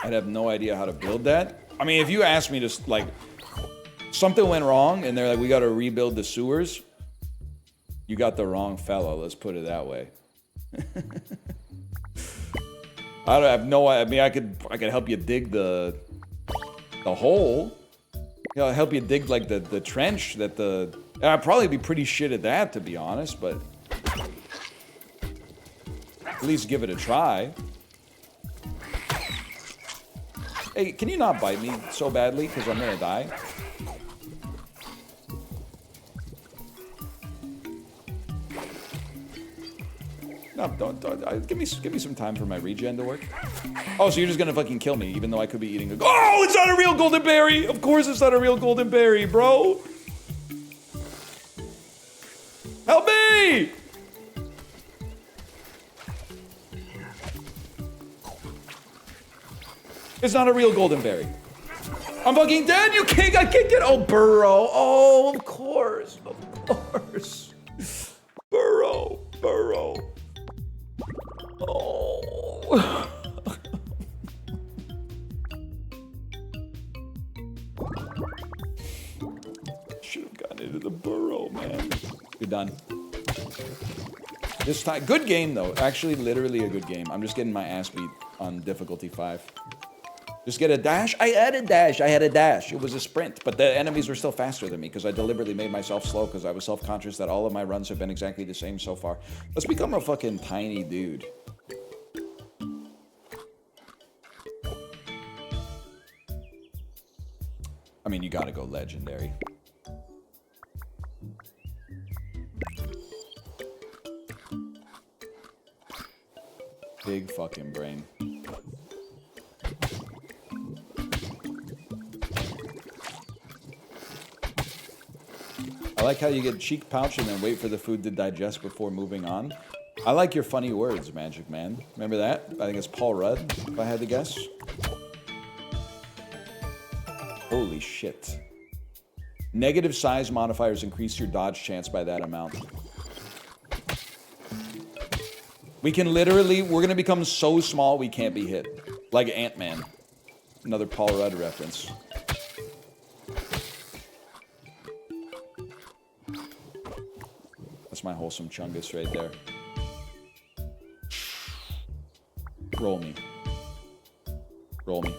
I'd have no idea how to build that. I mean, if you asked me to, like, something went wrong and they're like, we gotta rebuild the sewers, you got the wrong fellow, let's put it that way. I don't have no, I mean, I could help you dig the hole. You know, help you dig, like, the trench that I'd probably be pretty shit at that, to be honest, but at least give it a try. Hey, can you not bite me so badly? Because I'm gonna die. No, don't. Give me some time for my regen to work. Oh, so you're just gonna fucking kill me, even though I could be eating a... Oh, it's not a real golden berry! Of course it's not a real golden berry, bro! Help me! It's not a real golden berry. I'm fucking dead. I can't get. Oh, burrow. Oh, of course. Burrow. Oh. Should have gotten into the burrow, man. You're done. This time, good game though. Actually, literally a good game. I'm just getting my ass beat on difficulty 5. Just get a dash? I had a dash. It was a sprint, but the enemies were still faster than me because I deliberately made myself slow because I was self-conscious that all of my runs have been exactly the same so far. Let's become a fucking tiny dude. I mean, you gotta go legendary. Big fucking brain. I like how you get cheek pouch and then wait for the food to digest before moving on. I like your funny words, Magic Man. Remember that? I think it's Paul Rudd, if I had to guess. Holy shit. Negative size modifiers increase your dodge chance by that amount. We can literally, we're gonna become so small we can't be hit. Like Ant-Man. Another Paul Rudd reference. That's my wholesome chungus right there. Roll me. Roll me.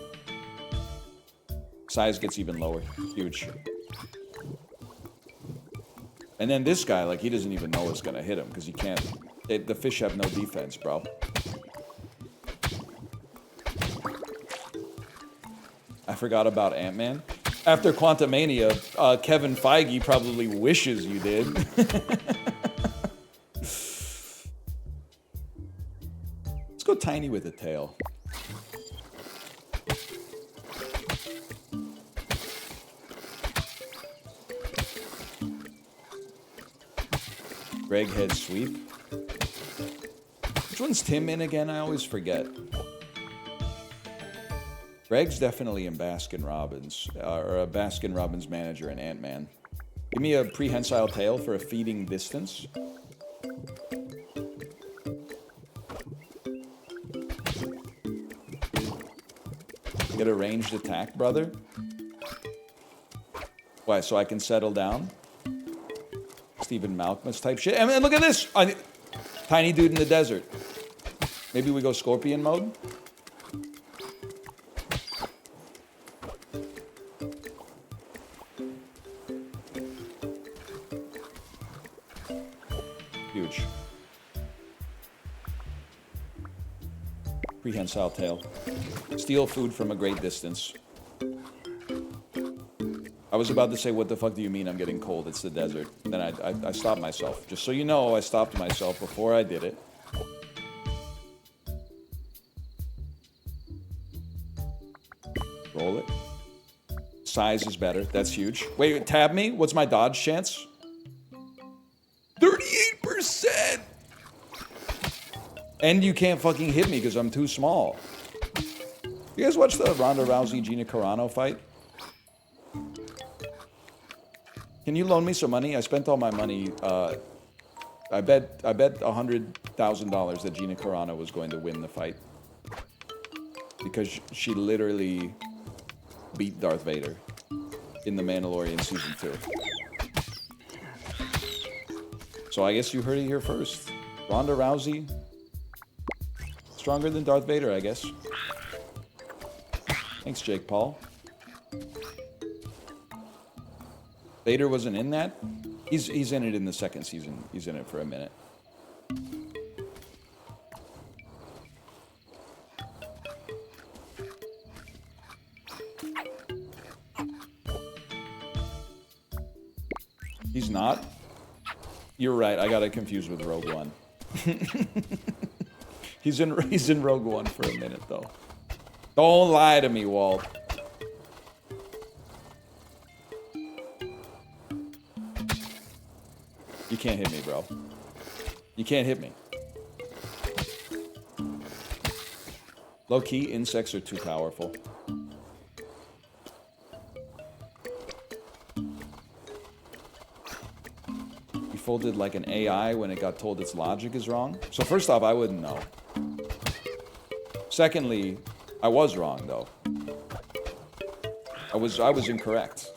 Size gets even lower. Huge. And then this guy, like, he doesn't even know it's gonna hit him because he can't. The fish have no defense, bro. I forgot about Ant-Man. After Quantumania, Kevin Feige probably wishes you did. Let's go tiny with a tail. Greg head sweep. Which one's Tim in again? I always forget. Greg's definitely in Baskin-Robbins, or a Baskin-Robbins manager in Ant-Man. Give me a prehensile tail for a feeding distance. Get a ranged attack, brother. Why, so I can settle down? Stephen Malkmus type shit. And look at this! Tiny dude in the desert. Maybe we go scorpion mode? Huge. Prehensile tail. Steal food from a great distance. I was about to say, what the fuck do you mean I'm getting cold? It's the desert. Then I stopped myself. Just so you know, I stopped myself before I did it. Roll it. Size is better. That's huge. Wait, tab me? What's my dodge chance? 38%! And you can't fucking hit me because I'm too small. You guys watch the Ronda Rousey Gina Carano fight? Can you loan me some money? I spent all my money. I bet $100,000 that Gina Carano was going to win the fight because she literally beat Darth Vader in The Mandalorian Season 2. So I guess you heard it here first. Ronda Rousey, stronger than Darth Vader, I guess. Thanks, Jake Paul. Vader wasn't in that? He's in it in the second season. He's in it for a minute. He's not? You're right, I got it confused with Rogue One. He's in Rogue One for a minute, though. Don't lie to me, Walt. You can't hit me, bro. You can't hit me. Low-key, insects are too powerful. You folded like an AI when it got told its logic is wrong. So first off, I wouldn't know. Secondly, I was wrong, though. I was incorrect.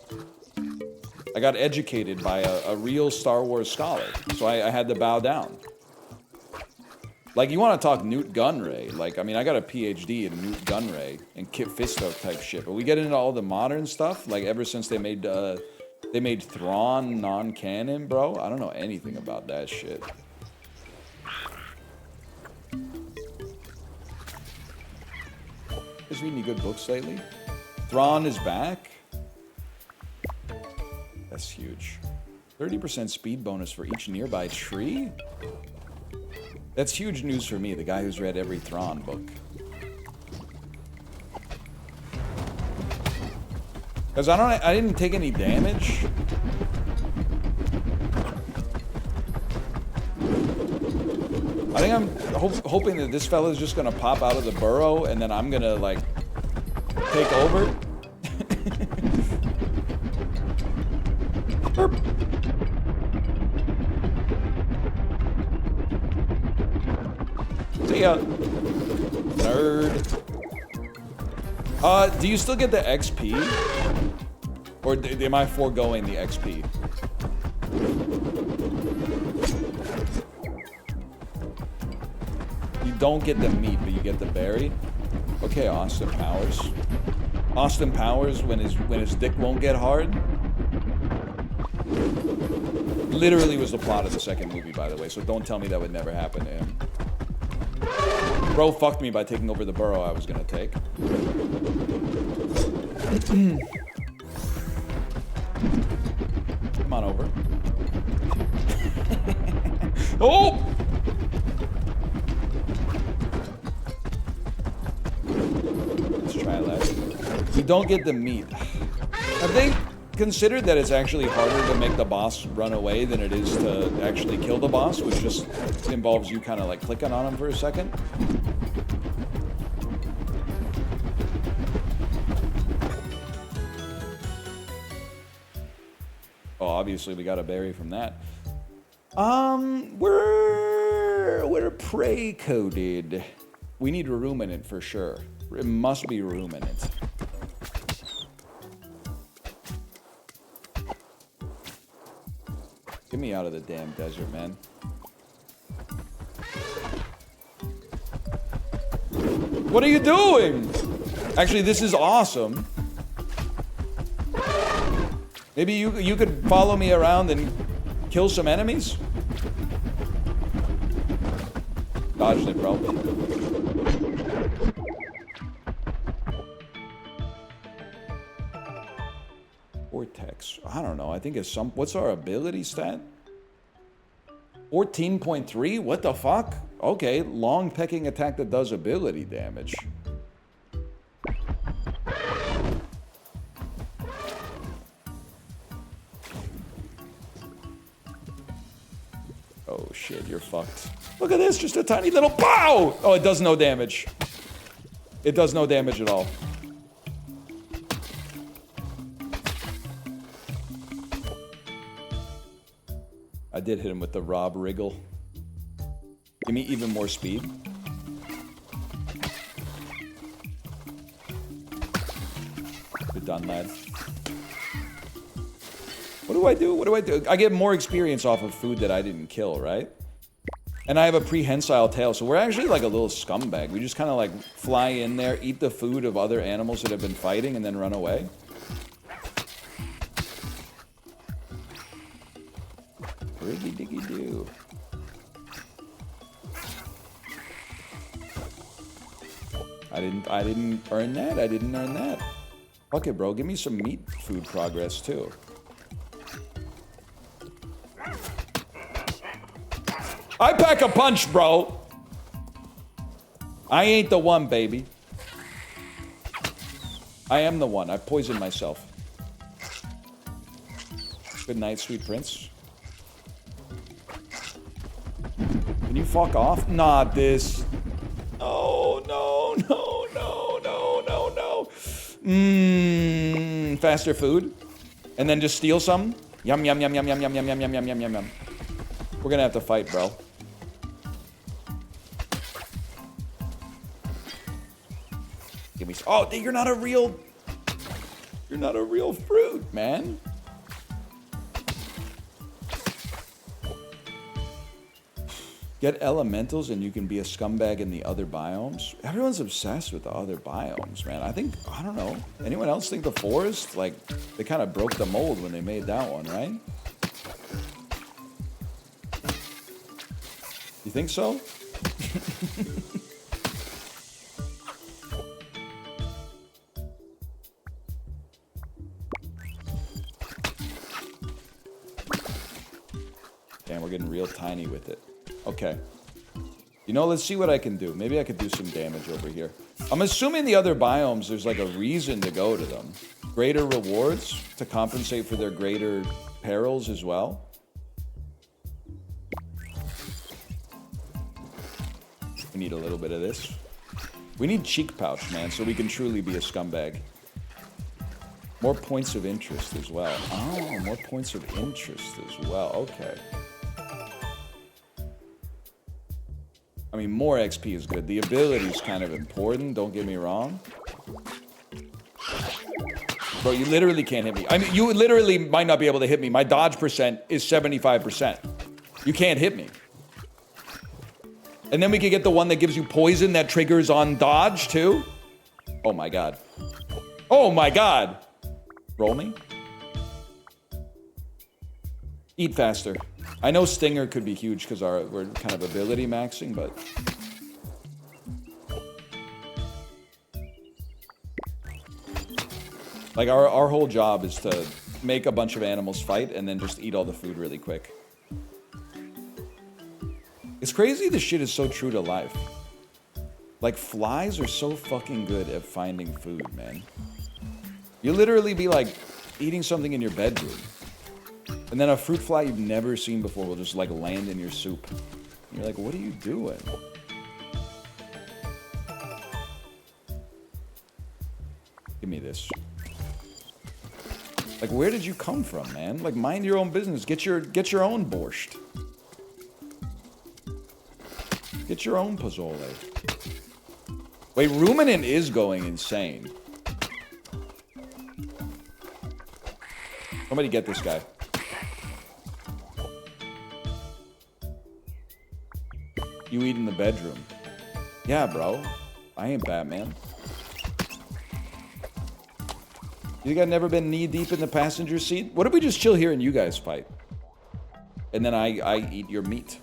I got educated by a real Star Wars scholar, so I had to bow down. Like, you want to talk Newt Gunray. Like, I mean, I got a PhD in Newt Gunray and Kit Fisto type shit, but we get into all the modern stuff, like ever since they made Thrawn non-canon, bro. I don't know anything about that shit. Is reading any good books lately? Thrawn is back? That's huge. 30% speed bonus for each nearby tree? That's huge news for me, the guy who's read every Thrawn book. Because I didn't take any damage. I think I'm hoping that this fella's just gonna pop out of the burrow and then I'm gonna, like, take over. Burp. See ya. Nerd. Do you still get the XP? Or am I foregoing the XP? You don't get the meat, but you get the berry? Okay, Austin Powers. Austin Powers when his dick won't get hard? Literally was the plot of the second movie, by the way, so don't tell me that would never happen to him. Bro fucked me by taking over the burrow I was gonna take. Come on over. Oh! Let's try that. You don't get the meat. Have they considered that it's actually harder to make the boss run away than it is to actually kill the boss, which just involves you kind of like clicking on him for a second? Oh, obviously we got a berry from that. We're prey coded. We need ruminant for sure. It must be ruminant. Get me out of the damn desert, man. What are you doing? Actually, this is awesome. Maybe you could follow me around and kill some enemies? Dodged it, bro. Vortex. I don't know. I think it's some... What's our ability stat? 14.3? What the fuck? Okay, long pecking attack that does ability damage. Oh shit, you're fucked. Look at this, just a tiny little pow! Oh, it does no damage. It does no damage at all. I did hit him with the Rob Wriggle. Give me even more speed. Good done, lad. What do I do? What do I do? I get more experience off of food that I didn't kill, right? And I have a prehensile tail, so we're actually like a little scumbag. We just kind of like fly in there, eat the food of other animals that have been fighting, and then run away. Riggy diggy do. I didn't earn that. I didn't earn that. Fuck it, bro. Give me some meat food progress too. I pack a punch, bro. I ain't the one, baby. I am the one. I poisoned myself. Good night, sweet prince. Can you fuck off? Not this. No, no, no, no, no, no, no. Faster food. And then just steal some. Yum, yum, yum, yum, yum, yum, yum, yum, yum, yum, yum, yum, yum. We're gonna have to fight, bro. Give me some. Oh, you're not a real... You're not a real fruit, man. Get elementals and you can be a scumbag in the other biomes. Everyone's obsessed with the other biomes, man. I don't know. Anyone else think the forest? Like, they kind of broke the mold when they made that one, right? You think so? Damn, we're getting real tiny with it. Okay. You know, let's see what I can do. Maybe I could do some damage over here. I'm assuming the other biomes, there's like a reason to go to them. Greater rewards to compensate for their greater perils as well. We need a little bit of this. We need cheek pouch, man, so we can truly be a scumbag. More points of interest as well. Oh, more points of interest as well. Okay. I mean, more XP is good. The ability is kind of important, don't get me wrong. Bro, you literally can't hit me. I mean, you literally might not be able to hit me. My dodge percent is 75%. You can't hit me. And then we could get the one that gives you poison that triggers on dodge, too. Oh, my God. Oh, my God. Roll me. Eat faster. I know Stinger could be huge because we're kind of ability maxing, but... Like, our whole job is to make a bunch of animals fight and then just eat all the food really quick. It's crazy this shit is so true to life. Like, flies are so fucking good at finding food, man. You literally be, like, eating something in your bedroom. And then a fruit fly you've never seen before will just, like, land in your soup. And you're like, what are you doing? Give me this. Like, where did you come from, man? Like, mind your own business. Get your own borscht. Get your own pozole. Wait, Ruminant is going insane. Somebody get this guy. You eat in the bedroom. Yeah, bro. I ain't Batman. You think I've never been knee-deep in the passenger seat? What if we just chill here and you guys fight? And then I eat your meat.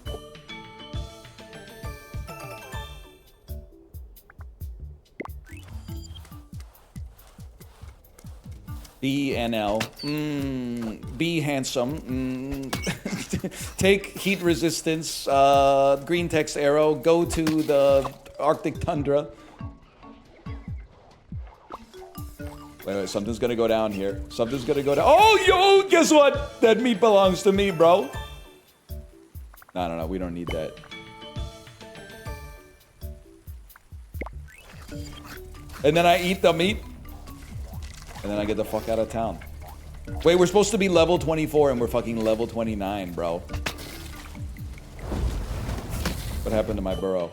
BNL. Be handsome. Take heat resistance. Green text arrow. Go to the Arctic tundra. Wait, something's gonna go down here. Something's gonna go down. Oh, yo, guess what? That meat belongs to me, bro. No, we don't need that. And then I eat the meat. And then I get the fuck out of town. Wait, we're supposed to be level 24 and we're fucking level 29, bro. What happened to my burrow?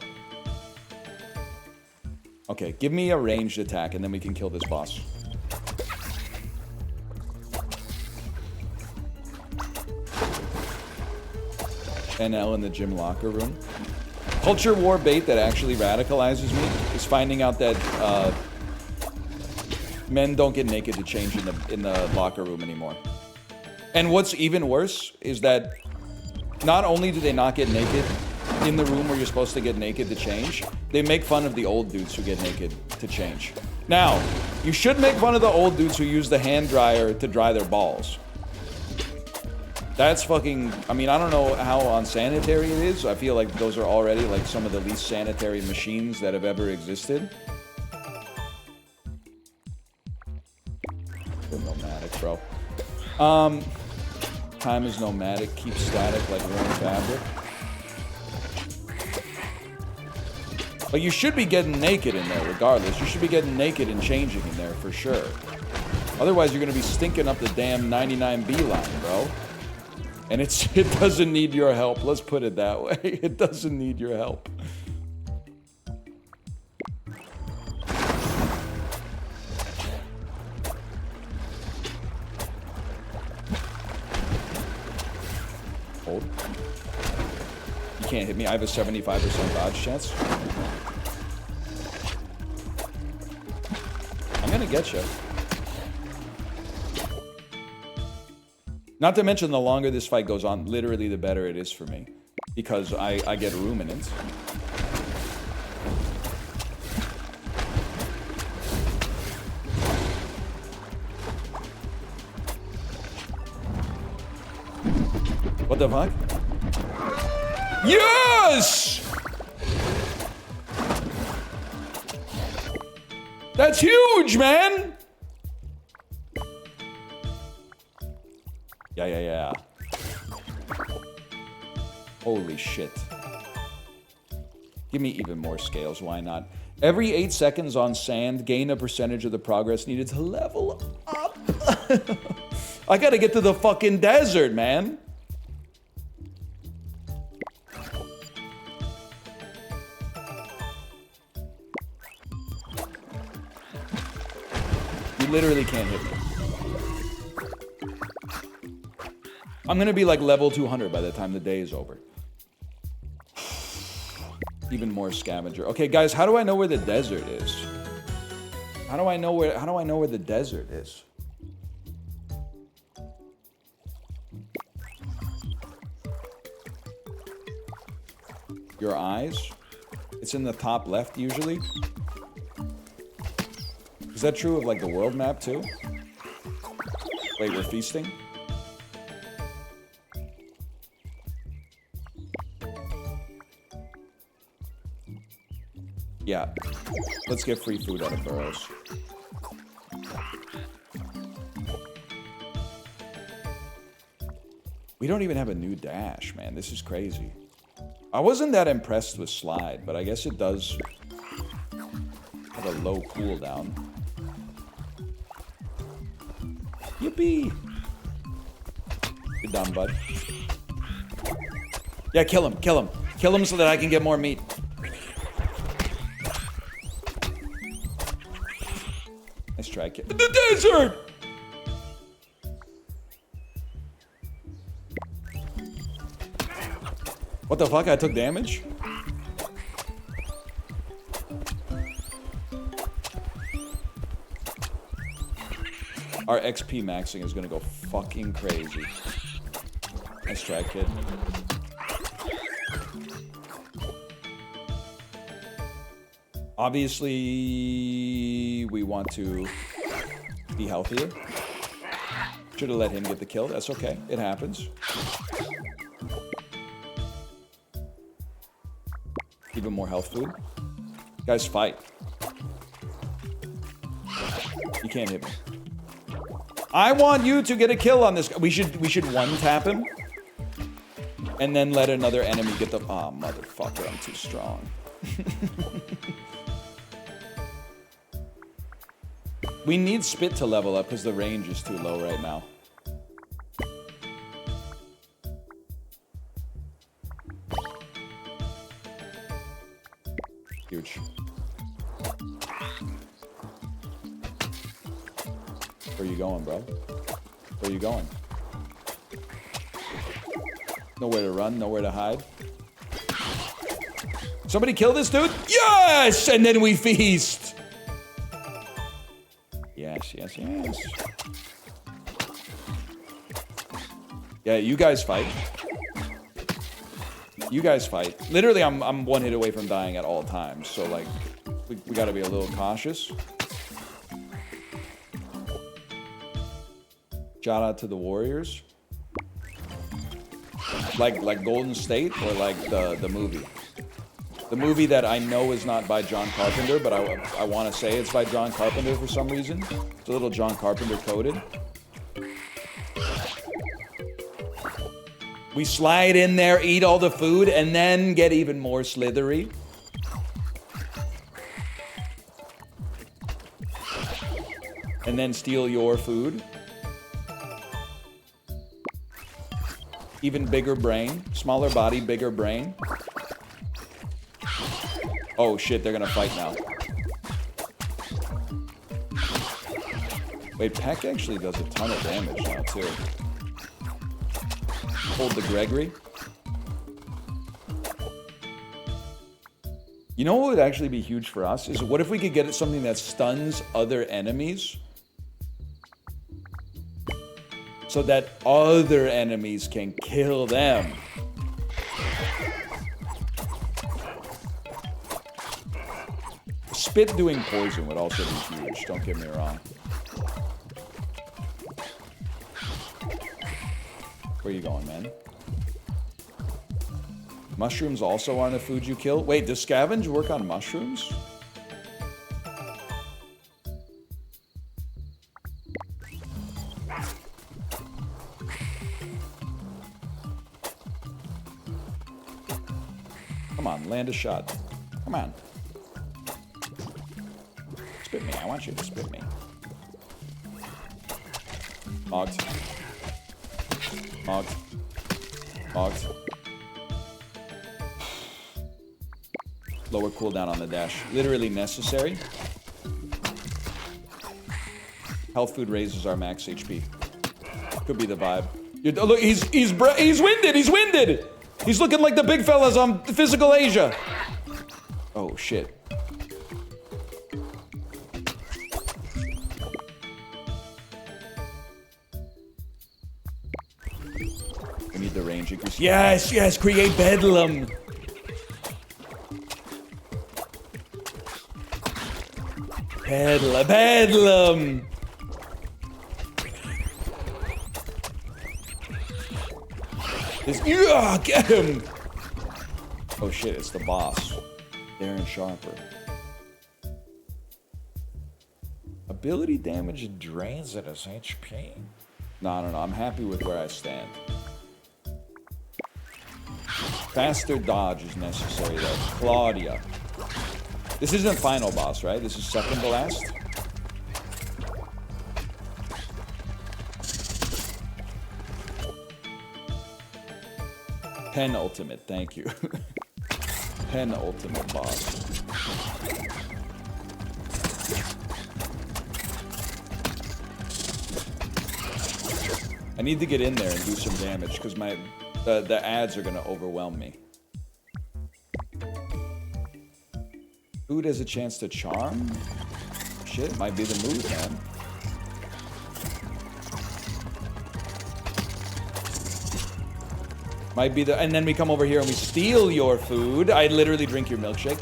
Okay, give me a ranged attack and then we can kill this boss. NL in the gym locker room. Culture war bait that actually radicalizes me is finding out that men don't get naked to change in the locker room anymore. And what's even worse is that not only do they not get naked in the room where you're supposed to get naked to change, they make fun of the old dudes who get naked to change. Now, you should make fun of the old dudes who use the hand dryer to dry their balls. That's fucking, I mean, I don't know how unsanitary it is. I feel like those are already like some of the least sanitary machines that have ever existed. They're nomadic, bro. Time is nomadic, keep static like worn fabric. But you should be getting naked in there regardless. You should be getting naked and changing in there for sure. Otherwise, you're gonna be stinking up the damn 99B line, bro. And it doesn't need your help. Let's put it that way. It doesn't need your help. Hold. You can't hit me. I have a 75% dodge chance. I'm gonna get you. Not to mention, the longer this fight goes on, literally the better it is for me. Because I get ruminants. What the fuck? Yes! That's huge, man! Yeah. Holy shit. Give me even more scales, why not? Every 8 seconds on sand, gain a percentage of the progress needed to level up. I gotta get to the fucking desert, man. You literally can't hit me. I'm gonna be like level 200 by the time the day is over. Even more scavenger. Okay, guys, how do I know where the desert is? How do I know where the desert is? Your eyes? It's in the top left usually. Is that true of like the world map too? Wait, we're feasting? Yeah. Let's get free food out of burrows. We don't even have a new dash, man. This is crazy. I wasn't that impressed with slide, but I guess it does have a low cooldown. Yippee! Good done, bud. Yeah, kill him, kill him. Kill him so that I can get more meat. Nice try, kid. The desert! What the fuck? I took damage? Our XP maxing is gonna go fucking crazy. Nice try, kid. Obviously, we want to be healthier. Should have let him get the kill. That's okay. It happens. Even more health food. Guys, fight. You can't hit me. I want you to get a kill on this guy. We should one-tap him. And then let another enemy get the... Oh, motherfucker, I'm too strong. We need Spit to level up because the range is too low right now. Huge. Where you going, bro? Where you going? Nowhere to run, nowhere to hide. Somebody kill this dude? Yes! And then we feast! Yes, yes, yes. Yeah, you guys fight. You guys fight. Literally, I'm one hit away from dying at all times. So, like, we gotta be a little cautious. Shout out to the Warriors. Like Golden State or like the movie? The movie that I know is not by John Carpenter, but I want to say it's by John Carpenter for some reason. It's a little John Carpenter coded. We slide in there, eat all the food, and then get even more slithery. And then steal your food. Even bigger brain. Smaller body, bigger brain. Oh shit, they're gonna fight now. Wait, Peck actually does a ton of damage now, too. Hold the Gregory. You know what would actually be huge for us? Is what if we could get something that stuns other enemies? So that other enemies can kill them. Spit doing poison would also be huge, don't get me wrong. Where you going, man? Mushrooms also on the food you kill? Wait, does scavenge work on mushrooms? on, land a shot. Come on. Spit me, I want you to spit me. Mogged. Mogged. Mogged. Lower cooldown on the dash. Literally necessary. Health food raises our max HP. Could be the vibe. Look, he's winded. He's winded. He's looking like the big fellas on Physical Asia. Oh shit. We need the range increase. Yes, yes. Create bedlam. Bedlam. Get him! Oh shit, it's the boss. Darren Sharper. Ability damage drains at his HP. No, I'm happy with where I stand. Faster dodge is necessary though. Claudia. This isn't final boss, right? This is second to last? Penultimate, thank you. Penultimate boss. I need to get in there and do some damage because the ads are gonna overwhelm me. Food has a chance to charm? Shit, might be the move, man. Might be the, and then we come over here and we steal your food. I literally drink your milkshake.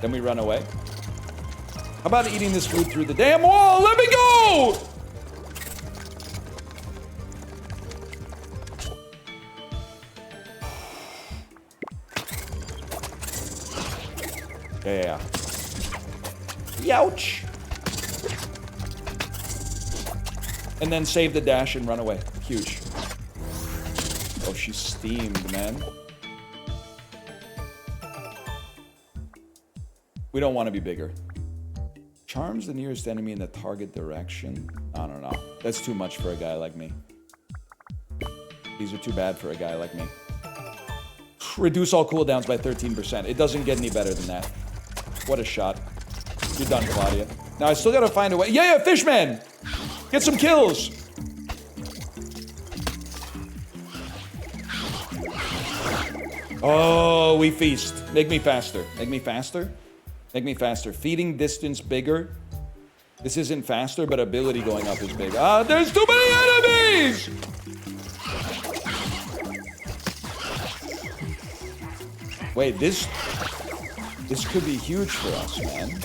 Then we run away. How about eating this food through the damn wall? Let me go! Yeah. Youch! And then save the dash and run away. Huge. Oh, she's steamed, man. We don't want to be bigger. Charms the nearest enemy in the target direction. I don't know. That's too much for a guy like me. These are too bad for a guy like me. Reduce all cooldowns by 13%. It doesn't get any better than that. What a shot. You're done, Claudia. Now I still gotta find a way. Yeah, Fishman! Get some kills! Oh, we feast. Make me faster. Make me faster. Make me faster. Feeding distance bigger. This isn't faster, but ability going up is big. Ah, there's too many enemies! Wait, this could be huge for us, man.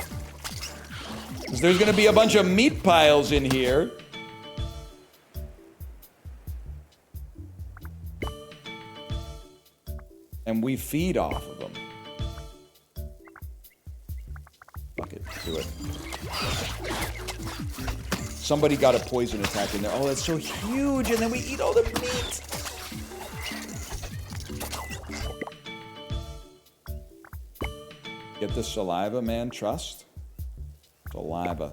Because there's gonna be a bunch of meat piles in here. And we feed off of them. Fuck it, do it. Somebody got a poison attack in there. Oh, that's so huge, and then we eat all the meat. Get the saliva, man, trust. Saliva.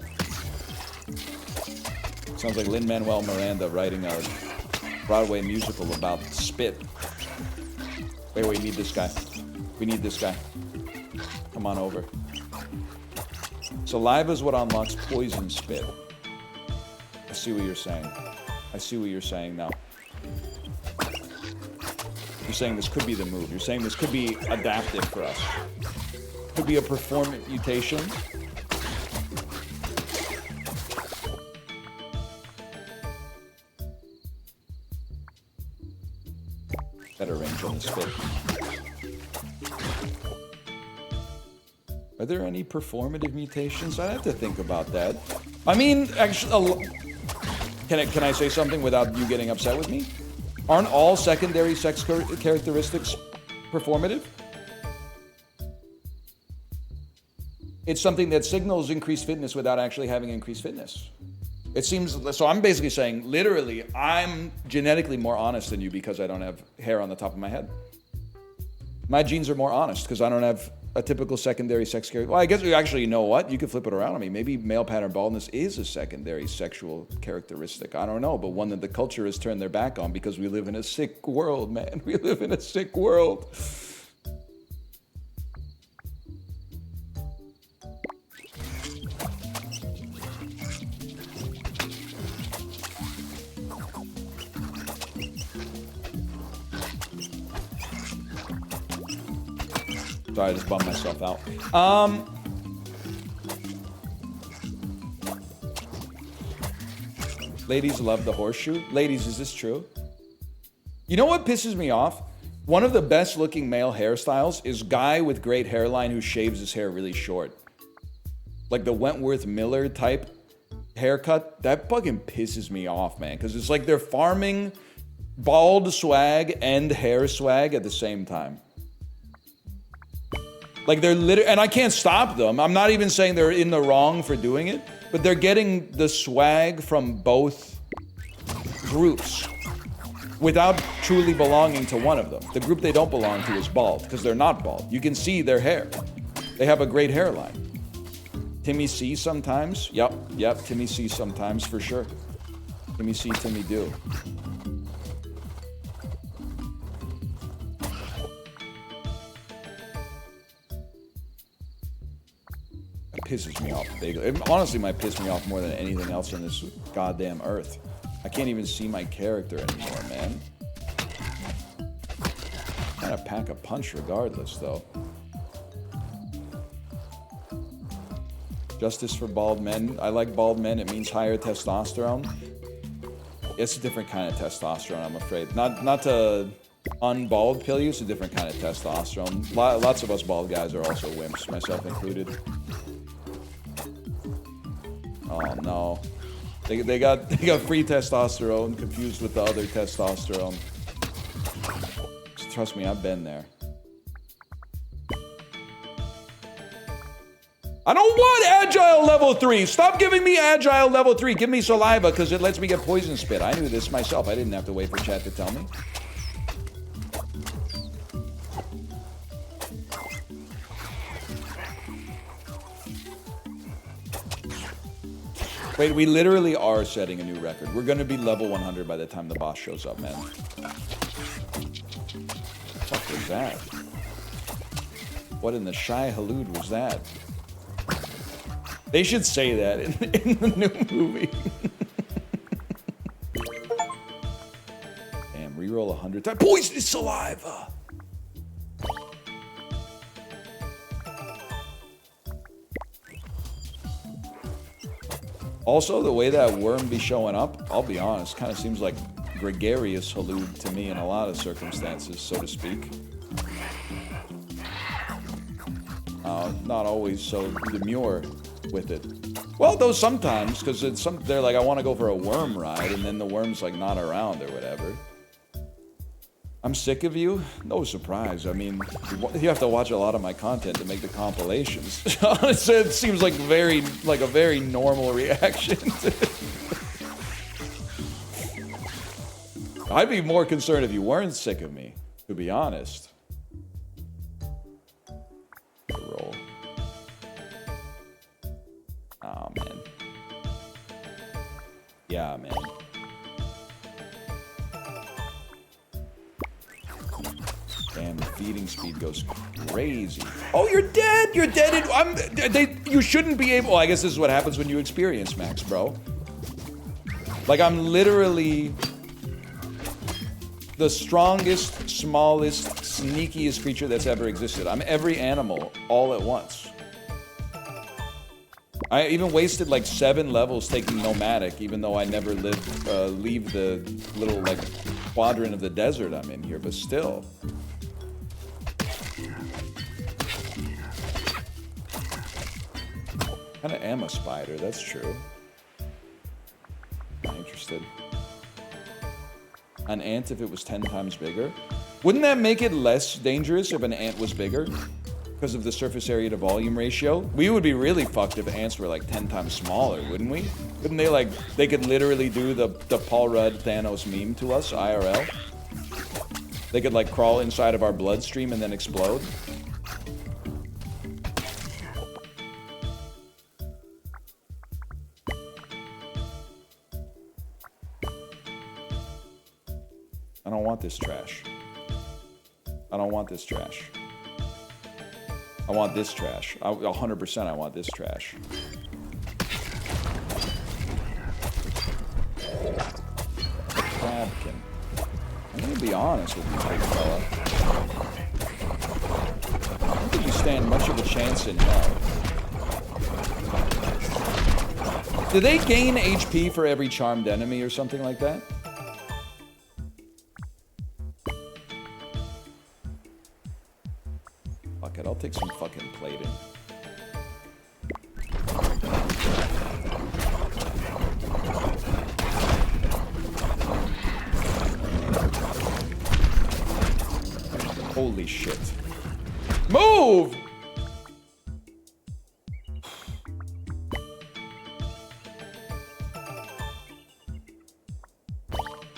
Sounds like Lin-Manuel Miranda writing a Broadway musical about spit. Wait, we need this guy. We need this guy. Come on over. Saliva is what unlocks poison spit. I see what you're saying. I see what you're saying now. You're saying this could be the move. You're saying this could be adaptive for us. Could be a performance mutation. Better range on the spit. Are there any performative mutations? I have to think about that. I mean, actually, can I say something without you getting upset with me? Aren't all secondary sex characteristics performative? It's something that signals increased fitness without actually having increased fitness. It seems, so I'm basically saying, literally, I'm genetically more honest than you because I don't have hair on the top of my head. My genes are more honest because I don't have a typical secondary sex character. Well, I guess actually, you know what? You could flip it around on me. Maybe male pattern baldness is a secondary sexual characteristic. I don't know, but one that the culture has turned their back on because we live in a sick world, man. We live in a sick world. Sorry, I just bummed myself out. Ladies love the horseshoe. Ladies, is this true? You know what pisses me off? One of the best looking male hairstyles is guy with great hairline who shaves his hair really short. Like the Wentworth Miller type haircut. That fucking pisses me off, man. Because it's like they're farming bald swag and hair swag at the same time. Like they're literally, and I can't stop them. I'm not even saying they're in the wrong for doing it, but they're getting the swag from both groups without truly belonging to one of them. The group they don't belong to is bald, because they're not bald. You can see their hair. They have a great hairline. Timmy C sometimes. Yep, Timmy C sometimes for sure. Timmy C, Timmy do. Pisses me off. It honestly might piss me off more than anything else on this goddamn earth. I can't even see my character anymore, man. I'm gonna pack a punch regardless, though. Justice for bald men. I like bald men. It means higher testosterone. It's a different kind of testosterone, I'm afraid. Not to unbald pill you, it's a different kind of testosterone. Lots of us bald guys are also wimps, myself included. Oh no. They got free testosterone confused with the other testosterone. Just trust me, I've been there. I don't want Agile level 3! Stop giving me Agile level 3! Give me Saliva, because it lets me get poison spit. I knew this myself. I didn't have to wait for chat to tell me. Wait, we literally are setting a new record. We're gonna be level 100 by the time the boss shows up, man. What the fuck was that? What in the Shy Halud was that? They should say that in the new movie. Damn, reroll 100 times. Poisonous saliva! Also, the way that worm be showing up, I'll be honest, kind of seems like gregarious Halud to me in a lot of circumstances, so to speak. Not always so demure with it. Well, though sometimes, because they're like, I want to go for a worm ride, and then the worm's like not around or whatever. I'm sick of you? No surprise. I mean, you have to watch a lot of my content to make the compilations. It seems like a very normal reaction. I'd be more concerned if you weren't sick of me, to be honest. Roll. Oh, man. Yeah, man. Damn, the feeding speed goes crazy. Oh, you're dead! You're dead! You shouldn't be able... Well, I guess this is what happens when you experience Max, bro. Like, I'm literally the strongest, smallest, sneakiest creature that's ever existed. I'm every animal all at once. I even wasted like 7 levels taking nomadic, even though I never leave the little like quadrant of the desert I'm in here, but still. Kinda am a spider, that's true. Not interested. An ant if it was 10 times bigger? Wouldn't that make it less dangerous if an ant was bigger? because of the surface area to volume ratio. We would be really fucked if ants were like 10 times smaller, wouldn't we? Couldn't they like, they could literally do the Paul Rudd Thanos meme to us, IRL? They could like crawl inside of our bloodstream and then explode. I don't want this trash. I don't want this trash. I want this trash. 100% I want this trash. A crabkin. I'm gonna be honest with you, big fella. I don't think you stand much of a chance in hell. Do they gain HP for every charmed enemy or something like that? Fuck it, I'll take some fucking plating. Holy shit. Move!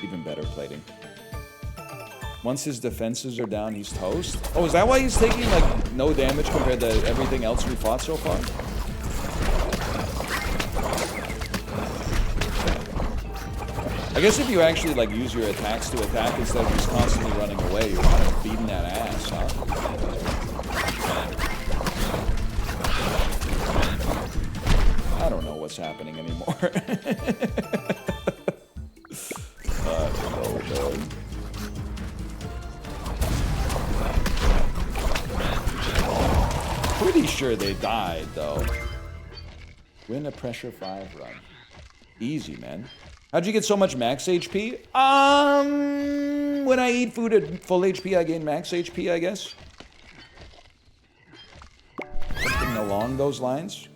Even better plating. Once his defenses are down, he's toast. Oh, is that why he's taking, like, no damage compared to everything else we fought so far? I guess if you actually, like, use your attacks to attack instead of just constantly running away, you're kind of beating that ass, huh? I don't know what's happening anymore. Pretty sure they died, though. Win a pressure 5 run. Easy, man. How'd you get so much max HP? When I eat food at full HP, I gain max HP, I guess. Something along those lines.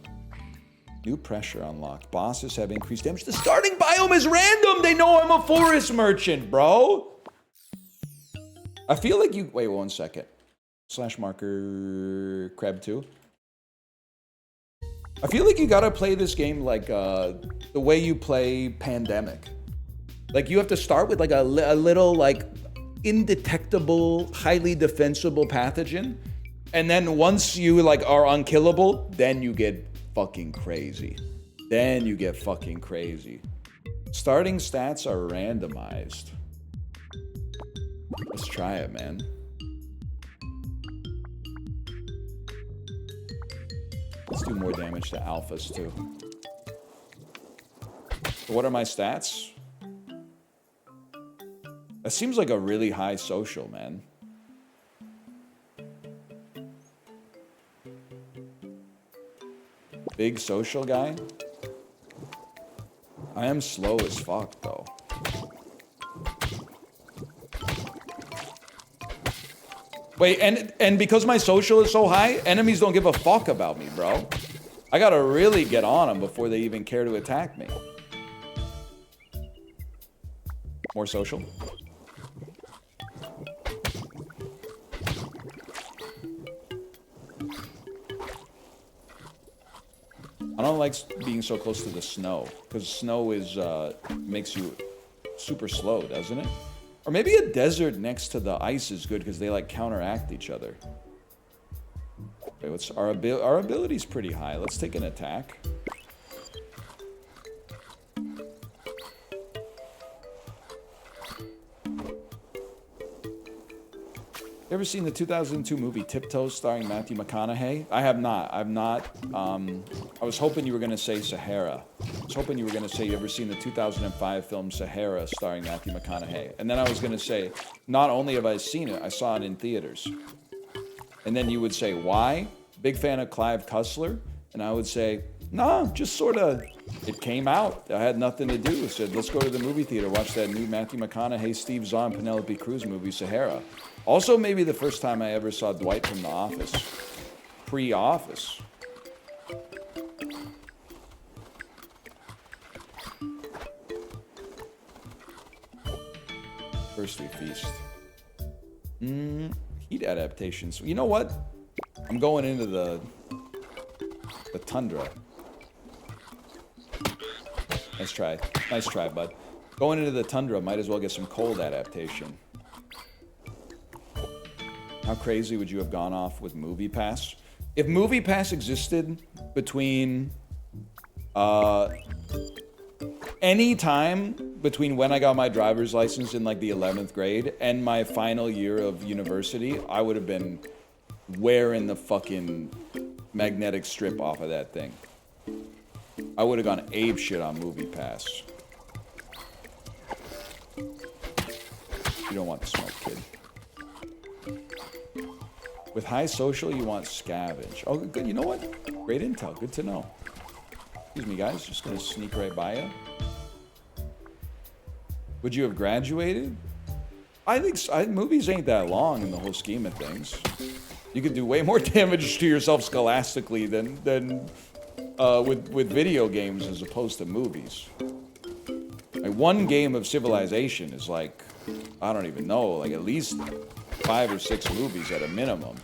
New pressure unlocked. Bosses have increased damage. The starting biome is random! They know I'm a forest merchant, bro! I feel like you... Wait 1 second. / marker crab 2. I feel like you gotta play this game like the way you play Pandemic. Like you have to start with like a little like indetectable, highly defensible pathogen, and then once you like are unkillable, then you get fucking crazy. Then you get fucking crazy. Starting stats are randomized. Let's try it, man. Let's do more damage to alphas, too. So what are my stats? That seems like a really high social, man. Big social guy? I am slow as fuck, though. Wait, and because my social is so high, enemies don't give a fuck about me, bro. I gotta really get on them before they even care to attack me. More social. I don't like being so close to the snow, because snow is makes you super slow, doesn't it? Or maybe a desert next to the ice is good because they like counteract each other. Wait, what's our ability's pretty high. Let's take an attack. You ever seen the 2002 movie Tiptoes starring Matthew McConaughey? I have not. I've not. I was hoping you were going to say Sahara. I was hoping you were going to say you ever seen the 2005 film Sahara starring Matthew McConaughey. And then I was going to say, not only have I seen it, I saw it in theaters. And then you would say, why? Big fan of Clive Cussler? And I would say, nah, just sort of, it came out. I had nothing to do. I said, let's go to the movie theater, watch that new Matthew McConaughey, Steve Zahn, Penelope Cruz movie, Sahara. Also, maybe the first time I ever saw Dwight from The Office. Pre-Office. First we feast. Heat adaptations. You know what? I'm going into the tundra. Nice try. Nice try, bud. Going into the tundra, might as well get some cold adaptation. How crazy would you have gone off with Movie Pass? If Movie Pass existed between any time between when I got my driver's license in like the 11th grade and my final year of university, I would have been wearing the fucking magnetic strip off of that thing. I would have gone ape shit on Movie Pass. You don't want the smoke, kid. With high social, you want scavenge. Oh, good. You know what? Great intel. Good to know. Excuse me, guys. Just gonna sneak right by you. Would you have graduated? I think movies ain't that long in the whole scheme of things. You could do way more damage to yourself scholastically than with video games as opposed to movies. Like one game of Civilization is like, I don't even know, like at least 5 or 6 movies at a minimum.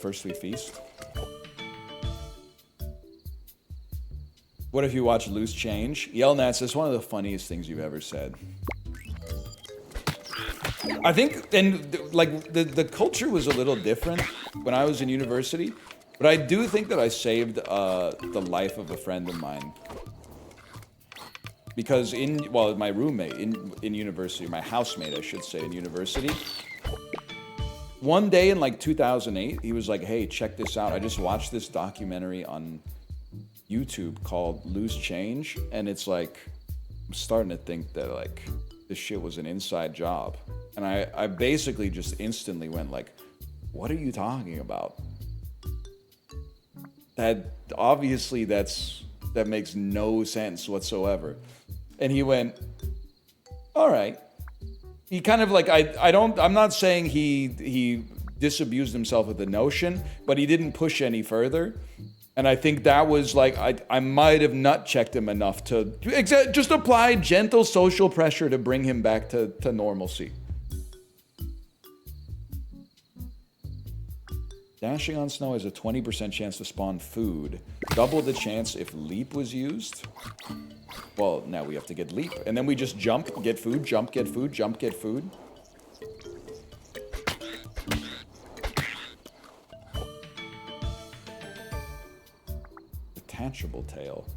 First we feast. What if you watch Loose Change? Yelnats, that's one of the funniest things you've ever said. I think, and like the culture was a little different when I was in university, but I do think that I saved the life of a friend of mine. Because my roommate in university, my housemate, I should say, in university, one day in like 2008, he was like, hey, check this out. I just watched this documentary on YouTube called Loose Change, and it's like, I'm starting to think that like this shit was an inside job. And I basically just instantly went like, what are you talking about? That obviously that makes no sense whatsoever. And he went, all right. He kind of like, I'm not saying he disabused himself of the notion, but he didn't push any further. And I think that was like, I might have nut checked him enough to just apply gentle social pressure to bring him back to normalcy. Dashing on snow has a 20% chance to spawn food. Double the chance if leap was used. Well, now we have to get leap. And then we just jump, get food, jump, get food, jump, get food. Detachable tail.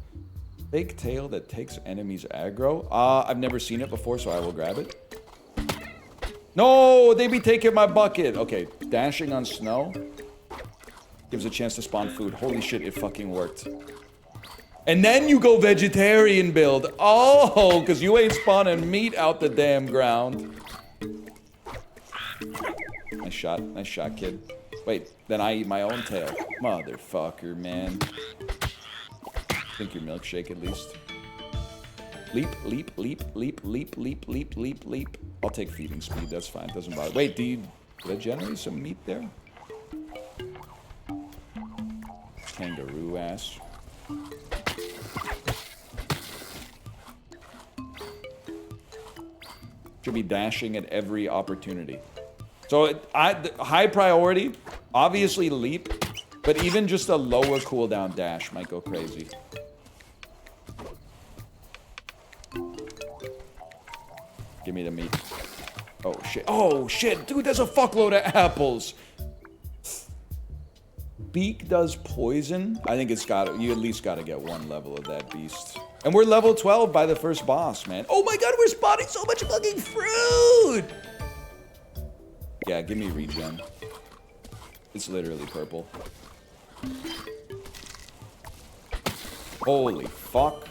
Fake tail that takes enemies aggro. I've never seen it before, so I will grab it. No, they be taking my bucket. Okay, dashing on snow. Gives a chance to spawn food. Holy shit, it fucking worked. And then you go vegetarian build. Oh, because you ain't spawning meat out the damn ground. Nice shot, kid. Wait, then I eat my own tail. Motherfucker, man. Drink your milkshake at least. Leap, leap, leap, leap, leap, leap, leap, leap, leap. I'll take feeding speed, that's fine, doesn't bother. Wait, did I generate some meat there? Kangaroo ass. Should be dashing at every opportunity. So high priority, obviously leap, but even just a lower cooldown dash might go crazy. Give me the meat. Oh shit! Oh shit, dude! There's a fuckload of apples. Beak does poison. I think you at least gotta get 1 level of that beast. And we're level 12 by the first boss, man. Oh my god, we're spotting so much fucking fruit! Yeah, give me regen. It's literally purple. Holy fuck.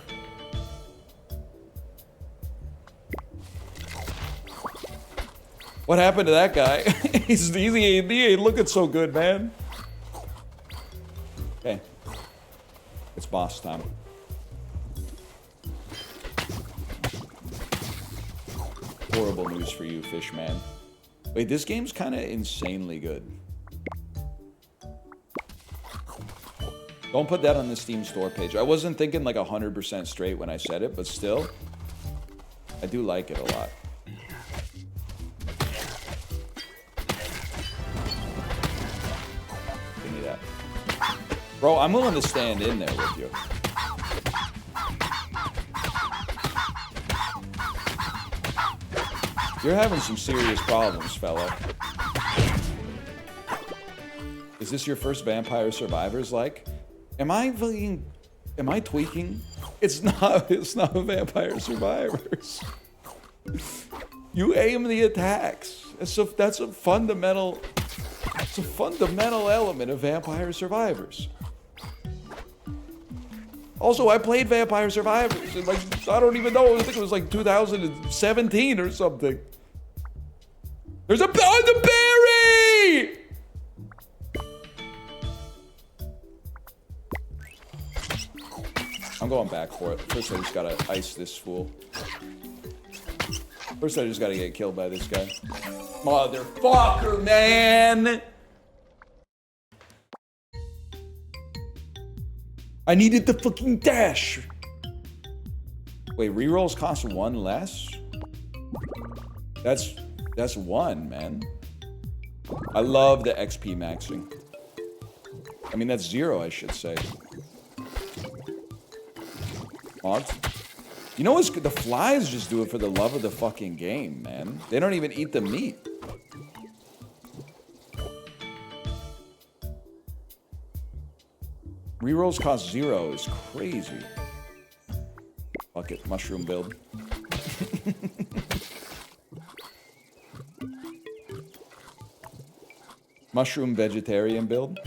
What happened to that guy? he ain't looking so good, man. Okay. It's boss time. Horrible news for you, Fishman. Wait, this game's kind of insanely good. Don't put that on the Steam store page. I wasn't thinking like 100% straight when I said it, but still, I do like it a lot. Bro, I'm willing to stand in there with you. You're having some serious problems, fella. Is this your first Vampire Survivors like? Am I tweaking? It's not a Vampire Survivors. You aim the attacks. That's a fundamental element of Vampire Survivors. Also, I played Vampire Survivors in, like, I don't even know, I think it was like 2017 or something. There's a the berry! I'm going back for it. First, I just gotta ice this fool. First, I just gotta get killed by this guy. Motherfucker, man! I needed the fucking dash! Wait, rerolls cost 1 less? That's 1, man. I love the XP maxing. I mean, that's 0, I should say. Mods? You know what's the flies just do it for the love of the fucking game, man. They don't even eat the meat. Rerolls cost 0 is crazy. Fuck it, mushroom build. Mushroom vegetarian build.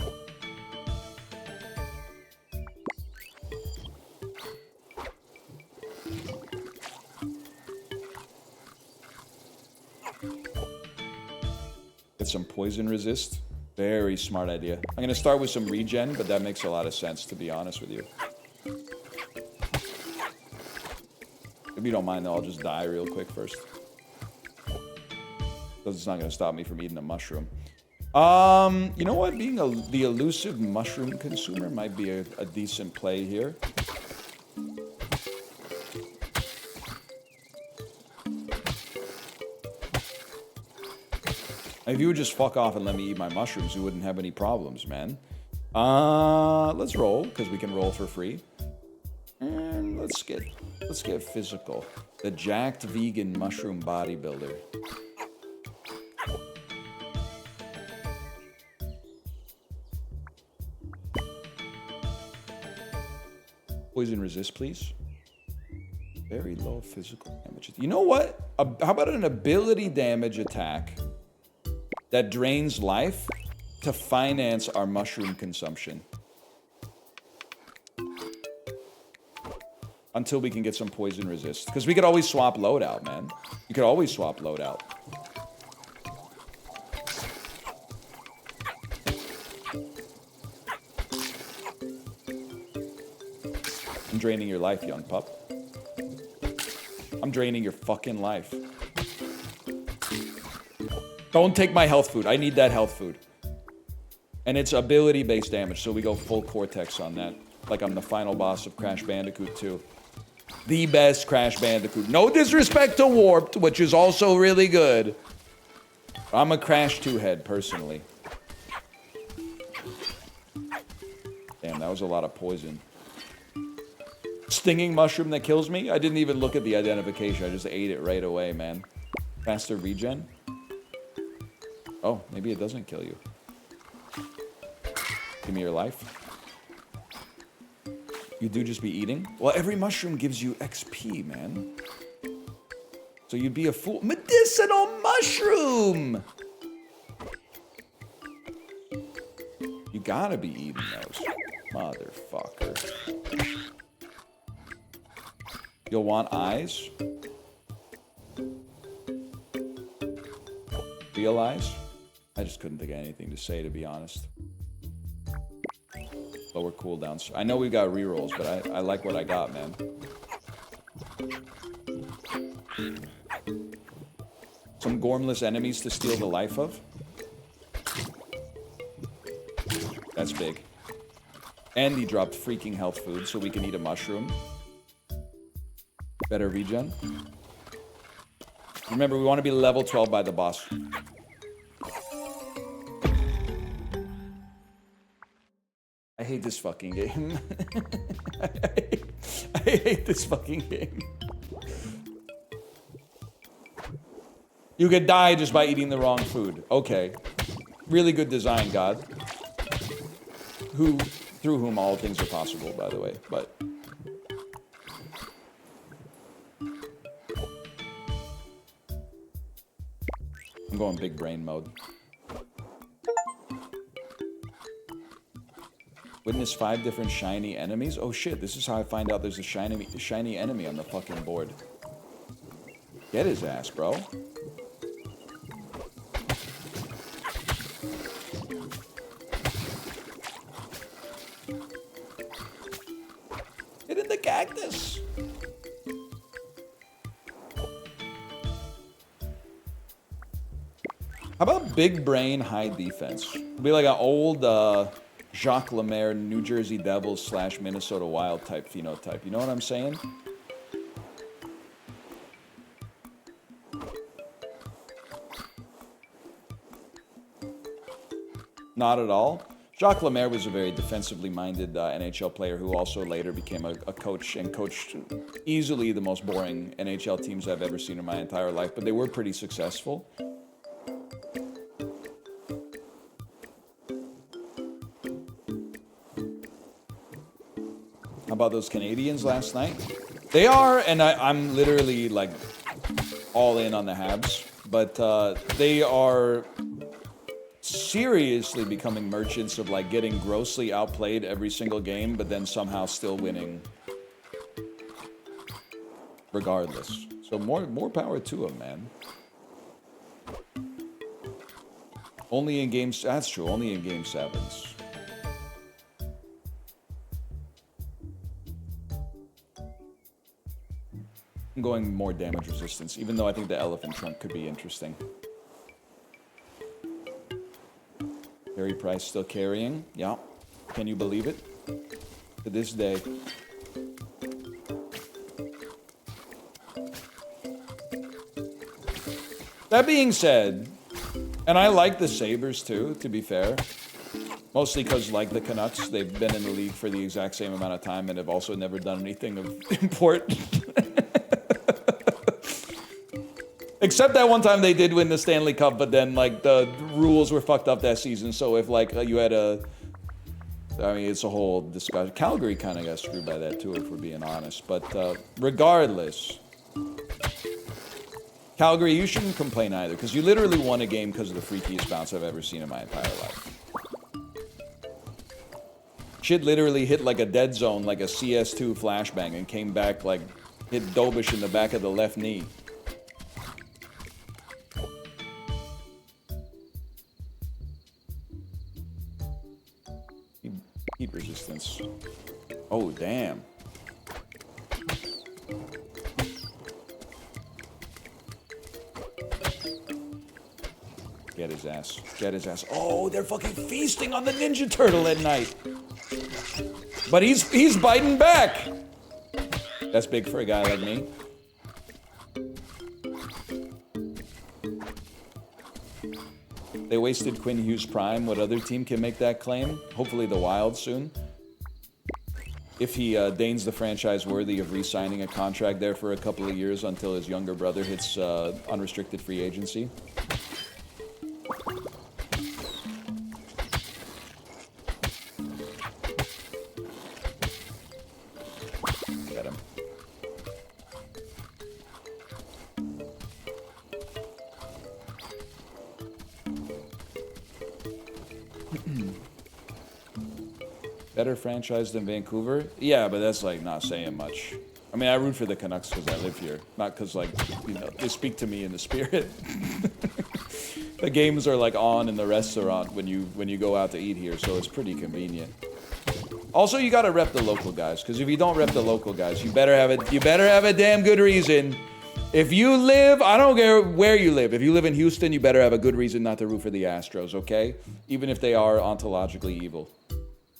Get some poison resist. Very smart idea. I'm gonna start with some regen, but that makes a lot of sense, to be honest with you. If you don't mind, though, I'll just die real quick first. Because it's not gonna stop me from eating a mushroom. You know what? Being the elusive mushroom consumer might be a decent play here. If you would just fuck off and let me eat my mushrooms, you wouldn't have any problems, man. Let's roll, because we can roll for free. And let's get physical. The jacked vegan mushroom bodybuilder. Poison resist, please. Very low physical damage. You know what? How about an ability damage attack that drains life to finance our mushroom consumption? Until we can get some poison resist. Because we could always swap loadout, man. You could always swap loadout. I'm draining your life, young pup. I'm draining your fucking life. Don't take my health food. I need that health food. And it's ability-based damage, so we go full Cortex on that. Like I'm the final boss of Crash Bandicoot 2. The best Crash Bandicoot. No disrespect to Warped, which is also really good. I'm a Crash 2 head, personally. Damn, that was a lot of poison. Stinging mushroom that kills me? I didn't even look at the identification. I just ate it right away, man. Faster regen? Oh, maybe it doesn't kill you. Give me your life. You do just be eating? Well, every mushroom gives you XP, man. So you'd be a fool. Medicinal mushroom! You gotta be eating those. Motherfucker. You'll want eyes? Real eyes? I just couldn't think of anything to say, to be honest. Lower cooldowns. I know we've got rerolls, but I like what I got, man. Some gormless enemies to steal the life of. That's big. And he dropped freaking health food, so we can eat a mushroom. Better regen. Remember, we want to be level 12 by the boss. I hate this fucking game. I hate this fucking game. You could die just by eating the wrong food. Okay. Really good design, God. Through whom all things are possible, by the way. But I'm going big brain mode. Witness 5 different shiny enemies. Oh shit, this is how I find out there's a shiny enemy on the fucking board. Get his ass, bro. Get in the cactus. How about big brain, high defense? It'll be like an old Jacques Lemaire, New Jersey Devils / Minnesota Wild type phenotype. You know what I'm saying? Not at all. Jacques Lemaire was a very defensively minded NHL player who also later became a coach and coached easily the most boring NHL teams I've ever seen in my entire life, but they were pretty successful. How about those Canadians last night? They are, and I'm literally like all in on the Habs, but they are seriously becoming merchants of like getting grossly outplayed every single game, but then somehow still winning regardless. So more power to them, man. Only in games, that's true, only in game 7s. I'm going more damage resistance, even though I think the elephant trunk could be interesting. Carry price still carrying. Yeah. Can you believe it? To this day. That being said, and I like the Sabres too, to be fair. Mostly because, like the Canucks, they've been in the league for the exact same amount of time and have also never done anything of import. Except that one time they did win the Stanley Cup, but then, like, the rules were fucked up that season. So if, like, you had I mean, it's a whole discussion. Calgary kind of got screwed by that, too, if we're being honest. But regardless, Calgary, you shouldn't complain either, because you literally won a game because of the freakiest bounce I've ever seen in my entire life. Shit literally hit, like, a dead zone, like a CS2 flashbang, and came back, like, hit Dobish in the back of the left knee. Heat resistance. Oh, damn. Get his ass. Get his ass. Oh, they're fucking feasting on the Ninja Turtle at night. But he's biting back. That's big for a guy like me. They wasted Quinn Hughes' prime. What other team can make that claim? Hopefully the Wild soon. If he deigns the franchise worthy of re-signing a contract there for a couple of years until his younger brother hits unrestricted free agency. Get him. Better franchise than Vancouver? Yeah, but that's like not saying much. I mean, I root for the Canucks because I live here, not because, like, you know, they speak to me in the spirit. The games are like on in the restaurant when you go out to eat here, so it's pretty convenient. Also, you gotta rep the local guys, because if you don't rep the local guys, you better have a damn good reason. If you live, I don't care where you live. If you live in Houston, you better have a good reason not to root for the Astros, okay? Even if they are ontologically evil.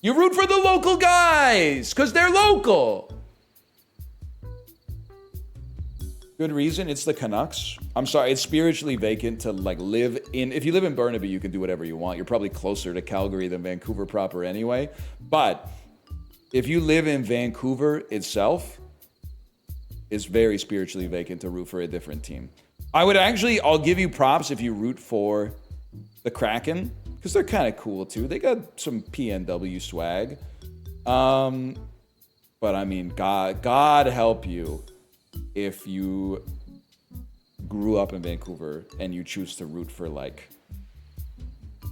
You root for the local guys, because they're local. Good reason. It's the Canucks. I'm sorry. It's spiritually vacant to like live in. If you live in Burnaby, you can do whatever you want. You're probably closer to Calgary than Vancouver proper anyway. But if you live in Vancouver itself, it's very spiritually vacant to root for a different team. I'll give you props if you root for the Kraken, because they're kind of cool too. They got some PNW swag. But I mean, God help you if you grew up in Vancouver and you choose to root for like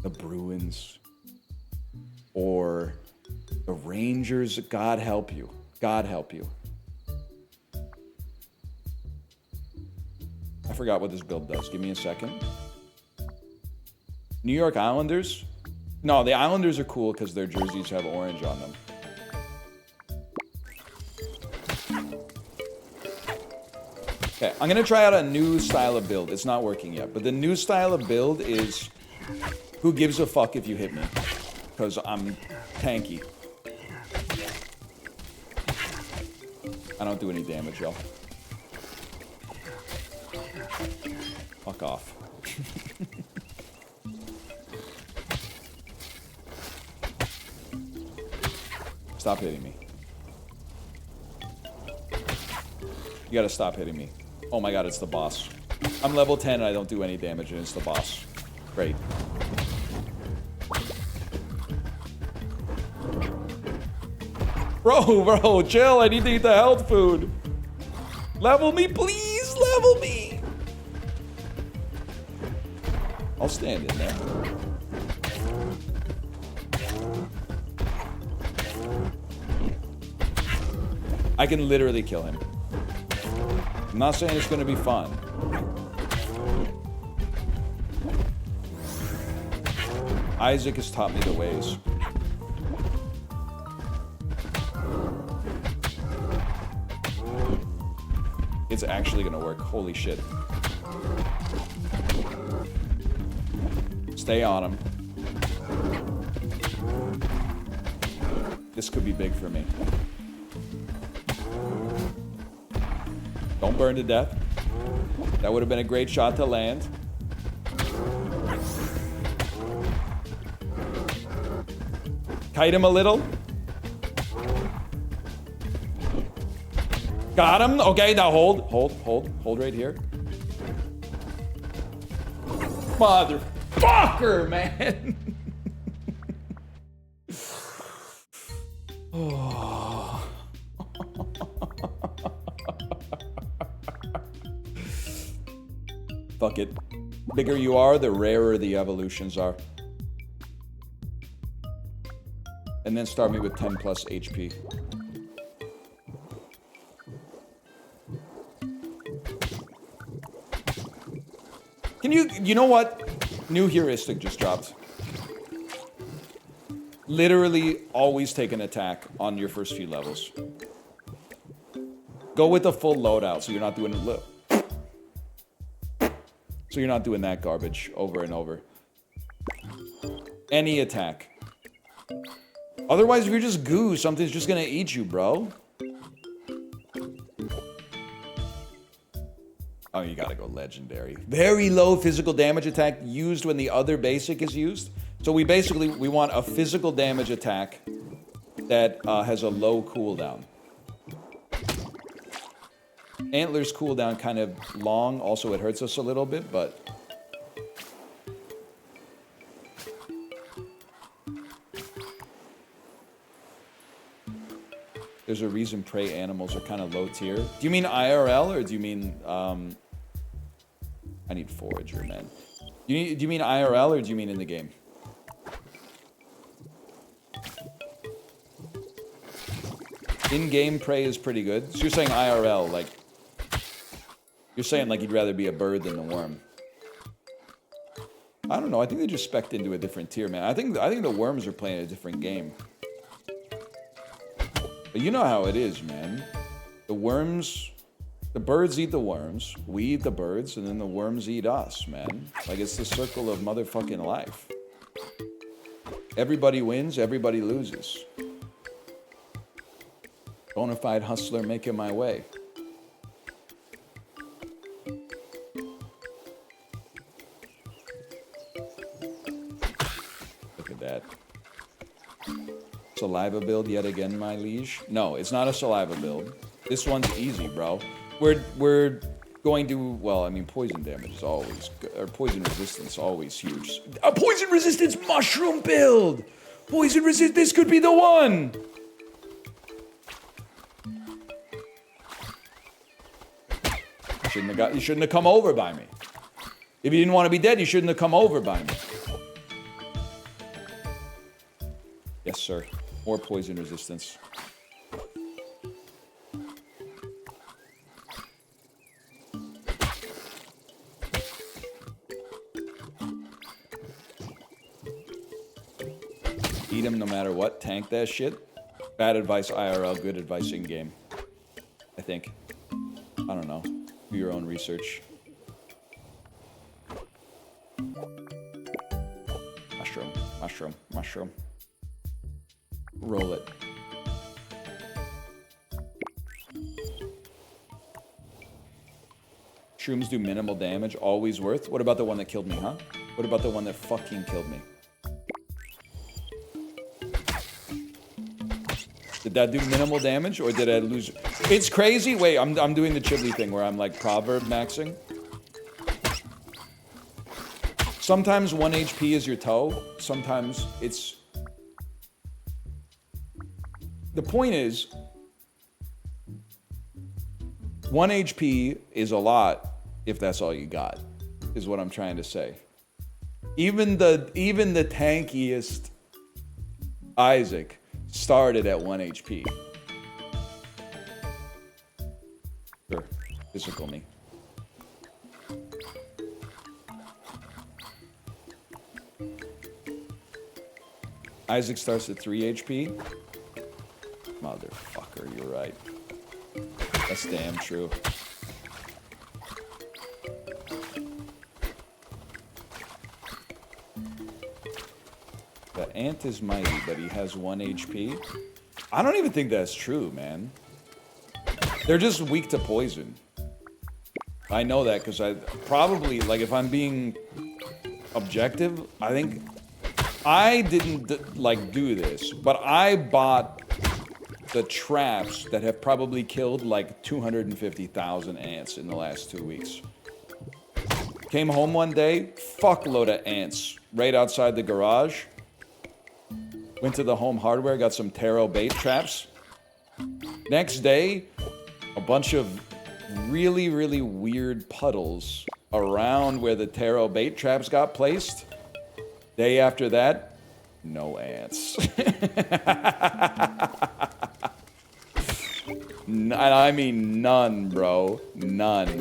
the Bruins or the Rangers. God help you. God help you. I forgot what this build does. Give me a second. New York Islanders? No, the Islanders are cool because their jerseys have orange on them. Okay, I'm gonna try out a new style of build. It's not working yet, but the new style of build is who gives a fuck if you hit me? Because I'm tanky. I don't do any damage, y'all. Fuck off. Stop hitting me. You gotta stop hitting me. Oh my god, it's the boss. I'm level 10 and I don't do any damage and it's the boss. Great. Bro, chill. I need to eat the health food. Level me, please. Level me. I'll stand in there. I can literally kill him. I'm not saying it's going to be fun. Isaac has taught me the ways. It's actually going to work. Holy shit. Stay on him. This could be big for me. Don't burn to death. That would have been a great shot to land. Kite him a little. Got him. Okay, now hold right here. Motherfucker, man. Oh. Fuck it. Bigger you are, the rarer the evolutions are. And then start me with 10 plus HP. Can you know what? New heuristic just dropped. Literally always take an attack on your first few levels. Go with the full loadout so you're not doing so you're not doing that garbage over and over. Any attack. Otherwise, if you're just goo, something's just gonna eat you, bro. Oh, you gotta go legendary. Very low physical damage attack used when the other basic is used. So we want a physical damage attack that has a low cooldown. Antler's cooldown kind of long. Also, it hurts us a little bit, but... There's a reason prey animals are kind of low tier. Do you mean IRL or do you mean... I need forager, man. Do you mean IRL or do you mean in the game? In-game prey is pretty good. So you're saying IRL, like... You're saying like you'd rather be a bird than a worm. I don't know. I think they just spec'd into a different tier, man. I think the worms are playing a different game. But you know how it is, man. The birds eat the worms, we eat the birds, and then the worms eat us, man. Like, it's the circle of motherfucking life. Everybody wins, everybody loses. Bonafide hustler making my way. that. Saliva build yet again, my liege? No, it's not a saliva build. This one's easy, bro. We're going to, well, I mean, poison damage is always, or poison resistance always huge. A poison resistance mushroom build! Poison resist, this could be the one! You shouldn't have come over by me. If you didn't want to be dead, you shouldn't have come over by me. Yes, sir. More poison resistance. Eat him no matter what. Tank that shit. Bad advice IRL, good advice in-game. I think. I don't know. Do your own research. Mushroom, mushroom, mushroom. Roll it. Shrooms do minimal damage, always worth. What about the one that killed me, huh? What about the one that fucking killed me? Did that do minimal damage, or did I lose? It's crazy. Wait, I'm doing the Chibli thing where I'm like proverb maxing. Sometimes 1 HP is your toe. Sometimes it's... The point is, 1 HP is a lot if that's all you got, is what I'm trying to say. Even the tankiest Isaac started at 1 HP. Sure, physical me. Isaac starts at 3 HP. Motherfucker, you're right. That's damn true. The ant is mighty, but he has 1 HP. I don't even think that's true, man. They're just weak to poison. I know that because I probably, like, if I'm being objective, I think I didn't, like, do this, but I bought the traps that have probably killed, like, 250,000 ants in the last 2 weeks. Came home one day, fuckload of ants right outside the garage. Went to the Home Hardware, got some taro bait traps. Next day, a bunch of really, really weird puddles around where the taro bait traps got placed. Day after that, no ants. I mean none, bro. None.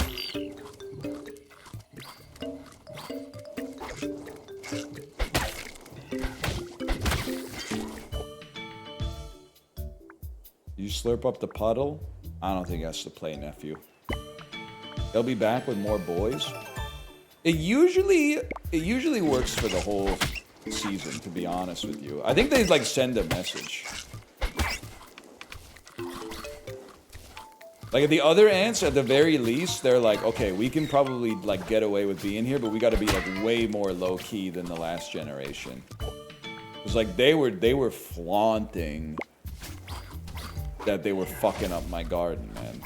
You slurp up the puddle? I don't think that's the play, nephew. They'll be back with more boys. It usually works for the whole season, to be honest with you. I think they like send a message. Like the other ants, at the very least, they're like, okay, we can probably like get away with being here, but we got to be like way more low key than the last generation. It's like they were flaunting that they were fucking up my garden, man.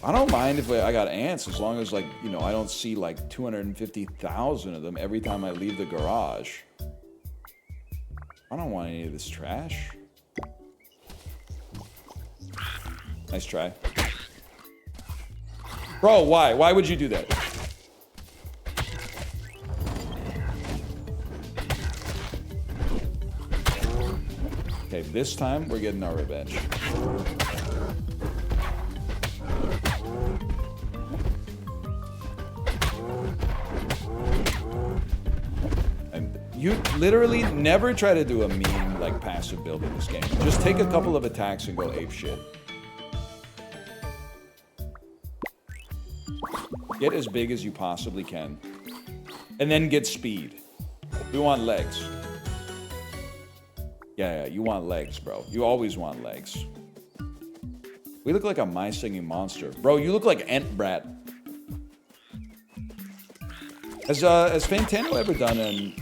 I don't mind if I got ants as long as, like, you know, I don't see like 250,000 of them every time I leave the garage. I don't want any of this trash. Nice try. Bro, why? Why would you do that? Okay, this time we're getting our revenge. And you literally never try to do a mean, like, passive build in this game. Just take a couple of attacks and go ape shit. Get as big as you possibly can. And then get speed. We want legs. Yeah, you want legs, bro. You always want legs. We look like a My Singing Monster. Bro, you look like Ent Brat. Has Fantano ever done an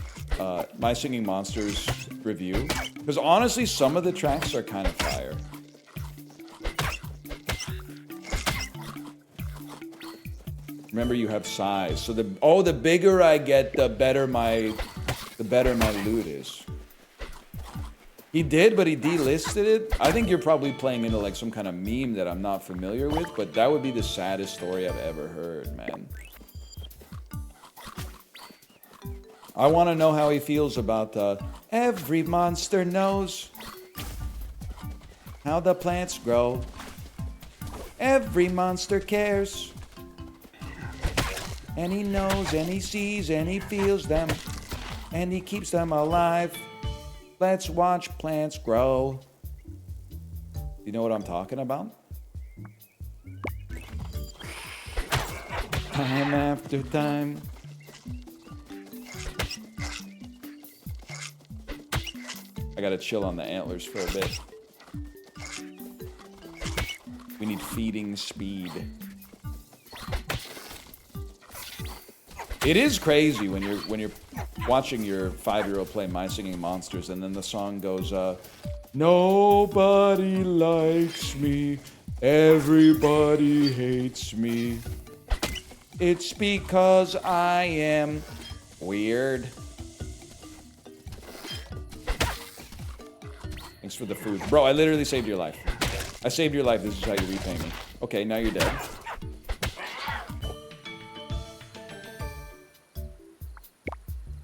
My Singing Monsters review? Because honestly, some of the tracks are kind of fire. Remember, you have size. So the bigger I get, the better my loot is. He did, but he delisted it. I think you're probably playing into like some kind of meme that I'm not familiar with, but that would be the saddest story I've ever heard, man. I want to know how he feels about every monster knows how the plants grow. Every monster cares. And he knows, and he sees, and he feels them. And he keeps them alive. Let's watch plants grow. You know what I'm talking about? Time after time. I gotta chill on the antlers for a bit. We need feeding speed. It is crazy when you're watching your 5-year-old play My Singing Monsters and then the song goes, nobody likes me, everybody hates me. It's because I am weird. Thanks for the food. Bro, I literally saved your life. I saved your life. This is how you repay me. Okay, now you're dead.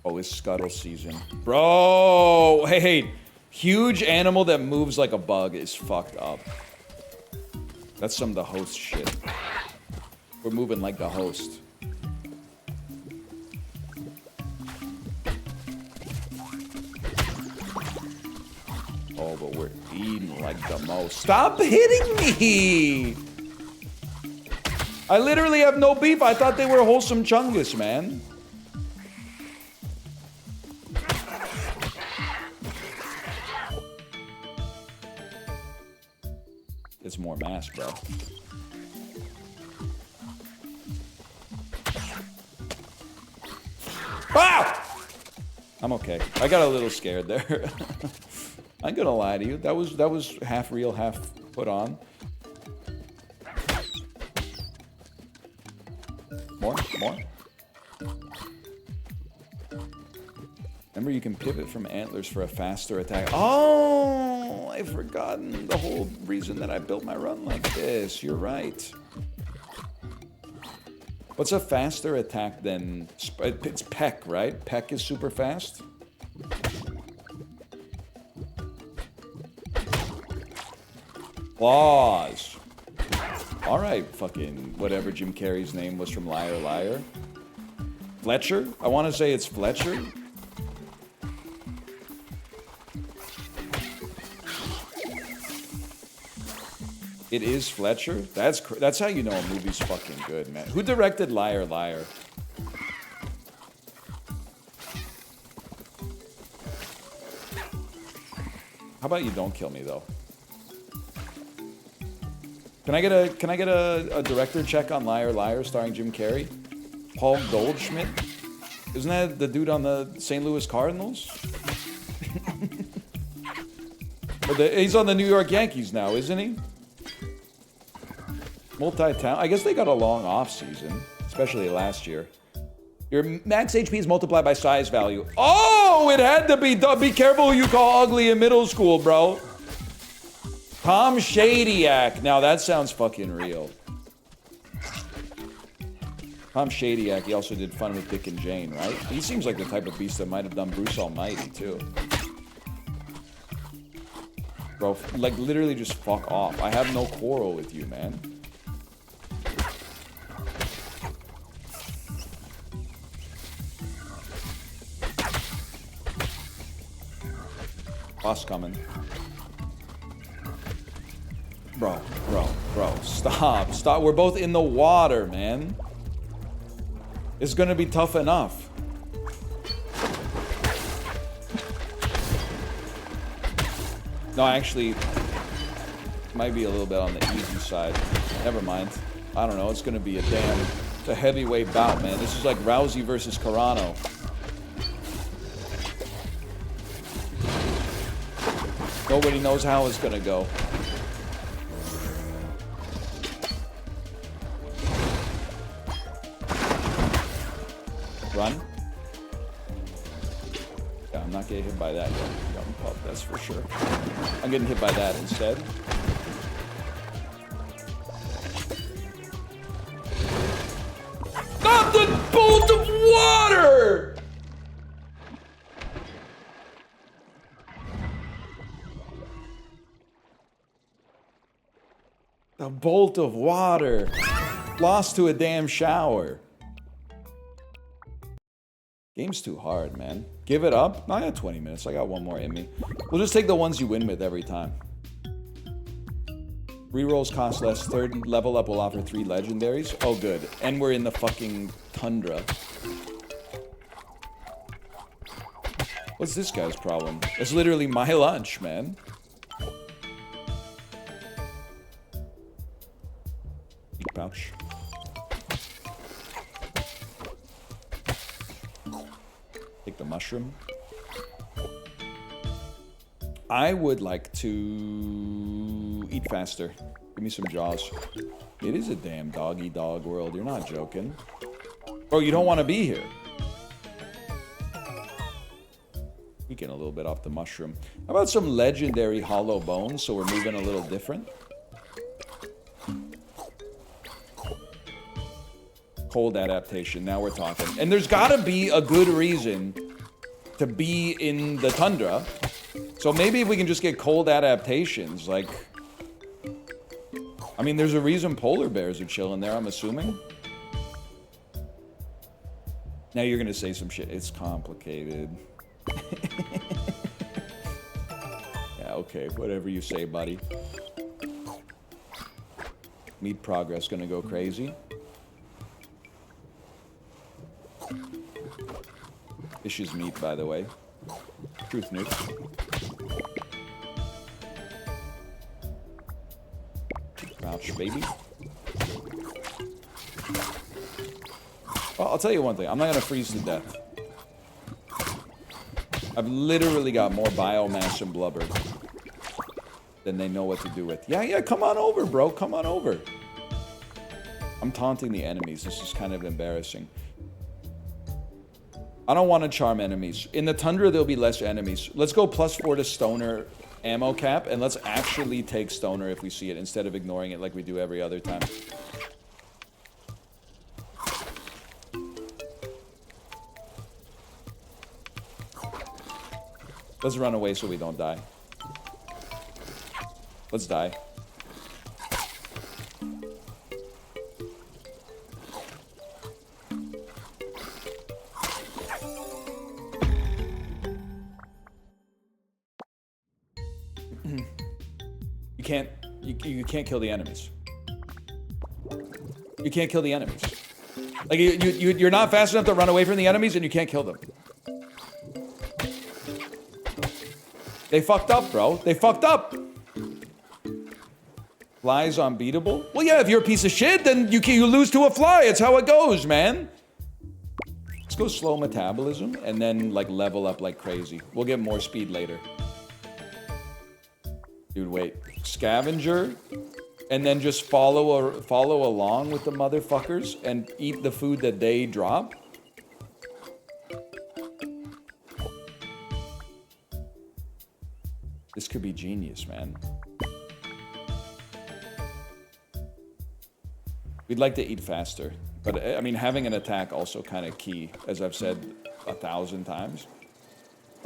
Oh, it's scuttle season. Bro! Hey, huge animal that moves like a bug is fucked up. That's some of the host shit. We're moving like the host. Oh, but we're eating like the most. Stop hitting me! I literally have no beef. I thought they were wholesome chungus, man. It's more mass, bro. Ah! I'm okay. I got a little scared there. I'm gonna lie to you. That was half real, half put on. More. Remember, you can pivot from antlers for a faster attack. Oh, I've forgotten the whole reason that I built my run like this. You're right. What's a faster attack than... It's Peck, right? Peck is super fast? Claws. All right, fucking whatever Jim Carrey's name was from Liar Liar. Fletcher? I want to say it's Fletcher. It is Fletcher? That's how you know a movie's fucking good, man. Who directed Liar Liar? How about you don't kill me though? Can I get a director check on Liar Liar starring Jim Carrey? Paul Goldschmidt? Isn't that the dude on the St. Louis Cardinals? He's on the New York Yankees now, isn't he? Multi-talent. I guess they got a long off season, especially last year. Your max HP is multiplied by size value. Oh, it had to be. Be careful who you call ugly in middle school, bro. Tom Shadyac. Now that sounds fucking real. Tom Shadyac, he also did Fun with Dick and Jane, right? He seems like the type of beast that might have done Bruce Almighty, too. Bro, like, literally just fuck off. I have no quarrel with you, man. Boss coming. Bro. Stop. We're both in the water, man. It's gonna be tough enough. No, actually, might be a little bit on the easy side. Never mind. I don't know. It's gonna be a damn It's a heavyweight bout, man. This is like Rousey versus Carano. Nobody knows how it's gonna go. Run. Yeah, I'm not getting hit by that yet. Young pup, that's for sure. I'm getting hit by that instead. Not the bolt of water! The bolt of water. Lost to a damn shower. Game's too hard, man. Give it up? No, I got 20 minutes. I got one more in me. We'll just take the ones you win with every time. Rerolls cost less. Third level up will offer 3 legendaries. Oh, good. And we're in the fucking tundra. What's this guy's problem? It's literally my lunch, man. Eat pouch. Take the mushroom. I would like to eat faster. Give me some jaws. It is a damn dog-eat-dog world. You're not joking. Bro, you don't want to be here. Getting a little bit off the mushroom. How about some legendary hollow bones so we're moving a little different? Cold adaptation. Now we're talking. And there's got to be a good reason to be in the tundra. So maybe if we can just get cold adaptations, like... I mean, there's a reason polar bears are chilling there, I'm assuming. Now you're going to say some shit. It's complicated. Yeah, okay. Whatever you say, buddy. Meat progress going to go crazy. Fish is meat, by the way. Truth nuke. Crouch, baby. Well, I'll tell you one thing. I'm not going to freeze to death. I've literally got more biomass and blubber than they know what to do with. Yeah, come on over, bro. Come on over. I'm taunting the enemies. This is kind of embarrassing. I don't want to charm enemies. In the tundra, there'll be less enemies. Let's go +4 to stoner ammo cap, and let's actually take stoner if we see it, instead of ignoring it like we do every other time. Let's run away so we don't die. Let's die. You can't kill the enemies. You can't kill the enemies. Like you're not fast enough to run away from the enemies, and you can't kill them. They fucked up, bro. They fucked up. Fly's unbeatable? Well, yeah, if you're a piece of shit, then you lose to a fly. It's how it goes, man. Let's go slow metabolism and then, like, level up like crazy. We'll get more speed later. Dude, wait. Scavenger, and then just follow along with the motherfuckers and eat the food that they drop? This could be genius, man. We'd like to eat faster, but I mean, having an attack also kind of key, as I've said 1,000 times.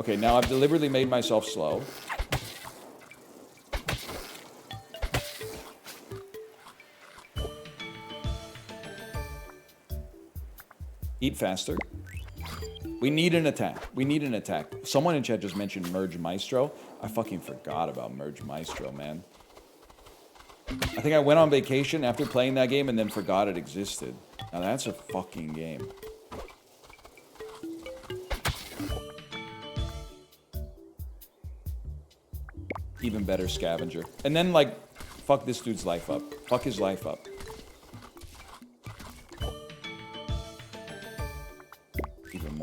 Okay, now I've deliberately made myself slow. Eat faster. We need an attack. We need an attack. Someone in chat just mentioned Merge Maestro. I fucking forgot about Merge Maestro, man. I think I went on vacation after playing that game and then forgot it existed. Now that's a fucking game. Even better Scavenger. And then, like, fuck this dude's life up. Fuck his life up.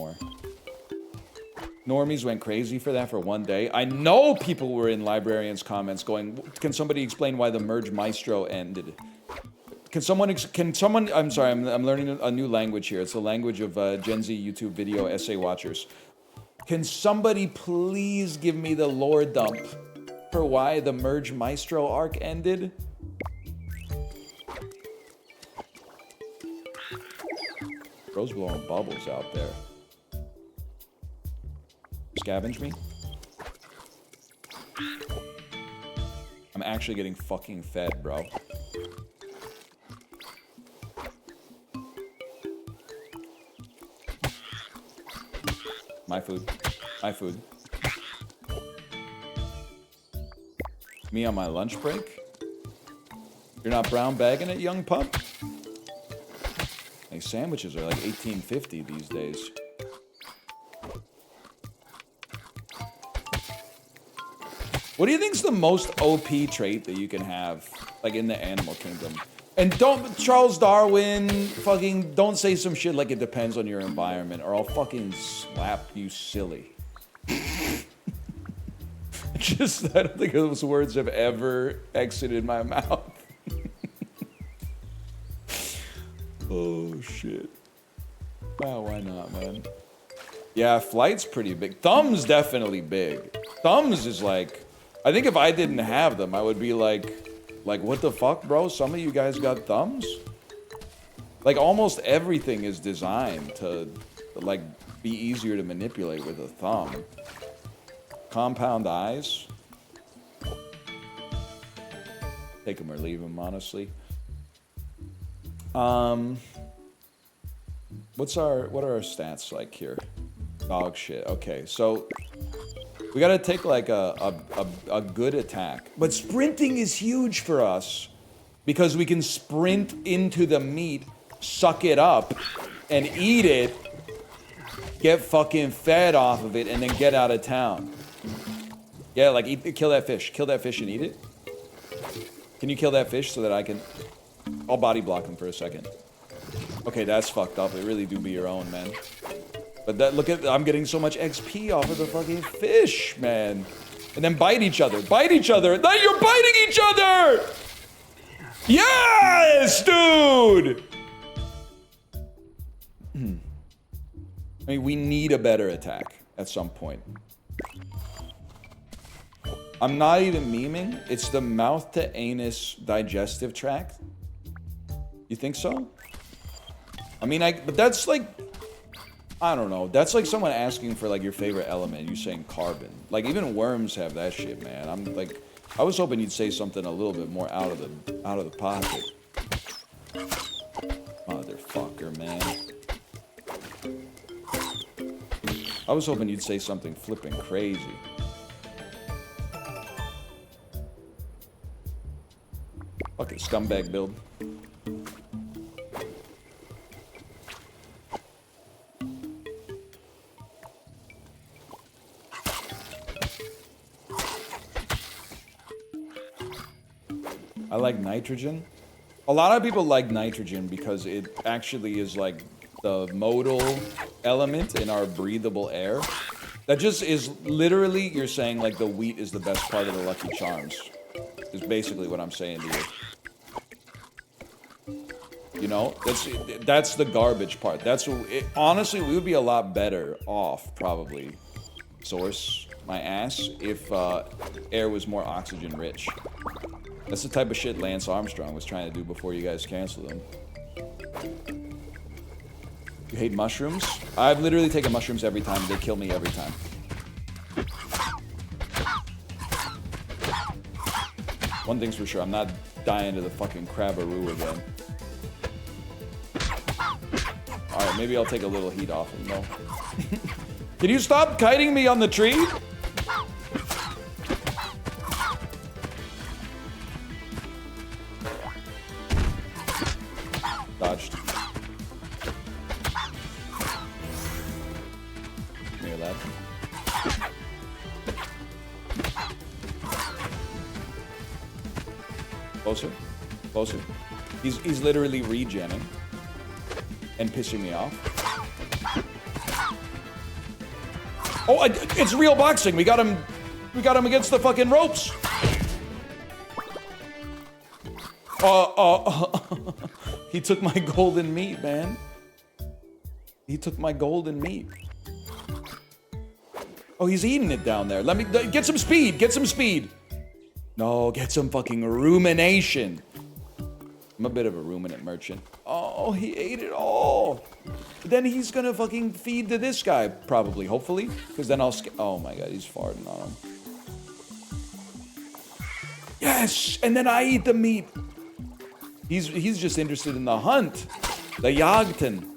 anymore. Normies went crazy for that for one day. I know people were in Librarian's comments going, can somebody explain why the Merge Maestro ended? Can someone, I'm sorry, I'm learning a new language here. It's the language of Gen Z YouTube video essay watchers. Can somebody please give me the lore dump for why the Merge Maestro arc ended? Bro's blowing bubbles out there. Scavenge me? I'm actually getting fucking fed, bro. My food. My food. Me on my lunch break? You're not brown bagging it, young pup? Like, sandwiches are like $18.50 these days. What do you think's the most OP trait that you can have, like, in the animal kingdom? And don't, Charles Darwin, fucking, don't say some shit like it depends on your environment, or I'll fucking slap you silly. Just, I don't think those words have ever exited my mouth. Oh, shit. Wow, why not, man? Yeah, flight's pretty big. Thumb's definitely big. Thumbs is like, I think if I didn't have them, I would be like, what the fuck, bro? Some of you guys got thumbs? Like, almost everything is designed to, like, be easier to manipulate with a thumb. Compound eyes. Take them or leave them, honestly. What are our stats like here? Dog shit. Okay, so we gotta take like a good attack. But sprinting is huge for us because we can sprint into the meat, suck it up, and eat it, get fucking fed off of it, and then get out of town. Yeah, like kill that fish. Kill that fish and eat it. Can you kill that fish so that I can... I'll body block him for a second. Okay, that's fucked up. It really do be your own, man. But that, look at, I'm getting so much XP off of the fucking fish, man. And then bite each other. Bite each other. Now you're biting each other! Yes, dude! I mean, we need a better attack at some point. I'm not even memeing. It's the mouth to anus digestive tract. You think so? I mean, but that's like, I don't know. That's like someone asking for like your favorite element. You saying carbon. Like even worms have that shit, man. I'm like, I was hoping you'd say something a little bit more out of the pocket. Motherfucker, man. I was hoping you'd say something flipping crazy. Fucking scumbag build. I like nitrogen. A lot of people like nitrogen because it actually is like the modal element in our breathable air. That just is literally, you're saying like the wheat is the best part of the Lucky Charms. Is basically what I'm saying to you. You know, that's the garbage part. That's honestly, we would be a lot better off probably. Source my ass if air was more oxygen rich. That's the type of shit Lance Armstrong was trying to do before you guys canceled him. You hate mushrooms? I've literally taken mushrooms every time. They kill me every time. One thing's for sure, I'm not dying to the fucking crabbaroo again. Alright, maybe I'll take a little heat off him though. Can you stop kiting me on the tree? Dodged. Come here, lad. Closer. Closer. He's literally regenning and pissing me off. Oh, it's real boxing. We got him against the fucking ropes. He took my golden meat, man. He took my golden meat. Oh, he's eating it down there. Let me get some speed. Get some speed. No, get some fucking rumination. I'm a bit of a ruminant merchant. Oh, he ate it all. Then he's gonna fucking feed to this guy, probably, hopefully. Because then I'll oh my god, he's farting on him. Yes! And then I eat the meat. He's just interested in the hunt. The Jagden.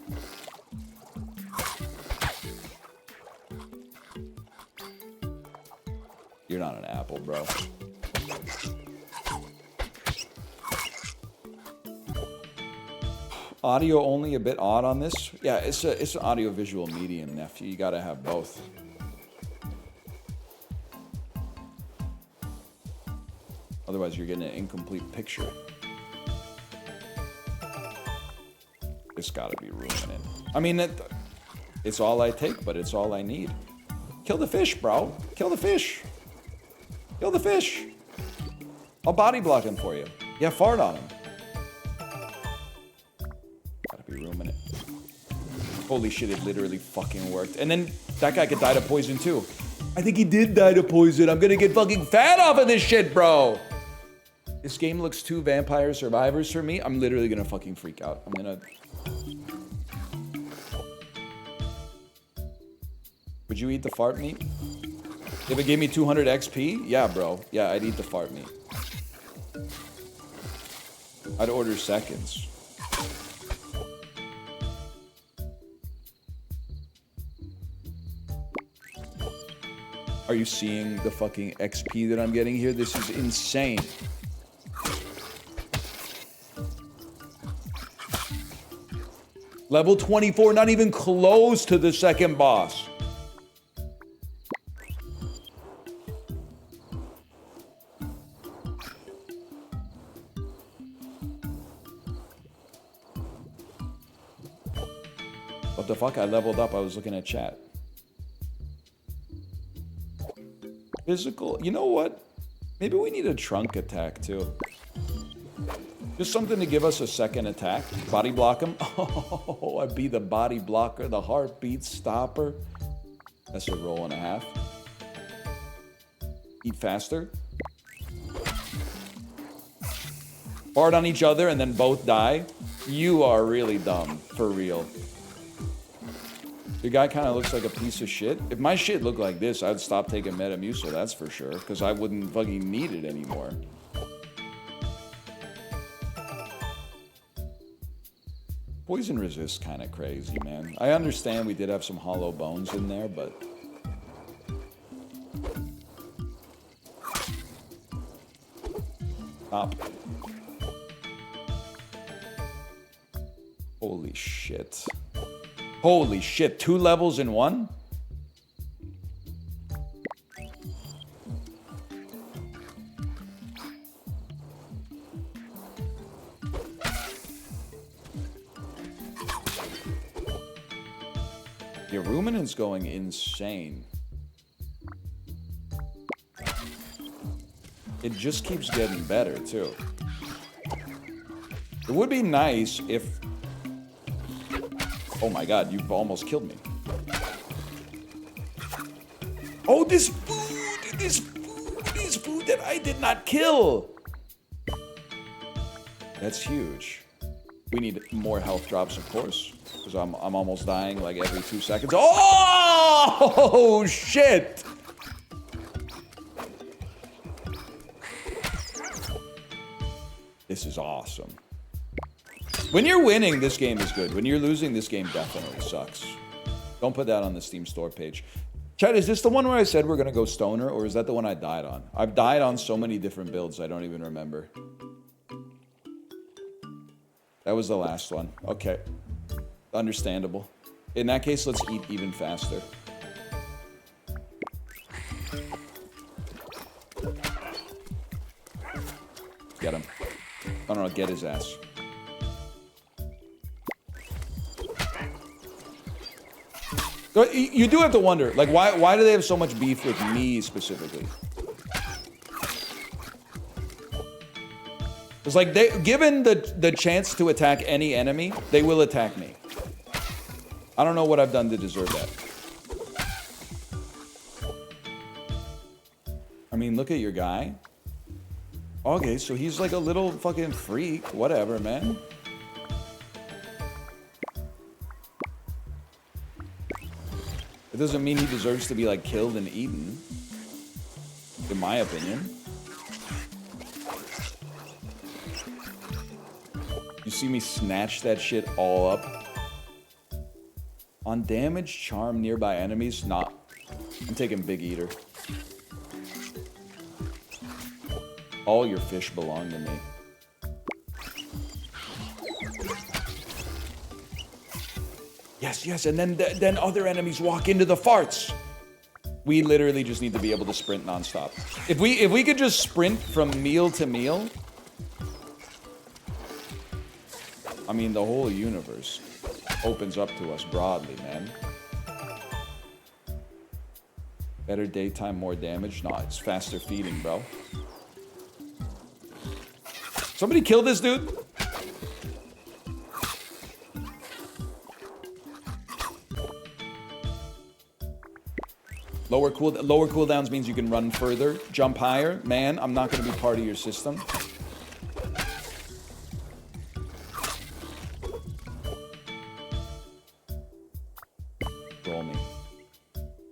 You're not an apple, bro. Audio only a bit odd on this. Yeah, it's an audio-visual medium, nephew. You gotta have both. Otherwise, you're getting an incomplete picture. It's gotta be ruminant. I mean, it's all I take, but it's all I need. Kill the fish, bro. Kill the fish. Kill the fish. I'll body block him for you. Yeah, fart on him. Gotta be ruminant. Holy shit, it literally fucking worked. And then that guy could die to poison too. I think he did die to poison. I'm gonna get fucking fat off of this shit, bro. This game looks too Vampire Survivors for me. I'm literally gonna fucking freak out. I'm gonna... Would you eat the fart meat? If it gave me 200 XP? Yeah, bro. Yeah, I'd eat the fart meat. I'd order seconds. Are you seeing the fucking XP that I'm getting here? This is insane. Level 24, not even close to the second boss. What the fuck? I leveled up. I was looking at chat. Physical. You know what? Maybe we need a trunk attack too. Just something to give us a second attack. Body block him. Oh, I'd be the body blocker, the heartbeat stopper. That's a roll and a half. Eat faster. Fart on each other and then both die. You are really dumb. For real. The guy kind of looks like a piece of shit. If my shit looked like this, I'd stop taking Metamucil, that's for sure. Because I wouldn't fucking need it anymore. Poison resist kind of crazy, man. I understand we did have some hollow bones in there, but... Stop. Holy shit. Holy shit, 2 levels in one? Your ruminant's going insane. It just keeps getting better, too. It would be nice if... Oh my god, you've almost killed me. Oh, this food that I did not kill. That's huge. We need more health drops, of course, because I'm almost dying like every 2 seconds. Oh, shit. This is awesome. When you're winning, this game is good. When you're losing, this game definitely sucks. Don't put that on the Steam store page. Chat, is this the one where I said we're going to go stoner, or is that the one I died on? I've died on so many different builds, I don't even remember. That was the last one. Okay. Understandable. In that case, let's eat even faster. Get him. Oh, no, get his ass. You do have to wonder, like, why do they have so much beef with me specifically? It's like, given the chance to attack any enemy, they will attack me. I don't know what I've done to deserve that. I mean, look at your guy. Okay, so he's like a little fucking freak. Whatever, man. It doesn't mean he deserves to be, like, killed and eaten. In my opinion. You see me snatch that shit all up. On damage, charm nearby enemies? Nah. I'm taking Big Eater. All your fish belong to me. Yes, yes, and then other enemies walk into the farts. We literally just need to be able to sprint nonstop. If we could just sprint from meal to meal, I mean, the whole universe opens up to us broadly, man. Better daytime, more damage? Nah, it's faster feeding, bro. Somebody kill this dude? Lower cooldowns means you can run further, jump higher. Man, I'm not going to be part of your system. Roll me.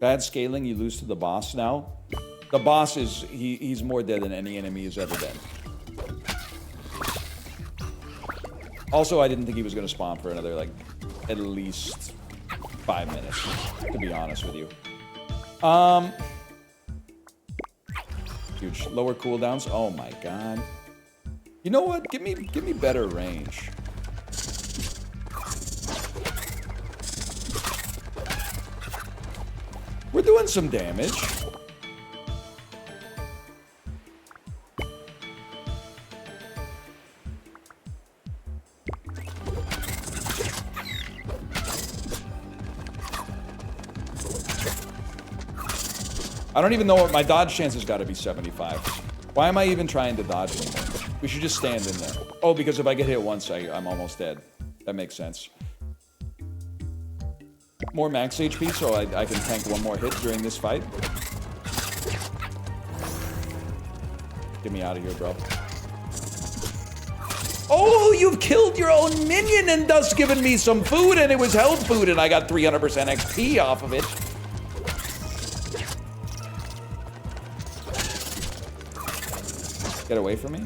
Bad scaling, you lose to the boss now. The boss is, he's more dead than any enemy has ever been. Also, I didn't think he was going to spawn for another, like, at least 5 minutes, to be honest with you. Huge. Lower cooldowns. Oh my god. You know what? Give me better range. We're doing some damage. I don't even know what my dodge chance has got to be 75. Why am I even trying to dodge anymore? We should just stand in there. Oh, because if I get hit once, I'm almost dead. That makes sense. More max HP so I can tank one more hit during this fight. Get me out of here, bro. Oh, you've killed your own minion and thus given me some food, and it was health food, and I got 300% XP off of it. Get away from me.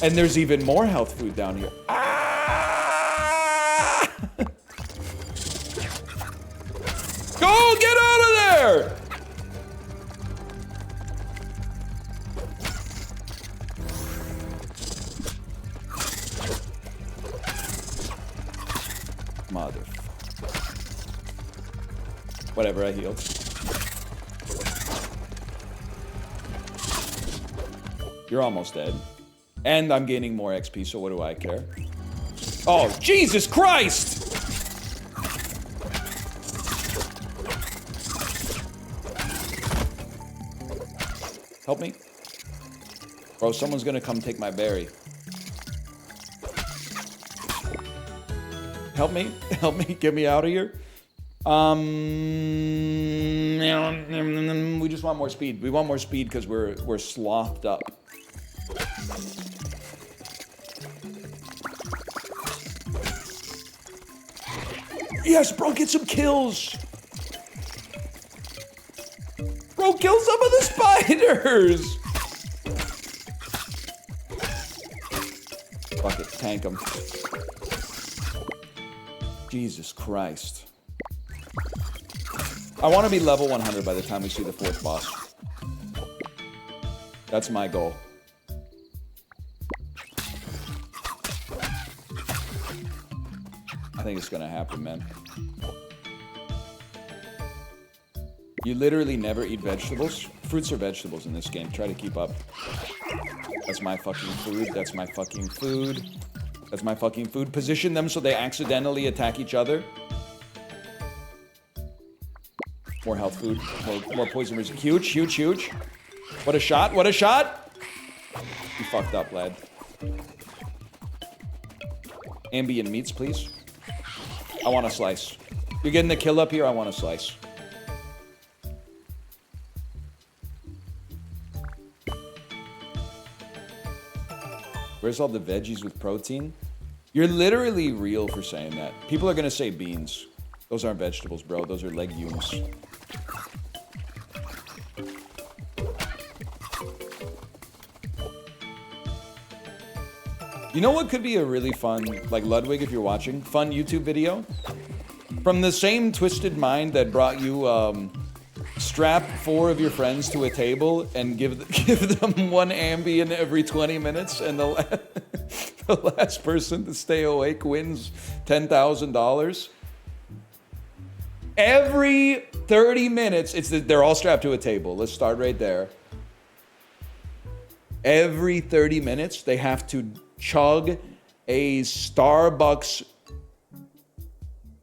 And there's even more health food down here. Ah! Go, get out of there! Motherfucker. Whatever, I healed. You're almost dead. And I'm gaining more XP, so what do I care? Oh, Jesus Christ! Help me. Bro, someone's gonna come take my berry. Help me. Help me. Get me out of here. We just want more speed. We want more speed because we're slothed up. Yes, bro, get some kills. Bro, kill some of the spiders. Fuck it, tank them. Jesus Christ. I want to be level 100 by the time we see the 4th boss. That's my goal. I think it's gonna happen, man. You literally never eat vegetables? Fruits are vegetables in this game. Try to keep up. That's my fucking food. That's my fucking food. That's my fucking food. Position them so they accidentally attack each other. More health food. More poison resist. Huge, huge, huge. What a shot. What a shot. You fucked up, lad. Ambient meats, please. I want a slice. You're getting the kill up here. I want a slice. Where's all the veggies with protein? You're literally real for saying that. People are gonna say beans. Those aren't vegetables, bro. Those are legumes. You know what could be a really fun, like Ludwig, if you're watching, fun YouTube video? From the same twisted mind that brought you, strap 4 of your friends to a table and give them one Ambien every 20 minutes, and the last person to stay awake wins $10,000. Every 30 minutes, they're all strapped to a table. Let's start right there. Every 30 minutes, they have to chug a Starbucks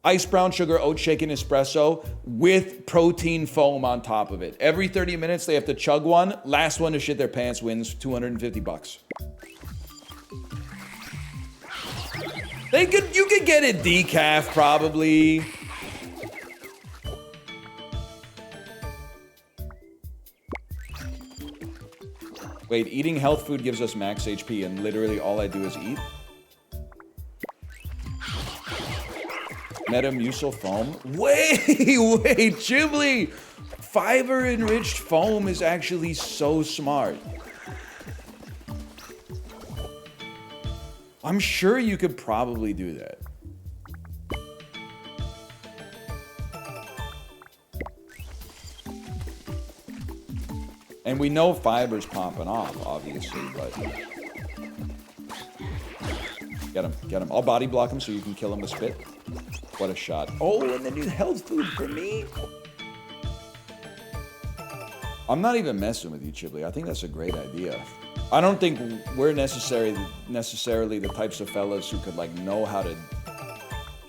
ice brown sugar oat shaken espresso with protein foam on top of it. Every 30 minutes, they have to chug one. Last one to shit their pants wins $250. You could get it decaf, probably. Wait, eating health food gives us max HP, and literally all I do is eat? Metamucil foam? Wait, Ghibli! Fiber-enriched foam is actually so smart. I'm sure you could probably do that. And we know fiber's popping off, obviously, but... Get him. I'll body block him so you can kill him with spit. What a shot. Oh, and then you health food for me? I'm not even messing with you, Chibli. I think that's a great idea. I don't think we're necessarily the types of fellas who could, like, know how to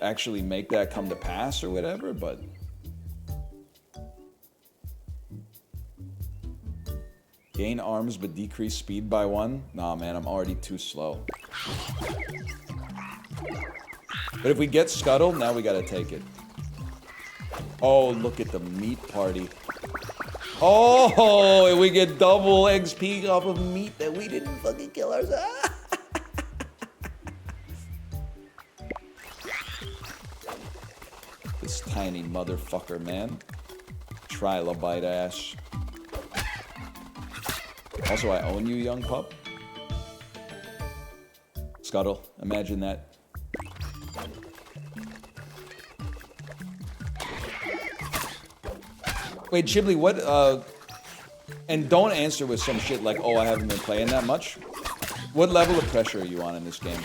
actually make that come to pass or whatever, but... Gain arms but decrease speed by 1? Nah, man, I'm already too slow. But if we get Scuttle, now we gotta take it. Oh, look at the meat party. Oh, and we get double XP off of meat that we didn't fucking kill ourselves. This tiny motherfucker, man. Trilobite ass. Also, I own you, young pup. Scuttle, imagine that. Wait, Chibli, what, and don't answer with some shit like, oh, I haven't been playing that much. What level of pressure are you on in this game?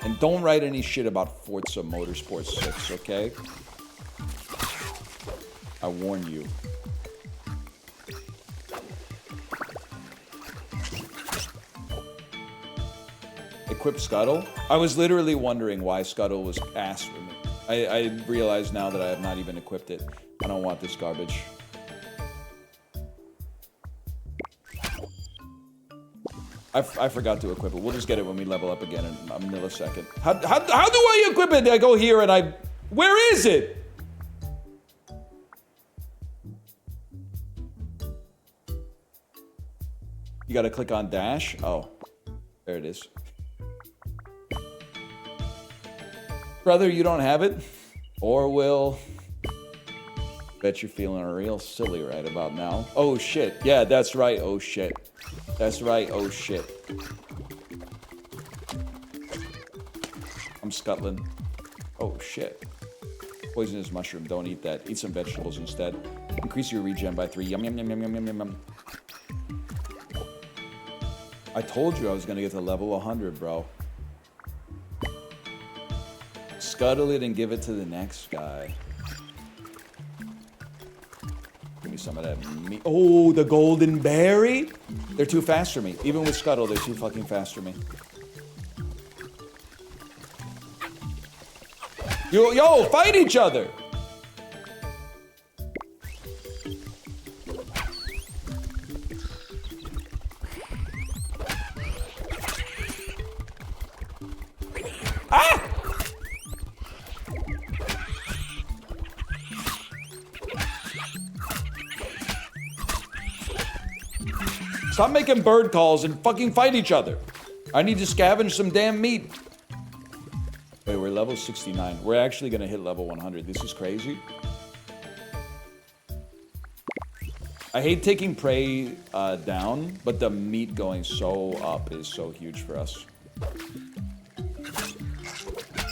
And don't write any shit about Forza Motorsport 6, okay? I warn you. Equip Scuttle? I was literally wondering why Scuttle was ass for me. I realize now that I have not even equipped it. I don't want this garbage. I forgot to equip it. We'll just get it when we level up again in a millisecond. How do I equip it? I go here and I... Where is it? You gotta click on dash? Oh. There it is. Brother, you don't have it? Or will? Bet you're feeling real silly right about now. Oh shit. Yeah, that's right. Oh shit. That's right. Oh shit. I'm scuttling. Oh shit. Poisonous mushroom. Don't eat that. Eat some vegetables instead. Increase your regen by 3. Yum, yum, yum, yum, yum, yum, yum. I told you I was gonna get to level 100, bro. Scuttle it and give it to the next guy. Give me some of that meat. Oh, the golden berry? They're too fast for me. Even with Scuttle, they're too fucking fast for me. Yo, fight each other! Ah! Stop making bird calls and fucking fight each other. I need to scavenge some damn meat. Wait, we're level 69. We're actually gonna hit level 100. This is crazy. I hate taking prey down, but the meat going so up is so huge for us.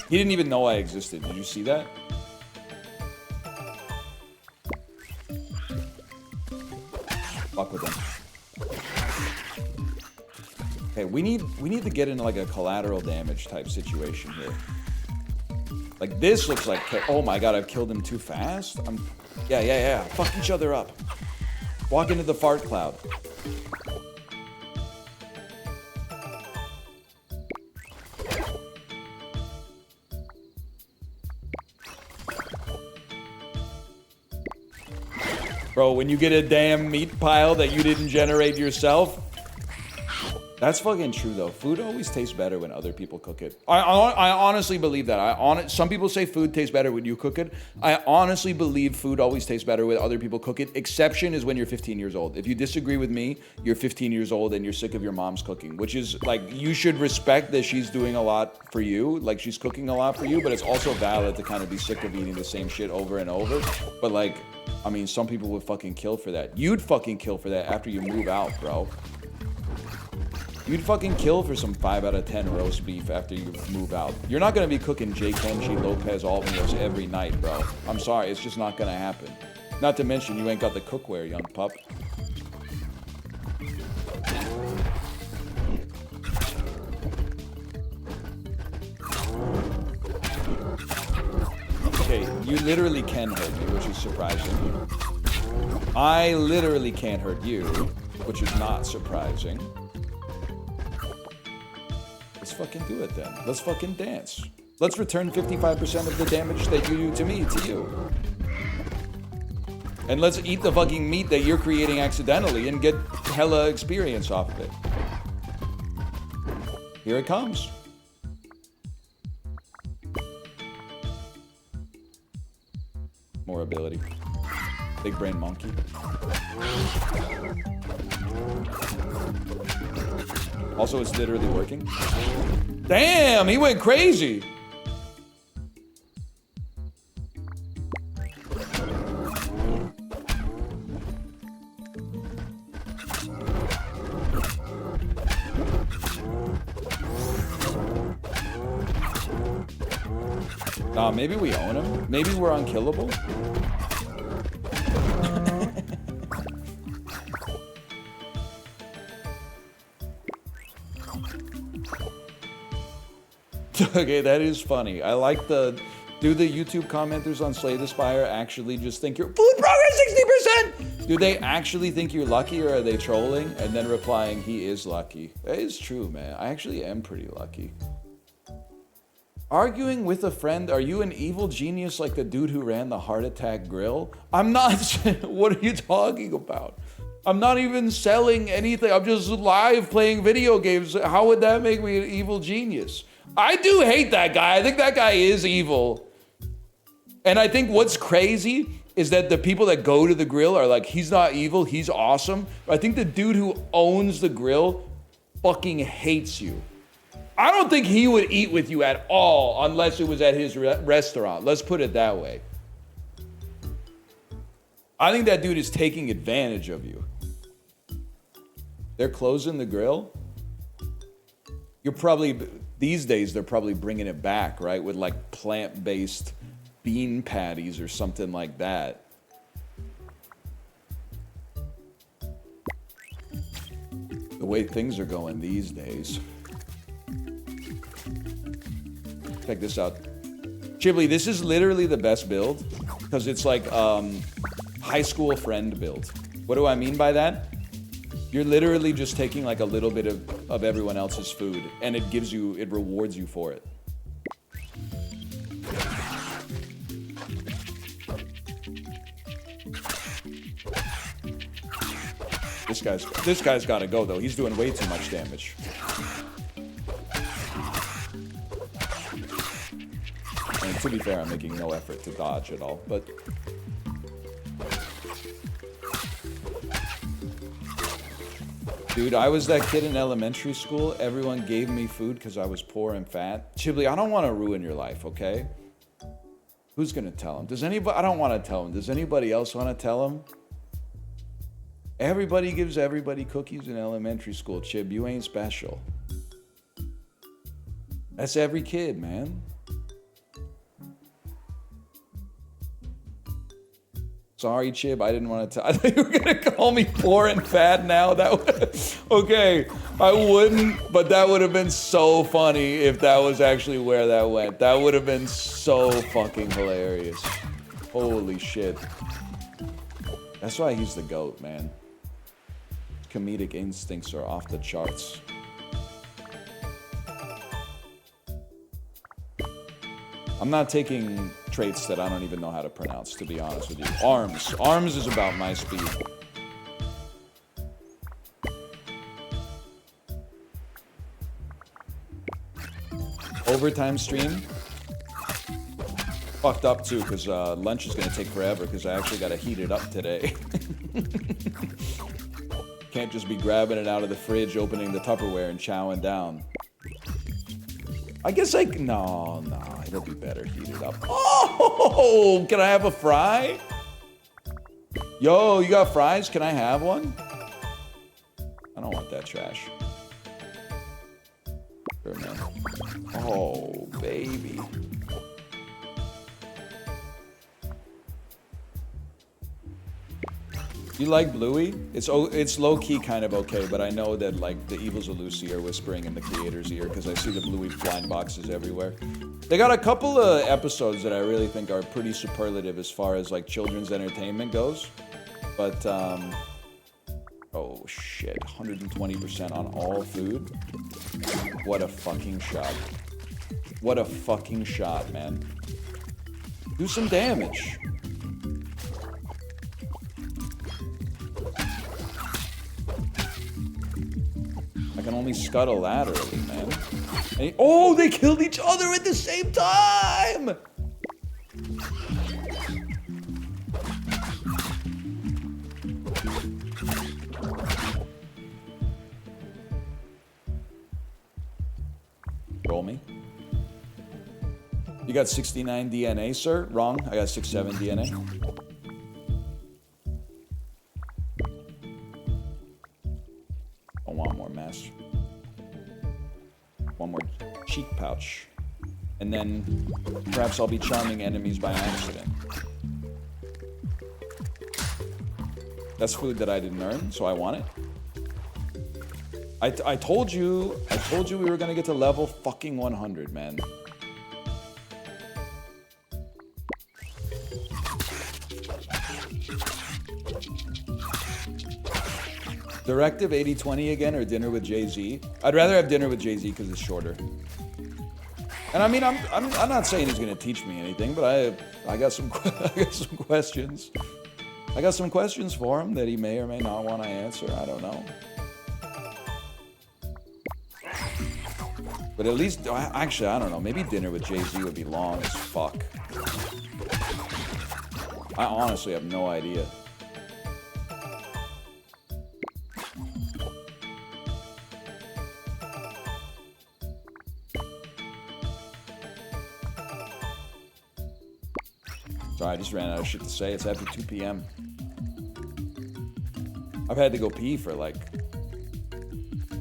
He didn't even know I existed. Did you see that? Fuck with him. Okay, we need to get into like a collateral damage type situation here. Like this looks like, oh my god, I've killed him too fast. Yeah. Fuck each other up. Walk into the fart cloud. Bro, when you get a damn meat pile that you didn't generate yourself, that's fucking true though. Food always tastes better when other people cook it. I honestly believe that. Some people say food tastes better when you cook it. I honestly believe food always tastes better when other people cook it. Exception is when you're 15 years old. If you disagree with me, you're 15 years old and you're sick of your mom's cooking, which is like, you should respect that she's doing a lot for you. Like she's cooking a lot for you, but it's also valid to kind of be sick of eating the same shit over and over. But like, I mean, some people would fucking kill for that. You'd fucking kill for that after you move out, bro. You'd fucking kill for some 5 out of 10 roast beef after you move out. You're not gonna be cooking J. Kenji Lopez all meals every night, bro. I'm sorry, it's just not gonna happen. Not to mention, you ain't got the cookware, young pup. Okay, you literally can hurt me, which is surprising. I literally can't hurt you, which is not surprising. Let's fucking do it then. Let's fucking dance. Let's return 55% of the damage that you do to me, to you. And let's eat the fucking meat that you're creating accidentally and get hella experience off of it. Here it comes. More ability. Big brain monkey. Also, it's literally working. Damn, he went crazy. Nah, maybe we own him. Maybe we're unkillable. Okay, that is funny. I like the... Do the YouTube commenters on Slay the Spire actually just think you're... Food progress 60%! Do they actually think you're lucky, or are they trolling? And then replying, he is lucky. That is true, man. I actually am pretty lucky. Arguing with a friend, are you an evil genius like the dude who ran the heart attack grill? I'm not... What are you talking about? I'm not even selling anything. I'm just live playing video games. How would that make me an evil genius? I do hate that guy. I think that guy is evil. And I think what's crazy is that the people that go to the grill are like, he's not evil, he's awesome. But I think the dude who owns the grill fucking hates you. I don't think he would eat with you at all unless it was at his restaurant. Let's put it that way. I think that dude is taking advantage of you. They're closing the grill. You're probably... These days, they're probably bringing it back, right? With like plant-based bean patties or something like that. The way things are going these days. Check this out. Chibli, this is literally the best build because it's like high school friend build. What do I mean by that? You're literally just taking like a little bit of everyone else's food and it rewards you for it. This guy's got to go though. He's doing way too much damage. I mean, to be fair, I'm making no effort to dodge at all, but. Dude, I was that kid in elementary school. Everyone gave me food because I was poor and fat. Chibli, I don't want to ruin your life, okay? Who's gonna tell him? Does anybody? I don't want to tell him. Does anybody else want to tell him? Everybody gives everybody cookies in elementary school, Chib. You ain't special. That's every kid, man. Sorry, Chib, I didn't want to tell. I thought you were going to call me poor and fat now. Okay, I wouldn't, but that would have been so funny if that was actually where that went. That would have been so fucking hilarious. Holy shit. That's why he's the GOAT, man. Comedic instincts are off the charts. I'm not taking traits that I don't even know how to pronounce, to be honest with you. Arms. Arms is about my speed. Overtime stream. Fucked up too, because lunch is going to take forever, because I actually got to heat it up today. Can't just be grabbing it out of the fridge, opening the Tupperware, and chowing down. I guess no, it'll be better heated up. Oh, can I have a fry? Yo, you got fries? Can I have one? I don't want that trash. Sure, man. Oh, baby. You like Bluey? It's low-key kind of okay, but I know that like the evils of Lucy are whispering in the creator's ear because I see the Bluey blind boxes everywhere. They got a couple of episodes that I really think are pretty superlative as far as like children's entertainment goes. But, oh shit, 120% on all food? What a fucking shot. What a fucking shot, man. Do some damage. I can only scuttle laterally, man. And oh, they killed each other at the same time! Roll me. You got 69 DNA, sir? Wrong. I got 67 DNA. I want more mass. One more cheek pouch. And then perhaps I'll be charming enemies by accident. That's food that I didn't earn, so I want it. I told you we were gonna get to level fucking 100, man. Directive 80-20 again, or dinner with Jay-Z? I'd rather have dinner with Jay-Z because it's shorter. And I mean, I'm not saying he's gonna teach me anything, but I got some questions. I got some questions for him that he may or may not want to answer. I don't know. But at least, actually, I don't know. Maybe dinner with Jay-Z would be long as fuck. I honestly have no idea. Sorry, I just ran out of shit to say. It's after 2 p.m. I've had to go pee for like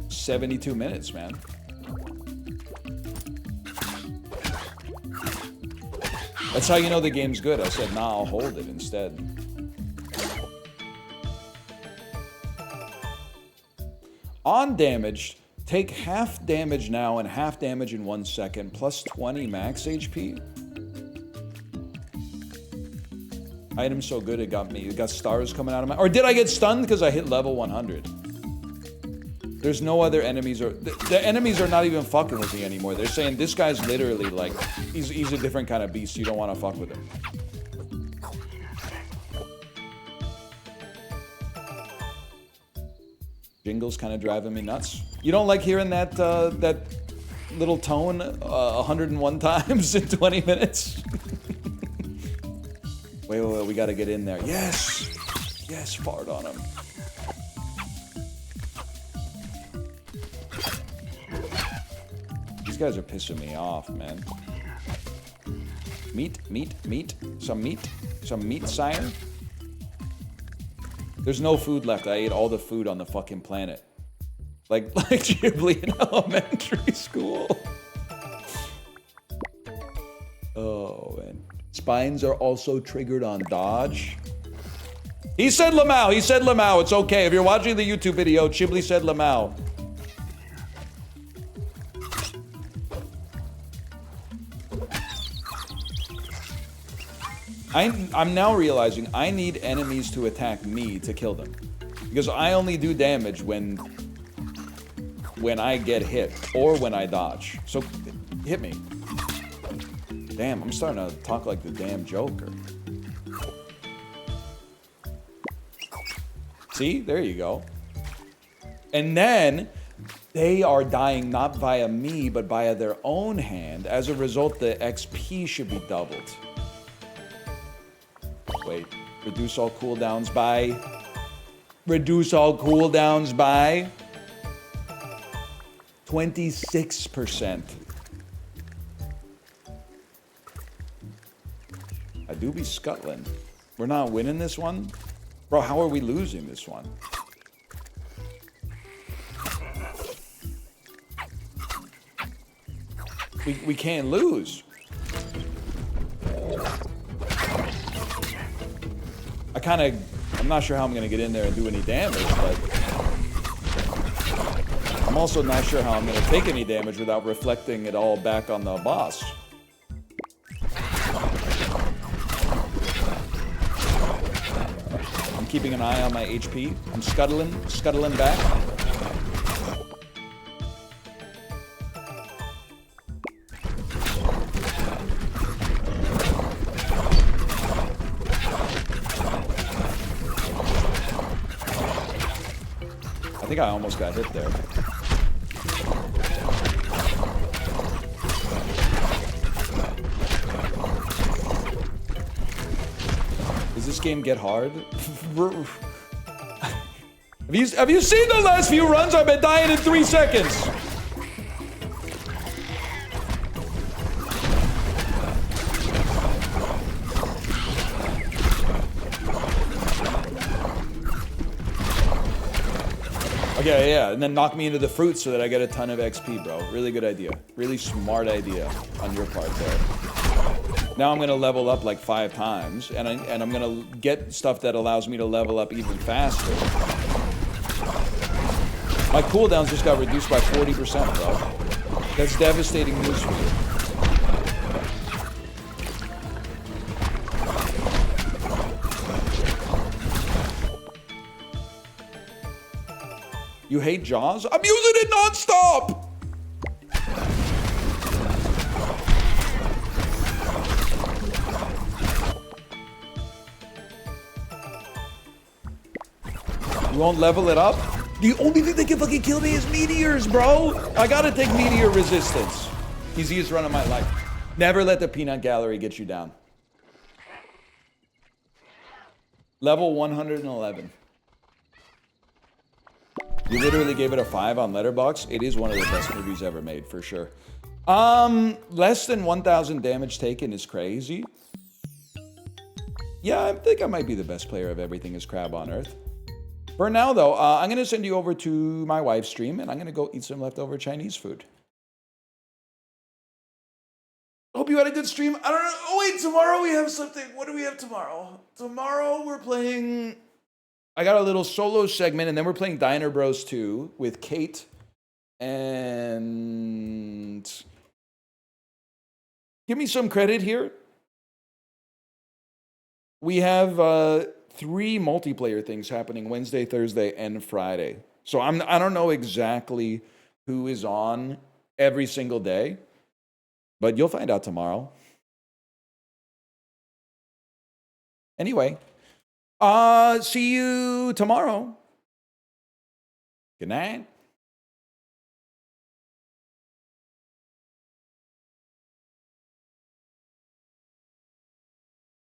72 minutes, man. That's how you know the game's good. I said, nah, I'll hold it instead. On damage, take half damage now and half damage in 1 second, plus 20 max HP. Item's so good it got me. It got stars coming out of my... Or did I get stunned because I hit level 100? There's no other enemies or... The enemies are not even fucking with me anymore. They're saying this guy's literally like... He's a different kind of beast. You don't want to fuck with him. Jingle's kind of driving me nuts. You don't like hearing that that little tone 101 times in 20 minutes? Wait, we gotta get in there. Yes! Yes, fart on him. These guys are pissing me off, man. Meat, meat, meat. Some meat. Some meat, sire. There's no food left. I ate all the food on the fucking planet. Like Ghibli in elementary school. Oh, man. Spines are also triggered on dodge. He said Lamau. He said Lamau. It's okay. If you're watching the YouTube video, Chibli said Lamau. I'm now realizing I need enemies to attack me to kill them. Because I only do damage when I get hit or when I dodge. So hit me. Damn, I'm starting to talk like the damn Joker. See? There you go. And then they are dying not via me, but via their own hand. As a result, the XP should be doubled. Wait, reduce all cooldowns by... Reduce all cooldowns by... 26%. I do be scuttling. We're not winning this one? Bro, how are we losing this one? We can't lose. I'm not sure how I'm gonna get in there and do any damage, but I'm also not sure how I'm gonna take any damage without reflecting it all back on the boss. I'm keeping an eye on my HP. I'm scuttling back. I think I almost got hit there. Does this game get hard? Have you seen the last few runs? I've been dying in 3 seconds. Okay, yeah, and then knock me into the fruit so that I get a ton of XP, bro. Really good idea. Really smart idea on your part there. Now I'm gonna level up like 5 times, and I'm gonna get stuff that allows me to level up even faster. My cooldowns just got reduced by 40%, bro. That's devastating news for you. You hate Jaws? I'm using it non-stop! You won't level it up? The only thing that can fucking kill me is meteors, bro! I gotta take meteor resistance. Easiest run of my life. Never let the peanut gallery get you down. Level 111. You literally gave it a 5 on Letterboxd. It is one of the best movies ever made, for sure. Less than 1,000 damage taken is crazy. Yeah, I think I might be the best player of Everything is Crab on Earth. For now, though, I'm going to send you over to my wife's stream, and I'm going to go eat some leftover Chinese food. Hope you had a good stream. I don't know. Oh, wait, tomorrow we have something. What do we have tomorrow? Tomorrow we're playing... I got a little solo segment, and then we're playing Diner Bros 2 with Kate and... Give me some credit here. We have 3 multiplayer things happening Wednesday, Thursday, and Friday. So I don't know exactly who is on every single day, but you'll find out tomorrow. Anyway, see you tomorrow. Good night.